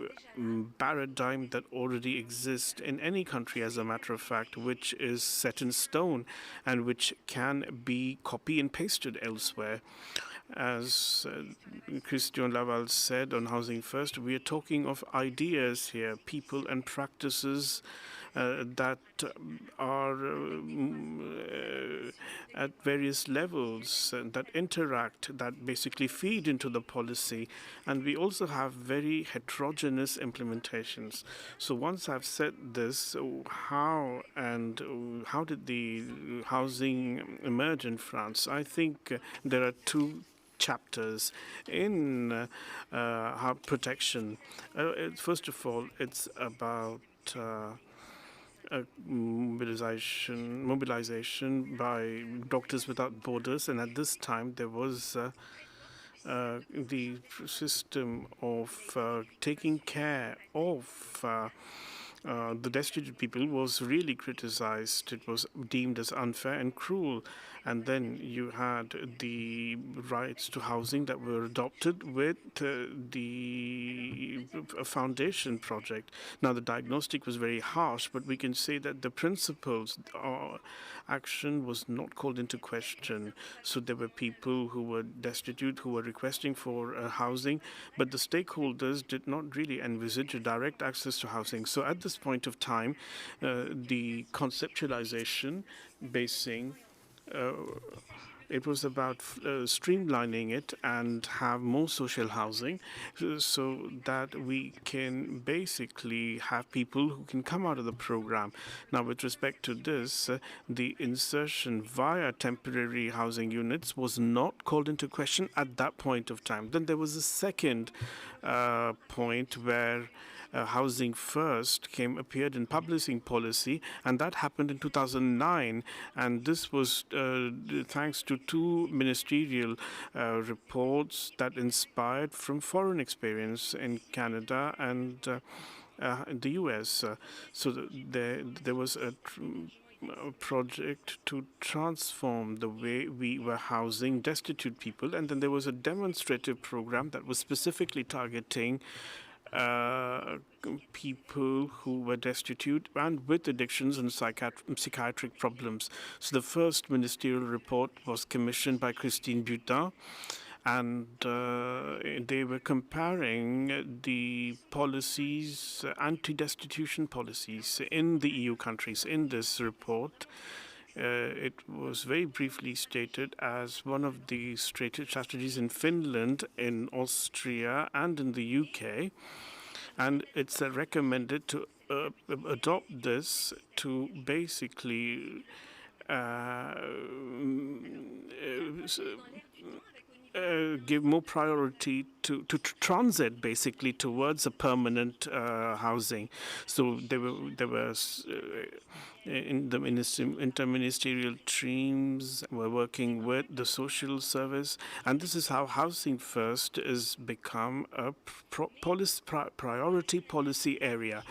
S3: paradigm that already exists in any country, as a matter of fact, which is set in stone and which can be copy and pasted elsewhere. As Christian Laval said on Housing First, we are talking of ideas here, people and practices that are at various levels, that interact, that basically feed into the policy. And we also have very heterogeneous implementations. So once I've said this, how did the housing emerge in France? I think there are two chapters in protection. First of all, it's about mobilization by Doctors Without Borders, and at this time there was the system of taking care of the destitute people was really criticized. It was deemed as unfair and cruel. And then you had the rights to housing that were adopted with the foundation project. Now, the diagnostic was very harsh, but we can say that the principles action was not called into question. So there were people who were destitute, who were requesting for housing, but the stakeholders did not really envisage a direct access to housing. So at this point of time, the conceptualization basing it was about streamlining it and have more social housing so that we can basically have people who can come out of the program. Now, with respect to this, the insertion via temporary housing units was not called into question at that point of time. Then there was a second point where Housing First appeared in publishing policy, and that happened in 2009. And this was thanks to two ministerial reports that inspired from foreign experience in Canada and in the US. So there was a project to transform the way we were housing destitute people, and then there was a demonstrative program that was specifically targeting people who were destitute and with addictions and psychiatric problems. So the first ministerial report was commissioned by Christine Butin, and they were comparing the policies, anti-destitution policies in the EU countries. In this report, it was very briefly stated as one of the strategies in Finland, in Austria, and in the UK, and it's recommended to adopt this to basically give more priority to transit, basically, towards a permanent housing. So there was in the interministerial teams were working with the social service, and this is how Housing First has become a priority policy area.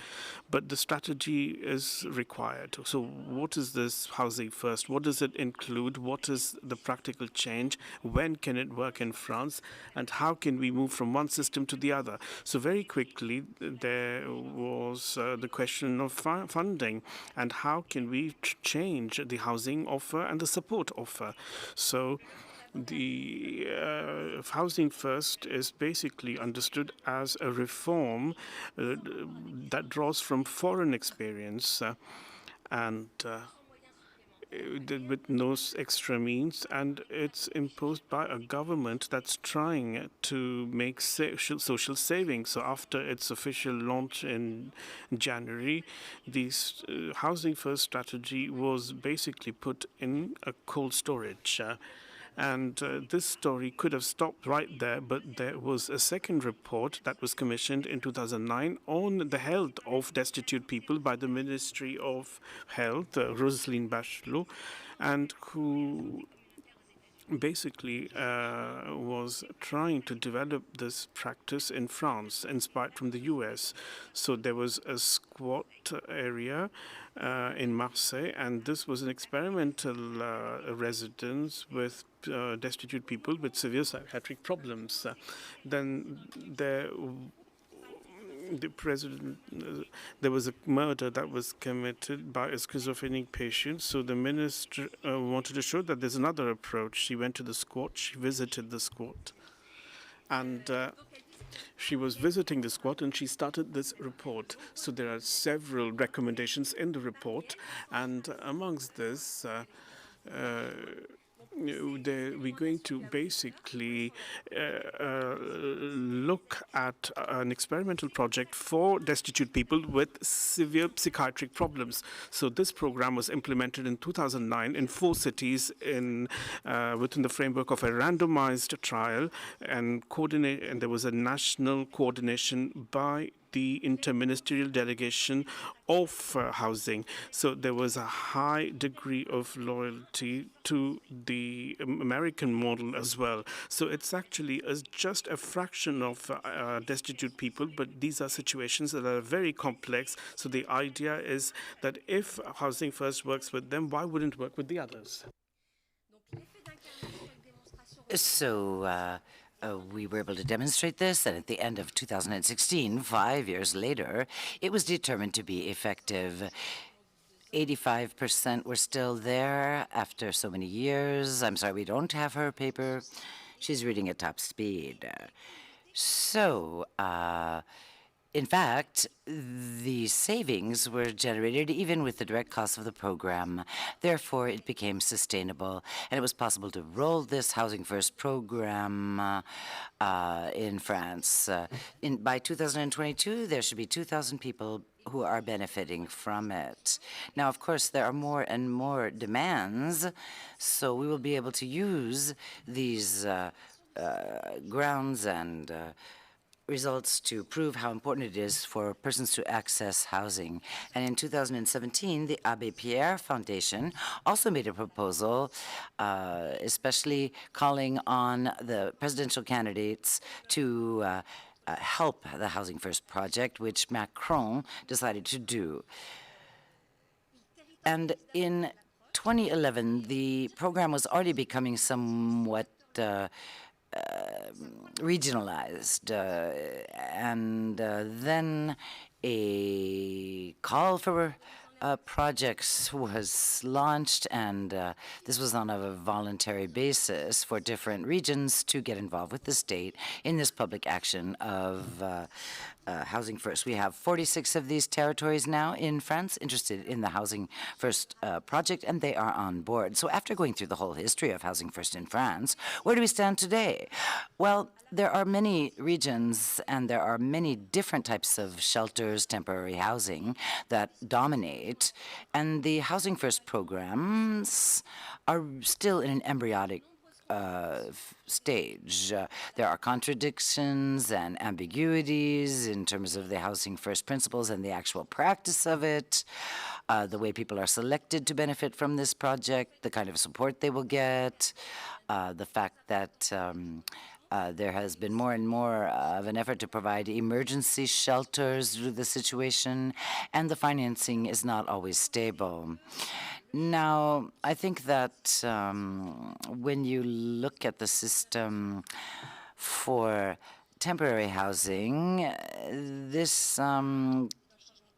S3: But the strategy is required. So what is this Housing First? What does it include? What is the practical change? When can it work in France? And how can we move from one system to the other? So very quickly, there was the question of funding and how can we change the housing offer and the support offer. So the Housing First is basically understood as a reform that draws from foreign experience and with no extra means, and it's imposed by a government that's trying to make social savings. So after its official launch in January, the Housing First strategy was basically put in a cold storage. And this story could have stopped right there, but there was a second report that was commissioned in 2009 on the health of destitute people by the Ministry of Health, Roselyne Bachelot, and who basically was trying to develop this practice in France, inspired from the US. So there was a squat area in Marseille, and this was an experimental residence with destitute people with severe psychiatric problems. Then there was a murder that was committed by a schizophrenic patient. So the minister wanted to show that there's another approach. She went to the squat, she visited the squat, and she was visiting the squat and she started this report. So there are several recommendations in the report, and amongst this, we're going to basically look at an experimental project for destitute people with severe psychiatric problems. So this program was implemented in 2009 in 4 cities within the framework of a randomized trial, and there was a national coordination by the interministerial delegation of housing. So there was a high degree of loyalty to the American model as well. So it's actually just a fraction of destitute people, but these are situations that are very complex. So the idea is that if Housing First works with them, why wouldn't it work with the others?
S1: So we were able to demonstrate this, and at the end of 2016, 5 years later, it was determined to be effective. 85% were still there after so many years. I'm sorry, we don't have her paper. She's reading at top speed. In fact, the savings were generated even with the direct costs of the program. Therefore, it became sustainable, and it was possible to roll this Housing First program in France. By 2022, there should be 2,000 people who are benefiting from it. Now, of course, there are more and more demands, so we will be able to use these grounds and results to prove how important it is for persons to access housing. And in 2017, the Abbé Pierre Foundation also made a proposal, especially calling on the presidential candidates to help the Housing First project, which Macron decided to do. And in 2011, the program was already becoming somewhat regionalized, and then a call for projects was launched, and this was on a voluntary basis for different regions to get involved with the state in this public action of Housing First. We have 46 of these territories now in France interested in the Housing First project, and they are on board. So after going through the whole history of Housing First in France, where do we stand today? Well, there are many regions and there are many different types of shelters, temporary housing that dominate, and the Housing First programs are still in an embryonic stage. There are contradictions and ambiguities in terms of the Housing First principles and the actual practice of it, the way people are selected to benefit from this project, the kind of support they will get, the fact that there has been more and more of an effort to provide emergency shelters through the situation, and the financing is not always stable. Now, I think that when you look at the system for temporary housing, this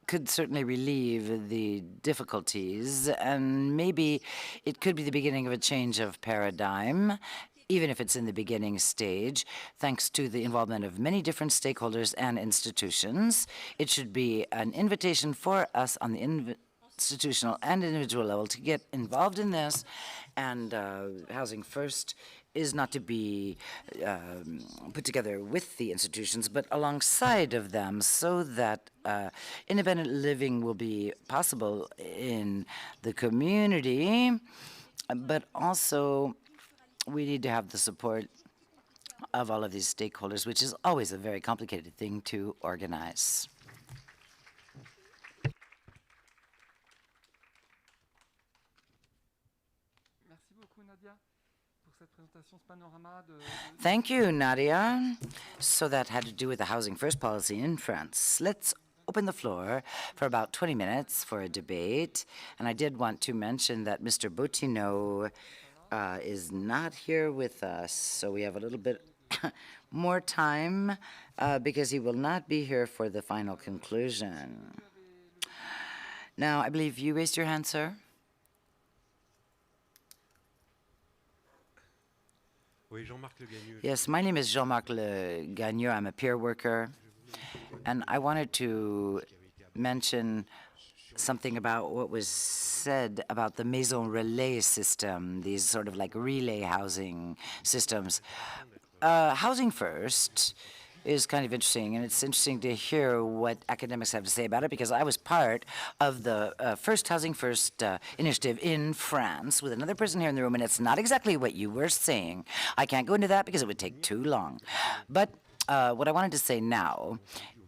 S1: could certainly relieve the difficulties, and maybe it could be the beginning of a change of paradigm, even if it's in the beginning stage, thanks to the involvement of many different stakeholders and institutions. It should be an invitation for us on the institutional and individual level to get involved in this, and Housing First is not to be put together with the institutions, but alongside of them, so that independent living will be possible in the community, but also we need to have the support of all of these stakeholders, which is always a very complicated thing to organize. Thank you, Nadia. So that had to do with the Housing First policy in France. Let's open the floor for about 20 minutes for a debate. And I did want to mention that Mr. Bottineau is not here with us, so we have a little bit more time because he will not be here for the final conclusion. Now, I believe you raised your hand, sir. Yes, my name is Jean-Marc Le Gagneux. I'm a peer worker, and I wanted to mention something about what was said about the maison relais system, these sort of like relay housing systems. Housing First is kind of interesting, and it's interesting to hear what academics have to say about it, because I was part of the first Housing First initiative in France with another person here in the room, and it's not exactly what you were saying. I can't go into that because it would take too long. But what I wanted to say now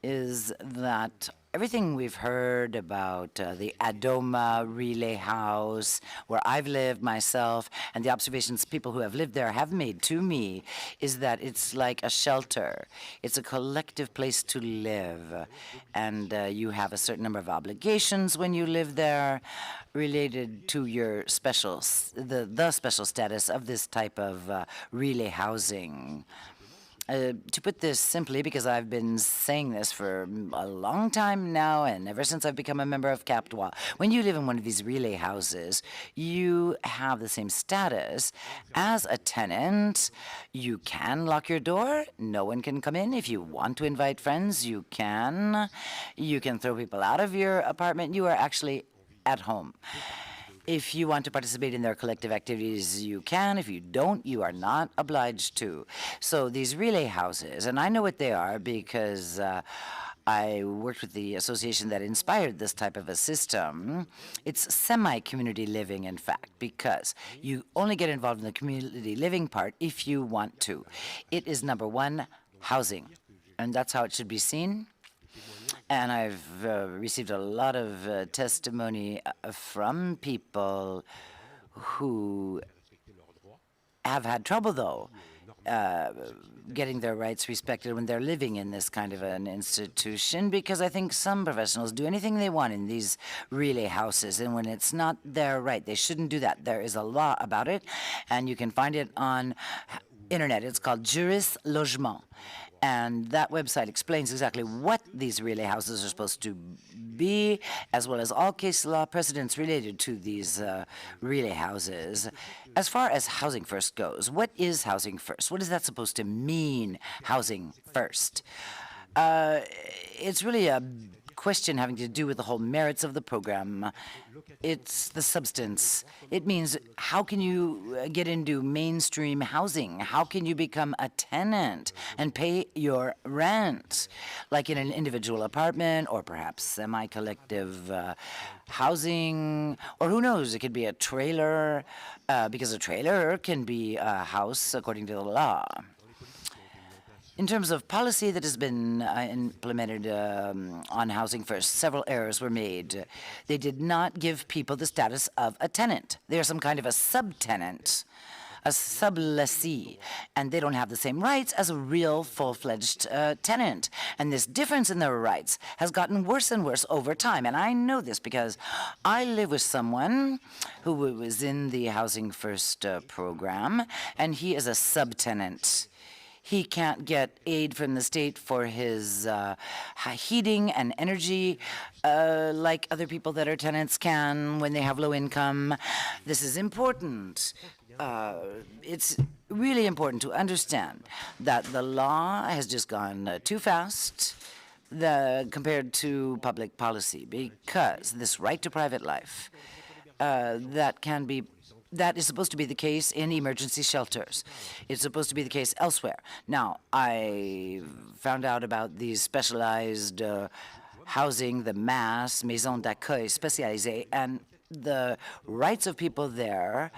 S1: is that everything we've heard about the Adoma relay house, where I've lived myself, and the observations people who have lived there have made to me, is that it's like a shelter. It's a collective place to live, and you have a certain number of obligations when you live there related to your special, the special status of this type of relay housing. To put this simply, because I've been saying this for a long time now, and ever since I've become a member of Captois, when you live in one of these relay houses, you have the same status as a tenant. You can lock your door. No one can come in. If you want to invite friends, you can. You can throw people out of your apartment. You are actually at home. If you want to participate in their collective activities, you can. If you don't, you are not obliged to. So these relay houses, and I know what they are because I worked with the association that inspired this type of a system. It's semi-community living, in fact, because you only get involved in the community living part if you want to. It is, number one, housing, and that's how it should be seen. And I've received a lot of testimony from people who have had trouble, though, getting their rights respected when they're living in this kind of an institution, because I think some professionals do anything they want in these relay houses, and when it's not their right, they shouldn't do that. There is a law about it, and you can find it on internet. It's called Juris Logement. And that website explains exactly what these relay houses are supposed to be, as well as all case law precedents related to these relay houses. As far as Housing First goes, what is Housing First? What is that supposed to mean, Housing First? It's really a question having to do with the whole merits of the program. It's the substance. It means, how can you get into mainstream housing? How can you become a tenant and pay your rent, like in an individual apartment or perhaps semi-collective housing, or who knows, it could be a trailer, because a trailer can be a house according to the law. In terms of policy that has been implemented on Housing First, several errors were made. They did not give people the status of a tenant. They are some kind of a subtenant, a sublessee, and they don't have the same rights as a real full-fledged tenant. And this difference in their rights has gotten worse and worse over time. And I know this because I live with someone who was in the Housing First program, and he is a subtenant. He can't get aid from the state for his heating and energy like other people that are tenants can when they have low income. This is important. It's really important to understand that the law has just gone too fast compared to public policy, because this right to private life that is supposed to be the case in emergency shelters. It's supposed to be the case elsewhere. Now, I found out about these specialized housing, the maison d'accueil spécialisée, and the rights of people there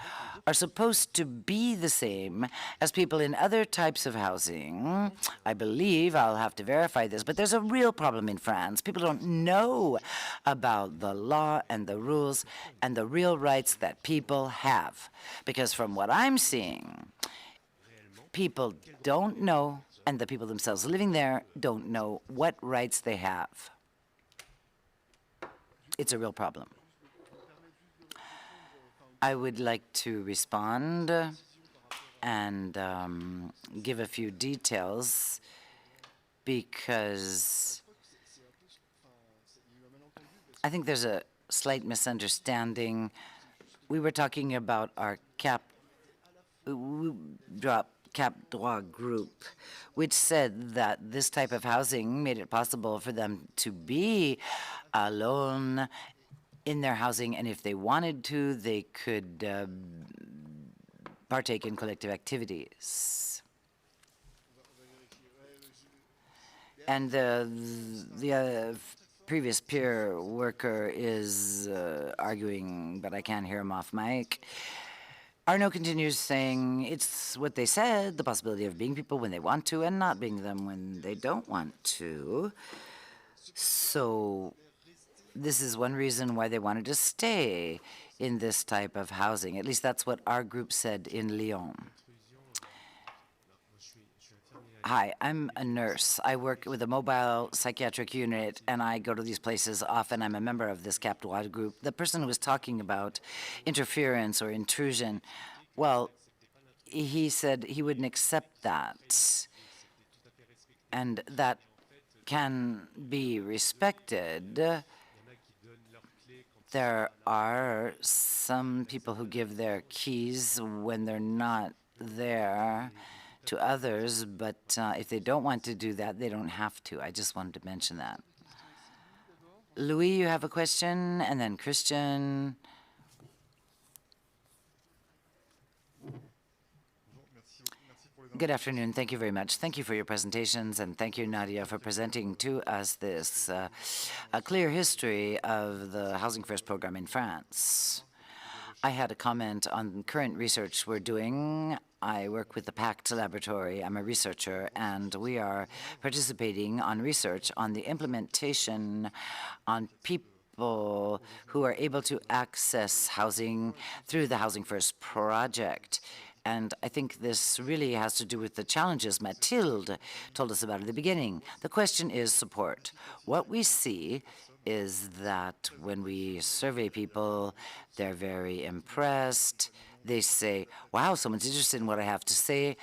S1: are supposed to be the same as people in other types of housing. I believe, I'll have to verify this, but there's a real problem in France. People don't know about the law and the rules and the real rights that people have. Because from what I'm seeing, people don't know, and the people themselves living there don't know what rights they have. It's a real problem. I would like to respond and give a few details, because I think there's a slight misunderstanding. We were talking about our cap droit group, which said that this type of housing made it possible for them to be alone in their housing, and if they wanted to, they could partake in collective activities. And the previous peer worker is arguing, but I can't hear him off mic. Arnaud continues saying it's what they said, the possibility of being people when they want to and not being them when they don't want to. So this is one reason why they wanted to stay in this type of housing. At least that's what our group said in Lyon. Hi, I'm a nurse. I work with a mobile psychiatric unit, and I go to these places often. I'm a member of this Cap Droit group. The person who was talking about interference or intrusion, well, he said he wouldn't accept that. And that can be respected. There are some people who give their keys when they're not there to others, but if they don't want to do that, they don't have to. I just wanted to mention that. Louis, you have a question, and then Christian. Good afternoon. Thank you very much. Thank you for your presentations, and thank you, Nadia, for presenting to us this a clear history of the Housing First program in France. I had a comment on current research we're doing. I work with the PACT laboratory. I'm a researcher, and we are participating on research on the implementation on people who are able to access housing through the Housing First project. And I think this really has to do with the challenges Mathilde told us about at the beginning. The question is support. What we see is that when we survey people, they're very impressed. they say, wow, someone's interested in what I have to say.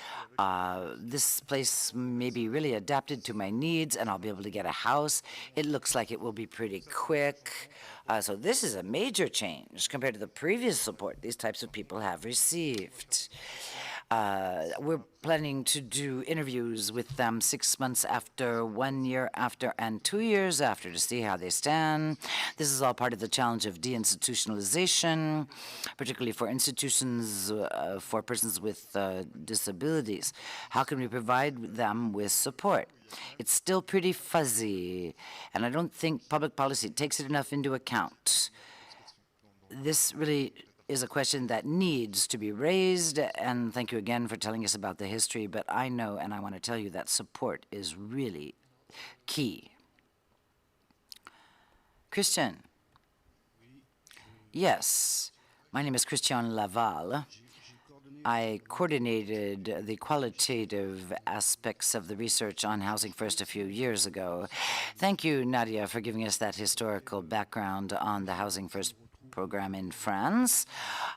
S1: This place may be really adapted to my needs, and I'll be able to get a house. It looks like it will be pretty quick. So this is a major change compared to the previous support these types of people have received. We're planning to do interviews with them 6 months after, 1 year after, and 2 years after to see how they stand. This is all part of the challenge of deinstitutionalization, particularly for institutions for persons with disabilities. How can we provide them with support? It's still pretty fuzzy, and I don't think public policy takes it enough into account. This really is a question that needs to be raised, and thank you again for telling us about the history, but I know and I want to tell you that support is really key. Christian. Yes, my name is Christian Laval. I coordinated the qualitative aspects of the research on Housing First a few years ago. Thank you, Nadia, for giving us that historical background on the Housing First program in France.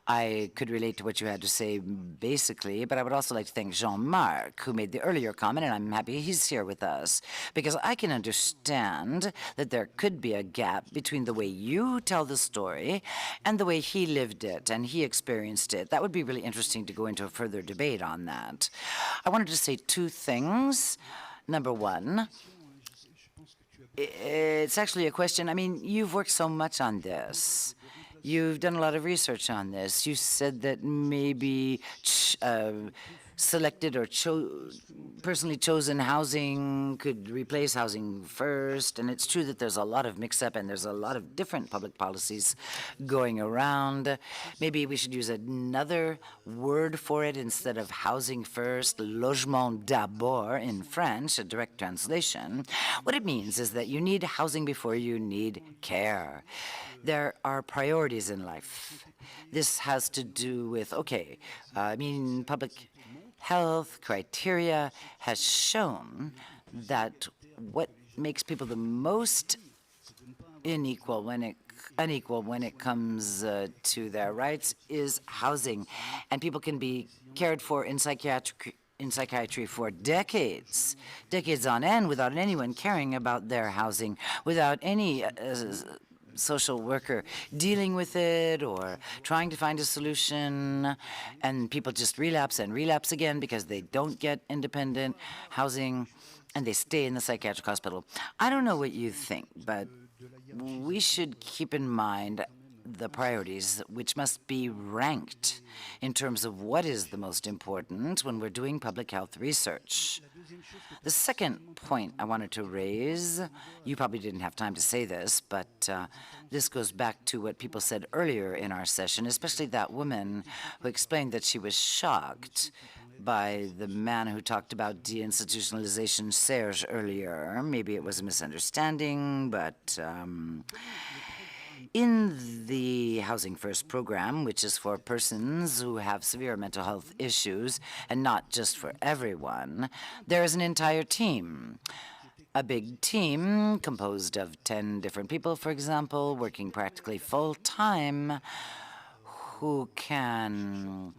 S1: I could relate to what you had to say basically, but I would also like to thank Jean-Marc, who made the earlier comment, and I'm happy he's here with us, because I can understand that there could be a gap between the way you tell the story and the way he lived it and he experienced it. That would be really interesting to go into a further debate on that. I wanted to say two things. Number one, it's actually a question. I mean, you've worked so much on this. You've done a lot of research on this. You said that maybe selected or personally chosen housing could replace Housing First, and it's true that there's a lot of mix-up and there's a lot of different public policies going around. Maybe we should use another word for it instead of Housing First, Logement d'abord in French, a direct translation. What it means is that you need housing before you need care. There are priorities in life. This has to do with, public health criteria has shown that what makes people the most unequal when it comes to their rights is housing. And people can be cared for in psychiatry for decades on end, without anyone caring about their housing, without any social worker dealing with it or trying to find a solution, and people just relapse and relapse again because they don't get independent housing and they stay in the psychiatric hospital. I don't know what you think, but we should keep in mind the priorities, which must be ranked in terms of what is the most important when we're doing public health research. The second point I wanted to raise, you probably didn't have time to say this, but this goes back to what people said earlier in our session, especially that woman who explained that she was shocked by the man who talked about deinstitutionalization, Serge, earlier. Maybe it was a misunderstanding, but in the Housing First program, which is for persons who have severe mental health issues and not just for everyone, there is an entire team. A big team composed of 10 different people, for example, working practically full-time, who can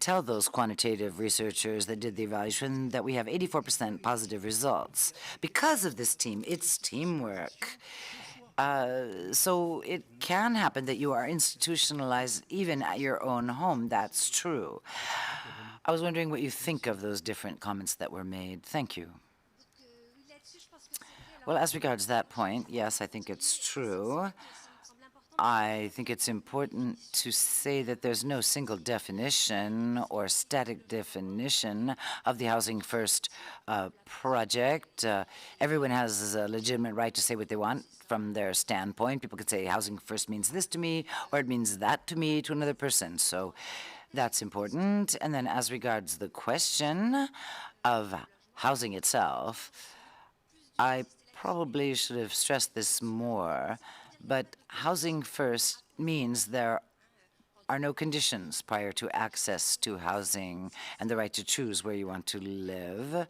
S1: tell those quantitative researchers that did the evaluation that we have 84% positive results. Because of this team, it's teamwork. So it can happen that you are institutionalized even at your own home. That's true. I was wondering what you think of those different comments that were made. Thank you. Well, as regards that point, yes, I think it's true. I think it's important to say that there's no single definition or static definition of the Housing First project. Everyone has a legitimate right to say what they want from their standpoint. People could say Housing First means this to me, or it means that to me, to another person. So that's important. And then as regards the question of housing itself, I probably should have stressed this more. But Housing First means there are no conditions prior to access to housing and the right to choose where you want to live.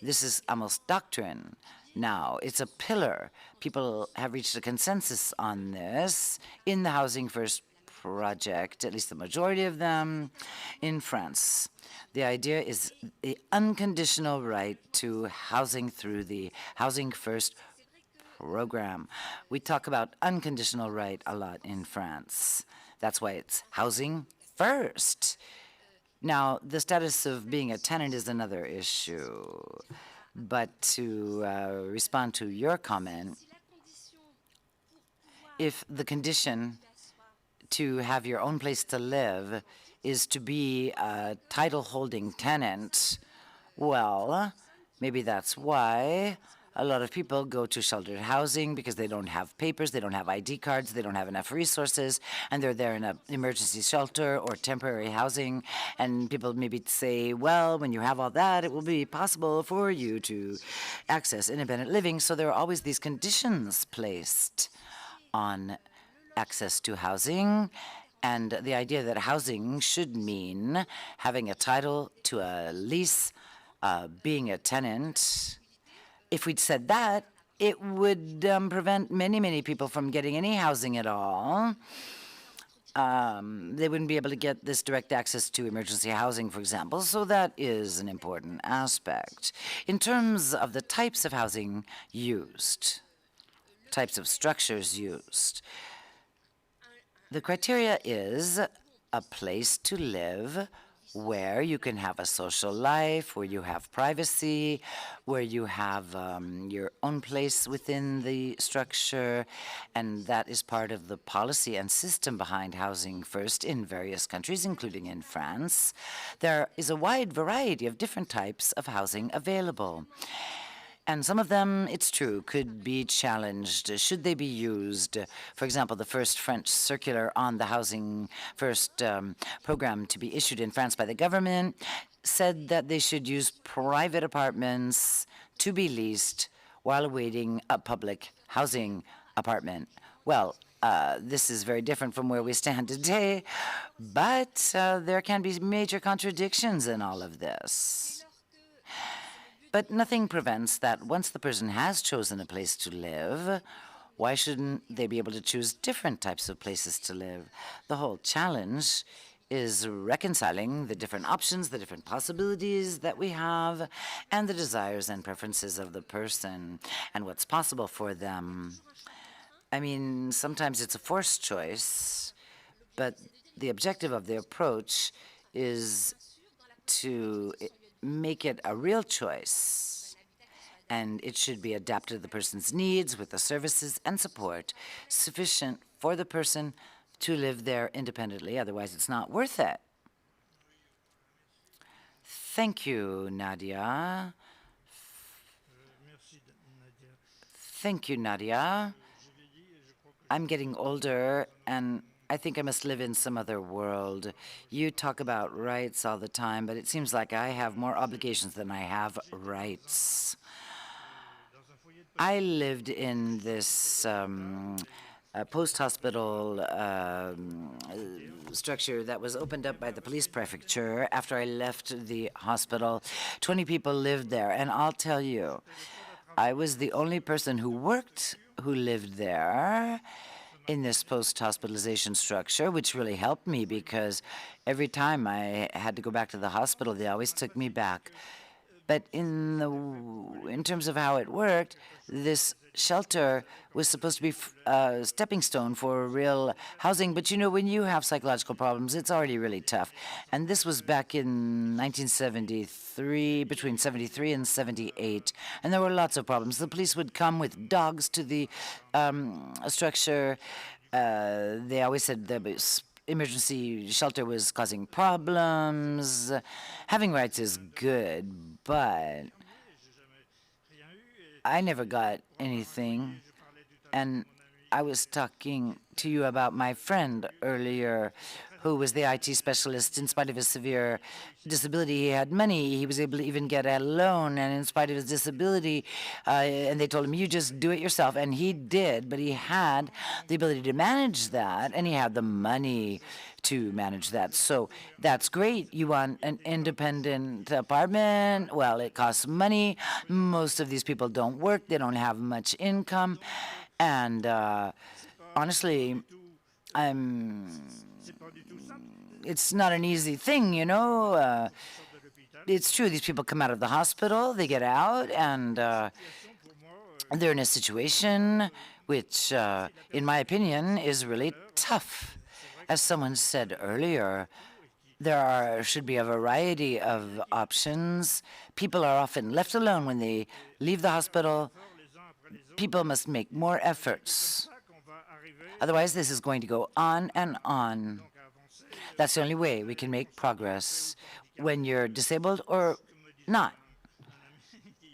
S1: This is almost doctrine now. It's a pillar. People have reached a consensus on this in the Housing First project, at least the majority of them, in France. The idea is the unconditional right to housing through the Housing First program. We talk about unconditional right a lot in France. That's why it's housing first. Now, the status of being a tenant is another issue. But to respond to your comment, if the condition to have your own place to live is to be a title-holding tenant, well, maybe that's why a lot of people go to sheltered housing because they don't have papers, they don't have ID cards, they don't have enough resources, and they're there in an emergency shelter or temporary housing. And people maybe say, well, when you have all that, it will be possible for you to access independent living. So there are always these conditions placed on access to housing. And the idea that housing should mean having a title to a lease, being a tenant. If we'd said that, it would prevent many, many people from getting any housing at all. They wouldn't be able to get this direct access to emergency housing, for example, so that is an important aspect. In terms of the types of housing used, types of structures used, the criteria is a place to live where you can have a social life, where you have privacy, where you have your own place within the structure, and that is part of the policy and system behind Housing First in various countries, including in France. There is a wide variety of different types of housing available. And some of them, it's true, could be challenged. Should they be used? For example, the first French circular on the Housing First program to be issued in France by the government said that they should use private apartments to be leased while awaiting a public housing apartment. Well, this is very different from where we stand today, but there can be major contradictions in all of this. But nothing prevents that once the person has chosen a place to live, why shouldn't they be able to choose different types of places to live? The whole challenge is reconciling the different options, the different possibilities that we have, and the desires and preferences of the person and what's possible for them. I mean, sometimes it's a forced choice, but the objective of the approach is to make it a real choice, and it should be adapted to the person's needs with the services and support sufficient for the person to live there independently. Otherwise, it's not worth it. Thank you, Nadia. Thank you, Nadia. I'm getting older, and I think I must live in some other world. You talk about rights all the time, but it seems like I have more obligations than I have rights. I lived in this post-hospital structure that was opened up by the police prefecture after I left the hospital. 20 people lived there, and I'll tell you, I was the only person who lived there in this post-hospitalization structure, which really helped me because every time I had to go back to the hospital, they always took me back. But in terms of how it worked, this shelter was supposed to be a stepping stone for real housing. But you know, when you have psychological problems, it's already really tough. And this was back in 1973, between 73 and 78. And there were lots of problems. The police would come with dogs to the structure. They always said the emergency shelter was causing problems. Having rights is good, but I never got anything. And I was talking to you about my friend earlier who was the IT specialist. In spite of his severe disability, he had money. He was able to even get a loan, and in spite of his disability, and they told him, you just do it yourself. And he did, but he had the ability to manage that, and he had the money to manage that. So that's great. You want an independent apartment? Well, it costs money. Most of these people don't work. They don't have much income. And honestly, It's not an easy thing, you know. It's true, these people come out of the hospital, they get out, and they're in a situation which, in my opinion, is really tough. As someone said earlier, there should be a variety of options. People are often left alone when they leave the hospital. People must make more efforts. Otherwise, this is going to go on and on. That's the only way we can make progress when you're disabled or not.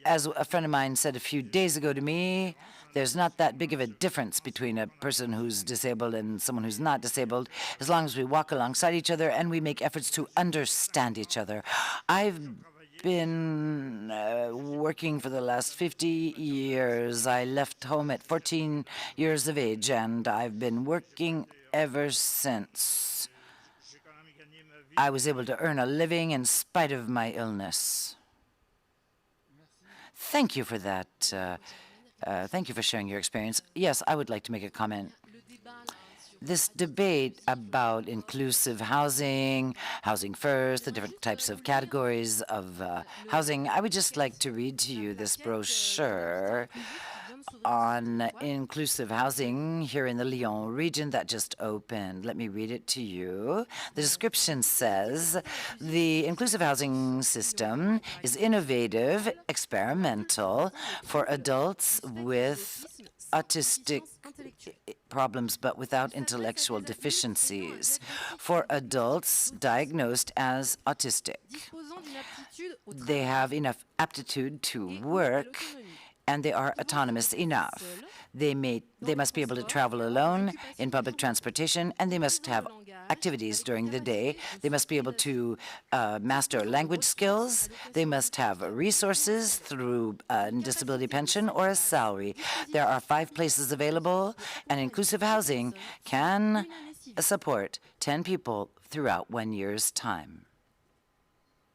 S1: As a friend of mine said a few days ago to me, there's not that big of a difference between a person who's disabled and someone who's not disabled, as long as we walk alongside each other and we make efforts to understand each other. I've been working for the last 50 years. I left home at 14 years of age, and I've been working ever since. I was able to earn a living in spite of my illness. Thank you for that. Thank you for sharing your experience. Yes, I would like to make a comment. This debate about inclusive housing, housing first, the different types of categories of housing, I would just like to read to you this brochure on inclusive housing here in the Lyon region that just opened. Let me read it to you. The description says, the inclusive housing system is innovative, experimental for adults with autistic problems but without intellectual deficiencies, for adults diagnosed as autistic. They have enough aptitude to work and they are autonomous enough. They must be able to travel alone in public transportation, and they must have activities during the day. They must be able to master language skills. They must have resources through disability pension or a salary. There are 5 places available, and inclusive housing can support 10 people throughout 1 year's time.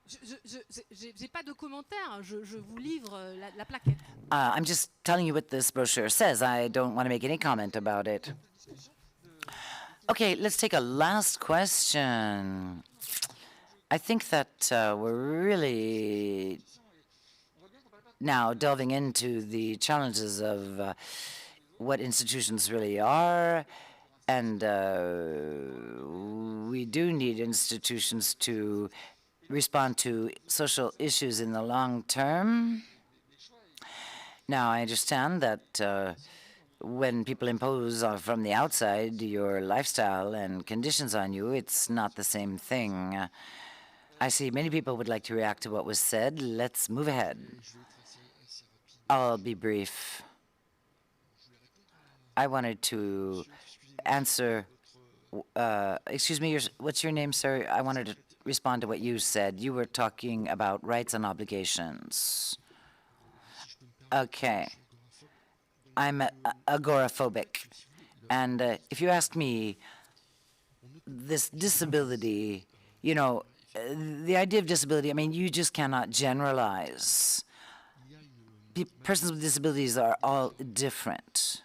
S18: J'ai pas de commentaire, je vous livre la plaquette.
S1: I'm just telling you what this brochure says. I don't want to make any comment about it. Okay, let's take a last question. I think that we're really now delving into the challenges of what institutions really are, and we do need institutions to respond to social issues in the long term. Now, I understand that when people impose from the outside your lifestyle and conditions on you, it's not the same thing. I see many people would like to react to what was said. Let's move ahead. I'll be brief. I wanted to answer. Excuse me, what's your name, sir? I wanted to respond to what you said. You were talking about rights and obligations. Okay. I'm agoraphobic. And if you ask me, this disability, you know, the idea of disability, I mean, you just cannot generalize. Persons with disabilities are all different.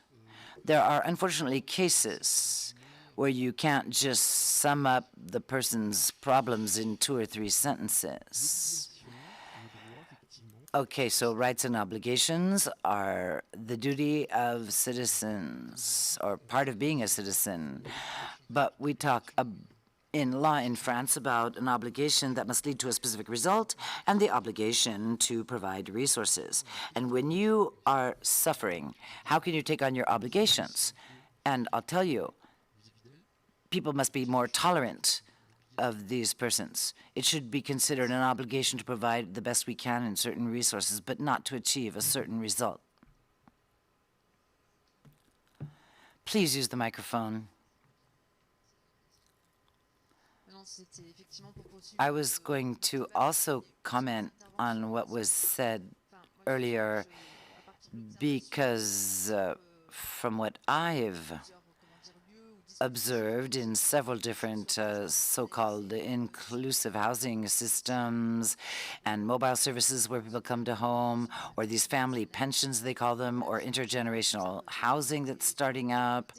S1: There are, unfortunately, cases where you can't just sum up the person's problems in 2 or 3 sentences. Okay, so rights and obligations are the duty of citizens, or part of being a citizen. But we talk in law in France about an obligation that must lead to a specific result and the obligation to provide resources. And when you are suffering, how can you take on your obligations? And I'll tell you, people must be more tolerant of these persons. It should be considered an obligation to provide the best we can in certain resources, but not to achieve a certain result. Please use the microphone. I was going to also comment on what was said earlier, because from what I've observed in several different so-called inclusive housing systems and mobile services where people come to home, or these family pensions, they call them, or intergenerational housing that's starting up.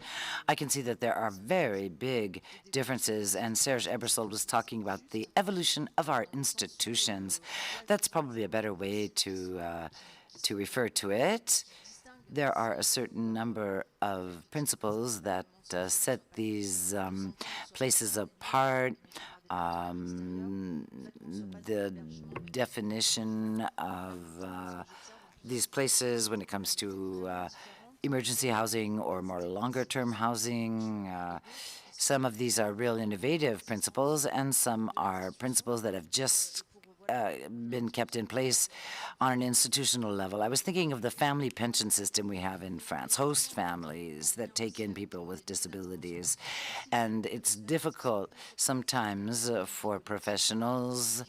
S1: I can see that there are very big differences, and Serge Ebersold was talking about the evolution of our institutions. That's probably a better way to refer to it. There are a certain number of principles that set these places apart. The definition of these places when it comes to emergency housing or more longer-term housing. Some of these are real innovative principles, and some are principles that have just been kept in place on an institutional level. I was thinking of the family pension system we have in France, host families that take in people with disabilities. And it's difficult sometimes for professionals.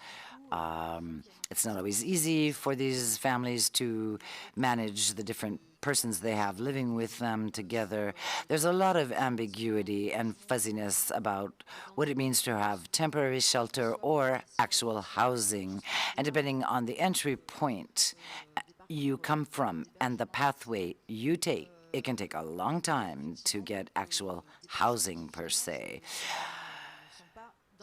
S1: It's not always easy for these families to manage the different persons they have living with them together. There's a lot of ambiguity and fuzziness about what it means to have temporary shelter or actual housing. And depending on the entry point you come from and the pathway you take, it can take a long time to get actual housing per se.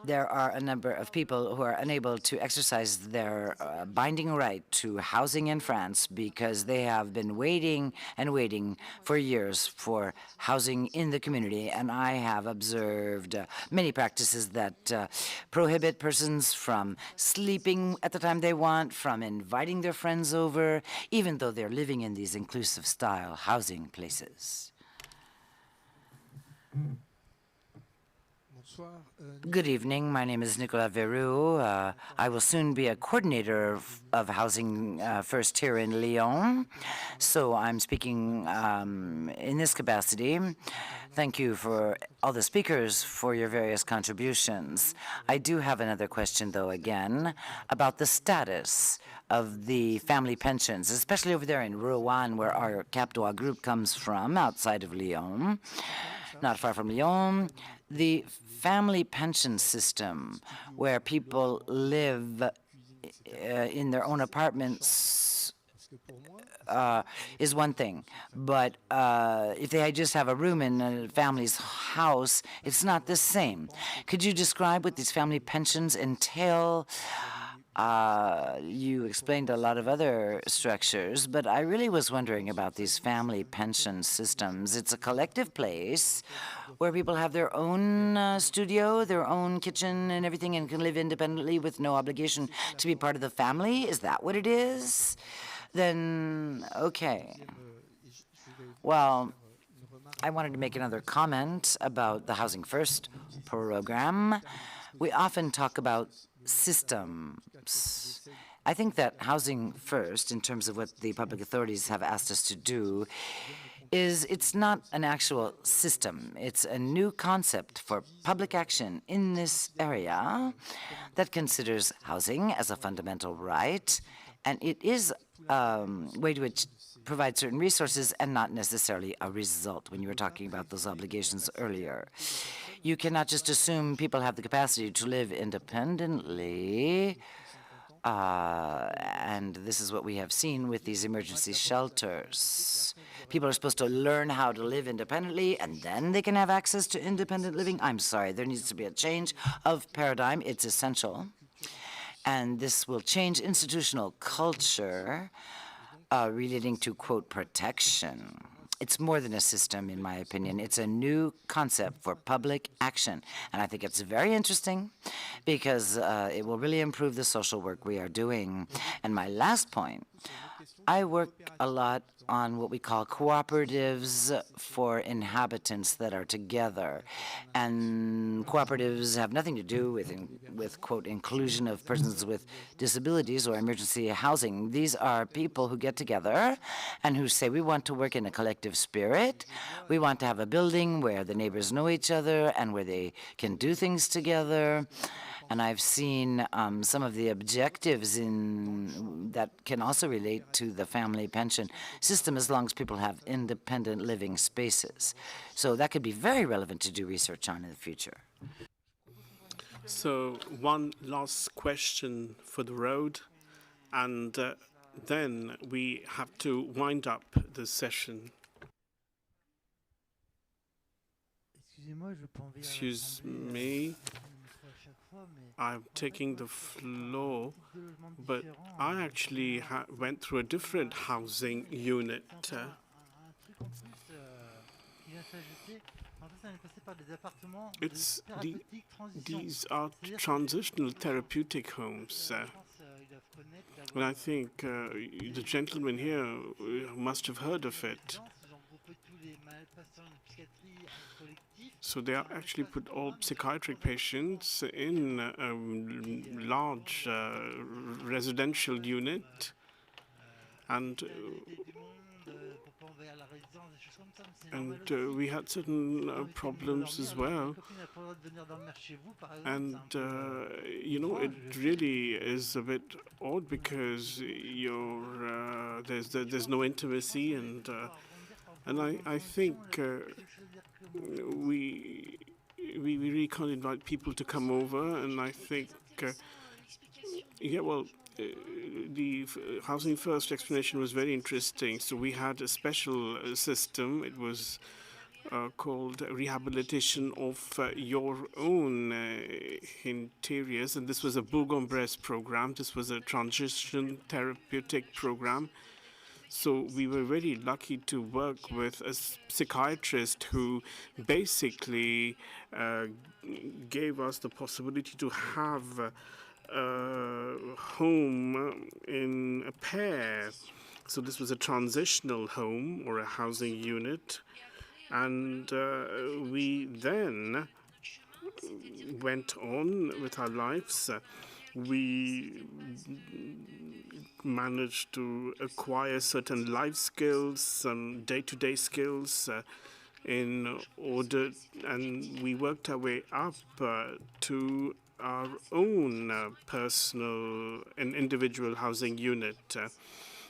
S1: There are a number of people who are unable to exercise their binding right to housing in France because they have been waiting and waiting for years for housing in the community. And I have observed many practices that prohibit persons from sleeping at the time they want, from inviting their friends over, even though they're living in these inclusive style housing places. Good evening. My name is Nicolas Verroux. I will soon be a coordinator of Housing First here in Lyon. So I'm speaking in this capacity. Thank you for all the speakers for your various contributions. I do have another question, though, again, about the status of the family pensions, especially over there in Rouen, where our Cap Droit group comes from, outside of Lyon, not far from Lyon. The family pension system, where people live in their own apartments, is one thing. But if they just have a room in a family's house, it's not the same. Could you describe what these family pensions entail? You explained a lot of other structures, but I really was wondering about these family pension systems. It's a collective place where people have their own studio, their own kitchen and everything, and can live independently with no obligation to be part of the family. Is that what it is? Then, okay. Well, I wanted to make another comment about the Housing First program. We often talk about systems. I think that Housing First, in terms of what the public authorities have asked us to do, it's not an actual system. It's a new concept for public action in this area that considers housing as a fundamental right, and it is a way to provide certain resources and not necessarily a result when you were talking about those obligations earlier. You cannot just assume people have the capacity to live independently, and this is what we have seen with these emergency shelters. People are supposed to learn how to live independently, and then they can have access to independent living. I'm sorry, there needs to be a change of paradigm. It's essential. And this will change institutional culture relating to, quote, protection. It's more than a system, in my opinion. It's a new concept for public action. And I think it's very interesting because it will really improve the social work we are doing. And my last point, I work a lot on what we call cooperatives for inhabitants that are together. And cooperatives have nothing to do with quote, inclusion of persons with disabilities or emergency housing. These are people who get together and who say, we want to work in a collective spirit. We want to have a building where the neighbors know each other and where they can do things together. And I've seen some of the objectives that can also relate to the family pension system system as long as people have independent living spaces. So that could be very relevant to do research on in the future.
S3: So one last question for the road, and then we have to wind up the session. Excuse me, I'm taking the floor, but I actually went through a different housing unit. These are transitional therapeutic homes. And I think the gentleman here must have heard of it. So they actually put all psychiatric patients in a large residential unit, and we had certain problems as well. And you know, it really is a bit odd because there's no intimacy, and I think we really can't invite people to come over, and I think yeah, well, the Housing First explanation was very interesting. So we had a special system. It was called rehabilitation of your own interiors, and this was a Bourg-en-Bresse program. This was a transition therapeutic program. So we were very lucky to work with a psychiatrist who basically gave us the possibility to have home in a pair. So this was a transitional home or a housing unit, and we then went on with our lives. We managed to acquire certain life skills, some day-to-day skills in order, and we worked our way up to our own personal and individual housing unit.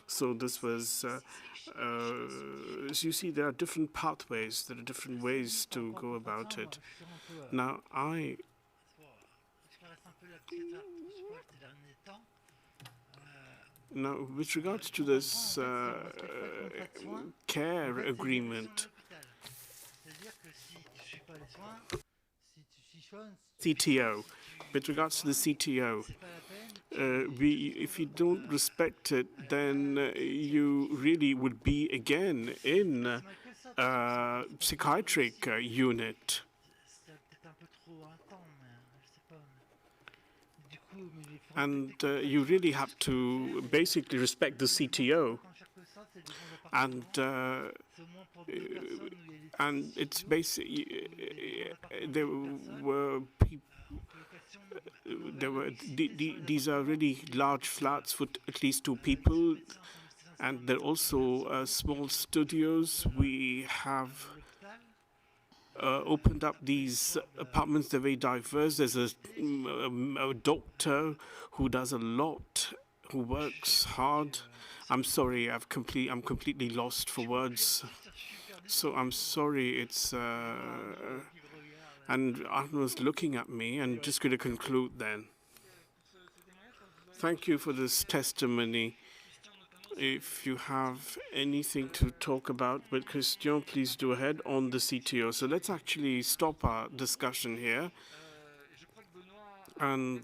S3: So this was, as you see, there are different pathways, there are different ways to go about it. Now, now, with regards to this care agreement, CTO, with regards to the CTO, if you don't respect it, then you really would be again in a psychiatric unit. And you really have to basically respect the CTO. And it's basically these are really large flats for at least 2 people, and they're also small studios. We have opened up these apartments. They're very diverse. There's a doctor who does a lot, who works hard. I'm sorry, I'm completely lost for words. So I'm sorry. It's and Arnaud was looking at me, and just going to conclude then. Thank you for this testimony. If you have anything to talk about with Christian, please do ahead on the CTO. So let's actually stop our discussion here. And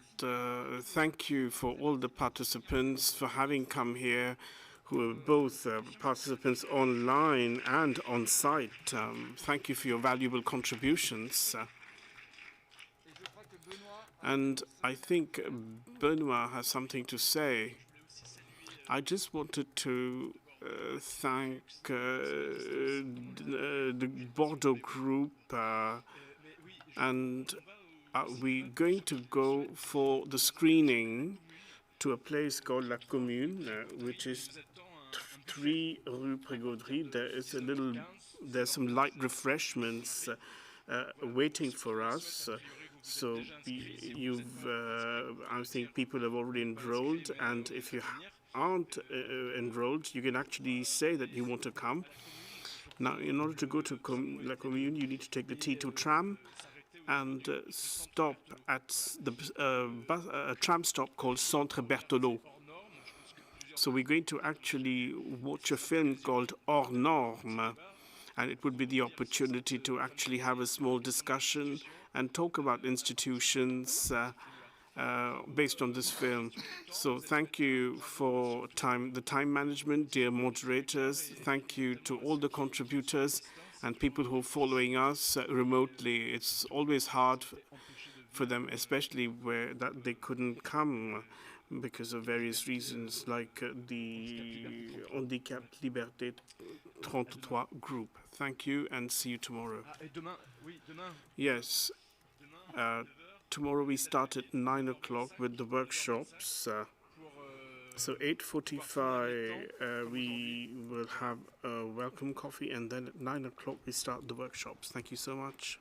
S3: thank you for all the participants for having come here, who are both participants online and on site. Thank you for your valuable contributions. And I think Benoit has something to say. I just wanted to thank the Bordeaux group, and we're going to go for the screening to a place called La Commune, which is 3 Rue Prégauderie. There's some light refreshments waiting for us. I think people have already enrolled, and if you aren't enrolled, you can actually say that you want to come. Now, in order to go to La Commune, you need to take the T2 tram and stop at a tram stop called Centre Berthelot. So we're going to actually watch a film called Hors Normes, and it would be the opportunity to actually have a small discussion and talk about institutions based on this film. So thank you for the time management, dear moderators. Thank you to all the contributors and people who are following us remotely. It's always hard for them, especially where that they couldn't come because of various reasons, like the Handicap Liberté 33 group. Thank you and see you tomorrow. Yes. Tomorrow we start at 9 o'clock with the workshops. So 8:45 we will have a welcome coffee, and then at 9 o'clock we start the workshops. Thank you so much.